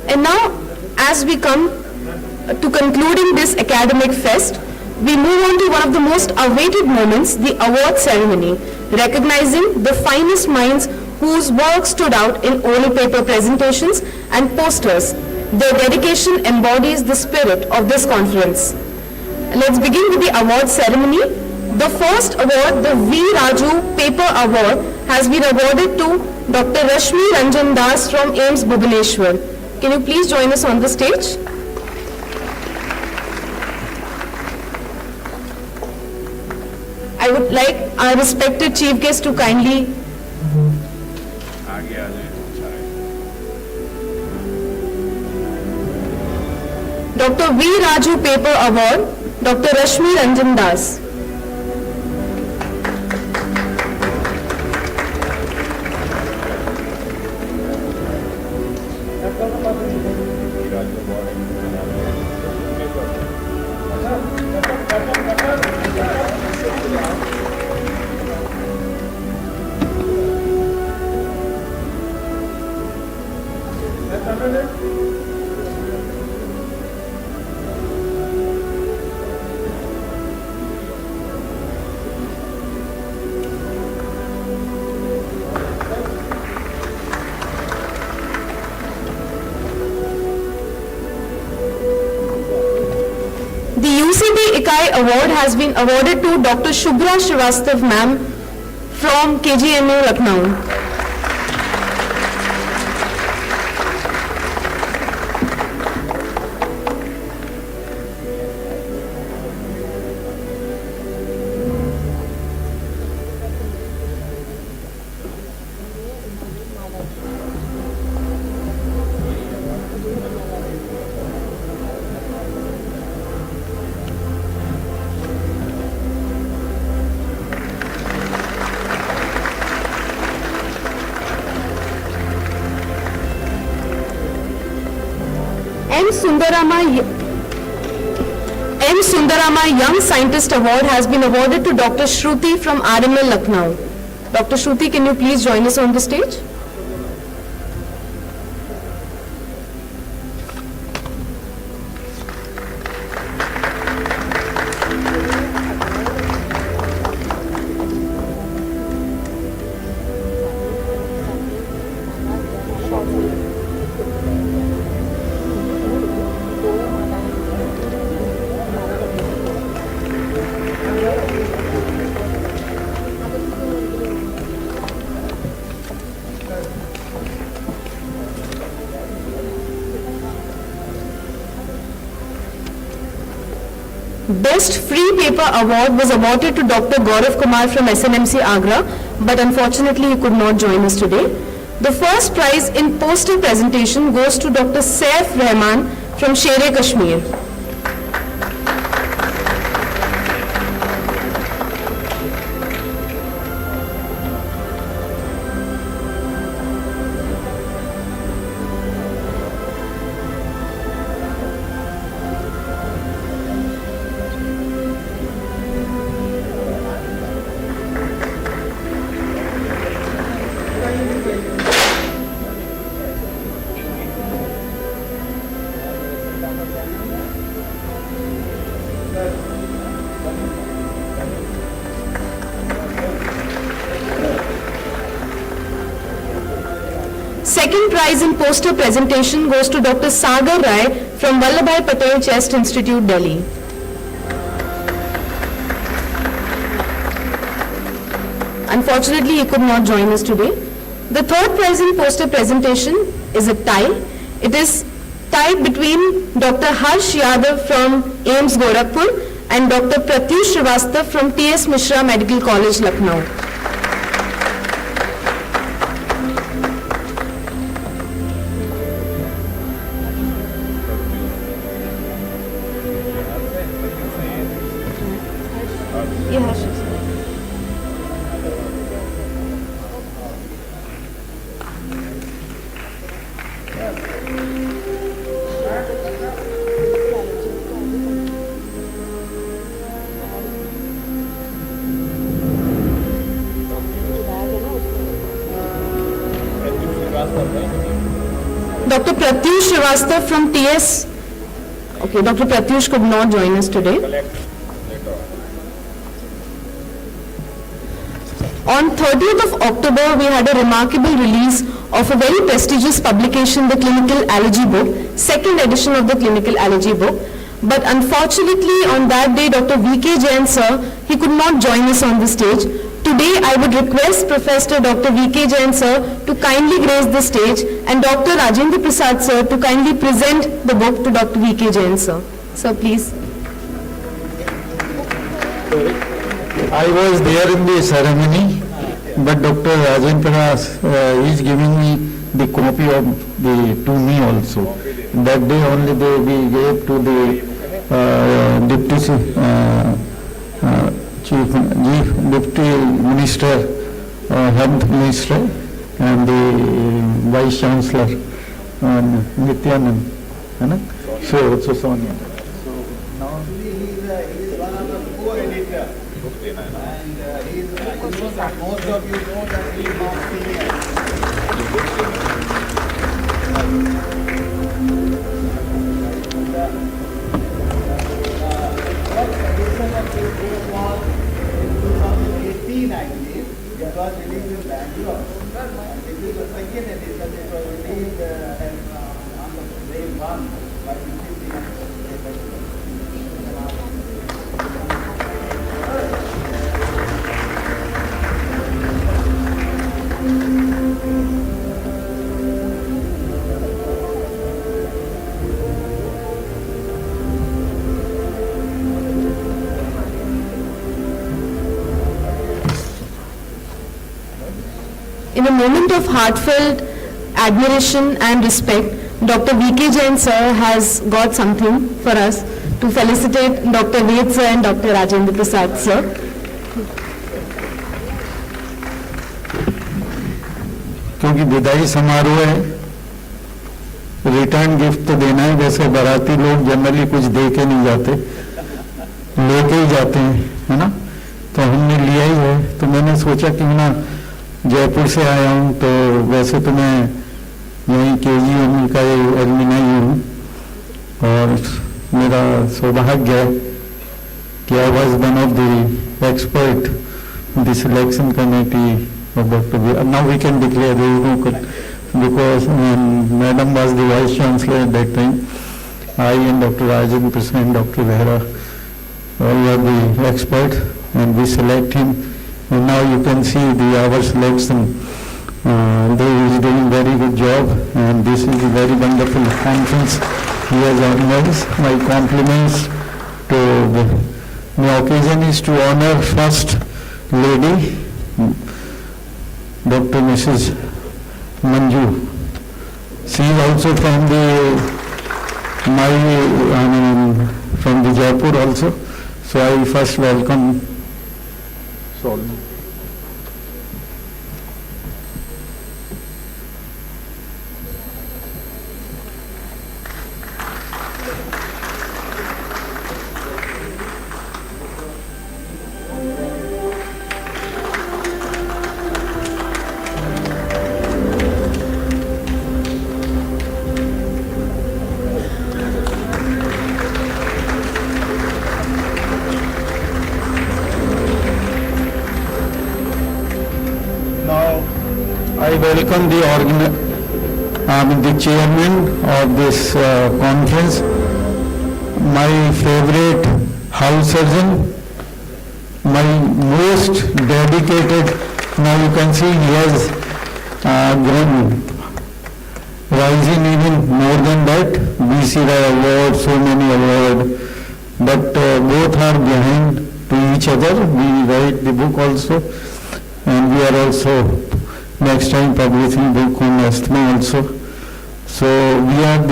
And now, as we come to concluding this academic fest, we move on to one of the most awaited moments, the award ceremony, recognizing the finest minds whose work stood out in oral paper presentations and posters. Their dedication embodies the spirit of this conference. Let's begin with the award ceremony. The first award, the V. Raju Paper Award, has been awarded to Dr. Rashmi Ranjan Das from AIIMS Bhubaneswar. Can you please join us on the stage? I would like our respected chief guest to kindly Dr. V. Raju Paper Award, Dr. Rashmi Ranjan Das. The UCB ICAAI Award has been awarded to Dr. Shubhra Srivastav ma'am from KGMU Lucknow. M. Sundarama Young Scientist Award has been awarded to Dr. Shruti from RML Lucknow. Dr. Shruti, can you please join us on the stage? Best Free Paper Award was awarded to Dr. Gaurav Kumar from SNMC Agra, but unfortunately he could not join us today. The first prize in poster presentation goes to Dr. Saif Rahman from Sher-e Kashmir. Second prize in poster presentation goes to Dr. Sagar Rai from Vallabhbhai Patel Chest Institute, Delhi. Unfortunately, he could not join us today. The third prize in poster presentation is a tie. It is tied between Dr. Harsh Yadav from AIIMS Gorakhpur and Dr. Pratyush Srivastav from T.S. Mishra Medical College, Lucknow. Dr. Pratyush Srivastav from TS. Okay, Dr. Pratyush could not join us today. On 30th of October, we had a remarkable release of a very prestigious publication, the Clinical Allergy Book, second edition of the Clinical Allergy Book. But unfortunately, on that day, Dr. V.K. Jain sir, he could not join us on the stage. Today, I would request Professor Dr. V.K. Jain sir to kindly grace the stage and Dr. Rajendra Prasad sir to kindly present the book to Dr. V.K. Jain sir. Sir, please. I was there in the ceremony, but Dr. Rajendra is giving me the copy of to me also. that day only we gave to the Deputy Chief Deputy Minister, Health Minister, and the Vice Chancellor, Nityanand, so Sonia. Most of you know that he is not senior. First edition of this book was in 2018, I believe. It was released in Bangalore. And this is the second edition. It was released on the day one by PCCM. In a moment of heartfelt admiration and respect, Dr. V.K. Jain sir has got something for us to felicitate Dr. Ved sir and Dr. Rajendra Prasad sir. क्योंकि विदाई समारोह है, return gift तो देना है। वैसे बाराती लोग जनरली कुछ दे के नहीं जाते, लेके ही जाते हैं, है ना। तो हमने लिया ही है। तो मैंने सोचा कि ना जयपुर से आया हूँ, तो वैसे तो मैं यहीं KGMU का एडमिन ही हूँ, और मेरा सौभाग्य है कि I was one of the expert in the selection committee of Dr. V. Now we can declare because Madam was the Vice Chancellor at that time. I and Dr. Rajendra Prasad and Dr. Behra all were the expert, and we select him. And now you can see our selection. They is doing very good job, and this is a very wonderful conference he has organized. My compliments to the occasion is to honor First Lady, Dr. Mrs. Manju. She is also from from the Jaipur also. So I first welcome Solomon. I welcome the chairman of this conference, my favorite house surgeon, my most dedicated. Now you can see he has grown, rising even more than that. BC award, so many awards, but both are behind to each other. We write the book also, and we are also next time publishing book on asthma also. So we are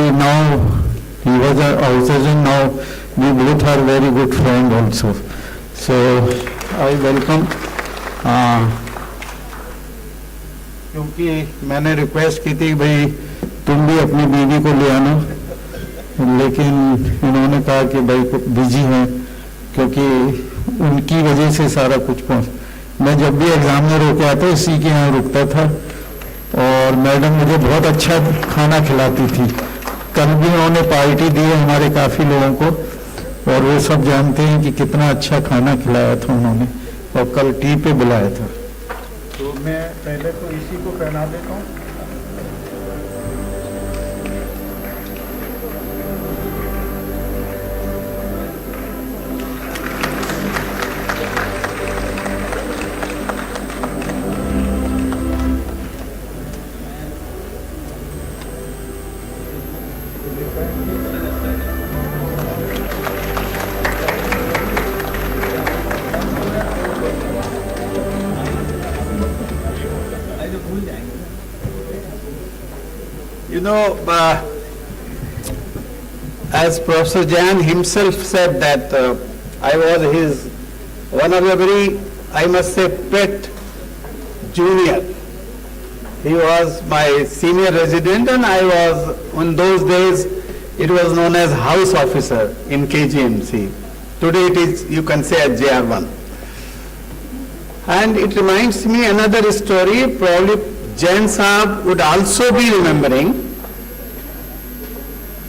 he was a house surgeon, now we both are very good friends also. So I welcome. क्योंकि मैंने request की थी भाई तुम भी अपनी बीवी को ले आना, लेकिन इन्होंने कहा कि भाई बिजी हैं, क्योंकि उनकी वजह से सारा कुछ पहुंच। मैं जब भी एग्जाम में रोके आता इसी के यहाँ रुकता था, और मैडम मुझे बहुत अच्छा खाना खिलाती थी। कल भी उन्होंने पार्टी दी है हमारे काफ़ी लोगों को, और वो सब जानते हैं कि कितना अच्छा खाना खिलाया था उन्होंने, और कल टी पे बुलाया था। तो मैं पहले तो इसी को पहना देता हूँ। as Professor Jain himself said that I was one of the very, I must say, pet junior. He was my senior resident and I was, in those days, it was known as house officer in KGMC. Today it is, you can say, at JR1. And it reminds me another story, probably Jain Saab would also be remembering.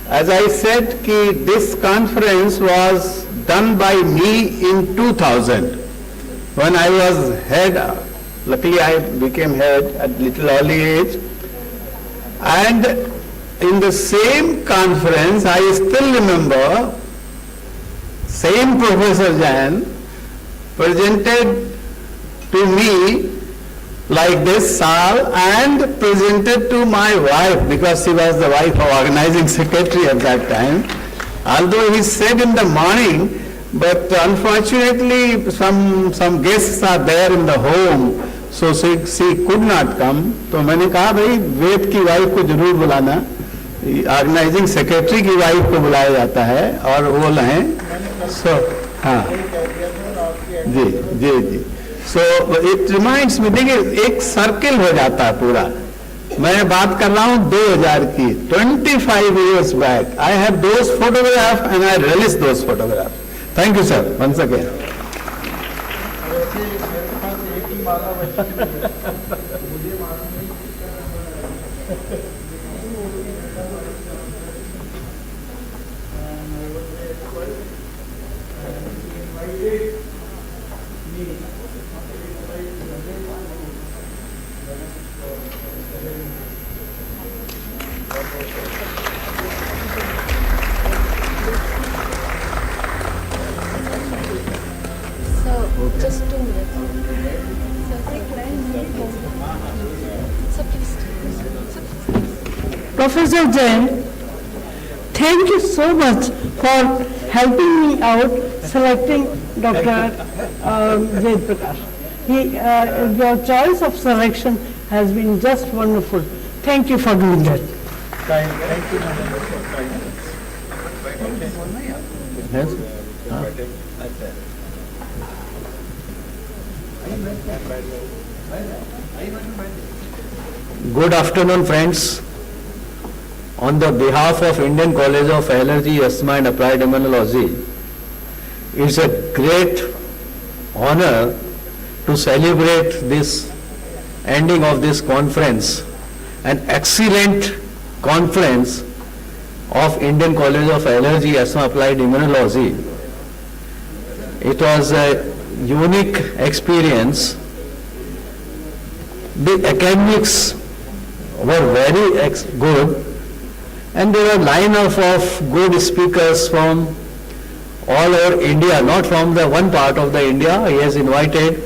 As I said, this conference was done by me in 2000 when I was head. Luckily I became head at little early age. And in the same conference, I still remember, same Professor Jain presented to me like this, Sal, and presented to my wife, because she was the wife of organizing secretary at that time. Although he said in the morning, but unfortunately some guests are there in the home, so she could not come. तो मैंने कहा भाई वेद की wife को जरूर बुलाना, organising secretary की wife को बुलाया जाता है और वो लाएं. So हाँ जी जी जी. So it reminds me, देखिए एक सर्किल हो जाता है पूरा. मैं बात कर रहा हूँ 2000 की, 25 years back. I have those photographs and I relish those photographs. Thank you, sir, once again. Just 2 minutes. Professor Jain, thank you so much for helping me out selecting Dr. Ved Prakash. Your choice of selection has been just wonderful. Thank you for doing that. Thank you, madam. Good afternoon, friends. On the behalf of Indian College of Allergy, Asthma and Applied Immunology, it's a great honor to celebrate this ending of this conference, an excellent conference of Indian College of Allergy, Asthma, Applied Immunology. It was a unique experience. The academics were very good, and there were lineup of good speakers from all over India, not from the one part of the India. He has invited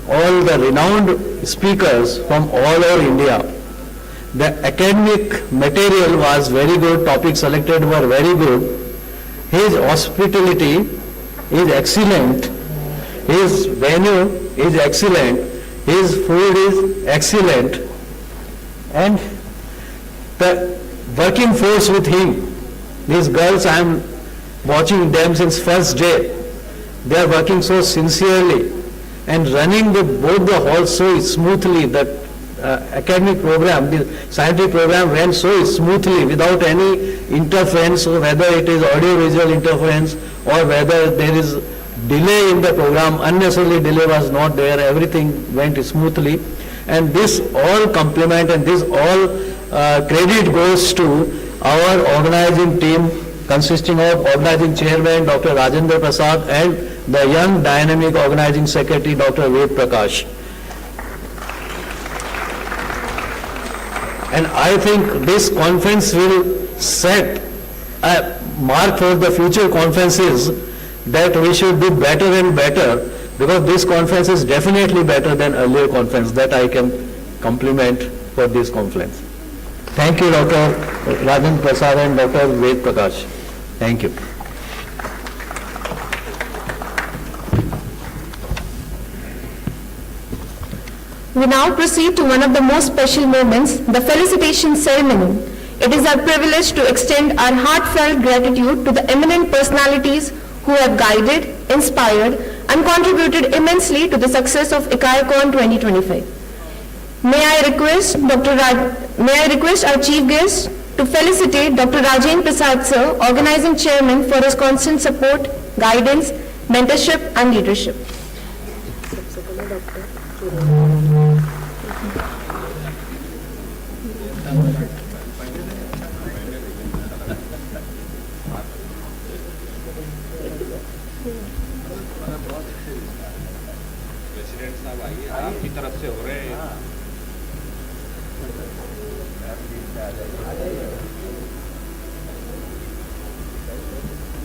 all the renowned speakers from all over India. The academic material was very good, topics selected were very good. His hospitality is excellent, his venue is excellent, his food is excellent, and the working force with him, these girls, I am watching them since first day. They are working so sincerely and running both the halls so smoothly. That academic program, the scientific program ran so smoothly without any interference, so whether it is audio-visual interference or whether there is delay in the program, unnecessarily delay was not there, everything went smoothly. And this all compliment and this all credit goes to our organizing team consisting of organizing chairman Dr. Rajendra Prasad and the young dynamic organizing secretary Dr. Ved Prakash. And I think this conference will set a mark for the future conferences that we should do better and better, because this conference is definitely better than earlier conference. That I can compliment for this conference. Thank you, Dr. Rajendra Prasad and Dr. Ved Prakash. Thank you. We now proceed to one of the most special moments, the felicitation ceremony. it is our privilege to extend our heartfelt gratitude to the eminent personalities who have guided, inspired, and contributed immensely to the success of ICAAICON 2025. May I request our chief guest to felicitate Dr. Rajendra Prasad Sir, organizing chairman, for his constant support, guidance, mentorship, and leadership. President साहब आइए, आपकी तरफ से हो रहे हैं।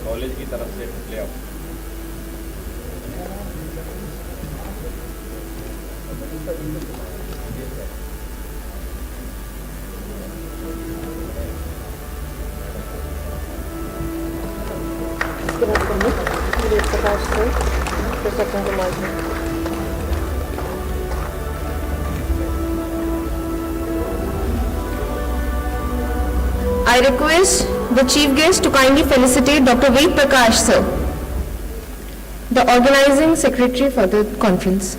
College की तरफ से ले आओ। Prakash sir, Sachin Kumar ji. I request the chief guest to kindly felicitate Dr. Ved Prakash Sir, the organizing secretary for the conference.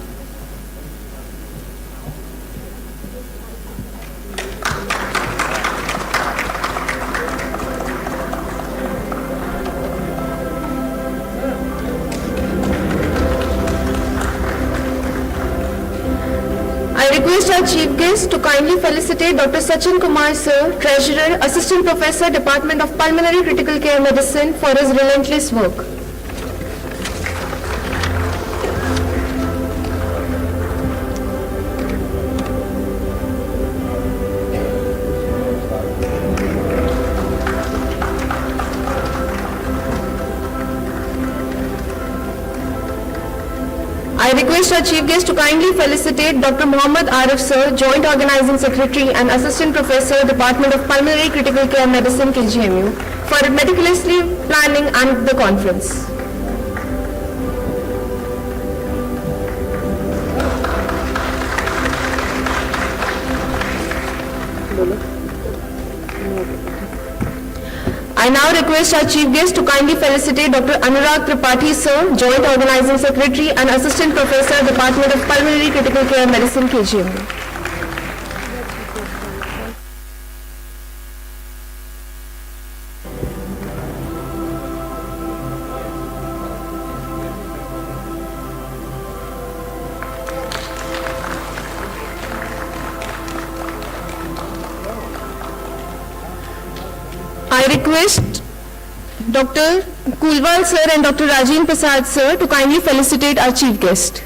I request our chief guest to kindly felicitate Dr. Sachin Kumar Sir, Treasurer, Assistant Professor, Department of Pulmonary Critical Care Medicine, for his relentless work. I request our chief guest to kindly felicitate Dr. Muhammad Arif Sir, Joint Organizing Secretary and Assistant Professor, Department of Pulmonary Critical Care Medicine, KGMU, for meticulously planning and the conference. I now request our chief guest to kindly felicitate Dr. Anurag Tripathi Sir, Joint Organizing Secretary and Assistant Professor, Department of Pulmonary Critical Care Medicine, KGMU. I request Dr. Kulwal Sir and Dr. Rajendra Prasad Sir to kindly felicitate our chief guest.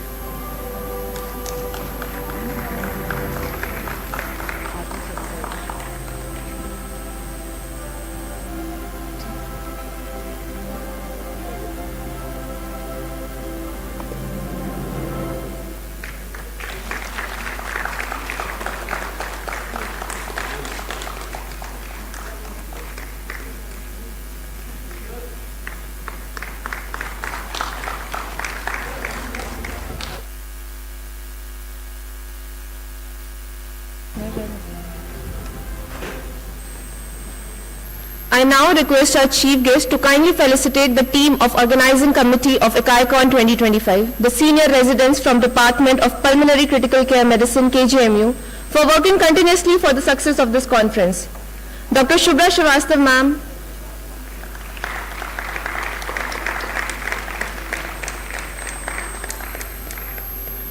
I now request our chief guest to kindly felicitate the team of organizing committee of ICAAICON 2025, the senior residents from Department of Pulmonary Critical Care Medicine, KGMU, for working continuously for the success of this conference. Dr. Shubhra Srivastav ma'am,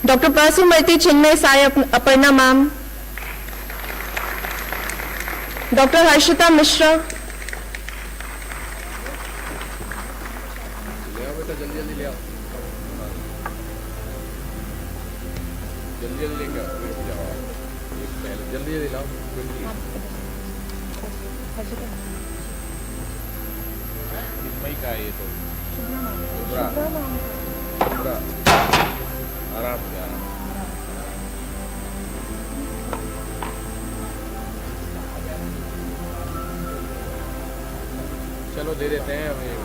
Dr. Prasumarti Chinmay Sai Aparna ma'am, Dr. Harshita Mishra, चलो दे देते हैं हमें।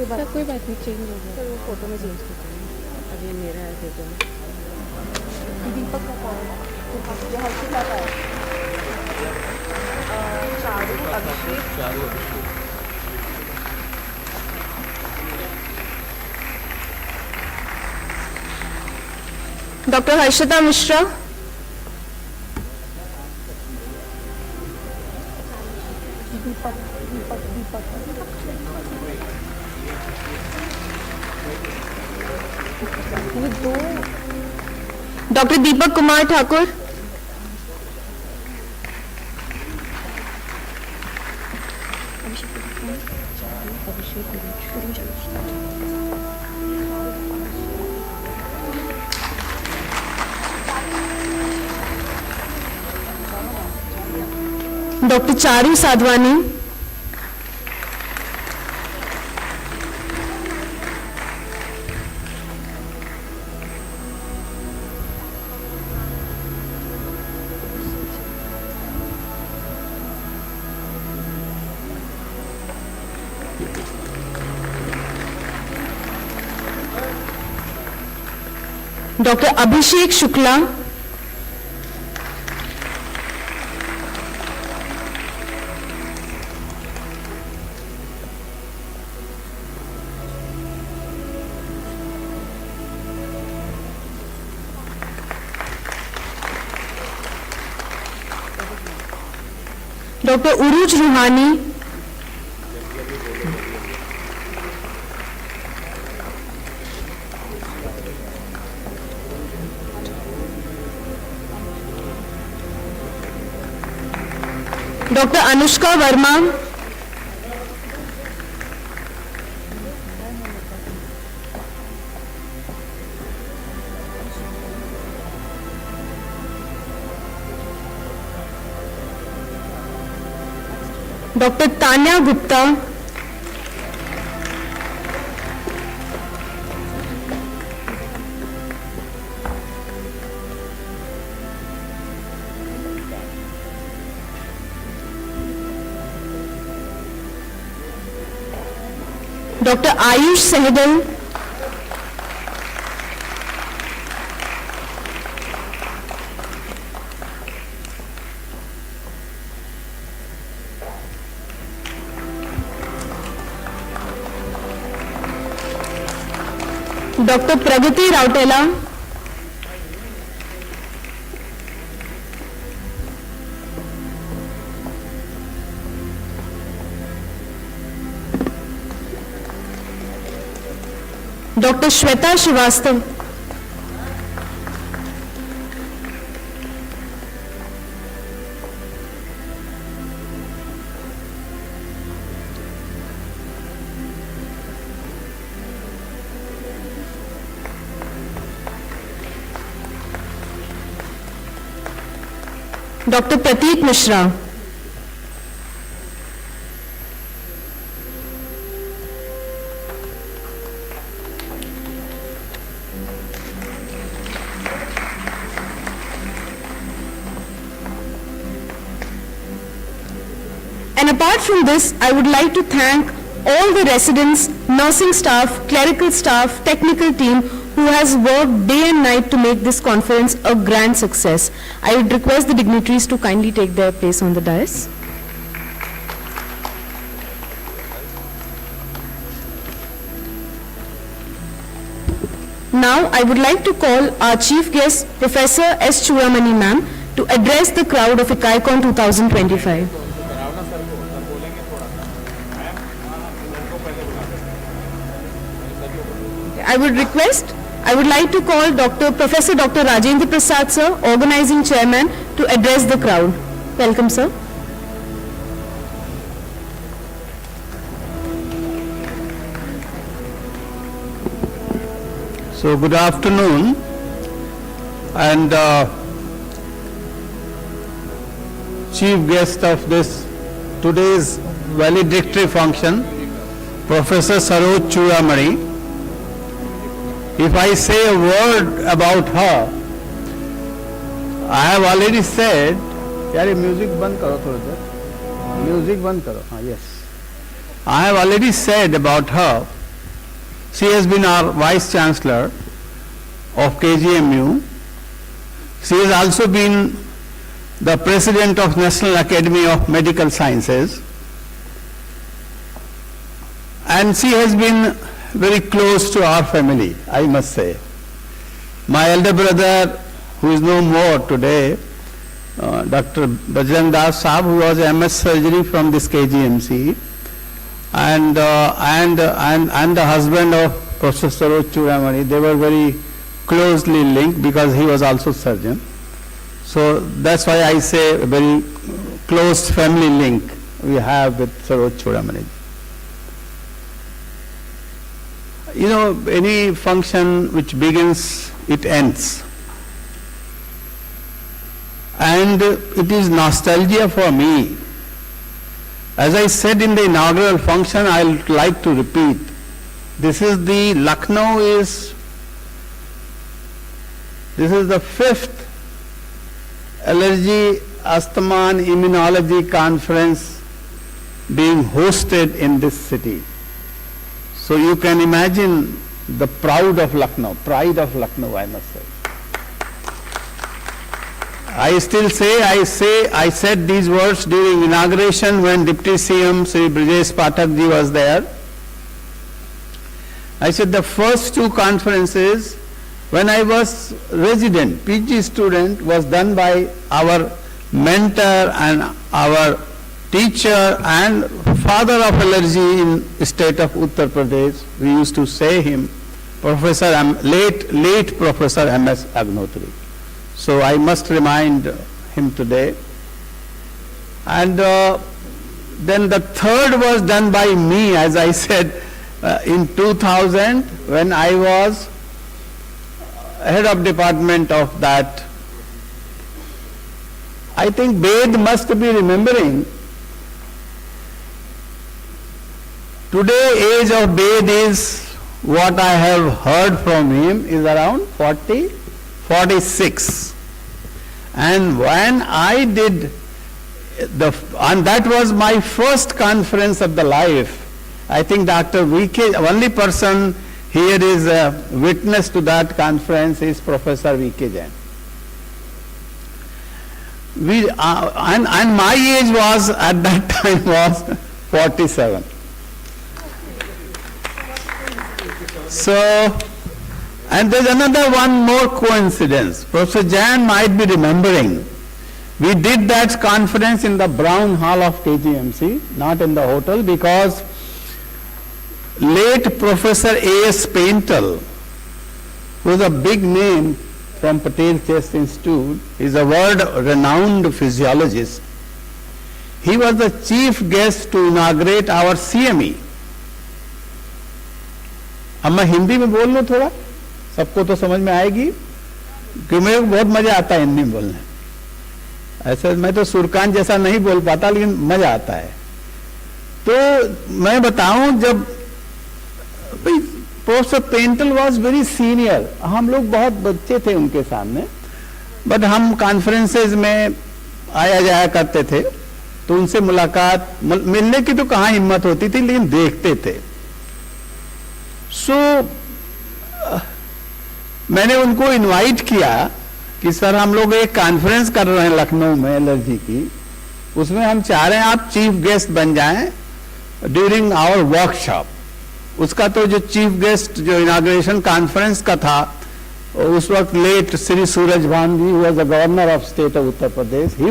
कोई बात नहीं, change हो गया sir, वो फोटो में चेंज कर देंगे। अब ये मेरा है फोटो में। दीपक का कौन है? ये हर्षिता का है। चारू अभिषेक। Dr. Harshita Mishra. Dr. Deepak Kumar Thakur. Dr. Charu Sadhwani. Dr. Abhishek Shukla. Dr. Uruj Ruhani. Dr. Anushka Verma. Dr. Tanya Gupta. Dr. Ayush Sehgal. Dr. Pragati Rautela. Dr. Shweta Srivastav. Dr. Prateek Mishra. And apart from this, I would like to thank all the residents, nursing staff, clerical staff, technical team who has worked day and night to make this conference a grand success. I would request the dignitaries to kindly take their place on the dais. Now, I would like to call our chief guest, Professor S. Churamani ma'am, to address the crowd of ICAAICON 2025. I would like to call Professor Dr. Rajendra Prasad sir, organizing chairman, to address the crowd. Welcome sir. So good afternoon, and chief guest of this today's valedictory function, Professor Saroj Churamani. If I say a word about her, I have already said, यार ये music बंद करो थोड़ा देर, music बंद करो, हाँ yes. I have already said about her She has been our Vice Chancellor of KGMU. She has also been the President of National Academy of Medical Sciences. And she has been very close to our family, I must say. My elder brother, who is no more today, Dr. Bajrang Das Sahab, who was MS Surgery from this KGMC, and the husband of Professor Saroj Chudamani, they were very closely linked because he was also surgeon. So that's why I say a very close family link we have with Saroj Chudamani. You know, any function which begins, it ends. And it is nostalgia for me. As I said in the inaugural function, I would like to repeat. This is the fifth allergy, asthma and immunology conference being hosted in this city. So you can imagine the pride of Lucknow, I must say. I still say, I said these words during inauguration when Deputy CM Sri Brijesh Pathak ji was there. I said the first two conferences when I was resident, PG student, was done by our mentor and our teacher and father of allergy in state of Uttar Pradesh. We used to say him, late Professor M.S. Agnotri. So I must remind him today. And then the third was done by me, as I said, in 2000 when I was head of department of that. I think Bed must be remembering. Today age of Bed is, what I have heard from him, is around 40, 46. And when I did and that was my first conference of the life. I think Dr. V.K., only person here is a witness to that conference is Professor V.K. Jain. And my age was, at that time, was 47. So, and there's another one more coincidence. Professor Jain might be remembering. We did that conference in the Brown Hall of KGMC, not in the hotel, because late Professor A.S. Paintal, who is a big name from Patel Chest Institute, is a world-renowned physiologist. He was the chief guest to inaugurate our CME. अब मैं हिंदी में बोल लूँ थोड़ा, सबको तो समझ में आएगी, क्योंकि मेरे को बहुत मजा आता है हिंदी में बोलने. ऐसे मैं तो सुरकान जैसा नहीं बोल पाता, लेकिन मजा आता है. तो मैं बताऊं, जब professor Paintal was very senior, हम लोग बहुत बच्चे थे उनके सामने, बट हम कॉन्फ्रेंसेज में आया जाया करते थे, तो उनसे मुलाकात, मिलने की तो कहाँ हिम्मत होती थी, लेकिन देखते थे. सो मैंने उनको इनवाइट किया कि सर हम लोग एक कॉन्फ्रेंस कर रहे हैं लखनऊ में एलर्जी की, उसमें हम चाह रहे हैं आप चीफ गेस्ट बन जाएं ड्यूरिंग आवर वर्कशॉप. उसका तो जो चीफ गेस्ट जो इनाग्रेशन कॉन्फ्रेंस का था, उस वक्त लेट श्री सूरज भान जी, who was the governor of state of Uttar Pradesh, he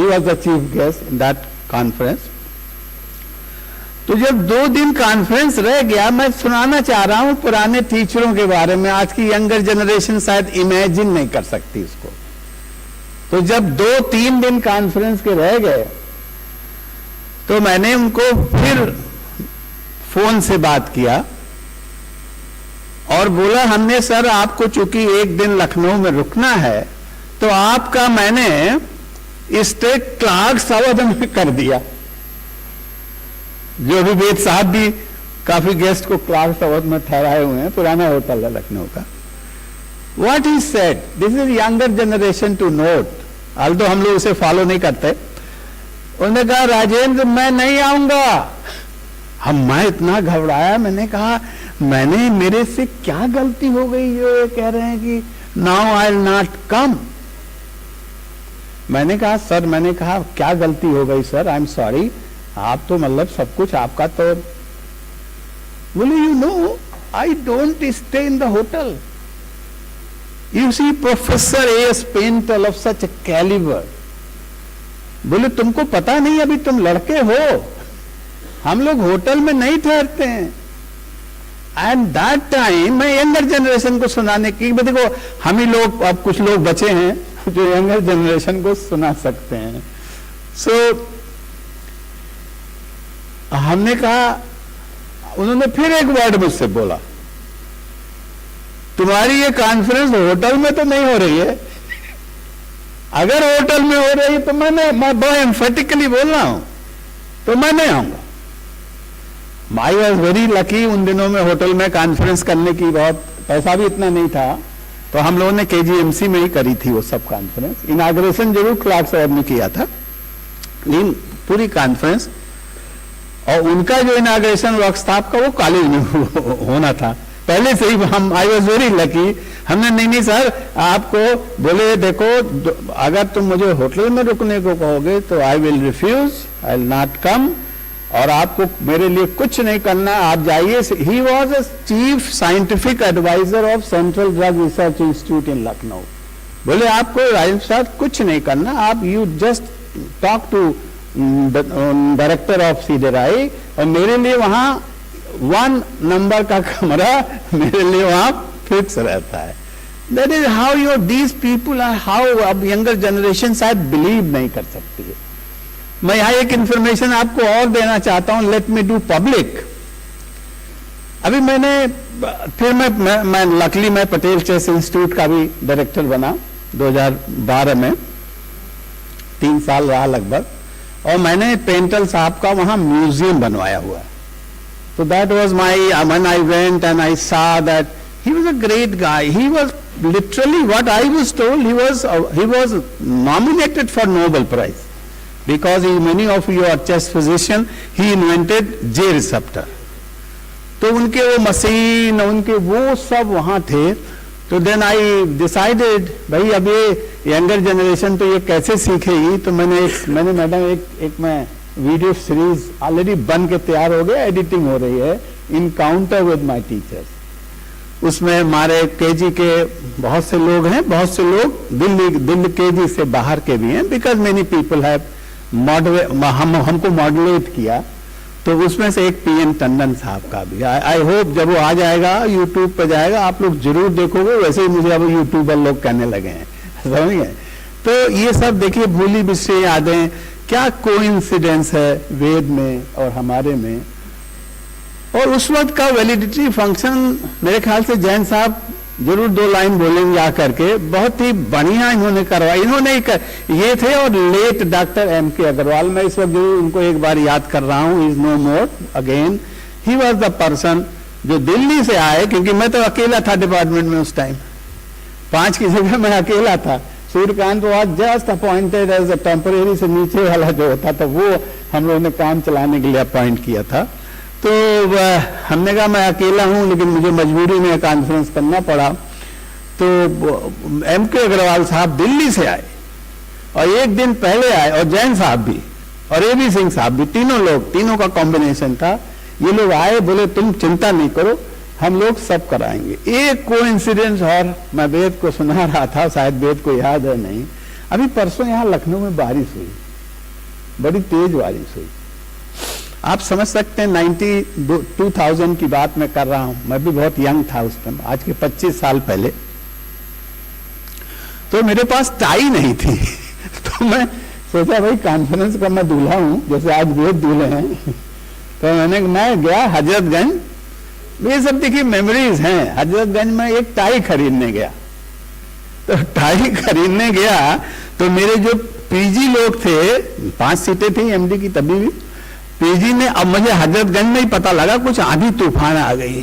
was the chief guest in that conference. तो जब 2 दिन कॉन्फ्रेंस रह गया, मैं सुनाना चाह रहा हूं पुराने टीचरों के बारे में, आज की यंगर जनरेशन शायद इमेजिन नहीं कर सकती इसको. तो जब 2-3 दिन कॉन्फ्रेंस के रह गए, तो मैंने उनको फिर फोन से बात किया और बोला, हमने सर आपको चूंकि 1 दिन लखनऊ में रुकना है, तो आपका मैंने स्टेट क्लार्क अवध में कर दिया. जो भी वेद साहब भी काफी गेस्ट को क्लार्क अवध में ठहराए हुए हैं, पुराना होटल है लखनऊ का. What he said, this is younger generation to note, although हम लोग उसे फॉलो नहीं करते. उन्होंने कहा, राजेंद्र मैं नहीं आऊंगा, मैं इतना घबराया, मैंने कहा मैंने मेरे से क्या गलती हो गई, ये कह रहे हैं कि नाउ आई विल नॉट कम। मैंने कहा सर, मैंने कहा क्या गलती हो गई सर, आई एम सॉरी, आप तो मतलब सब कुछ आपका तो। बोले you know I don't stay in the hotel, you see professor S Paintal of such calibre. बोले तुमको पता नहीं, अभी तुम लड़के हो, हम लोग होटल में नहीं ठहरते हैं। एंड दैट टाइम मैं यंगर जनरेशन को सुनाने की, देखो हम ही लोग, अब कुछ लोग बचे हैं जो यंगर जनरेशन को सुना सकते हैं। सो हमने कहा, उन्होंने फिर एक वर्ड मुझसे बोला, तुम्हारी ये कॉन्फ्रेंस होटल में तो नहीं हो रही है, अगर होटल में हो रही तो मैं बहुत एम्फेटिकली बोल रहा हूं, तो मैं नहीं आऊंगा। आई वॉज वेरी लकी, उन दिनों में होटल में कॉन्फ्रेंस करने की बहुत, पैसा भी इतना नहीं था, तो हम लोगों ने KGMC में ही करी थी वो सब कॉन्फ्रेंस। इनाग्रेशन जरूर क्लार्क साहब ने किया था, लेकिन पूरी कॉन्फ्रेंस, और उनका जो इनाग्रेशन वर्कशॉप का वो कॉलेज में होना था पहले से ही। हम आई वॉज वेरी लकी, हमने नहीं सर आपको बोले देखो अगर तुम मुझे होटल में रुकने को कहोगे तो I will refuse, I will not come, और आपको मेरे लिए कुछ नहीं करना, आप जाइए। He was a chief scientific advisor of central drug research institute in Lucknow. बोले आपको राजीव साहब कुछ नहीं करना, आप you just talk to director of CDRI, और मेरे लिए वहां 1 नंबर का कमरा मेरे लिए वहां फिक्स रहता है। That is how your these people are, how अब यंगर जनरेशन शायद बिलीव नहीं कर सकती है। मैं यहां एक इंफॉर्मेशन आपको और देना चाहता हूं, लेट मी डू पब्लिक। अभी मैंने फिर मैं लकली मैं पटेल चेस इंस्टीट्यूट का भी डायरेक्टर बना 2012 में, 3 साल रहा लगभग, और मैंने पेंटल साहब का वहां म्यूजियम बनवाया हुआ है। So that was my, when I went and I saw that he was a great guy. He was literally what I was told, he was nominated for Nobel Prize because many of you are chest physician, he invented J receptor. तो उनके वो machine, उनके वो सब वहां थे। तो then I decided भाई अब ये यंगर जनरेशन तो ये कैसे सीखेगी, तो मैंने मैडम एक मैं वीडियो सीरीज ऑलरेडी बन के तैयार हो गया, एडिटिंग हो रही है, इनकाउंटर विद माय टीचर्स। उसमें हमारे KG के बहुत से लोग हैं, बहुत से लोग दिल्ली KG से बाहर के भी हैं, बिकॉज मेनी पीपल हैव हमको मॉडरेट किया। तो उसमें से एक PN टंडन साहब का भी, आई होप जब वो आ जाएगा यूट्यूब पे जाएगा आप लोग जरूर देखोगे, वैसे ही मुझे अब यूट्यूबर लोग कहने लगे हैं, समझ गए। तो ये सब देखिए भूली बिसरी यादें, क्या कोइंसिडेंस है वेद में और हमारे में। और उस वक्त का वैलिडिटी फंक्शन मेरे ख्याल से जैन साहब जरूर 2 लाइन बोलेंगे आकर के, बहुत ही बढ़िया इन्होंने करवाया, इन्होंने ये थे। और लेट डॉक्टर MK अग्रवाल, मैं इस वक्त जरूर उनको एक बार याद कर रहा हूं, is no more again, he was the person जो दिल्ली से आए, क्योंकि मैं तो अकेला था डिपार्टमेंट में उस टाइम, 5 की जगह मैं अकेला था। Suryakant was just appointed as a temporary, से नीचे वाला जो होता था वो हम लोगों ने काम चलाने के लिए अपॉइंट किया था। तो हमने कहा मैं अकेला हूं लेकिन मुझे मजबूरी में कॉन्फ्रेंस करना पड़ा। तो MK अग्रवाल साहब दिल्ली से आए और एक दिन पहले आए, और जैन साहब भी और AB सिंह साहब भी, तीनों का कॉम्बिनेशन था। ये लोग आए, बोले तुम चिंता नहीं करो, हम लोग सब कराएंगे। एक कोइंसिडेंस और मैं वेद को सुना रहा था, शायद वेद को याद है नहीं, अभी परसों यहाँ लखनऊ में बारिश हुई, बड़ी तेज बारिश हुई। आप समझ सकते हैं 2000 की बात मैं कर रहा हूं, मैं भी बहुत यंग था उस टाइम, आज के 25 साल पहले। तो मेरे पास टाई नहीं थी तो मैं सोचा भाई कॉन्फ्रेंस का मैं दूल्हा हूं, जैसे आज वेद दूल्हे हैं। तो मैं गया हजरतगंज, ये सब देखिए मेमोरीज हैं। हजरतगंज में एक टाई खरीदने गया, तो टाई खरीदने गया तो मेरे जो PG लोग थे, 5 सीटें थी MD की, तभी भी PG ने, अब मुझे हजरतगंज में ही पता लगा कुछ आंधी तूफान आ गई।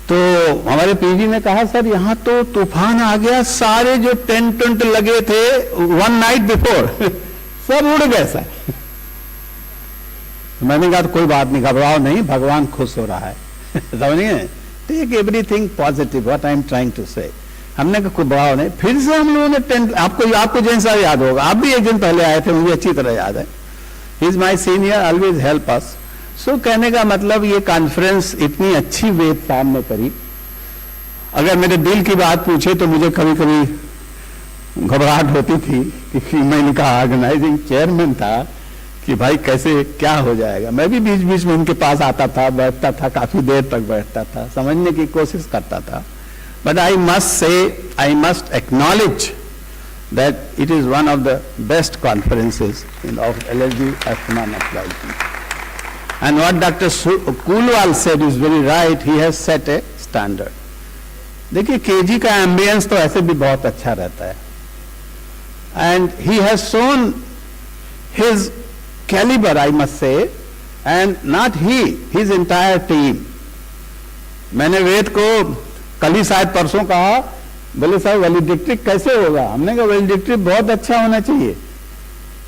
तो हमारे PG ने कहा सर यहाँ तो तूफान आ गया, सारे जो टेंट लगे थे 1 नाइट बिफोर सब उड़ गए सर। तो मैंने कहा तो कोई बात नहीं, घबराओ नहीं, भगवान खुश हो रहा है समझिए, take everything positive, what I am trying to say. हमने कहा कोई घबराओ नहीं। फिर से हम लोगों ने टेंट, आपको जैसा याद होगा, आप भी एक दिन पहले आए थे, मुझे अच्छी तरह याद है। He is my senior, always help us. So कहने का मतलब ये कॉन्फ्रेंस इतनी अच्छी वेद साहब ने करी। अगर मेरे दिल की बात पूछे तो मुझे कभी कभी घबराहट होती थी कि मैंने कहा ऑर्गेनाइजिंग चेयरमैन था कि भाई कैसे क्या हो जाएगा। मैं भी बीच बीच में उनके पास आता था, बैठता था, काफी देर तक बैठता था, समझने की कोशिश करता था। But I must say, I must acknowledge that it is one of the best conferences of allergy, asthma and nephrology. And what Dr. Kulwal said is very right, he has set a standard. देखिए KG का ambience तो ऐसे भी बहुत अच्छा रहता है, and he has shown his caliber, I must say, and not he, his entire team. मैंने वेद को कल ही शायद परसों कहा, बोले साहब वैलिडिक्टिव कैसे होगा? हमने कहा वैलिडिक्टिव बहुत अच्छा होना चाहिए।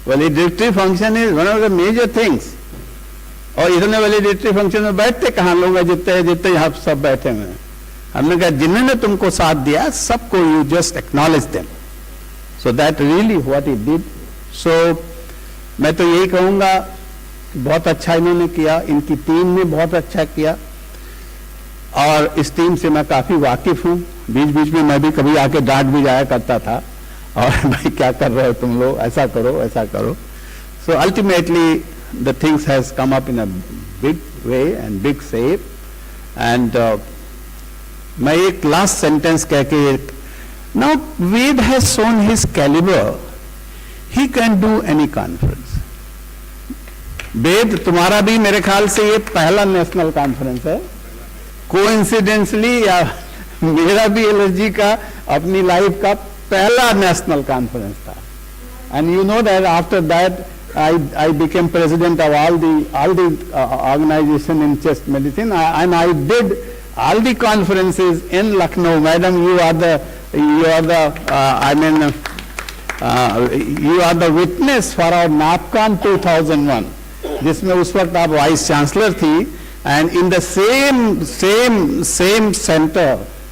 Valedictive function is one of the major things. और इतने वैलिडिक्टिव फंक्शन में बैठते कहाँ लोग, जितने यहाँ सब बैठे हुए हैं। हमने कहा जिन्होंने तुमको साथ दिया सबको you just acknowledge them, so that really what he did. So मैं तो यही कहूँगा बहुत अच्छा इन्होंने किया, इनकी टीम ने बहुत अच्छा किया, और इस टीम से मैं काफी वाकिफ हूँ। बीच बीच में मैं भी कभी आके डांट भी जाया करता था, और भाई क्या कर रहे हो तुम लोग, ऐसा करो ऐसा करो। So ultimately the things has come up in a big way and big shape. And मैं एक लास्ट सेंटेंस कह के, now Ved has shown his calibre, he can do any conference. Ved तुम्हारा भी मेरे ख्याल से ये पहला नेशनल कॉन्फ्रेंस है, कोइंसिडेंसली या मेरा भी एलर्जी का अपनी लाइफ का पहला नेशनल कॉन्फ्रेंस था। And you know that after that I became president of all the organization in chest medicine, and I did all the conferences in Lucknow. Madam, you are the witness for our NAPCON 2001, जिसमें उस वक्त आप vice chancellor थी, and in the same center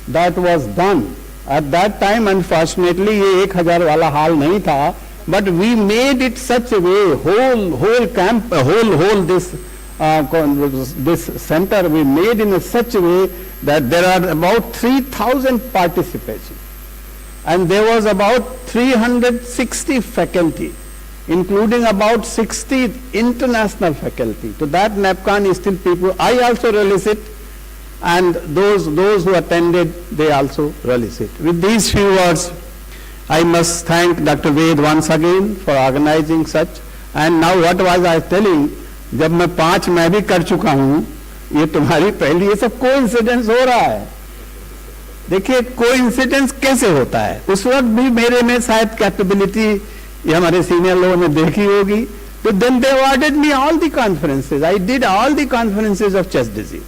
that was done at that time. Unfortunately ये 1000 वाला हाल नहीं था, but we made it such a way, whole camp, whole this center we made in such a way that there are about 3000 participants, and there was about 360 faculty, including about 60 international faculty. So that NAPCON is still people, I also relish it, and those who attended, they also relish it. With these few words, I must thank Dr. Ved once again for organizing such. And now what was I telling, जब मैं 5 मैं भी कर चुका हूँ, ये तुम्हारी पहली, ये सब कोइंसिडेंस हो रहा है। देखिए कोइंसिडेंस कैसे होता है, उस वक्त भी मेरे में शायद कैपेबिलिटी ये हमारे सीनियर लोगों ने देखी होगी, तो then they awarded me all the conferences. I did all the conferences of chest disease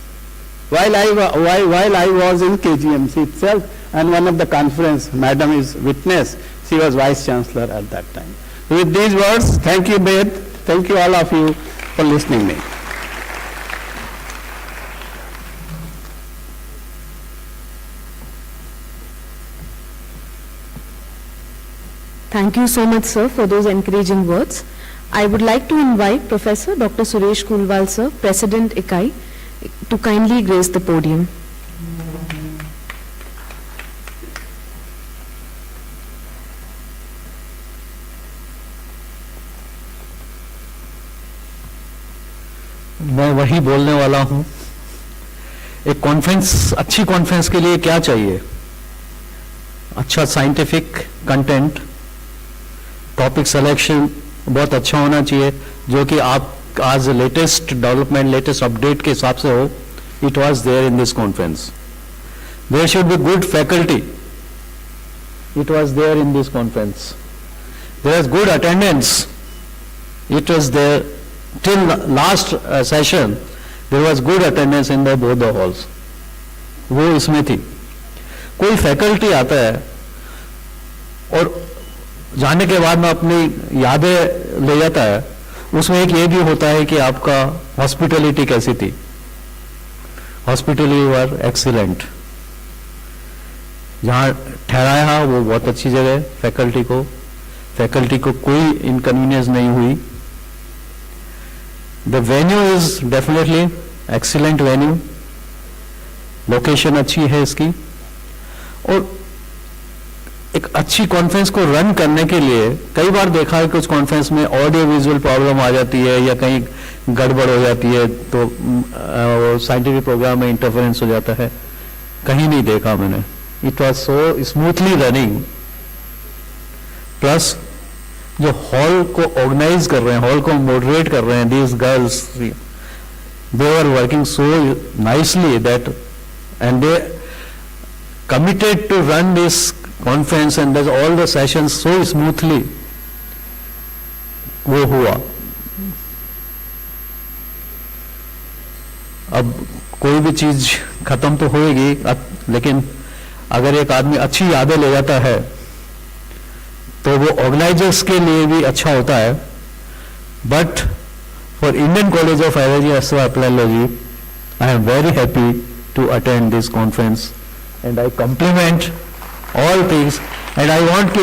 while I was in KGMC itself, and one of the conference, Madam is witness, she was Vice Chancellor at that time. With these words, thank you Ved, thank you all of you for listening me. Thank you so much, sir, for those encouraging words. I would like to invite Professor Dr. Suresh Kulwal, sir, President ICAI, to kindly grace the podium. मैं वही बोलने वाला हूं। एक conference, अच्छी conference के लिए क्या चाहिए? अच्छा साइंटिफिक कंटेंट, टॉपिक सिलेक्शन बहुत अच्छा होना चाहिए, जो कि आप आज लेटेस्ट डेवलपमेंट, लेटेस्ट अपडेट के हिसाब से हो। It was there in this conference. There should be good faculty, it was there in this conference. There is good attendance, it was there till last session. There was good attendance in both the halls. वो इसमें थी। कोई faculty आता है और जाने के बाद में अपनी यादें ले जाता है, उसमें एक ये भी होता है कि आपका हॉस्पिटलिटी कैसी थी. हॉस्पिटली वर एक्सीलेंट. जहाँ ठहराया वो बहुत अच्छी जगह. फैकल्टी को कोई इनकन्वीनियंस नहीं हुई. The venue is definitely excellent venue. Location अच्छी है इसकी. और एक अच्छी कॉन्फ्रेंस को रन करने के लिए कई बार देखा है कुछ कॉन्फ्रेंस में ऑडियो विजुअल प्रॉब्लम आ जाती है या कहीं गड़बड़ हो जाती है तो साइंटिफिक प्रोग्राम में इंटरफेरेंस हो जाता है. कहीं नहीं देखा मैंने. It was so smoothly running. Plus जो हॉल को ऑर्गेनाइज कर रहे हैं, हॉल को मॉडरेट कर रहे हैं, these girls they are working so nicely that and they committed to run this conference and does all the sessions so smoothly. वो हुआ. अब कोई भी चीज खत्म तो होएगी, लेकिन अगर एक आदमी अच्छी यादें ले जाता है तो वो ऑर्गेनाइजर्स के लिए भी अच्छा होता है. But for Indian college of allergy appliology I am very happy to attend this conference. And I compliment all things and I want कि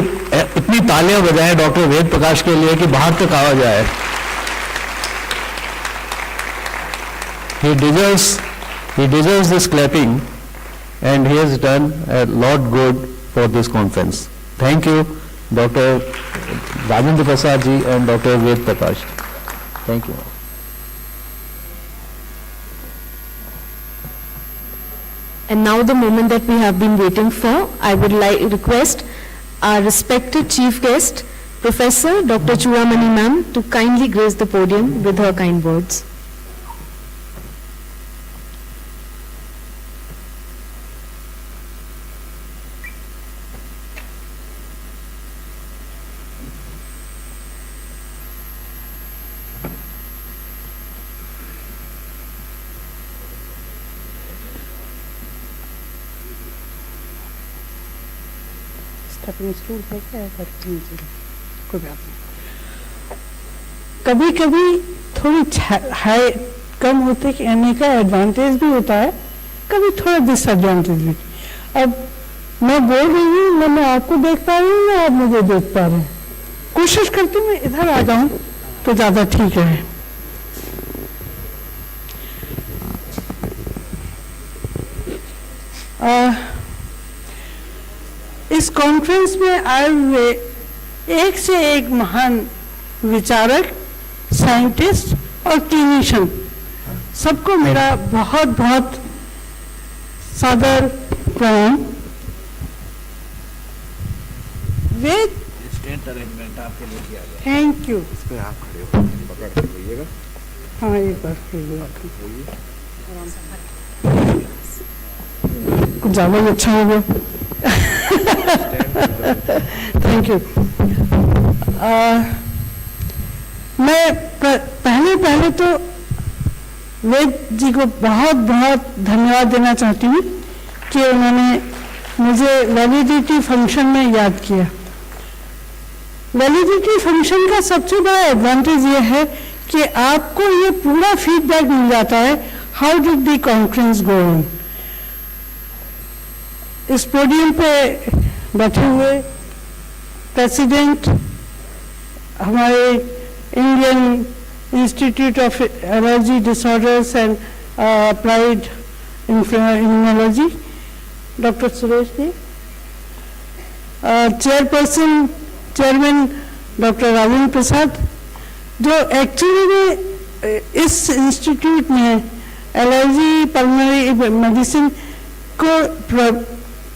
इतनी तालियां बजाएं डॉक्टर वेद प्रकाश के लिए कि बाहर तक आवाज आए. He deserves this clapping and he has done a lot good for this conference. Thank you, Dr. Rajendra Prasad ji and Dr. Ved Prakash. Thank you. And now the moment that we have been waiting for, I would like request our respected chief guest, Professor Dr. Churamani ma'am, to kindly grace the podium with her kind words. कभी कभी थोड़ी high कम होते कहने का advantage भी होता है, कभी थोड़ा डिसएडवांटेज भी. अब मैं बोल रही हूँ, ना मैं आपको देख पा रही हूँ ना आप मुझे देख पा रहे हैं. कोशिश करती हूँ मैं इधर आ जाऊं तो ज्यादा ठीक है. इस कॉन्फ्रेंस में आए हुए एक से एक महान विचारक, साइंटिस्ट और क्लिनिशियन, सबको मेरा बहुत बहुत सादर प्रणाम. वेद अरेंजमेंट आपके लिए किया गया. Thank you. इस पे आप खड़े हो, पकड़ के रहिएगा. हाँ, एक बार कुछ ज्यादा ही अच्छा हो गया. Thank you. मैं पहले तो वेद जी को बहुत बहुत धन्यवाद देना चाहती हूँ कि उन्होंने मुझे वैलिडिटी फंक्शन में याद किया. वैलिडिटी फंक्शन का सबसे बड़ा एडवांटेज ये है कि आपको ये पूरा फीडबैक मिल जाता है, how did the conference go on. इस पोडियम पे बैठे हुए प्रेसिडेंट हमारे Indian institute of allergy disorders and applied immunology doctor Suresh ji, chairman doctor Rajendra Prasad, जो एक्चुअली में इस इंस्टीट्यूट में एलर्जी पल्मोनरी मेडिसिन को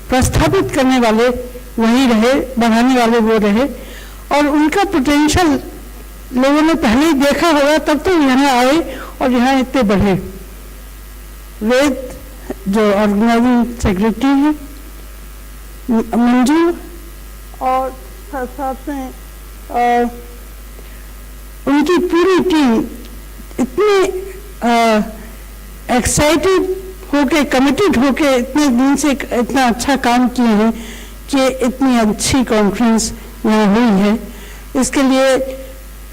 प्रस्थापित करने वाले वही रहे, बढ़ाने वाले वो रहे, और उनका पोटेंशियल लोगों ने पहले ही देखा होगा, तब तो यहाँ आए और यहाँ इतने बढ़े. वेद जो ऑर्गेनाइजिंग सेक्रेटरी है, मंजू, और साथ में उनकी पूरी टीम इतनी एक्साइटेड होके, कमिटेड होके इतने दिन से इतना अच्छा काम किए हैं कि इतनी अच्छी कॉन्फ्रेंस यहाँ हुई है. इसके लिए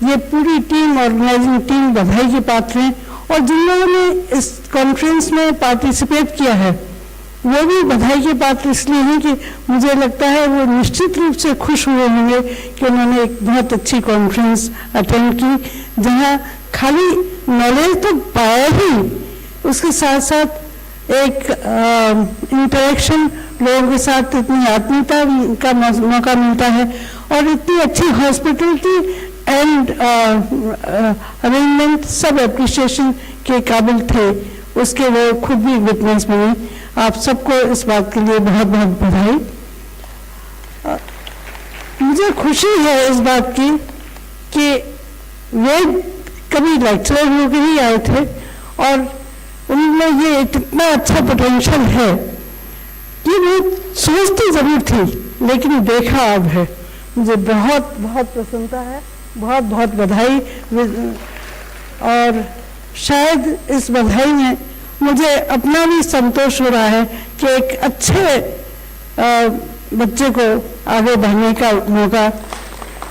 ये पूरी टीम, ऑर्गेनाइजिंग टीम बधाई के पात्र हैं, और जिन लोगों ने इस कॉन्फ्रेंस में पार्टिसिपेट किया है वो भी बधाई के पात्र इसलिए हैं कि मुझे लगता है वो निश्चित रूप से खुश हुए होंगे कि उन्होंने एक बहुत अच्छी कॉन्फ्रेंस अटेंड की, जहां खाली नॉलेज तो पाया ही, उसके साथ साथ एक इंटरेक्शन, लोगों के साथ इतनी आत्मीयता का मौका मिलता है, और इतनी अच्छी हॉस्पिटलिटी एंड अरेंजमेंट सब एप्रिशिएशन के काबिल थे, उसके वो खुद भी विटनेस बने। आप सबको इस बात के लिए बहुत बहुत बधाई। मुझे खुशी है इस बात की कि वे कभी लेक्चरर होकर ही आए थे, और उनमें ये इतना अच्छा पोटेंशियल है कि वो सोचती जरूर थी लेकिन देखा अब है। मुझे बहुत बहुत प्रसन्नता है, बहुत बहुत बधाई। और शायद इस बधाई में मुझे अपना भी संतोष हो रहा है कि एक अच्छे बच्चे को आगे बढ़ने का मौका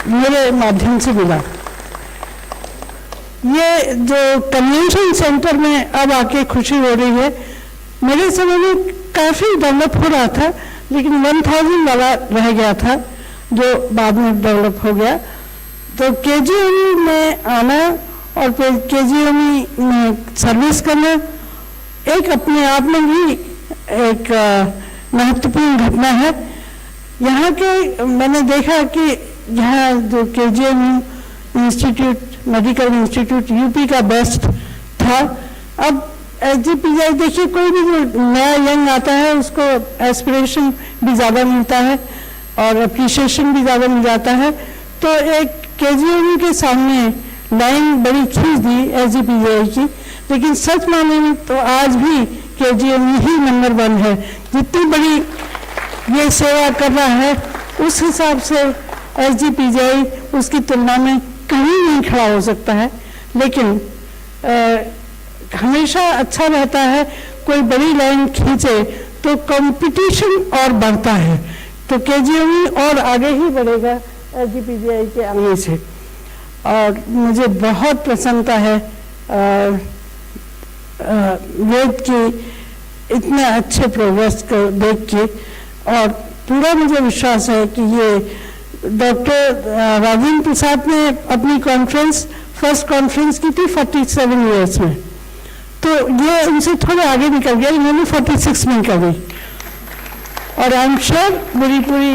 मेरे माध्यम से मिला। ये जो कन्वेंशन सेंटर में अब आके खुशी हो रही है, मेरे समय में काफ़ी डेवलप हो रहा था, लेकिन 1000 वाला रह गया था जो बाद में डेवलप हो गया। तो KGMU में आना और फिर KGMU में सर्विस करना एक अपने आप में भी एक महत्वपूर्ण घटना है। यहाँ के मैंने देखा कि यहाँ जो KGMU institute, medical institute UP का बेस्ट था। अब SGPGI देखिए, कोई भी जो नया यंग आता है उसको एस्पिरेशन भी ज़्यादा मिलता है और अप्रिशिएशन भी ज़्यादा मिल जाता है। तो एक KGMU के सामने लाइन बड़ी खींच दी SGPGI की, लेकिन सच माने में तो आज भी KGMU ही नंबर 1 है। जितनी बड़ी ये सेवा कर रहा है उस हिसाब से SGPGI उसकी तुलना में कहीं नहीं खड़ा हो सकता है। लेकिन हमेशा अच्छा रहता है कोई बड़ी लाइन खींचे तो कंपटीशन और बढ़ता है, तो KGMU और आगे ही बढ़ेगा SGPGI के आने से। और मुझे बहुत प्रसन्नता है वेद की इतने अच्छे प्रोग्रेस को देख के, और पूरा मुझे विश्वास है कि ये डॉक्टर राजेंद्र प्रसाद ने अपनी कॉन्फ्रेंस, फर्स्ट कॉन्फ्रेंस की थी 47 ईयर्स में, तो ये उनसे थोड़ा आगे निकल गया, इन्होंने 46 में कर दी। और आई एम श्योर, मेरी पूरी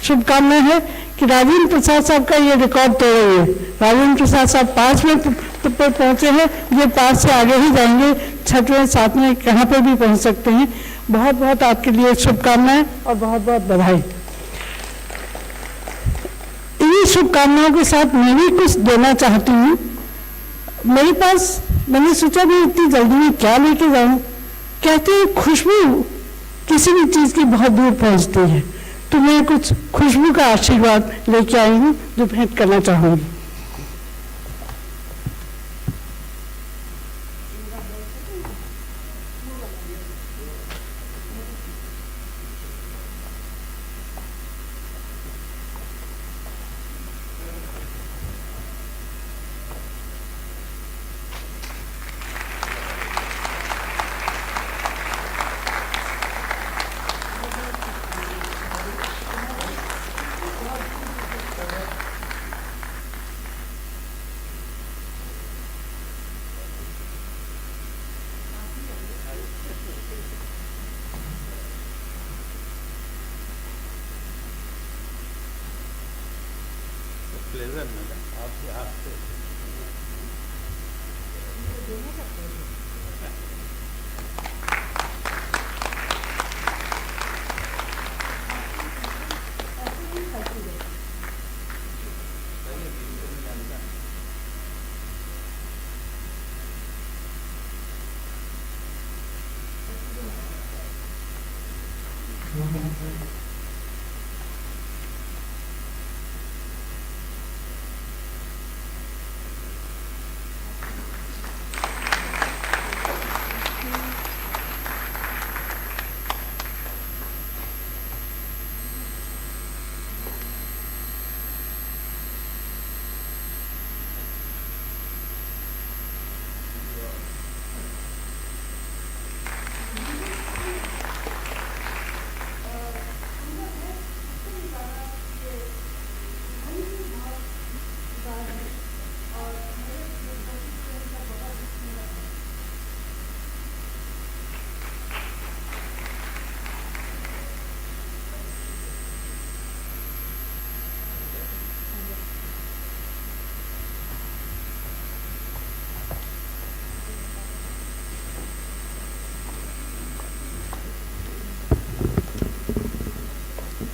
शुभकामनाएं है कि राजेंद्र प्रसाद साहब का ये रिकॉर्ड तोड़ेंगे। राजेंद्र प्रसाद साहब 5 में पे पहुंचे हैं, ये 5 से आगे ही जाएंगे, 6वें 7वें कहाँ पे भी पहुंच सकते हैं। बहुत बहुत आपके लिए शुभकामनाएं और बहुत बहुत बधाई। इन्हीं शुभकामनाओं के साथ मैं भी कुछ देना चाहती हूँ। मेरे पास, मैंने सोचा भी इतनी जल्दी में क्या लेके जाऊँ। कहते हैं खुशबू किसी भी चीज़ की बहुत दूर पहुँचती है, तो मैं कुछ खुशबू का आशीर्वाद लेके आई हूँ जो भेंट करना चाहूँगी।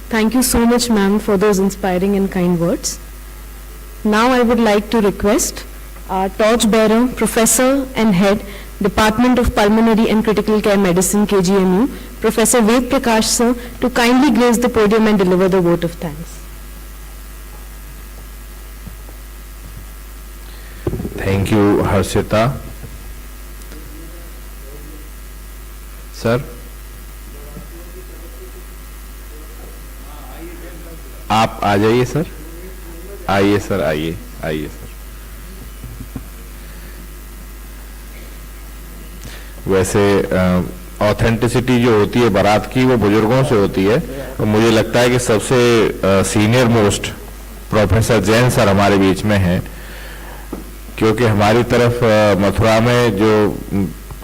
Thank you so much, ma'am, for those inspiring and kind words. Now I would like to request our torchbearer, Professor and Head, Department of Pulmonary and Critical Care Medicine, KGMU, Professor Ved Prakash sir, to kindly grace the podium and deliver the vote of thanks. Thank you, Harshita. Sir? आप आ जाइए sir, आइए sir, आइए sir. वैसे authenticity जो होती है बारात की वो बुजुर्गों से होती है, तो मुझे लगता है कि सबसे senior most professor Jain sir हमारे बीच में हैं, क्योंकि हमारी तरफ मथुरा में जो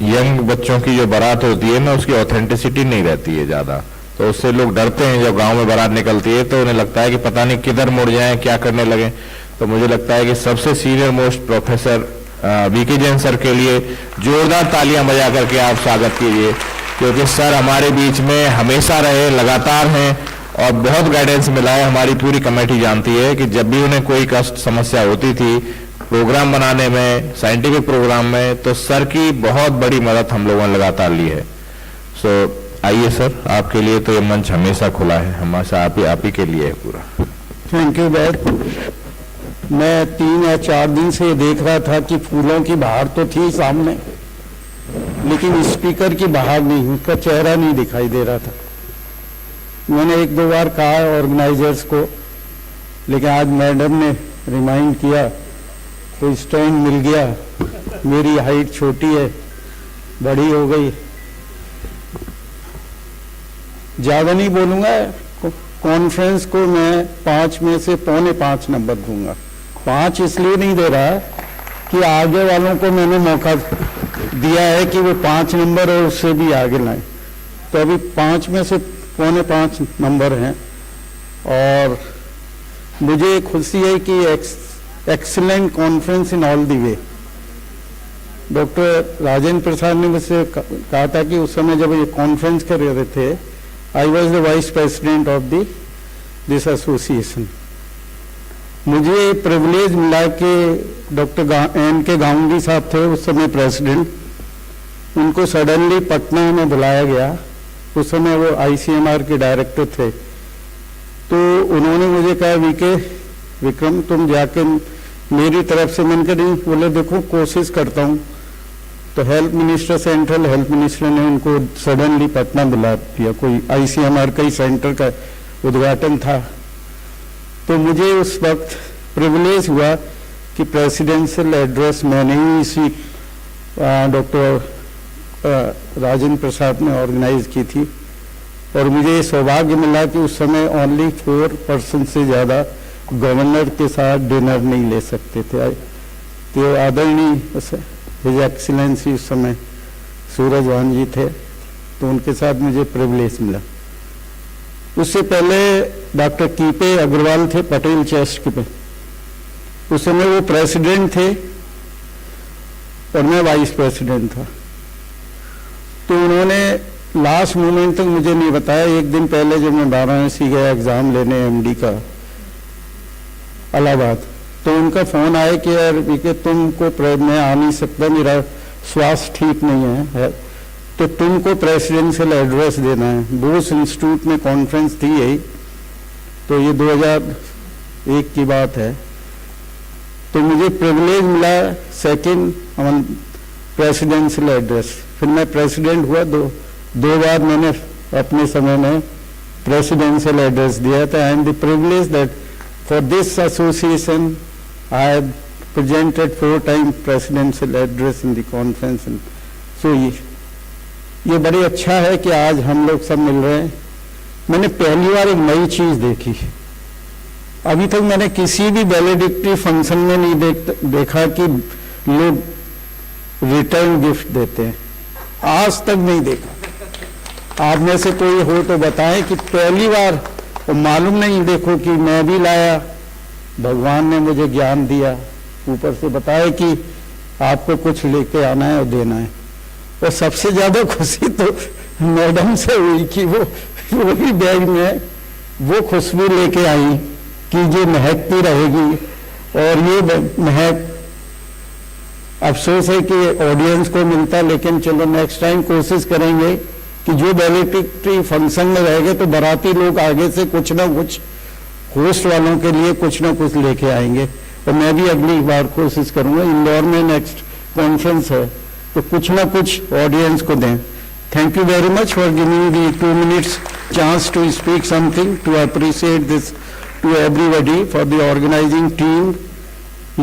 यंग बच्चों की जो बारात होती है ना, उसकी ऑथेंटिसिटी नहीं रहती है ज़्यादा, तो उससे लोग डरते हैं। जब गांव में बारात निकलती है तो उन्हें लगता है कि पता नहीं किधर मुड़ जाएं, क्या करने लगे। तो मुझे लगता है कि सबसे senior most professor V K Jain sir के लिए जोरदार तालियां बजा करके आप स्वागत कीजिए, क्योंकि सर हमारे बीच में हमेशा रहे, लगातार हैं और बहुत गाइडेंस मिला है। हमारी पूरी कमेटी जानती है कि जब भी उन्हें कोई कष्ट समस्या होती थी प्रोग्राम बनाने में, साइंटिफिक प्रोग्राम में, तो सर की बहुत बड़ी मदद हम लोगों ने लगातार ली है। सो आइए सर, आपके लिए तो ये मंच हमेशा खुला है, हमेशा आप ही के लिए है पूरा। थैंक यू बैद। मैं 3 या 4 दिन से देख रहा था कि फूलों की बहार तो थी सामने, लेकिन स्पीकर की बहार नहीं, उसका चेहरा नहीं दिखाई दे रहा था। मैंने 1-2 बार कहा ऑर्गेनाइजर्स को, लेकिन आज मैडम ने रिमाइंड किया तो स्टैंड मिल गया। मेरी हाइट छोटी है, बड़ी हो गई। ज्यादा नहीं बोलूंगा, कॉन्फ्रेंस को मैं 5 में से 4.25 नंबर दूंगा। 5 इसलिए नहीं दे रहा कि आगे वालों को मैंने मौका दिया है कि वो 5 नंबर और उससे भी आगे लाएं, तो अभी 5 में से 4.25 नंबर हैं। और मुझे खुशी है कि excellent conference in all the way. Doctor Rajendra Prasad ने मुझसे कहा था कि उस समय जब ये कॉन्फ्रेंस कर रहे थे, I was the vice president of this association. मुझे प्रिविलेज मिला कि डॉक्टर N.K. गांगुली साहब थे उस समय प्रेसिडेंट, उनको सडनली पटना में बुलाया गया। उस समय वो ICMR के डायरेक्टर थे, तो उन्होंने मुझे कहा वीके विक्रम तुम जाके मेरी तरफ से, मन करी, बोले देखो कोशिश करता हूँ। तो health minister, central health minister ने उनको सडनली पटना बुला दिया, कोई ICMR का ही सेंटर का उद्घाटन था। तो मुझे उस वक्त प्रिविलेज हुआ कि प्रेसिडेंशियल एड्रेस मैंने ही इसी डॉक्टर राजेंद्र प्रसाद ने ऑर्गेनाइज की थी, और मुझे सौभाग्य मिला कि उस समय ओनली 4 पर्सन से ज़्यादा गवर्नर के साथ डिनर नहीं ले सकते थे। तो आदरणीय हिज एक्सीलेंसी उस समय सूरजवान जी थे, तो उनके साथ मुझे प्रिविलेज मिला। उससे पहले डॉक्टर कीपे अग्रवाल थे पटेल चेस्ट पे, उस समय वो प्रेसिडेंट थे और मैं वाइस प्रेसिडेंट था। तो उन्होंने लास्ट मोमेंट तक मुझे नहीं बताया। एक दिन पहले जब मैं वाराणसी गया एग्जाम लेने MD का इलाहाबाद, तो उनका फोन आया कि यार वीके तुमको मैं आ नहीं सकता, मेरा स्वास्थ्य ठीक नहीं है, तो तुमको प्रेसिडेंशियल एड्रेस देना है। बोस इंस्टीट्यूट में कॉन्फ्रेंस थी यही, तो ये 2001 की बात है। तो मुझे प्रिविलेज मिला सेकंड प्रेसिडेंशियल एड्रेस। फिर मैं प्रेसिडेंट हुआ, दो बार मैंने अपने समय में प्रेसिडेंशियल एड्रेस दिया था। And the privilege that for this association I have presented 4 times presidential address in the conference. And so ये बड़ी अच्छा है कि आज हम लोग सब मिल रहे हैं। मैंने पहली बार एक नई चीज देखी, अभी तक मैंने किसी भी वैलिडिक्टरी फंक्शन में नहीं देखा कि लोग रिटर्न गिफ्ट देते हैं, आज तक नहीं देखा। आप में से कोई हो तो बताएं कि पहली बार, और मालूम नहीं, देखो कि मैं भी लाया, भगवान ने मुझे ज्ञान दिया, ऊपर से बताया कि आपको कुछ लेके आना है और देना है। और सबसे ज्यादा खुशी तो मैडम से हुई कि वो भी बैग में वो खुशबू लेके आई कि जो महकती रहेगी, और ये महक अफसोस है कि ऑडियंस को मिलता, लेकिन चलो नेक्स्ट टाइम कोशिश करेंगे कि जो वैलेडिक्टरी फंक्शन में रहेंगे तो बाराती लोग आगे से कुछ ना कुछ होस्ट वालों के लिए कुछ ना कुछ लेके आएंगे, और मैं भी अगली बार कोशिश करूंगा। इंदौर में नेक्स्ट कॉन्फ्रेंस है तो कुछ ना कुछ ऑडियंस को दें। Thank you very much for giving the 2 minutes chance to speak something, to appreciate this to everybody for the organising team.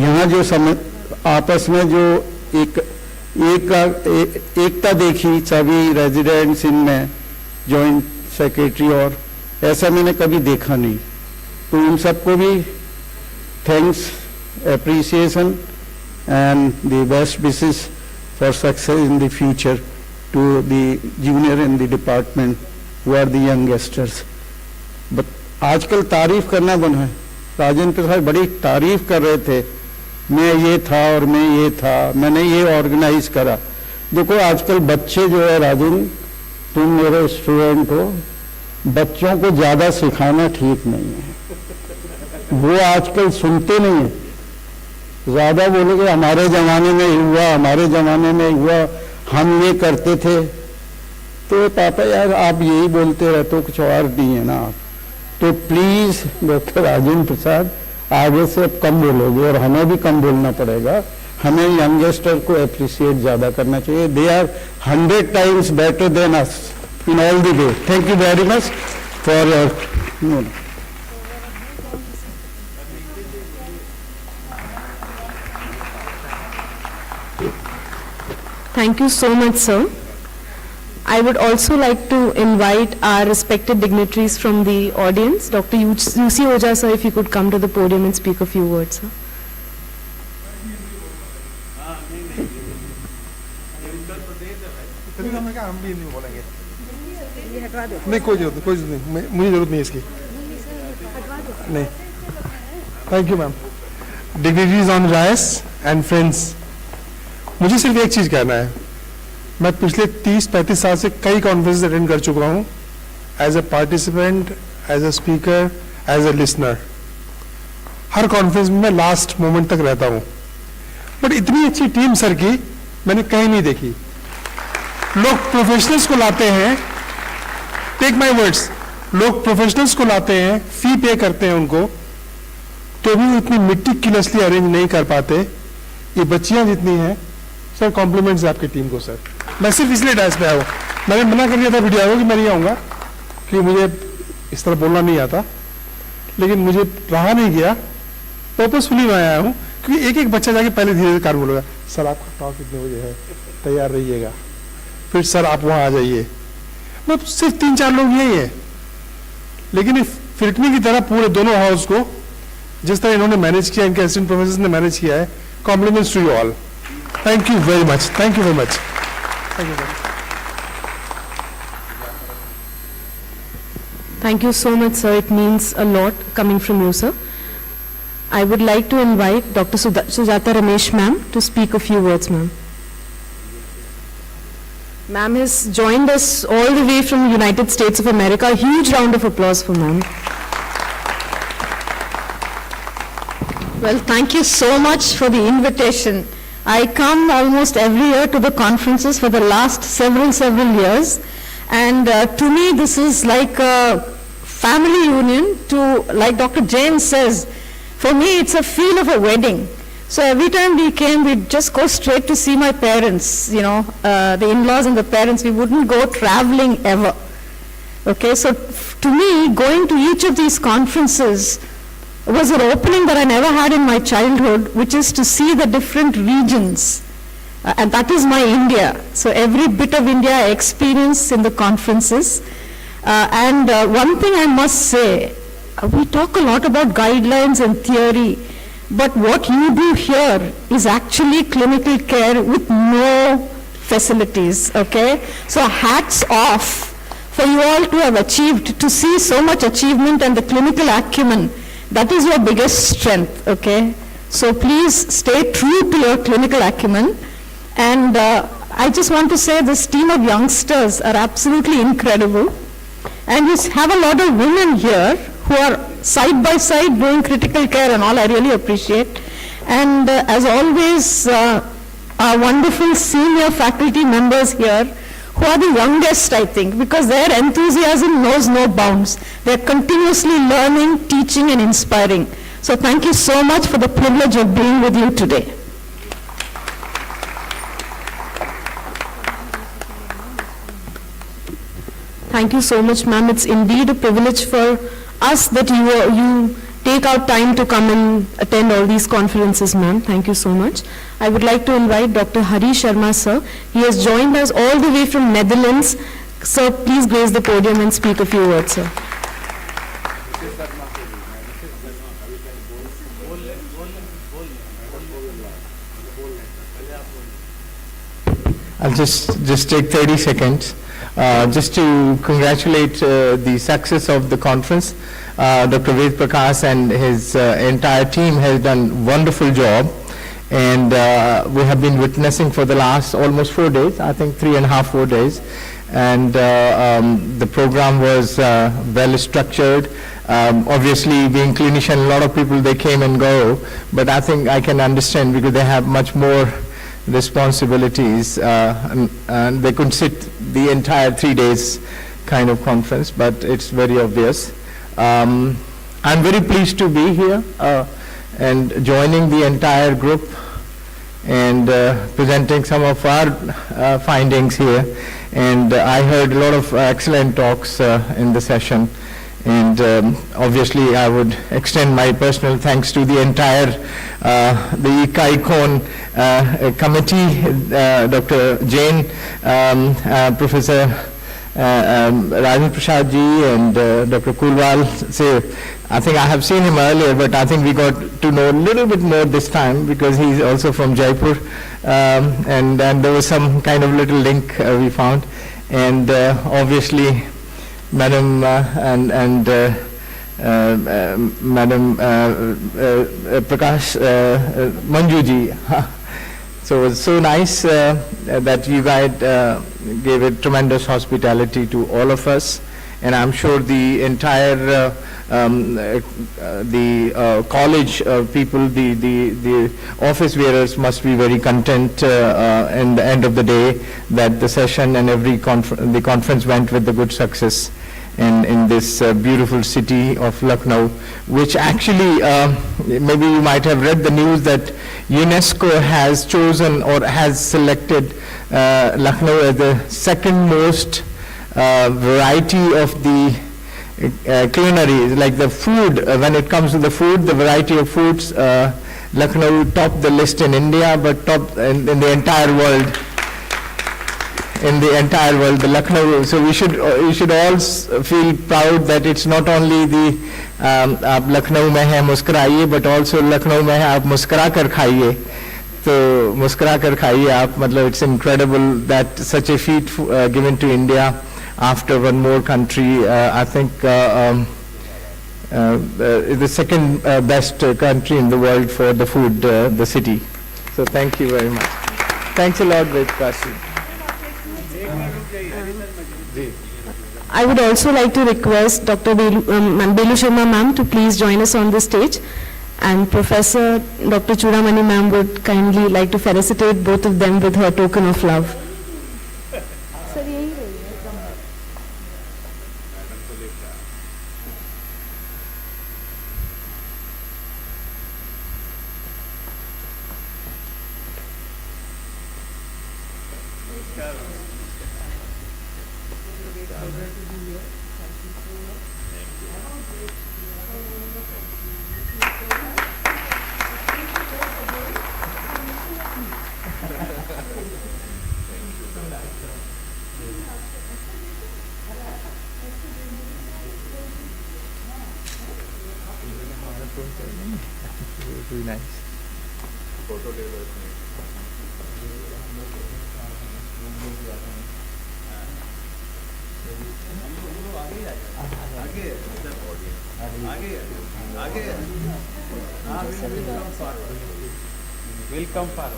यहाँ जो आपस में जो एकता देखी सभी रेजिडेंट्स इनमें, जॉइंट सेक्रेटरी, और ऐसा मैंने कभी देखा नहीं, तो उन सबको भी thanks, appreciation and the best wishes for success in the future to the junior in the department who are the youngsters. But आजकल तारीफ करना बना है, राजेंद्र प्रसाद बड़ी तारीफ कर रहे थे, मैं ये था और मैं ये था, मैंने ये ऑर्गेनाइज करा। देखो आजकल बच्चे जो है, राजेंद्र तुम मेरे स्टूडेंट हो, बच्चों को ज्यादा सिखाना ठीक नहीं है, वो आजकल सुनते नहीं है, ज्यादा बोलेगे हमारे जमाने में हुआ, हमारे जमाने में हुआ, हम ये करते थे। तो पापा यार आप यही बोलते रहते हो, कुछ और नहीं है ना आप। तो प्लीज डॉक्टर राजेंद्र प्रसाद आगे से अब कम बोलोगे, और हमें भी कम बोलना पड़ेगा, हमें यंगस्टर को अप्रिशिएट ज्यादा करना चाहिए। They are 100 times better than us in all the way. Thank you very much for your Thank you so much, sir. I would also like to invite our respected dignitaries from the audience. Dr. UC Oja, sir, if you could come to the podium and speak a few words, sir. हम भी नहीं बोलेंगे, नहीं कोई जरूरत नहीं, मुझे जरूरत नहीं इसकी, नहीं। Thank you ma'am. Dignitaries on rice and friends, मुझे सिर्फ एक चीज कहना है, मैं पिछले 30-35 साल से कई कॉन्फ्रेंस अटेंड कर चुका हूं, as a participant, as a speaker, as a listener. हर कॉन्फ्रेंस में मैं लास्ट मोमेंट तक रहता हूं, बट इतनी अच्छी टीम सर की मैंने कहीं नहीं देखी। लोग प्रोफेशनल्स को लाते हैं, टेक माय वर्ड्स, लोग प्रोफेशनल्स को लाते हैं, फी पे करते हैं उनको, तो भी इतनी मेटिकुलसली अरेंज नहीं कर पाते। ये बच्चियां जितनी हैं सर, कॉम्प्लीमेंट्स आपकी टीम को सर। मैं सिर्फ इसलिए डांस पे आया हूँ, मैंने मना कर दिया था वीडियो को कि मैं नहीं आऊँगा, क्योंकि मुझे इस तरह बोलना नहीं आता, लेकिन मुझे रहा नहीं गया, पर्पसफुली मैं आया हूँ, क्योंकि एक एक बच्चा जाके पहले धीरे धीरे कार बोलेगा, सर आपका टॉक कितने बजे है, तैयार रहिएगा, फिर सर आप वहाँ आ जाइए। मतलब सिर्फ 3-4 लोग यही है, लेकिन फिरकनी की तरह पूरे दोनों हाउस को जिस तरह इन्होंने मैनेज किया, इनके असिस्टेंट प्रोफेसर ने मैनेज किया है, compliments to you all. Thank you very much, thank you very much, thank you. Thank you so much, sir. It means a lot coming from you, sir. I would like to invite Dr. Sujata Ramesh, ma'am, to speak a few words, ma'am. Ma'am has joined us all the way from the United States of America. A huge round of applause for ma'am. Well, thank you so much for the invitation. I come almost every year to the conferences for the last several years, and to me this is like a family union. To, like Dr. James says, for me it's a feel of a wedding. So every time we came, we'd just go straight to see my parents, you know, the in-laws and the parents. We wouldn't go traveling ever. Okay, so to me, going to each of these conferences was an opening that I never had in my childhood, which is to see the different regions. And that is my India. So every bit of India I experience in the conferences. And one thing I must say, we talk a lot about guidelines and theory, but what you do here is actually clinical care with no facilities, okay? So hats off for you all to have achieved, to see so much achievement and the clinical acumen. That is your biggest strength, okay? So please stay true to your clinical acumen. And I just want to say this team of youngsters are absolutely incredible. And we have a lot of women here who are side by side doing critical care and all. I really appreciate. And as always, our wonderful senior faculty members here, who are the youngest, I think, because their enthusiasm knows no bounds. They're continuously learning, teaching, and inspiring. So thank you so much for the privilege of being with you today. Thank you so much, ma'am. It's indeed a privilege for us that you take out time to come and attend all these conferences, ma'am. Thank you so much. I would like to invite Dr. Hari Sharma, sir. He has joined us all the way from Netherlands. Sir, please grace the podium and speak a few words, sir. I'll just take 30 seconds. Just to congratulate the success of the conference. Dr. Ved Prakash and his entire team has done wonderful job, and we have been witnessing for the last almost 4 days, I think 3.5, 4 days, and the program was well structured. Obviously, being clinician, a lot of people, they came and go, but I think I can understand because they have much more responsibilities, and they couldn't sit the entire 3 days kind of conference, but it's very obvious. I'm very pleased to be here and joining the entire group and presenting some of our findings here. And I heard a lot of excellent talks in the session. And obviously, I would extend my personal thanks to the entire the ICAAICON committee, Dr. Jain, Professor Rajan Prasad ji, and Dr. Kulwal. I think I have seen him earlier, but I think we got to know a little bit more this time because he's also from Jaipur, and there was some kind of little link we found, and obviously. Madam Madam Prakash Manju ji. So it's so nice that you guys gave a tremendous hospitality to all of us, and I'm sure the entire college people, the office wearers must be very content in the end of the day that the session and the conference went with the good success in this beautiful city of Lucknow, which actually maybe you might have read the news that UNESCO has chosen or has selected Lucknow as the second most variety of the culinary, like the food, when it comes to the food, the variety of foods, Lucknow topped the list in India, but top in the entire world. In the entire world, the Lucknow, so we should all feel proud that it's not only the आप लखनऊ में हैं मुस्कुराइए, but also Lucknow में हैं आप मुस्कुरा कर खाइए, तो मुस्कुरा कर खाइए आप, मतलब it's incredible that such a feat given to India after one more country. I think the second best country in the world for the food, the city. So thank you very much. Thanks a lot, Vedkasi. I would also like to request Dr. Belu Sharma ma'am to please join us on the stage, and Professor Dr. Chudamani ma'am would kindly like to felicitate both of them with her token of love. Very nice. Welcome forward.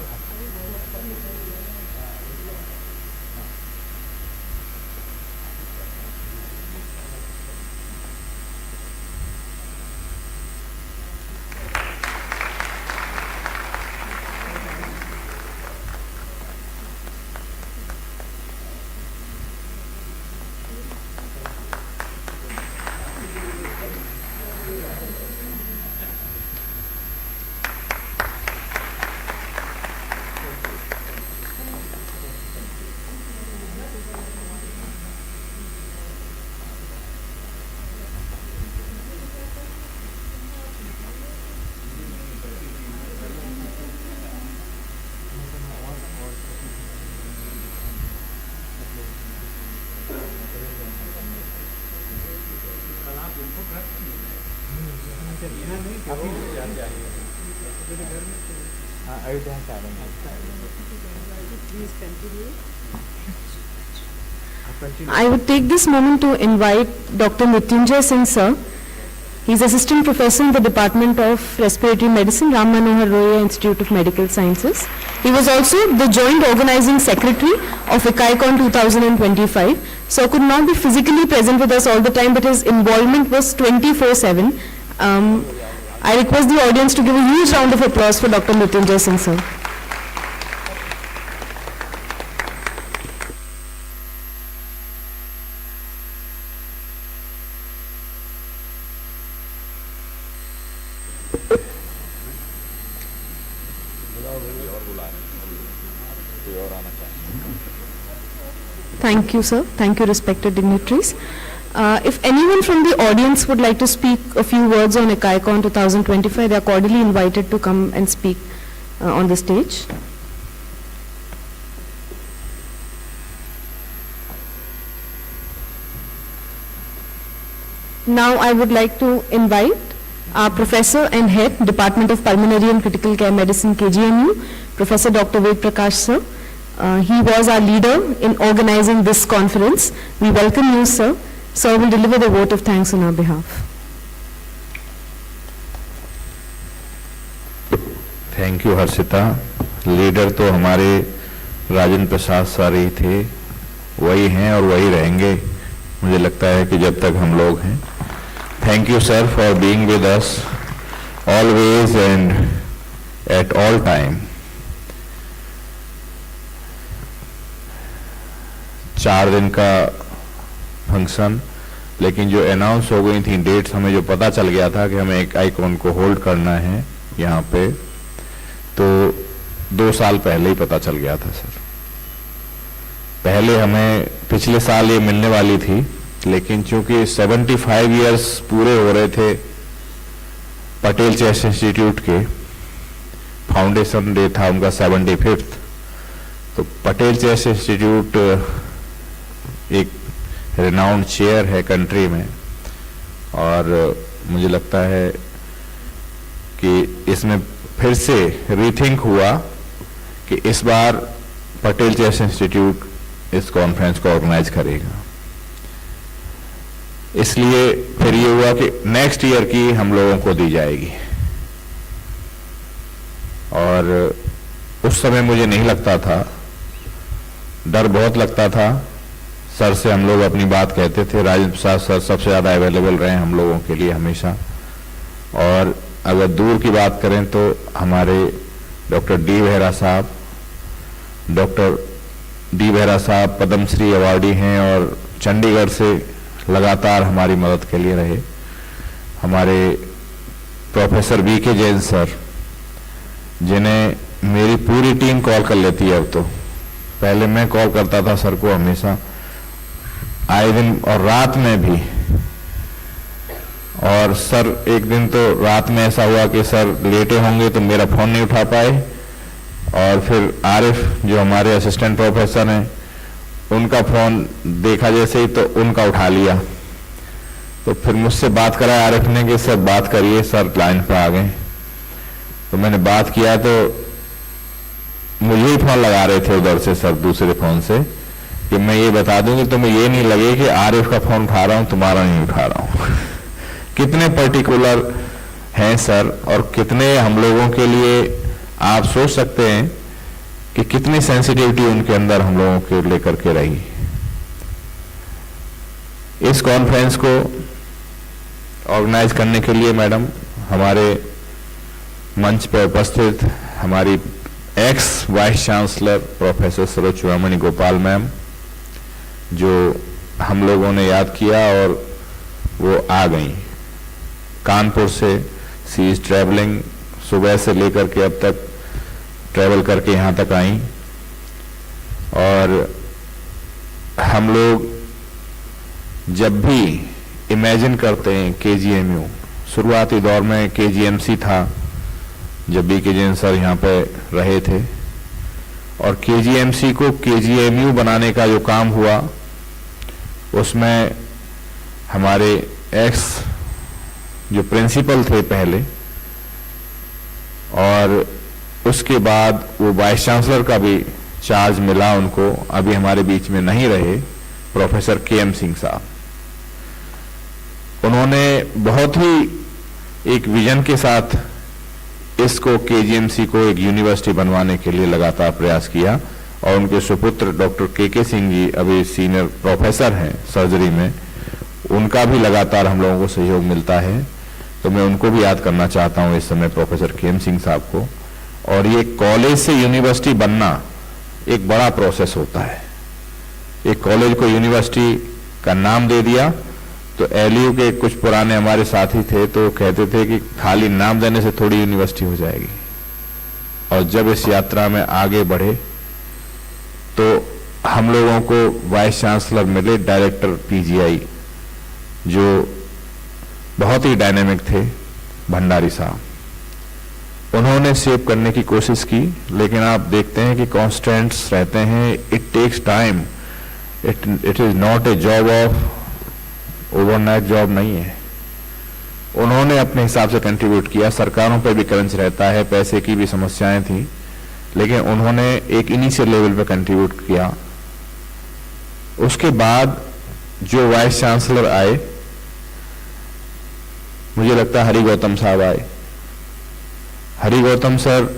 I would take this moment to invite Dr. Mrityunjay Singh sir. He is Assistant Professor in the Department of Respiratory Medicine, Ram Manohar Roya Institute of Medical Sciences. He was also the Joint Organizing Secretary of ICAAICON 2025. So could not be physically present with us all the time, but his involvement was 24/7. I request the audience to give a huge round of applause for Dr. Mrityunjay Singh sir. Thank you, sir. Thank you, respected dignitaries. If anyone from the audience would like to speak a few words on ICAAICON 2025, they are cordially invited to come and speak on the stage. Now I would like to invite our Professor and Head, Department of Pulmonary and Critical Care Medicine, KGMU, Professor Dr. Ved Prakash sir. He was our leader in organizing this conference. We welcome you, sir. Sir will deliver the vote of thanks on our behalf. Thank you Harshita. Leader तो हमारे Rajendra Prasad sir ही थे, वही हैं और वही रहेंगे, मुझे लगता है कि जब तक हम लोग हैं. Thank you sir for being with us always and at all time. 4 दिन का फंक्शन, लेकिन जो अनाउंस हो गई थी डेट्स, हमें जो पता चल गया था कि हमें एक आइकॉन को होल्ड करना है यहाँ पे, तो 2 साल पहले ही पता चल गया था सर. पहले हमें पिछले साल ये मिलने वाली थी, लेकिन चूंकि 75 इयर्स पूरे हो रहे थे पटेल चेस्ट इंस्टीट्यूट के, फाउंडेशन डे था उनका 75th, तो पटेल चेस्ट इंस्टीट्यूट एक रिनाउंड चेयर है कंट्री में, और मुझे लगता है कि इसमें फिर से रीथिंक हुआ कि इस बार पटेल चेस्ट इंस्टीट्यूट इस कॉन्फ्रेंस को ऑर्गेनाइज करेगा. इसलिए फिर ये हुआ कि नेक्स्ट ईयर की हम लोगों को दी जाएगी, और उस समय मुझे नहीं लगता था, डर बहुत लगता था. सर से हम लोग अपनी बात कहते थे, राजेंद्र प्रसाद सर सबसे ज़्यादा अवेलेबल रहे हम लोगों के लिए हमेशा. और अगर दूर की बात करें तो हमारे डॉक्टर डी बेहरा साहब पद्मश्री अवार्डी हैं और चंडीगढ़ से लगातार हमारी मदद के लिए रहे. हमारे प्रोफेसर वीके जैन सर, जिन्हें मेरी पूरी टीम कॉल कर लेती है अब तो, पहले मैं कॉल करता था सर को हमेशा, आए दिन और रात में भी. और सर एक दिन तो रात में ऐसा हुआ कि सर लेटे होंगे तो मेरा फोन नहीं उठा पाए, और फिर आरिफ जो हमारे असिस्टेंट प्रोफेसर हैं, उनका फोन देखा जैसे ही तो उनका उठा लिया. तो फिर मुझसे बात कराया आरिफ ने कि सर बात करिए, सर लाइन पर आ गए. तो मैंने बात किया तो मुझे ही फोन लगा रहे थे उधर से सर, दूसरे फोन से, कि मैं ये बता दूं कि तुम्हें ये नहीं लगे कि आरिफ का फोन उठा रहा हूं, तुम्हारा नहीं उठा रहा हूं. कितने पर्टिकुलर हैं सर, और कितने हम लोगों के लिए आप सोच सकते हैं कि कितनी सेंसिटिविटी उनके अंदर हम लोगों के लेकर के रही. इस कॉन्फ्रेंस को ऑर्गेनाइज करने के लिए मैडम हमारे मंच पर उपस्थित हमारी x vice chancellor professor Saroj Gopal ma'am, जो हम लोगों ने याद किया और वो आ गई कानपुर से. सी इज ट्रैवलिंग, सुबह से लेकर के अब तक ट्रैवल करके यहाँ तक आई. और हम लोग जब भी इमेजिन करते हैं KGMU, शुरुआती दौर में KGMC था जब भी के जैन सर यहाँ पे रहे थे, और KGMC को KGMU बनाने का जो काम हुआ उसमें हमारे एक्स जो प्रिंसिपल थे पहले, और उसके बाद वो वाइस चांसलर का भी चार्ज मिला उनको, अभी हमारे बीच में नहीं रहे, प्रोफेसर KM सिंह साहब। उन्होंने बहुत ही एक विजन के साथ इसको KGMC को एक यूनिवर्सिटी बनवाने के लिए लगातार प्रयास किया, और उनके सुपुत्र डॉक्टर KK सिंह जी अभी सीनियर प्रोफेसर हैं सर्जरी में, उनका भी लगातार हम लोगों को सहयोग मिलता है। तो मैं उनको भी याद करना चाहता हूं इस समय, प्रोफेसर KM सिंह साहब को। और ये कॉलेज से यूनिवर्सिटी बनना एक बड़ा प्रोसेस होता है। एक कॉलेज को यूनिवर्सिटी का नाम दे दिया, तो LU के कुछ पुराने हमारे साथी थे तो कहते थे कि खाली नाम देने से थोड़ी यूनिवर्सिटी हो जाएगी। और जब इस यात्रा में आगे बढ़े तो हम लोगों को वाइस चांसलर मिले डायरेक्टर PGI, जो बहुत ही डायनेमिक थे, भंडारी साहब। उन्होंने सेव करने की कोशिश की, लेकिन आप देखते हैं कि कॉन्स्टेंट्स रहते हैं, it takes time, it is not a job of overnight job नहीं है। उन्होंने अपने हिसाब से कंट्रीब्यूट किया, सरकारों पे भी क्रंच रहता है, पैसे की भी समस्याएं थी, लेकिन उन्होंने एक इनिशियल लेवल पे कंट्रीब्यूट किया। उसके बाद जो वाइस चांसलर आए, मुझे लगता है हरि गौतम साहब आए। हरि गौतम सर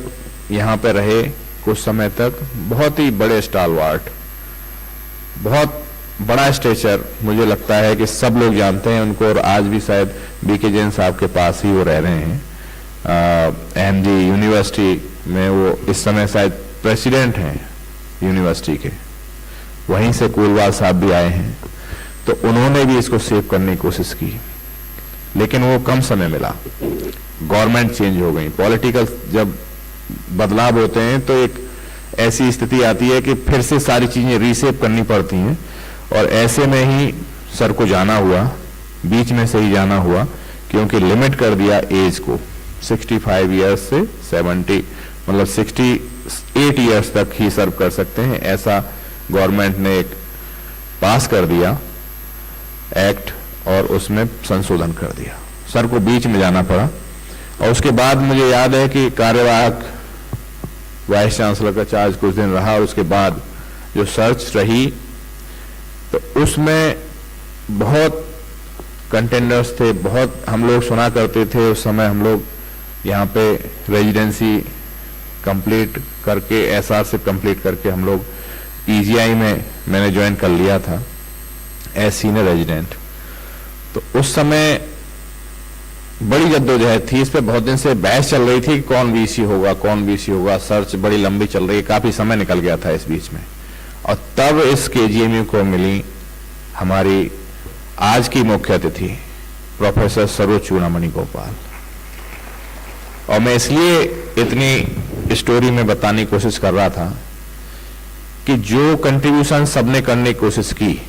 यहाँ पे रहे कुछ समय तक, बहुत ही बड़े स्टालवार्ट, बहुत बड़ा स्टेचर, मुझे लगता है कि सब लोग जानते हैं उनको, और आज भी शायद BK जैन साहब के पास ही वो रह रहे हैं। MG यूनिवर्सिटी में वो इस समय शायद प्रेसिडेंट हैं यूनिवर्सिटी के, वहीं से कुलवाल साहब भी आए हैं। तो उन्होंने भी इसको सेव करने की कोशिश की, लेकिन वो कम समय मिला। गवर्नमेंट चेंज हो गई, पॉलिटिकल जब बदलाव होते हैं तो एक ऐसी स्थिति आती है कि फिर से सारी चीजें रीसेप करनी पड़ती हैं, और ऐसे में ही सर को जाना हुआ, बीच में से ही जाना हुआ, क्योंकि लिमिट कर दिया एज को 65 ईयर्स से 70, मतलब 68 ईयर्स तक ही सर्व कर सकते हैं, ऐसा गवर्नमेंट ने एक पास कर दिया एक्ट, और उसमें संशोधन कर दिया। सर को बीच में जाना पड़ा, और उसके बाद मुझे याद है कि कार्यवाहक वाइस चांसलर का चार्ज कुछ दिन रहा, और उसके बाद जो सर्च रही तो उसमें बहुत कंटेंडर्स थे, बहुत हम लोग सुना करते थे उस समय। हम लोग यहाँ पे रेजिडेंसी कंप्लीट करके, SR से कंप्लीट करके हम लोग PGI में मैंने ज्वाइन कर लिया था एज सीनियर रेजिडेंट। तो उस समय बड़ी जद्दोजहद थी, इस पे बहुत दिन से बहस चल रही थी कि कौन VC होगा, कौन VC होगा, सर्च बड़ी लंबी चल रही है, काफी समय निकल गया था इस बीच में। और तब इस KGMU को मिली हमारी आज की मुख्य अतिथि प्रोफेसर सरोज चूड़ामणि गोपाल। और मैं इसलिए इतनी स्टोरी में बताने की कोशिश कर रहा था कि जो कंट्रीब्यूशन सबने करने की कोशिश की,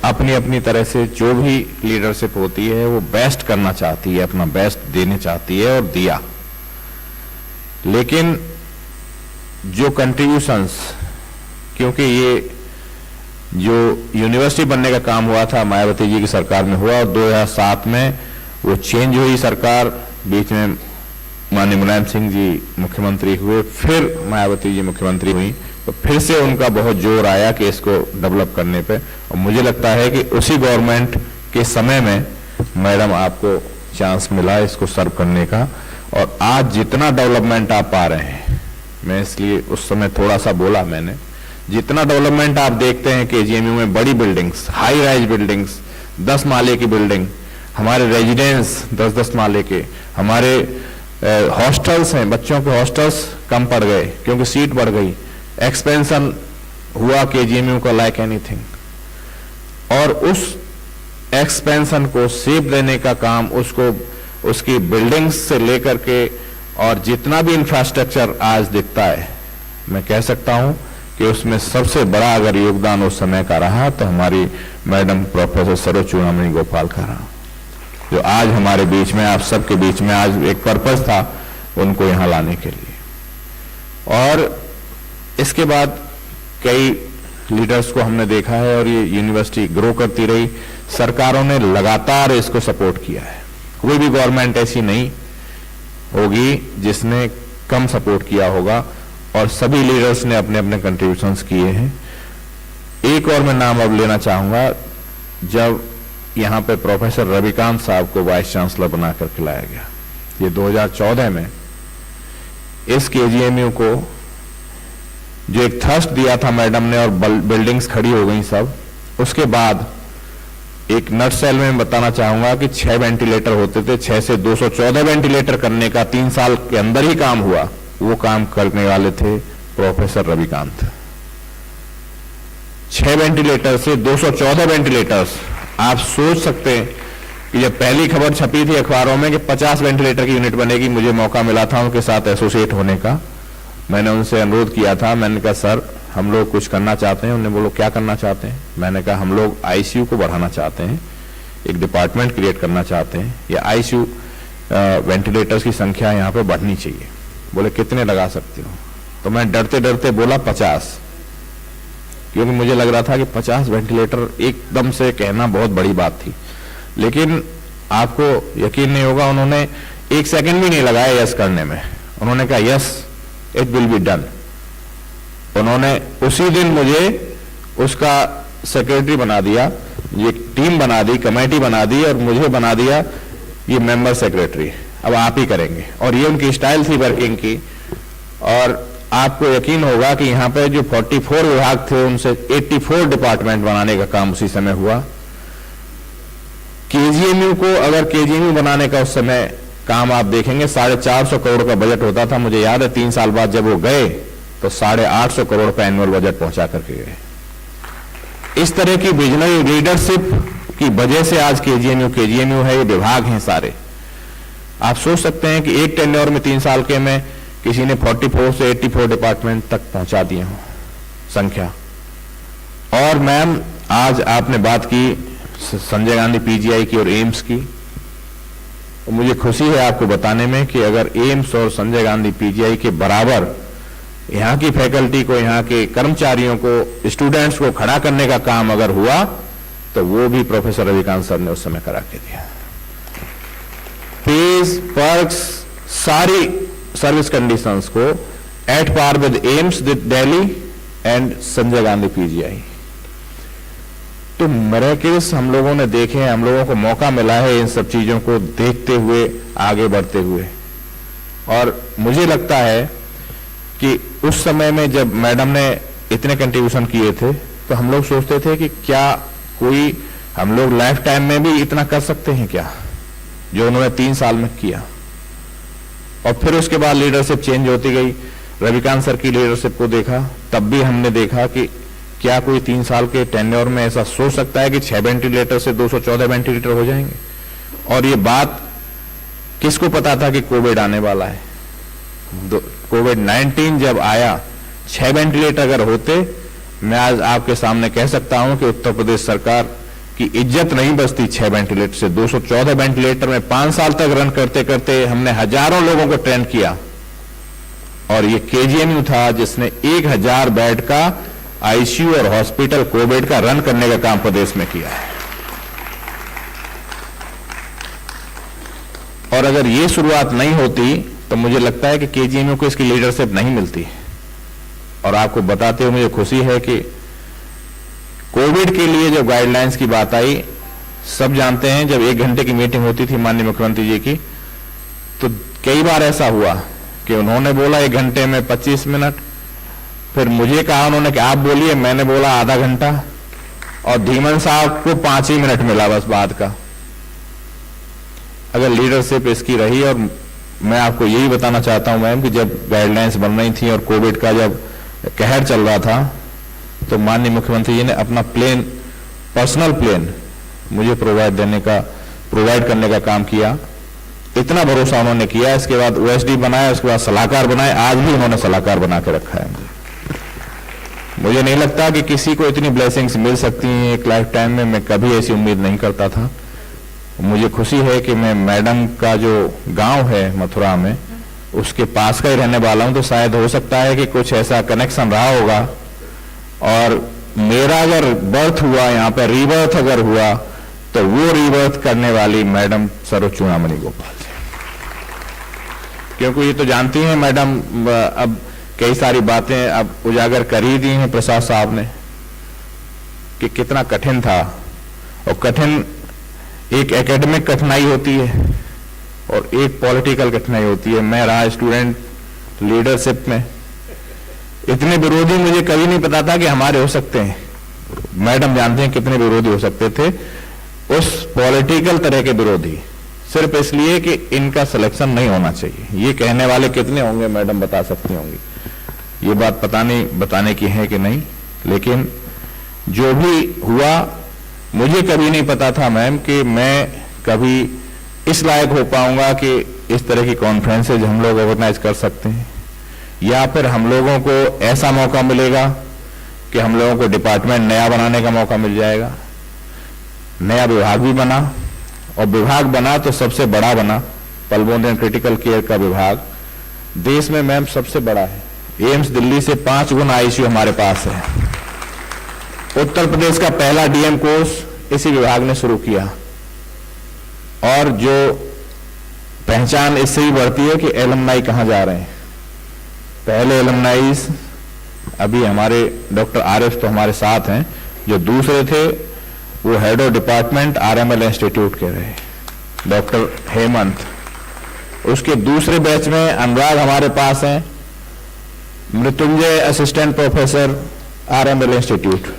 अपनी अपनी तरह से, जो भी लीडरशिप होती है वो बेस्ट करना चाहती है, अपना बेस्ट देने चाहती है, और दिया। लेकिन जो कंट्रीब्यूशंस, क्योंकि ये जो यूनिवर्सिटी बनने का काम हुआ था मायावती जी की सरकार में हुआ, और 2007 में वो चेंज हुई सरकार, बीच में माननीय मुलायम सिंह जी मुख्यमंत्री हुए, फिर मायावती जी मुख्यमंत्री हुई, तो फिर से उनका बहुत जोर आया कि इसको डेवलप करने पे। और मुझे लगता है कि उसी गवर्नमेंट के समय में मैडम आपको चांस मिला इसको सर्व करने का, और आज जितना डेवलपमेंट आप पा रहे हैं, मैं इसलिए उस समय थोड़ा सा बोला मैंने, जितना डेवलपमेंट आप देखते हैं KGMU में, बड़ी बिल्डिंग्स, हाई राइज बिल्डिंग्स, 10 माले की बिल्डिंग, हमारे रेजिडेंस 10-10 माले के, हमारे हॉस्टल्स हैं, बच्चों के हॉस्टल्स कम पड़ गए क्योंकि सीट बढ़ गई, एक्सपेंशन हुआ KGMU का लाइक एनीथिंग, और उस एक्सपेंशन को सेव देने का काम, उसको उसकी बिल्डिंग्स से लेकर के और जितना भी इंफ्रास्ट्रक्चर आज दिखता है, मैं कह सकता हूं कि उसमें सबसे बड़ा अगर योगदान उस समय का रहा तो हमारी मैडम प्रोफेसर सरोज चूड़ामणि गोपाल का रहा, जो आज हमारे बीच में, आप सबके बीच में, आज एक पर्पस था उनको यहां लाने के लिए। और इसके बाद कई लीडर्स को हमने देखा है, और ये यूनिवर्सिटी ग्रो करती रही, सरकारों ने लगातार इसको सपोर्ट किया है, कोई भी गवर्नमेंट ऐसी नहीं होगी जिसने कम सपोर्ट किया होगा, और सभी लीडर्स ने अपने अपने कंट्रीब्यूशंस किए हैं। एक और मैं नाम अब लेना चाहूंगा, जब यहाँ पे प्रोफेसर रविकांत साहब को वाइस चांसलर बना करके लाया गया, ये 2014 में, इस KGMU को जो एक थ्रस्ट दिया था मैडम ने और बिल्डिंग्स खड़ी हो गई सब, उसके बाद एक नटसेल में बताना चाहूंगा कि 6 वेंटिलेटर होते थे, 6 से 214 वेंटिलेटर करने का 3 साल के अंदर ही काम हुआ। वो काम करने वाले थे प्रोफेसर रविकांत। 6 वेंटिलेटर से 214 वेंटिलेटर्स। आप सोच सकते हैं कि जब पहली खबर छपी थी अखबारों में कि 50 वेंटिलेटर की यूनिट बनेगी, मुझे मौका मिला था उनके साथ एसोसिएट होने का। मैंने उनसे अनुरोध किया था, मैंने कहा सर हम लोग कुछ करना चाहते हैं। उन्होंने बोलो क्या करना चाहते हैं? मैंने कहा हम लोग ICU को बढ़ाना चाहते हैं, एक डिपार्टमेंट क्रिएट करना चाहते हैं, या ICU वेंटिलेटर्स की संख्या यहाँ पे बढ़नी चाहिए। बोले कितने लगा सकते हो? तो मैं डरते डरते बोला 50, क्योंकि मुझे लग रहा था कि 50 वेंटिलेटर एकदम से कहना बहुत बड़ी बात थी। लेकिन आपको यकीन नहीं होगा, उन्होंने 1 सेकंड भी नहीं लगाया यस करने में। उन्होंने कहा yes it will be done. उन्होंने उसी दिन मुझे उसका सेक्रेटरी बना दिया, ये टीम बना दी, कमेटी बना दी, और मुझे बना दिया ये मेंबर सेक्रेटरी। अब आप ही करेंगे। और ये उनकी स्टाइल थी वर्किंग की। और आपको यकीन होगा कि यहाँ पे जो 44 विभाग थे उनसे 84 डिपार्टमेंट बनाने का काम उसी समय हुआ। KGMU को, अगर KGMU बनाने का उस समय काम आप देखेंगे 450 करोड़ का बजट होता था। मुझे याद है 3 साल बाद जब वो गए तो 850 करोड़ का एनुअल बजट पहुंचा करके गए। इस तरह की विजनरी लीडरशिप की वजह से आज KGMU है, ये विभाग हैं सारे। आप सोच सकते हैं कि एक टेन्योर में 3 साल के में किसी ने 44 से 84 डिपार्टमेंट तक पहुंचा दिए हों संख्या। और मैम आज आपने बात की संजय गांधी PGI की और एम्स की, तो मुझे खुशी है आपको बताने में कि अगर एम्स और संजय गांधी PGI के बराबर यहाँ की फैकल्टी को, यहाँ के कर्मचारियों को, स्टूडेंट्स को खड़ा करने का काम अगर हुआ तो वो भी प्रोफेसर रविकांत सर ने उस समय करा के दिया। पेज, पर्क्स, सारी सर्विस कंडीशंस को at par with AIIMS Delhi and Sanjay Gandhi PGI। तो मिरेकल्स हम लोगों ने देखे हैं, हम लोगों को मौका मिला है इन सब चीजों को देखते हुए आगे बढ़ते हुए। और मुझे लगता है कि उस समय में जब मैडम ने इतने कंट्रीब्यूशन किए थे तो हम लोग सोचते थे कि क्या कोई हम लोग लाइफ टाइम में भी इतना कर सकते हैं क्या, जो उन्होंने 3 साल में किया। और फिर उसके बाद लीडरशिप चेंज होती गई। रविकांत सर की लीडरशिप को देखा, तब भी हमने देखा कि क्या कोई 3 साल के टेन्योर में ऐसा सोच सकता है कि 6 वेंटिलेटर से 214 वेंटिलेटर हो जाएंगे। और ये बात किसको पता था कि कोविड आने वाला है? कोविड-19 जब आया, 6 वेंटिलेटर अगर होते, मैं आज आपके सामने कह सकता हूं कि उत्तर प्रदेश सरकार की इज्जत नहीं बचती 6 वेंटिलेटर से। 214 वेंटिलेटर में 5 साल तक रन करते करते हमने हजारों लोगों को ट्रेन किया। और ये KGMU था जिसने 1000 बेड का ICU और हॉस्पिटल कोविड का रन करने का काम प्रदेश में किया है। और अगर ये शुरुआत नहीं होती तो मुझे लगता है कि KGMU को इसकी लीडरशिप नहीं मिलती। और आपको बताते हुए मुझे खुशी है कि कोविड के लिए जब गाइडलाइंस की बात आई, सब जानते हैं जब 1 घंटे की मीटिंग होती थी माननीय मुख्यमंत्री जी की, तो कई बार ऐसा हुआ कि उन्होंने बोला 1 घंटे में 25 मिनट, फिर मुझे कहा उन्होंने कि आप बोलिए, मैंने बोला आधा घंटा, और धीमन साहब को 5 ही मिनट मिला बस बाद का। अगर लीडरशिप इसकी रही, और मैं आपको यही बताना चाहता हूं मैम कि जब गाइडलाइंस बन रही थी और कोविड का जब कहर चल रहा था, तो माननीय मुख्यमंत्री जी ने अपना प्लेन, पर्सनल प्लेन मुझे प्रोवाइड करने का काम किया। इतना भरोसा उन्होंने किया। इसके बाद OSD बनाया, उसके बाद सलाहकार बनाए, आज भी उन्होंने सलाहकार बना के रखा है। मुझे नहीं लगता कि किसी को इतनी ब्लेसिंग्स मिल सकती हैं एक लाइफ टाइम में। मैं कभी ऐसी उम्मीद नहीं करता था। मुझे खुशी है कि मैं मैडम का जो गांव है मथुरा में, उसके पास का ही रहने वाला हूं, तो शायद हो सकता है कि कुछ ऐसा कनेक्शन रहा होगा। और मेरा अगर बर्थ हुआ यहाँ पे, रीबर्थ अगर हुआ, तो वो रिवर्थ करने वाली मैडम सरोज चूड़ामणि गोपाल जी, क्योंकि ये तो जानती हैं मैडम, अब कई सारी बातें अब उजागर कर ही दी हैं प्रसाद साहब ने कि कितना कठिन था, और कठिन एक एकेडमिक कठिनाई होती है और एक पॉलिटिकल कठिनाई होती है। मैं रहा स्टूडेंट लीडरशिप में, इतने विरोधी मुझे कभी नहीं पता था कि हमारे हो सकते हैं। मैडम जानते हैं कितने विरोधी हो सकते थे, उस पॉलिटिकल तरह के विरोधी, सिर्फ इसलिए कि इनका सिलेक्शन नहीं होना चाहिए। ये कहने वाले कितने होंगे मैडम बता सकती होंगी, ये बात पता नहीं बताने की है कि नहीं, लेकिन जो भी हुआ मुझे कभी नहीं पता था मैम कि मैं कभी इस लायक हो पाऊंगा कि इस तरह की कॉन्फ्रेंसेज हम लोग ऑर्गेनाइज कर सकते हैं, या फिर हम लोगों को ऐसा मौका मिलेगा कि हम लोगों को डिपार्टमेंट नया बनाने का मौका मिल जाएगा। नया विभाग भी बना, और विभाग बना तो सबसे बड़ा बना, पल्मोनरी एंड क्रिटिकल केयर का विभाग देश में मैम सबसे बड़ा है। एम्स दिल्ली से 5 गुना आईसीयू हमारे पास है। उत्तर प्रदेश का पहला डीएम कोर्स इसी विभाग ने शुरू किया, और जो पहचान इससे ही बढ़ती है कि एलमनाई कहां जा रहे हैं। पहले एलमनाइज अभी हमारे डॉक्टर आरिफ तो हमारे साथ हैं, जो दूसरे थे वो head of department RML institute के रहे, डॉक्टर हेमंत। उसके दूसरे बैच में अनुराग हमारे पास हैं, Mrityunjay assistant professor RML institute.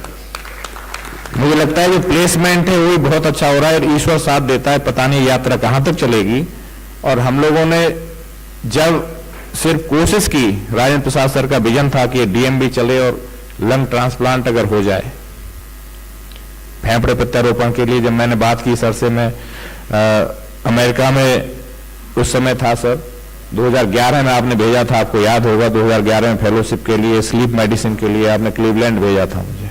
मुझे लगता है जो प्लेसमेंट है वो भी बहुत अच्छा हो रहा है, और ईश्वर साथ देता है, पता नहीं यात्रा कहां तक चलेगी। और हम लोगों ने जब सिर्फ कोशिश की, राजेंद्र प्रसाद सर का विजन था कि डीएम भी चले और लंग ट्रांसप्लांट अगर हो जाए, फेफड़े प्रत्यारोपण के लिए जब मैंने बात की सर से, मैं अमेरिका में उस समय था सर, 2011 में आपने भेजा था, आपको याद होगा, 2011 में फेलोशिप के लिए स्लीप मेडिसिन के लिए आपने क्लीवलैंड भेजा था मुझे,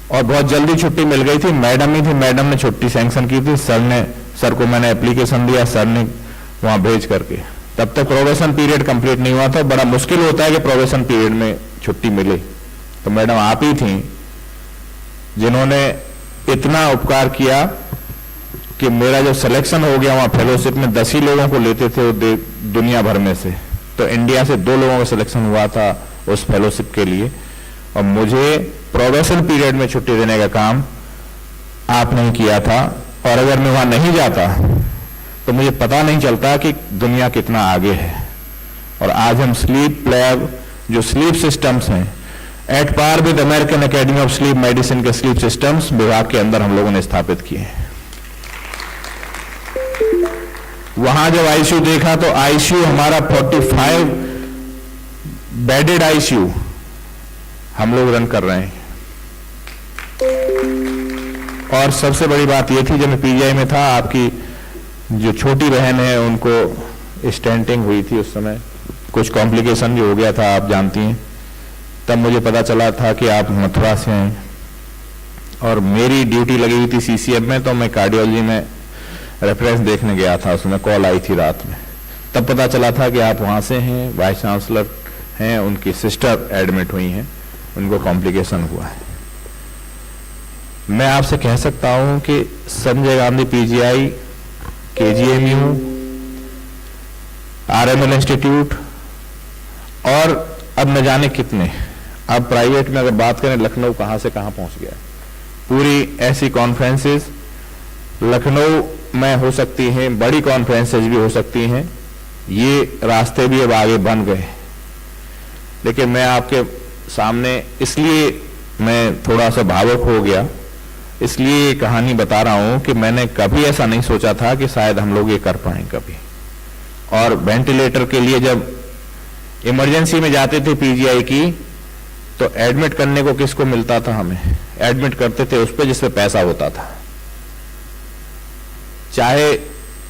और बहुत जल्दी छुट्टी मिल गई थी। मैडम ही थी, मैडम ने छुट्टी सैंक्शन की थी, सर को मैंने एप्लीकेशन दिया, सर ने वहां भेज करके, तब तक प्रोबेशन पीरियड कंप्लीट नहीं हुआ था। बड़ा मुश्किल होता है कि प्रोबेशन पीरियड में छुट्टी मिले, तो मैडम आप ही थी जिन्होंने इतना उपकार किया कि मेरा जो सिलेक्शन हो गया वहां फेलोशिप में 10 ही लोगों को लेते थे दुनिया भर में से, तो इंडिया से 2 लोगों का सिलेक्शन हुआ था उस फेलोशिप के लिए, और मुझे प्रोबेशन पीरियड में छुट्टी देने का काम आपने ही किया था। और अगर मैं वहां नहीं जाता तो मुझे पता नहीं चलता कि दुनिया कितना आगे है। और आज हम स्लीप लैब, जो स्लीप सिस्टम्स हैं, at par with American Academy of Sleep Medicine के स्लीप सिस्टम्स विभाग के अंदर हम लोगों ने स्थापित किए हैं। वहां जब आईसीयू देखा तो आईसीयू हमारा 45 बेडेड आईसीयू हम लोग रन कर रहे हैं। और सबसे बड़ी बात यह थी, जब मैं पीजीआई में था, आपकी जो छोटी बहन है उनको स्टेंटिंग हुई थी, उस समय कुछ कॉम्प्लिकेशन जो हो गया था आप जानती हैं, तब मुझे पता चला था कि आप मथुरा से हैं, और मेरी ड्यूटी लगी हुई थी सीसीएम में, तो मैं कार्डियोलॉजी में रेफरेंस देखने गया था, उसमें कॉल आई थी रात में, तब पता चला था कि आप वहां से हैं, वाइस चांसलर हैं, उनकी सिस्टर एडमिट हुई हैं, उनको कॉम्प्लिकेशन हुआ है। मैं आपसे कह सकता हूं कि Sanjay Gandhi PGI, KGMU, RML institute, और अब न जाने कितने, अब प्राइवेट में अगर बात करें, लखनऊ कहां से कहां पहुंच गया। पूरी ऐसी कॉन्फ्रेंसेस लखनऊ में हो सकती हैं, बड़ी कॉन्फ्रेंसेस भी हो सकती हैं, ये रास्ते भी अब आगे बन गए। लेकिन मैं आपके सामने इसलिए मैं थोड़ा सा भावुक हो गया, इसलिए ये कहानी बता रहा हूं कि मैंने कभी ऐसा नहीं सोचा था कि शायद हम लोग ये कर पाए कभी। और वेंटिलेटर के लिए जब इमरजेंसी में जाते थे पीजीआई की, तो एडमिट करने को किसको मिलता था? हमें एडमिट करते थे उस पर जिस पे पैसा होता था। चाहे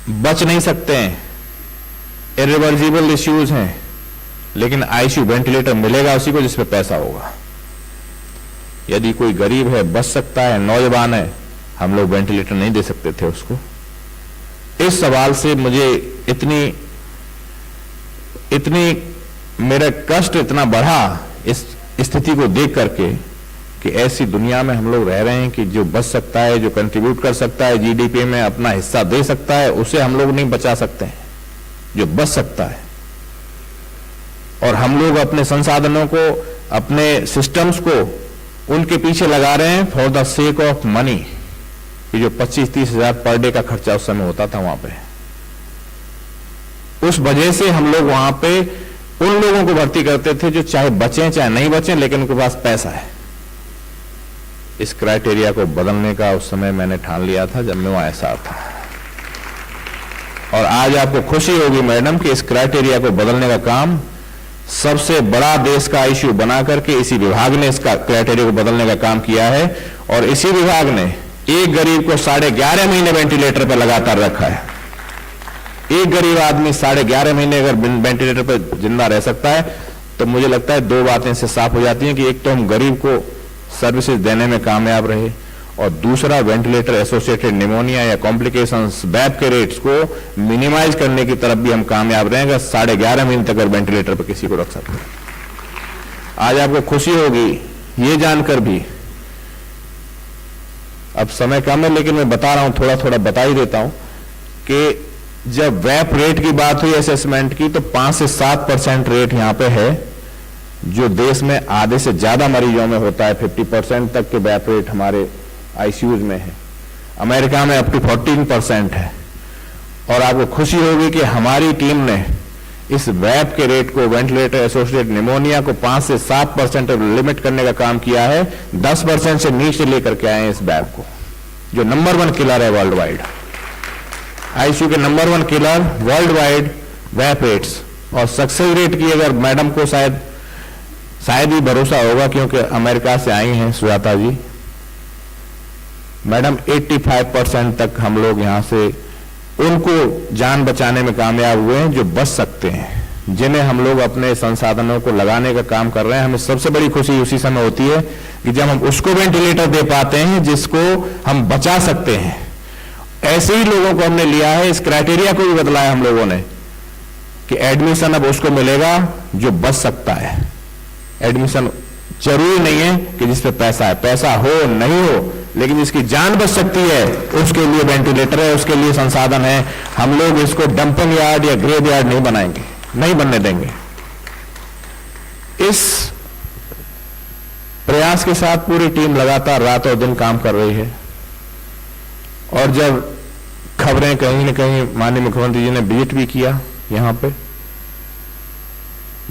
बच नहीं सकते हैं, इरिवर्सिबल इश्यूज हैं, लेकिन आईसीयू वेंटिलेटर मिलेगा उसी को जिस पे पैसा होगा। यदि कोई गरीब है, बच सकता है, नौजवान है, हम लोग वेंटिलेटर नहीं दे सकते थे उसको। इस सवाल से मुझे इतनी मेरा कष्ट इतना बढ़ा इस स्थिति को देख करके कि ऐसी दुनिया में हम लोग रह रहे हैं कि जो बच सकता है, जो कंट्रीब्यूट कर सकता है, जीडीपी में अपना हिस्सा दे सकता है, उसे हम लोग नहीं बचा सकते हैं, जो बच सकता है। और हम लोग अपने संसाधनों को, अपने सिस्टम्स को उनके पीछे लगा रहे हैं for the sake of money, कि जो 25-30 हजार पर डे का खर्चा उस समय होता था वहां पे, उस वजह से हम लोग वहां पे उन लोगों को भर्ती करते थे जो चाहे बचें चाहे नहीं बचें, लेकिन उनके पास पैसा है। इस क्राइटेरिया को बदलने का उस समय मैंने ठान लिया था जब मैं वहां ऐसा था। और आज आपको खुशी होगी मैडम कि इस क्राइटेरिया को बदलने का काम सबसे बड़ा देश का इश्यू बना करके इसी विभाग ने इसका क्राइटेरिया को बदलने का काम किया है। और इसी विभाग ने एक गरीब को 11.5 महीने वेंटिलेटर पर लगातार रखा है। एक गरीब आदमी 11.5 महीने अगर वेंटिलेटर पर जिंदा रह सकता है तो मुझे लगता है दो बातें इससे साफ हो जाती हैं कि एक तो हम गरीब को सर्विसेज देने में कामयाब रहे, और दूसरा वेंटिलेटर एसोसिएटेड निमोनिया या कॉम्प्लिकेशंस बैप के रेट्स को मिनिमाइज करने की तरफ भी हम कामयाब रहेंगे। 11.5 महीने तक अगर वेंटिलेटर पर किसी को रख सकते हैं। आज आपको खुशी होगी ये जानकर भी, अब समय कम है लेकिन मैं बता रहा हूं, थोड़ा थोड़ा बता ही देता हूं, कि जब वैप रेट की बात हुई असेसमेंट की तो 5 से 7% रेट यहां पे है, जो देश में आधे से ज्यादा मरीजों में होता है। 50% तक के वैप रेट हमारे आईसीयूज में है। अमेरिका में अप टू 14% है। और आपको खुशी होगी कि हमारी टीम ने इस वैप के रेट को, वेंटिलेटर एसोसिएटेड निमोनिया को 5 से 7% लिमिट करने का काम किया है। 10% से नीचे लेकर के आए हैं इस वैप को, जो नंबर 1 किलर है वर्ल्ड वाइड। आईसीयू के number 1 killer world wide VAP rates. और सक्सेस रेट की अगर मैडम को शायद ही भरोसा होगा, क्योंकि अमेरिका से आई हैं सुजाता जी मैडम, 85% तक हम लोग यहां से उनको जान बचाने में कामयाब हुए हैं जो बच सकते हैं, जिन्हें हम लोग अपने संसाधनों को लगाने का काम कर रहे हैं। हमें सबसे बड़ी खुशी उसी समय होती है कि जब हम उसको वेंटिलेटर दे पाते हैं जिसको हम बचा सकते हैं। ऐसे ही लोगों को हमने लिया है, इस क्राइटेरिया को भी बदला है हम लोगों ने कि एडमिशन अब उसको मिलेगा जो बच सकता है। एडमिशन जरूरी नहीं है कि जिस पे पैसा है, पैसा हो नहीं हो, लेकिन जिसकी जान बच सकती है उसके लिए वेंटिलेटर है, उसके लिए संसाधन है। हम लोग इसको डंपिंग यार्ड या ग्रेव यार्ड नहीं बनाएंगे, नहीं बनने देंगे। इस प्रयास के साथ पूरी टीम लगातार रात और दिन काम कर रही है। और जब खबरें कहीं न कहीं, माननीय मुख्यमंत्री जी ने विजिट भी किया यहां पे,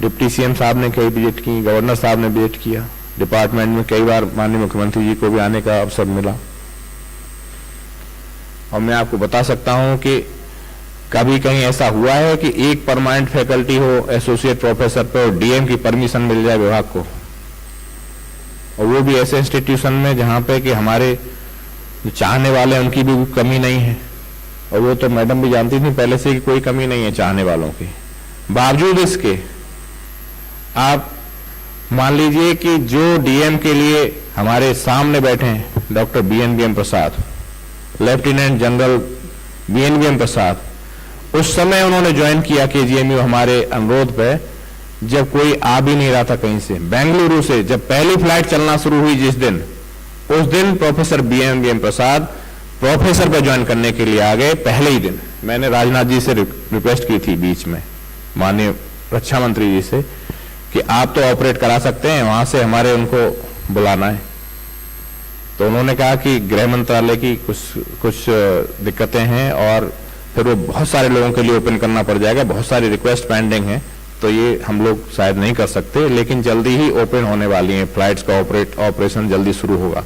डिप्टी सीएम साहब ने कई विजिट की, गवर्नर साहब ने विजिट किया, डिपार्टमेंट में कई बार माननीय मुख्यमंत्री जी को भी आने का अवसर मिला। और मैं आपको बता सकता हूं कि कभी कहीं ऐसा हुआ है कि एक परमानेंट फैकल्टी हो एसोसिएट प्रोफेसर पे और डीएम की परमिशन मिल जाए विभाग को, और वो भी ऐसे इंस्टीट्यूशन में जहां पे कि हमारे जो चाहने वाले हैं उनकी भी कमी नहीं है। और वो तो मैडम भी जानती थी पहले से कि कोई कमी नहीं है चाहने वालों की। बावजूद इसके आप मान लीजिए कि जो डीएम के लिए हमारे सामने बैठे हैं डॉक्टर बीएन प्रसाद, लेफ्टिनेंट जनरल बीएन प्रसाद, उस समय उन्होंने ज्वाइन किया केजीएमयू हमारे अनुरोध पे, जब कोई आ भी नहीं रहा था कहीं से। बेंगलुरु से जब पहली फ्लाइट चलना शुरू हुई जिस दिन, उस दिन प्रोफेसर बीएन प्रसाद प्रोफेसर पे ज्वाइन करने के लिए आ गए। पहले ही दिन मैंने राजनाथ जी से रिक्वेस्ट की थी बीच में, माननीय रक्षा मंत्री जी से, कि आप तो ऑपरेट करा सकते हैं, वहां से हमारे उनको बुलाना है। तो उन्होंने कहा कि गृह मंत्रालय की कुछ दिक्कतें हैं और फिर वो बहुत सारे लोगों के लिए ओपन करना पड़ जाएगा, बहुत सारी रिक्वेस्ट पेंडिंग है, तो ये हम लोग शायद नहीं कर सकते, लेकिन जल्दी ही ओपन होने वाली हैं फ्लाइट्स का ऑपरेशन जल्दी शुरू होगा।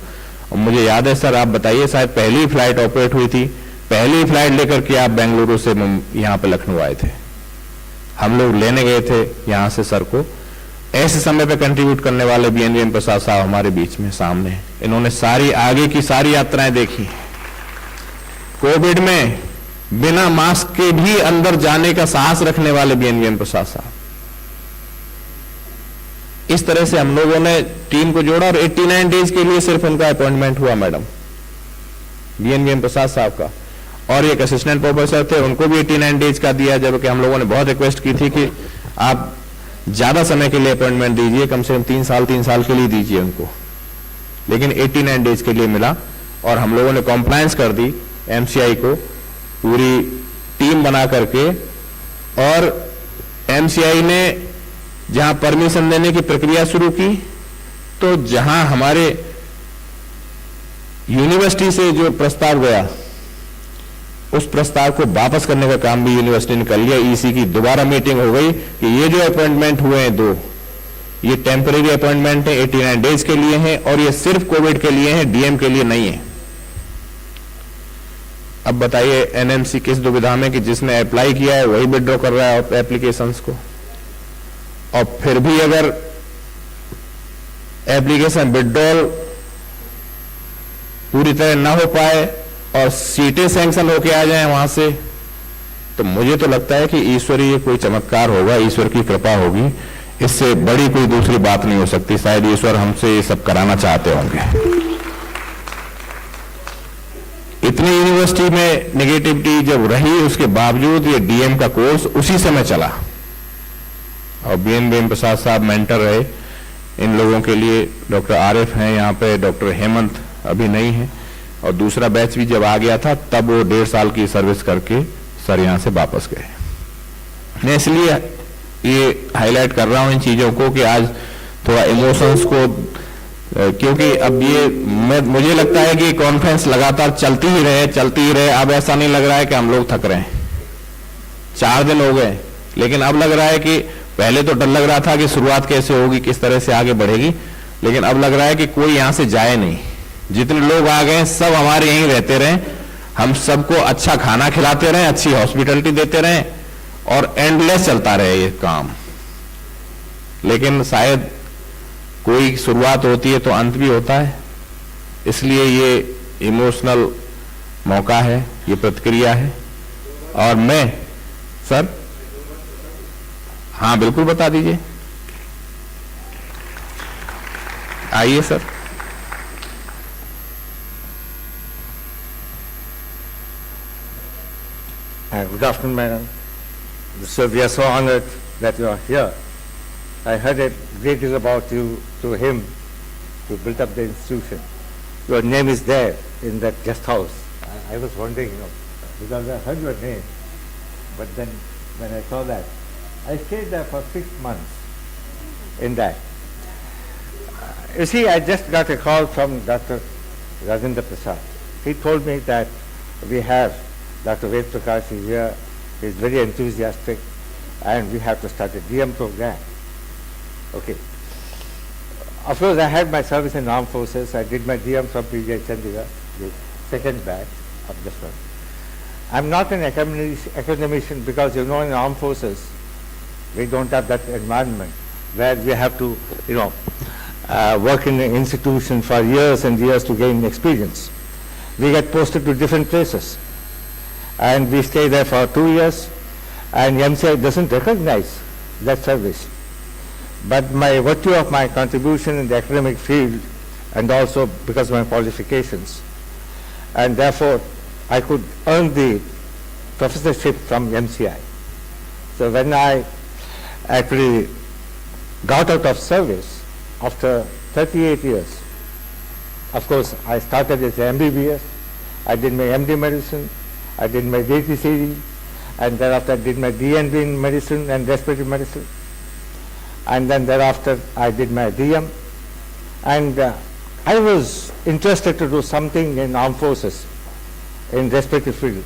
और मुझे याद है सर, आप बताइए, शायद पहली फ्लाइट ऑपरेट हुई थी, पहली फ्लाइट लेकर के आप बेंगलुरु से यहाँ पे लखनऊ आए थे, हम लोग लेने गए थे यहाँ से सर को। ऐसे समय पे कंट्रीब्यूट करने वाले बीएन प्रसाद साहब हमारे बीच में सामने हैं। इन्होंने सारी आगे की सारी यात्राएं देखी, कोविड में बिना मास्क के भी अंदर जाने का साहस रखने वाले बीएन प्रसाद साहब। इस तरह से हम लोगों ने टीम को जोड़ा और 89 डेज के लिए सिर्फ उनका अपॉइंटमेंट हुआ मैडम बीएन प्रसाद साहब का। और एक असिस्टेंट प्रोफेसर थे, उनको भी 89 डेज का दिया, जबकि हम लोगों ने बहुत रिक्वेस्ट की थी कि आप ज्यादा समय के लिए अपॉइंटमेंट दीजिए, कम से कम 3 साल के लिए दीजिए उनको। लेकिन 89 डेज के लिए मिला और हम लोगों ने कॉम्प्लायंस कर दी MCI को पूरी टीम बना करके, और MCI ने जहां परमिशन देने की प्रक्रिया शुरू की तो जहां हमारे यूनिवर्सिटी से जो प्रस्ताव गया उस प्रस्ताव को वापस करने का काम भी यूनिवर्सिटी ने कर लिया। EC की दोबारा मीटिंग हो गई कि ये जो अपॉइंटमेंट हुए हैं 2, ये टेम्परेरी अपॉइंटमेंट है, 89 डेज के लिए हैं और ये सिर्फ कोविड के लिए हैं, DM के लिए नहीं है। अब बताइए NMC किस दुविधा में कि जिसने अप्लाई किया है वही विड्रॉ कर रहा है एप्लीकेशंस को, और फिर भी अगर एप्लीकेशन विड्रॉल पूरी तरह ना हो पाए और सीटें सैंक्शन होके आ जाएं वहां से, तो मुझे तो लगता है कि ईश्वरीय कोई चमत्कार होगा, ईश्वर की कृपा होगी, इससे बड़ी कोई दूसरी बात नहीं हो सकती। शायद ईश्वर हमसे ये सब कराना चाहते होंगे। इतनी यूनिवर्सिटी में नेगेटिविटी जब रही उसके बावजूद ये DM का कोर्स उसी समय चला, और BN प्रसाद साहब मेंटर रहे इन लोगों के लिए। डॉक्टर आरिफ हैं यहाँ पे, डॉक्टर हेमंत अभी नहीं है, और दूसरा बैच भी जब आ गया था तब वो 1.5 साल की सर्विस करके सर यहाँ से वापस गए। मैं इसलिए ये हाईलाइट कर रहा हूँ इन चीजों को कि आज थोड़ा इमोशंस को, क्योंकि अब ये मुझे लगता है कि कॉन्फ्रेंस लगातार चलती ही रहे। अब ऐसा नहीं लग रहा है कि हम लोग थक रहे हैं। 4 दिन हो गए, लेकिन अब लग रहा है कि पहले तो डर लग रहा था कि शुरुआत कैसे होगी, किस तरह से आगे बढ़ेगी, लेकिन अब लग रहा है कि कोई यहां से जाए नहीं। जितने लोग आ गए सब हमारे यहीं रहते रहे, हम सबको अच्छा खाना खिलाते रहे, अच्छी हॉस्पिटलिटी देते रहे, और एंडलेस चलता रहे ये काम। लेकिन शायद कोई शुरुआत होती है तो अंत भी होता है, इसलिए ये इमोशनल मौका है, ये प्रतिक्रिया है। और मैं सर, हाँ बिल्कुल बता दीजिए, आइए sir. Good afternoon, madam. So we are so honored that you are here. I heard a great deal about you to him to build up the institution. Your name is there in that guest house. I was wondering, because I heard your name, but then when I saw that, I stayed there for 6 months in that. You see, I just got a call from Dr. Rajendra Prasad. He told me that we have Dr. Ved Prakash is here, he is very enthusiastic, and we have to start a DM program. Okay. Of course, I had my service in armed forces. I did my DM from PGI Chandigarh, the second batch of this one. I'm not an academician because, in armed forces, we don't have that environment where we have to, work in an institution for years and years to gain experience. We get posted to different places, and we stay there for 2 years, and MCI doesn't recognize that service. But by virtue of my contribution in the academic field, and also because of my qualifications, and therefore I could earn the professorship from MCI. So when I actually got out of service after 38 years, of course I started as MBBS, I did my MD medicine, I did my DTCD, and thereafter I did my DNB in medicine and respiratory medicine, and then thereafter I did my DM, and I was interested to do something in armed forces in respiratory field,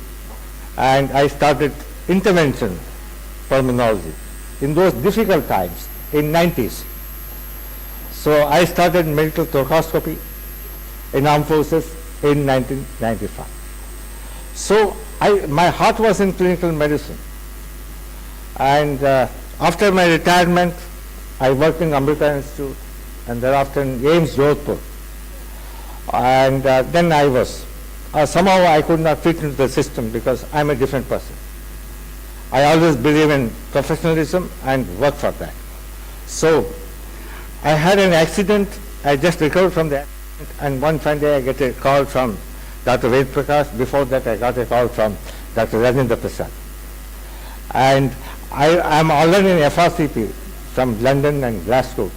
and I started intervention pulmonology in those difficult times in 90s. So I started medical thoracoscopy in armed forces in 1995. So my heart was in clinical medicine, and after my retirement I worked in Amrita Institute and thereafter in AIIMS Jodhpur, and then I was somehow I could not fit into the system because I'm a different person. I always believe in professionalism and work for that. So I had an accident, I just recovered from the accident, and one fine day I get a call from Dr. Ved Prakash. Before that I got a call from Dr. Rajendra Prasad. And I am already in FRCP from London and Glasgow,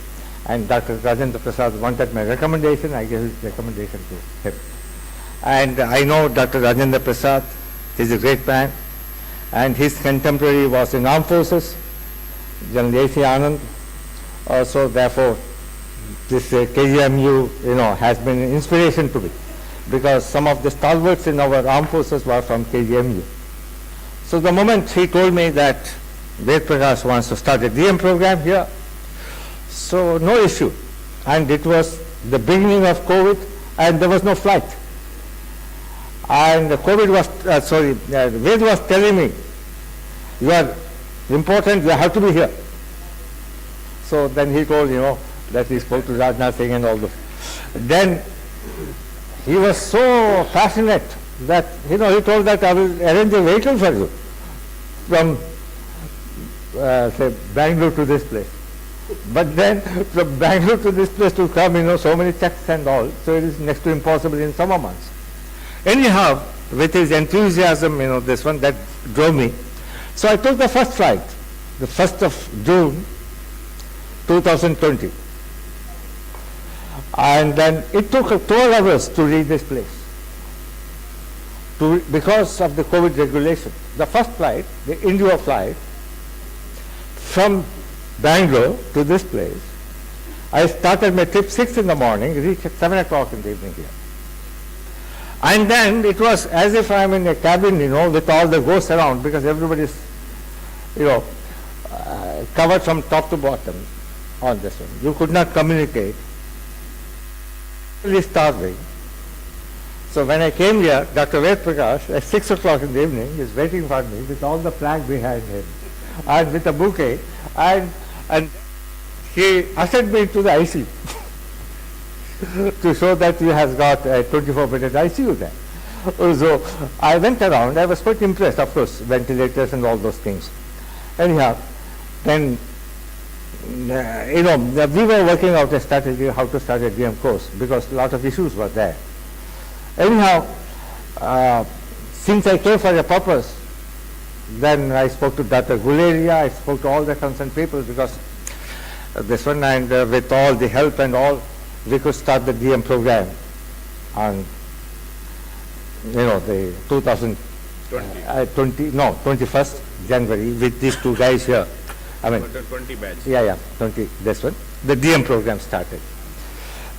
and Dr. Rajendra Prasad wanted my recommendation. I gave his recommendation to him. And I know Dr. Rajendra Prasad is a great man, and his contemporary was in armed forces, General A.C. Anand. So therefore, this KGMU, has been an inspiration to me, because some of the stalwarts in our armed forces were from KGMU. So the moment he told me that Ved Prakash wants to start a DM program here, so no issue. And it was the beginning of COVID, and there was no flight. And COVID was, Ved was telling me, you are important, you have to be here. So then he told, that he spoke to Rajnath Singh and all this. Then he was so passionate that, he told that I will arrange a vehicle for you from, say, Bangalore to this place. But then from Bangalore to this place to come, so many checks and all, so it is next to impossible in summer months. Anyhow, with his enthusiasm, this one, that drove me. So I took the first flight, the 1st of June, 2020. And then it took 12 hours to reach this place because of the COVID regulation. The first flight, the India flight, from Bangalore to this place, I started my trip 6 in the morning, reached at 7 o'clock in the evening here. And then it was as if I'm in a cabin, with all the ghosts around, because everybody is, covered from top to bottom on this one. You could not communicate. Really starving. So when I came here, Dr. Ved Prakash, at 6 o'clock in the evening, is waiting for me with all the flag behind him and with a bouquet, and he ushered me to the ICU to show that he has got a 24-minute ICU there. So I went around. I was quite impressed, of course, ventilators and all those things. Anyhow, then, we were working out a strategy how to start a DM course, because a lot of issues were there. Anyhow, since I came for a purpose, then I spoke to Dr. Guleria, I spoke to all the concerned people, because this one, and with all the help and all, we could start the DM program on, the 21st January with these two guys here. I mean, 20 batch. Yeah, 20, this one. The DM program started.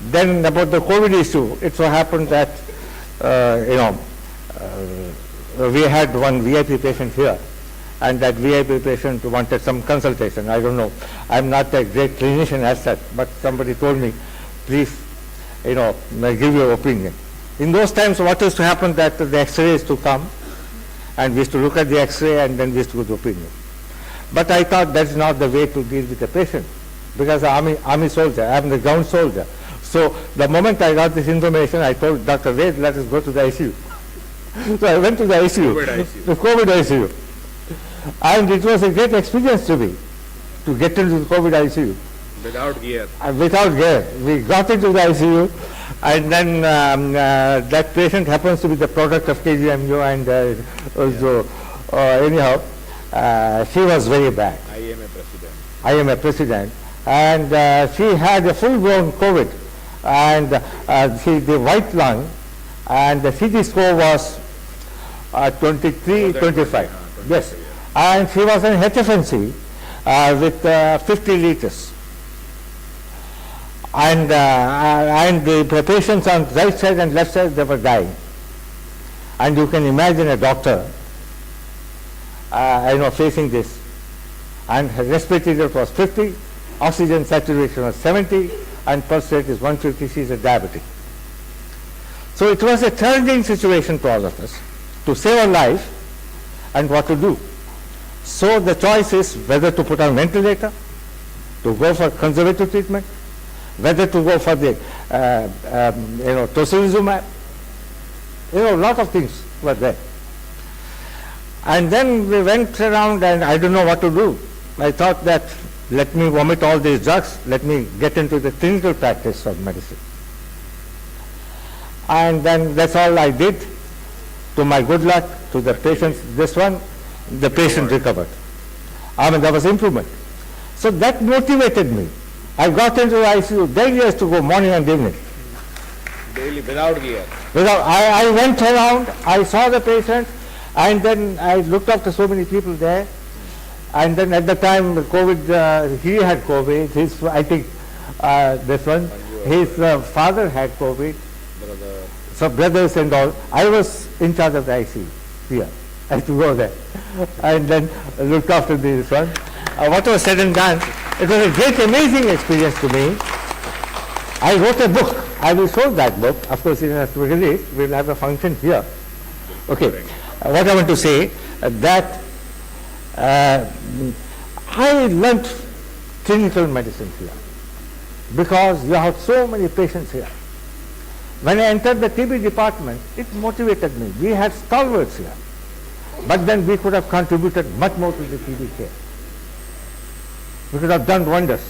Then about the COVID issue, it so happened that, we had one VIP patient here, and that VIP patient wanted some consultation. I don't know. I'm not a great clinician as such, but somebody told me, please, give your opinion. In those times, what used to happen that the X-ray is to come, and we used to look at the X-ray, and then we used to give the opinion. But I thought that's not the way to deal with the patient, because army soldier, I'm the ground soldier. So the moment I got this information, I told Dr. Ved, let us go to the ICU. So I went to the ICU, the COVID ICU. And it was a great experience to me, to get into the COVID ICU. Without gear. Without gear. We got into the ICU, and then that patient happens to be the product of KGMU, and so anyhow, she was very bad. I am a president. And she had a full-blown COVID, and the white lung, and the CT score was 23, 25. Yes. And she was in HFNC with 50 liters. And the patients on right side and left side, they were dying. And you can imagine a doctor, facing this. And her respiratory rate was 50, oxygen saturation was 70, and pulse rate is 150. She is a diabetic. So it was a challenging situation to all of us, to save her life and what to do. So the choice is whether to put on ventilator, to go for conservative treatment, whether to go for the tocilizumab. A lot of things were there. And then we went around, and I don't know what to do. I thought that let me vomit all these drugs, let me get into the clinical practice of medicine. And then that's all I did. To my good luck, to the patients, this one, the patient recovered. There was improvement. So that motivated me I got into the ICU, daily has to go morning and evening. Daily, without gear. I went around, I saw the patients, and then I looked after so many people there. And then at the time, COVID, he had COVID, I think this one, his father had COVID, so brothers and all. I was in charge of the ICU here. I had to go there and then look after this one. What was said and done, it was a great, amazing experience to me. I wrote a book. I will show that book. Of course, it has to be released. We will have a function here. Okay. What I want to say, that I learnt clinical medicine here because you have so many patients here. When I entered the TB department, it motivated me. We had stalwarts here, but then we could have contributed much more to the TB care. We could have done wonders.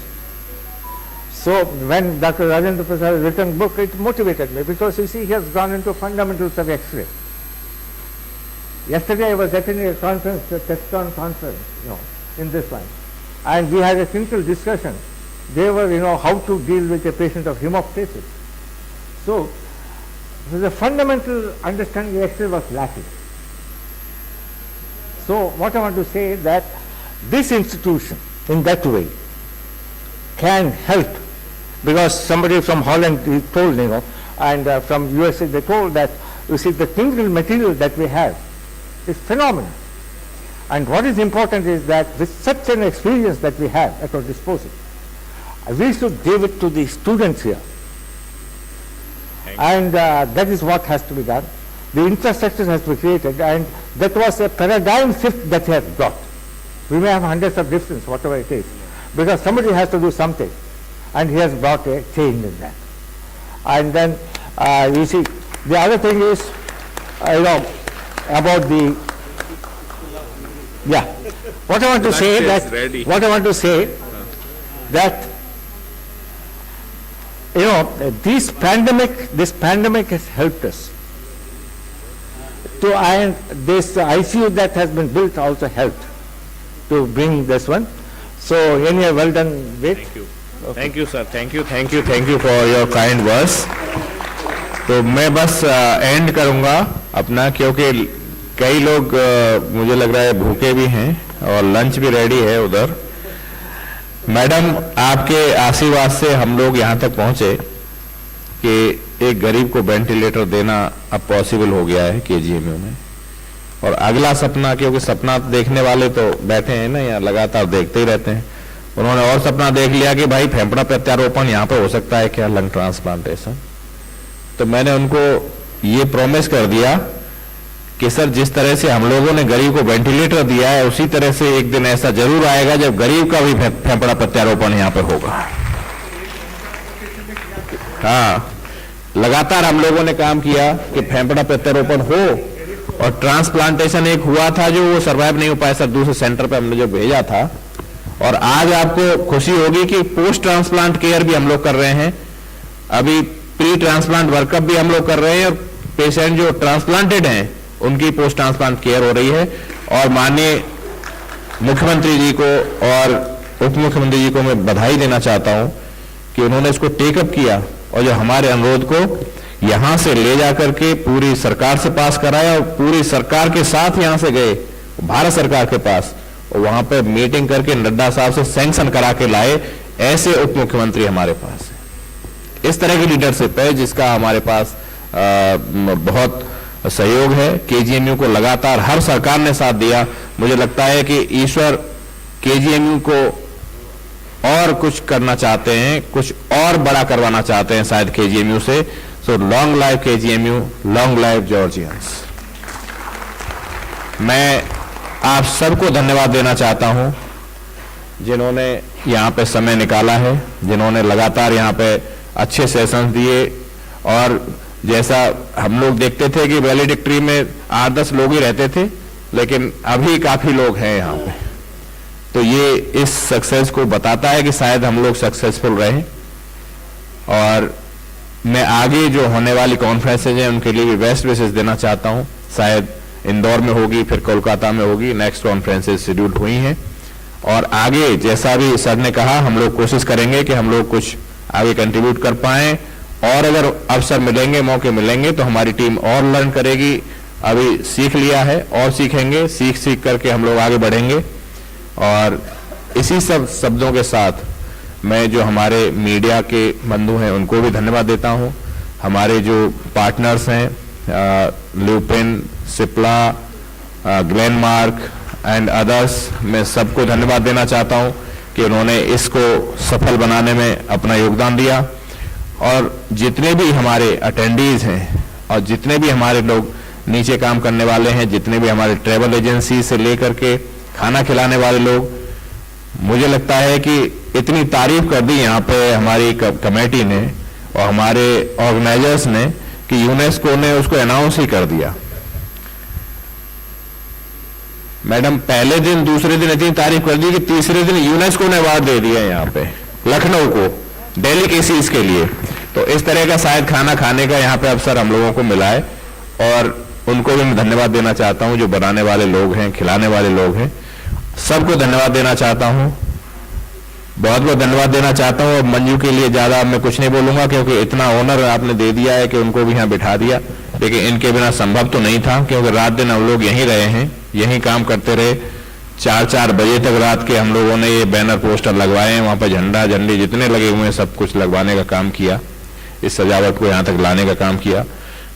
So when Dr. Rajendra Prasad has written book, it motivated me because you see he has gone into fundamentals of X-ray. Yesterday I was attending a conference, the Teston conference, in this one, and we had a clinical discussion. They were, how to deal with a patient of hemoptysis. So the fundamental understanding of X-ray was lacking. So what I want to say is that this institution, in that way, can help, because somebody from Holland told, and from USA they told that, you see, the clinical material that we have is phenomenal. And what is important is that with such an experience that we have at our disposal, we should give it to the students here. And that is what has to be done. The infrastructure has to be created, and that was a paradigm shift that he has brought. We may have hundreds of difference, whatever it is, because somebody has to do something, and he has brought a change in that. And then you see, the other thing is, about the, what I want to say that, this pandemic has helped us. And this ICU that has been built also helped to bring this one. So anyway, well done, Ved. Thank you. Okay. Thank you, sir. Thank you for your kind words. तो मैं बस and करूंगा अपना, क्योंकि कई लोग मुझे लग रहा है भूखे भी हैं और लंच भी रेडी है उधर। मैडम, आपके आशीर्वाद से हम लोग यहाँ तक पहुँचे कि एक गरीब को वेंटिलेटर देना अब पॉसिबल हो गया है केजीएमयू में। और अगला सपना, क्योंकि सपना देखने वाले तो बैठे हैं ना यहाँ, लगातार देखते ही रहते हैं, उन्होंने और सपना देख लिया कि भाई फेफड़ा प्रत्यारोपण यहाँ पे हो सकता है क्या, लंग ट्रांसप्लांटेशन। तो मैंने उनको ये प्रॉमिस कर दिया कि सर, जिस तरह से हम लोगों ने गरीब को वेंटिलेटर दिया है, उसी तरह से एक दिन ऐसा जरूर आएगा जब गरीब का भी फेफड़ा प्रत्यारोपण यहाँ पे होगा। हाँ, लगातार हम लोगों ने काम किया कि फेफड़ा प्रत्यारोपण हो, और ट्रांसप्लांटेशन एक हुआ था जो वो सर्वाइव नहीं हो पाया सर, दूसरे सेंटर पे हमने जो भेजा था। और आज आपको खुशी होगी कि पोस्ट ट्रांसप्लांट केयर भी हम लोग कर रहे हैं, अभी प्री ट्रांसप्लांट वर्कअप भी हम लोग कर रहे हैं, और पेशेंट जो ट्रांसप्लांटेड हैं उनकी पोस्ट ट्रांसप्लांट केयर हो रही है। और माननीय मुख्यमंत्री जी को और उप मुख्यमंत्री जी को मैं बधाई देना चाहता हूं कि उन्होंने इसको टेकअप किया, और जो हमारे अनुरोध को यहां से ले जाकर के पूरी सरकार से पास कराया, और पूरी सरकार के साथ यहां से गए भारत सरकार के पास, और वहां पे मीटिंग करके नड्डा साहब से सैंक्शन करा के लाए। ऐसे उप मुख्यमंत्री हमारे पास है, इस तरह की लीडरशिप है जिसका हमारे पास बहुत सहयोग है। केजीएमयू को लगातार हर सरकार ने साथ दिया। मुझे लगता है कि ईश्वर केजीएमयू को और कुछ करना चाहते हैं, कुछ और बड़ा करवाना चाहते हैं शायद केजीएमयू से। So long live KGMU, long live Georgians. मैं आप सबको धन्यवाद देना चाहता हूं जिन्होंने यहाँ पे समय निकाला है, जिन्होंने लगातार यहाँ पे अच्छे सेशंस दिए। और जैसा हम लोग देखते थे कि वैलिडिक्ट्री में 8-10 लोग ही रहते थे, लेकिन अभी काफी लोग हैं यहाँ पे, तो ये इस सक्सेस को बताता है कि शायद हम लोग सक्सेसफुल रहे। और मैं आगे जो होने वाली कॉन्फ्रेंसेज हैं उनके लिए भी बेस्ट विशेस देना चाहता हूं। शायद इंदौर में होगी, फिर कोलकाता में होगी, नेक्स्ट कॉन्फ्रेंसेज शेड्यूल हुई हैं, और आगे जैसा भी सर ने कहा हम लोग कोशिश करेंगे कि हम लोग कुछ आगे कंट्रीब्यूट कर पाएं, और अगर अवसर मिलेंगे, मौके मिलेंगे तो हमारी टीम और लर्न करेगी। अभी सीख लिया है और सीखेंगे, सीख करके हम लोग आगे बढ़ेंगे। और इसी सब शब्दों के साथ मैं जो हमारे मीडिया के बंधु हैं उनको भी धन्यवाद देता हूं। हमारे जो पार्टनर्स हैं lupin, Cipla, Glenmark and others, मैं सबको धन्यवाद देना चाहता हूं कि उन्होंने इसको सफल बनाने में अपना योगदान दिया। और जितने भी हमारे अटेंडीज हैं और जितने भी हमारे लोग नीचे काम करने वाले हैं, जितने भी हमारे ट्रैवल एजेंसी से लेकर के खाना खिलाने वाले लोग, मुझे लगता है कि इतनी तारीफ कर दी यहाँ पे हमारी कमेटी ने और हमारे ऑर्गेनाइजर्स ने कि यूनेस्को ने उसको अनाउंस ही कर दिया। मैडम पहले दिन दूसरे दिन इतनी तारीफ कर दी कि तीसरे दिन यूनेस्को ने अवार्ड दे दिया यहाँ पे लखनऊ को डेलीकेसीज के लिए। तो इस तरह का शायद खाना खाने का यहाँ पे अवसर हम लोगों को मिला है, और उनको भी मैं धन्यवाद देना चाहता हूँ, जो बनाने वाले लोग हैं, खिलाने वाले लोग हैं, सबको धन्यवाद देना चाहता हूँ, बहुत बहुत धन्यवाद देना चाहता हूँ। और मंजू के लिए ज्यादा मैं कुछ नहीं बोलूंगा क्योंकि इतना ऑनर आपने दे दिया है कि उनको भी यहाँ बिठा दिया, लेकिन इनके बिना संभव तो नहीं था क्योंकि रात दिन हम लोग यहीं रहे हैं, यहीं काम करते रहे। 4-4 बजे तक रात के हम लोगों ने ये बैनर पोस्टर लगवाए हैं, वहां पर झंडा झंडी जितने लगे हुए हैं सब कुछ लगवाने का काम किया, इस सजावट को यहाँ तक लाने का काम किया।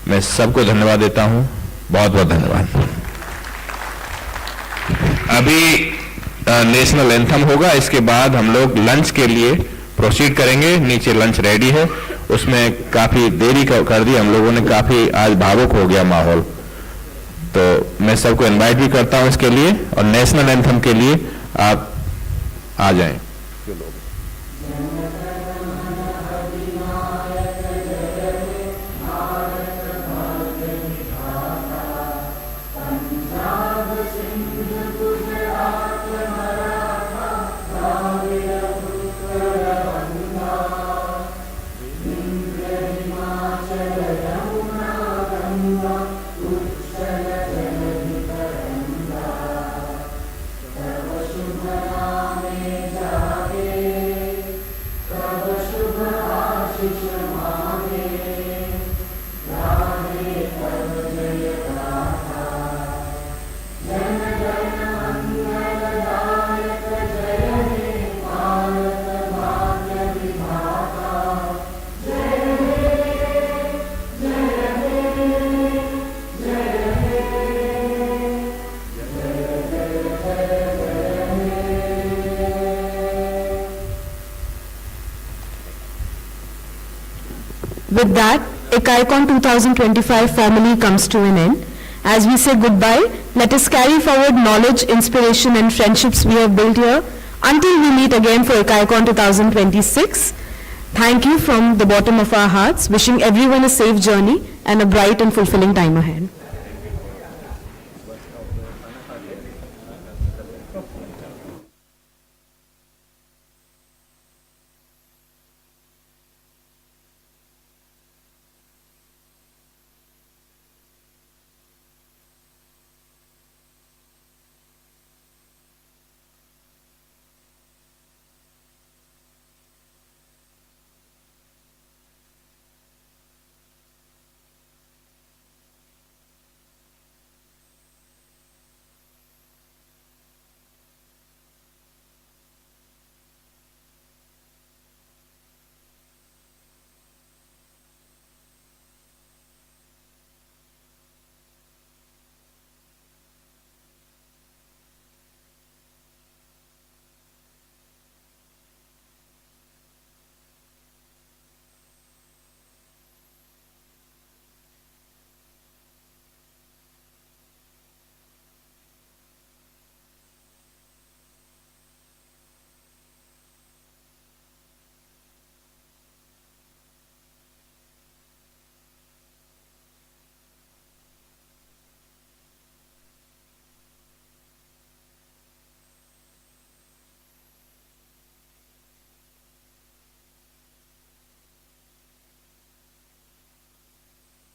मैं सबको धन्यवाद देता हूँ, बहुत बहुत धन्यवाद। अभी नेशनल एंथम होगा, इसके बाद हम लोग लंच के लिए प्रोसीड करेंगे। नीचे लंच रेडी है, उसमें काफी देरी कर दी हम लोगों ने, काफी आज भावुक हो गया माहौल, तो मैं सबको इनवाइट भी करता हूं इसके लिए, और नेशनल एंथम के लिए आप आ जाएं। With that, ICAAICON 2025 formally comes to an end. As we say goodbye, let us carry forward knowledge, inspiration and friendships we have built here until we meet again for ICAAICON 2026. Thank you from the bottom of our hearts, wishing everyone a safe journey and a bright and fulfilling time ahead.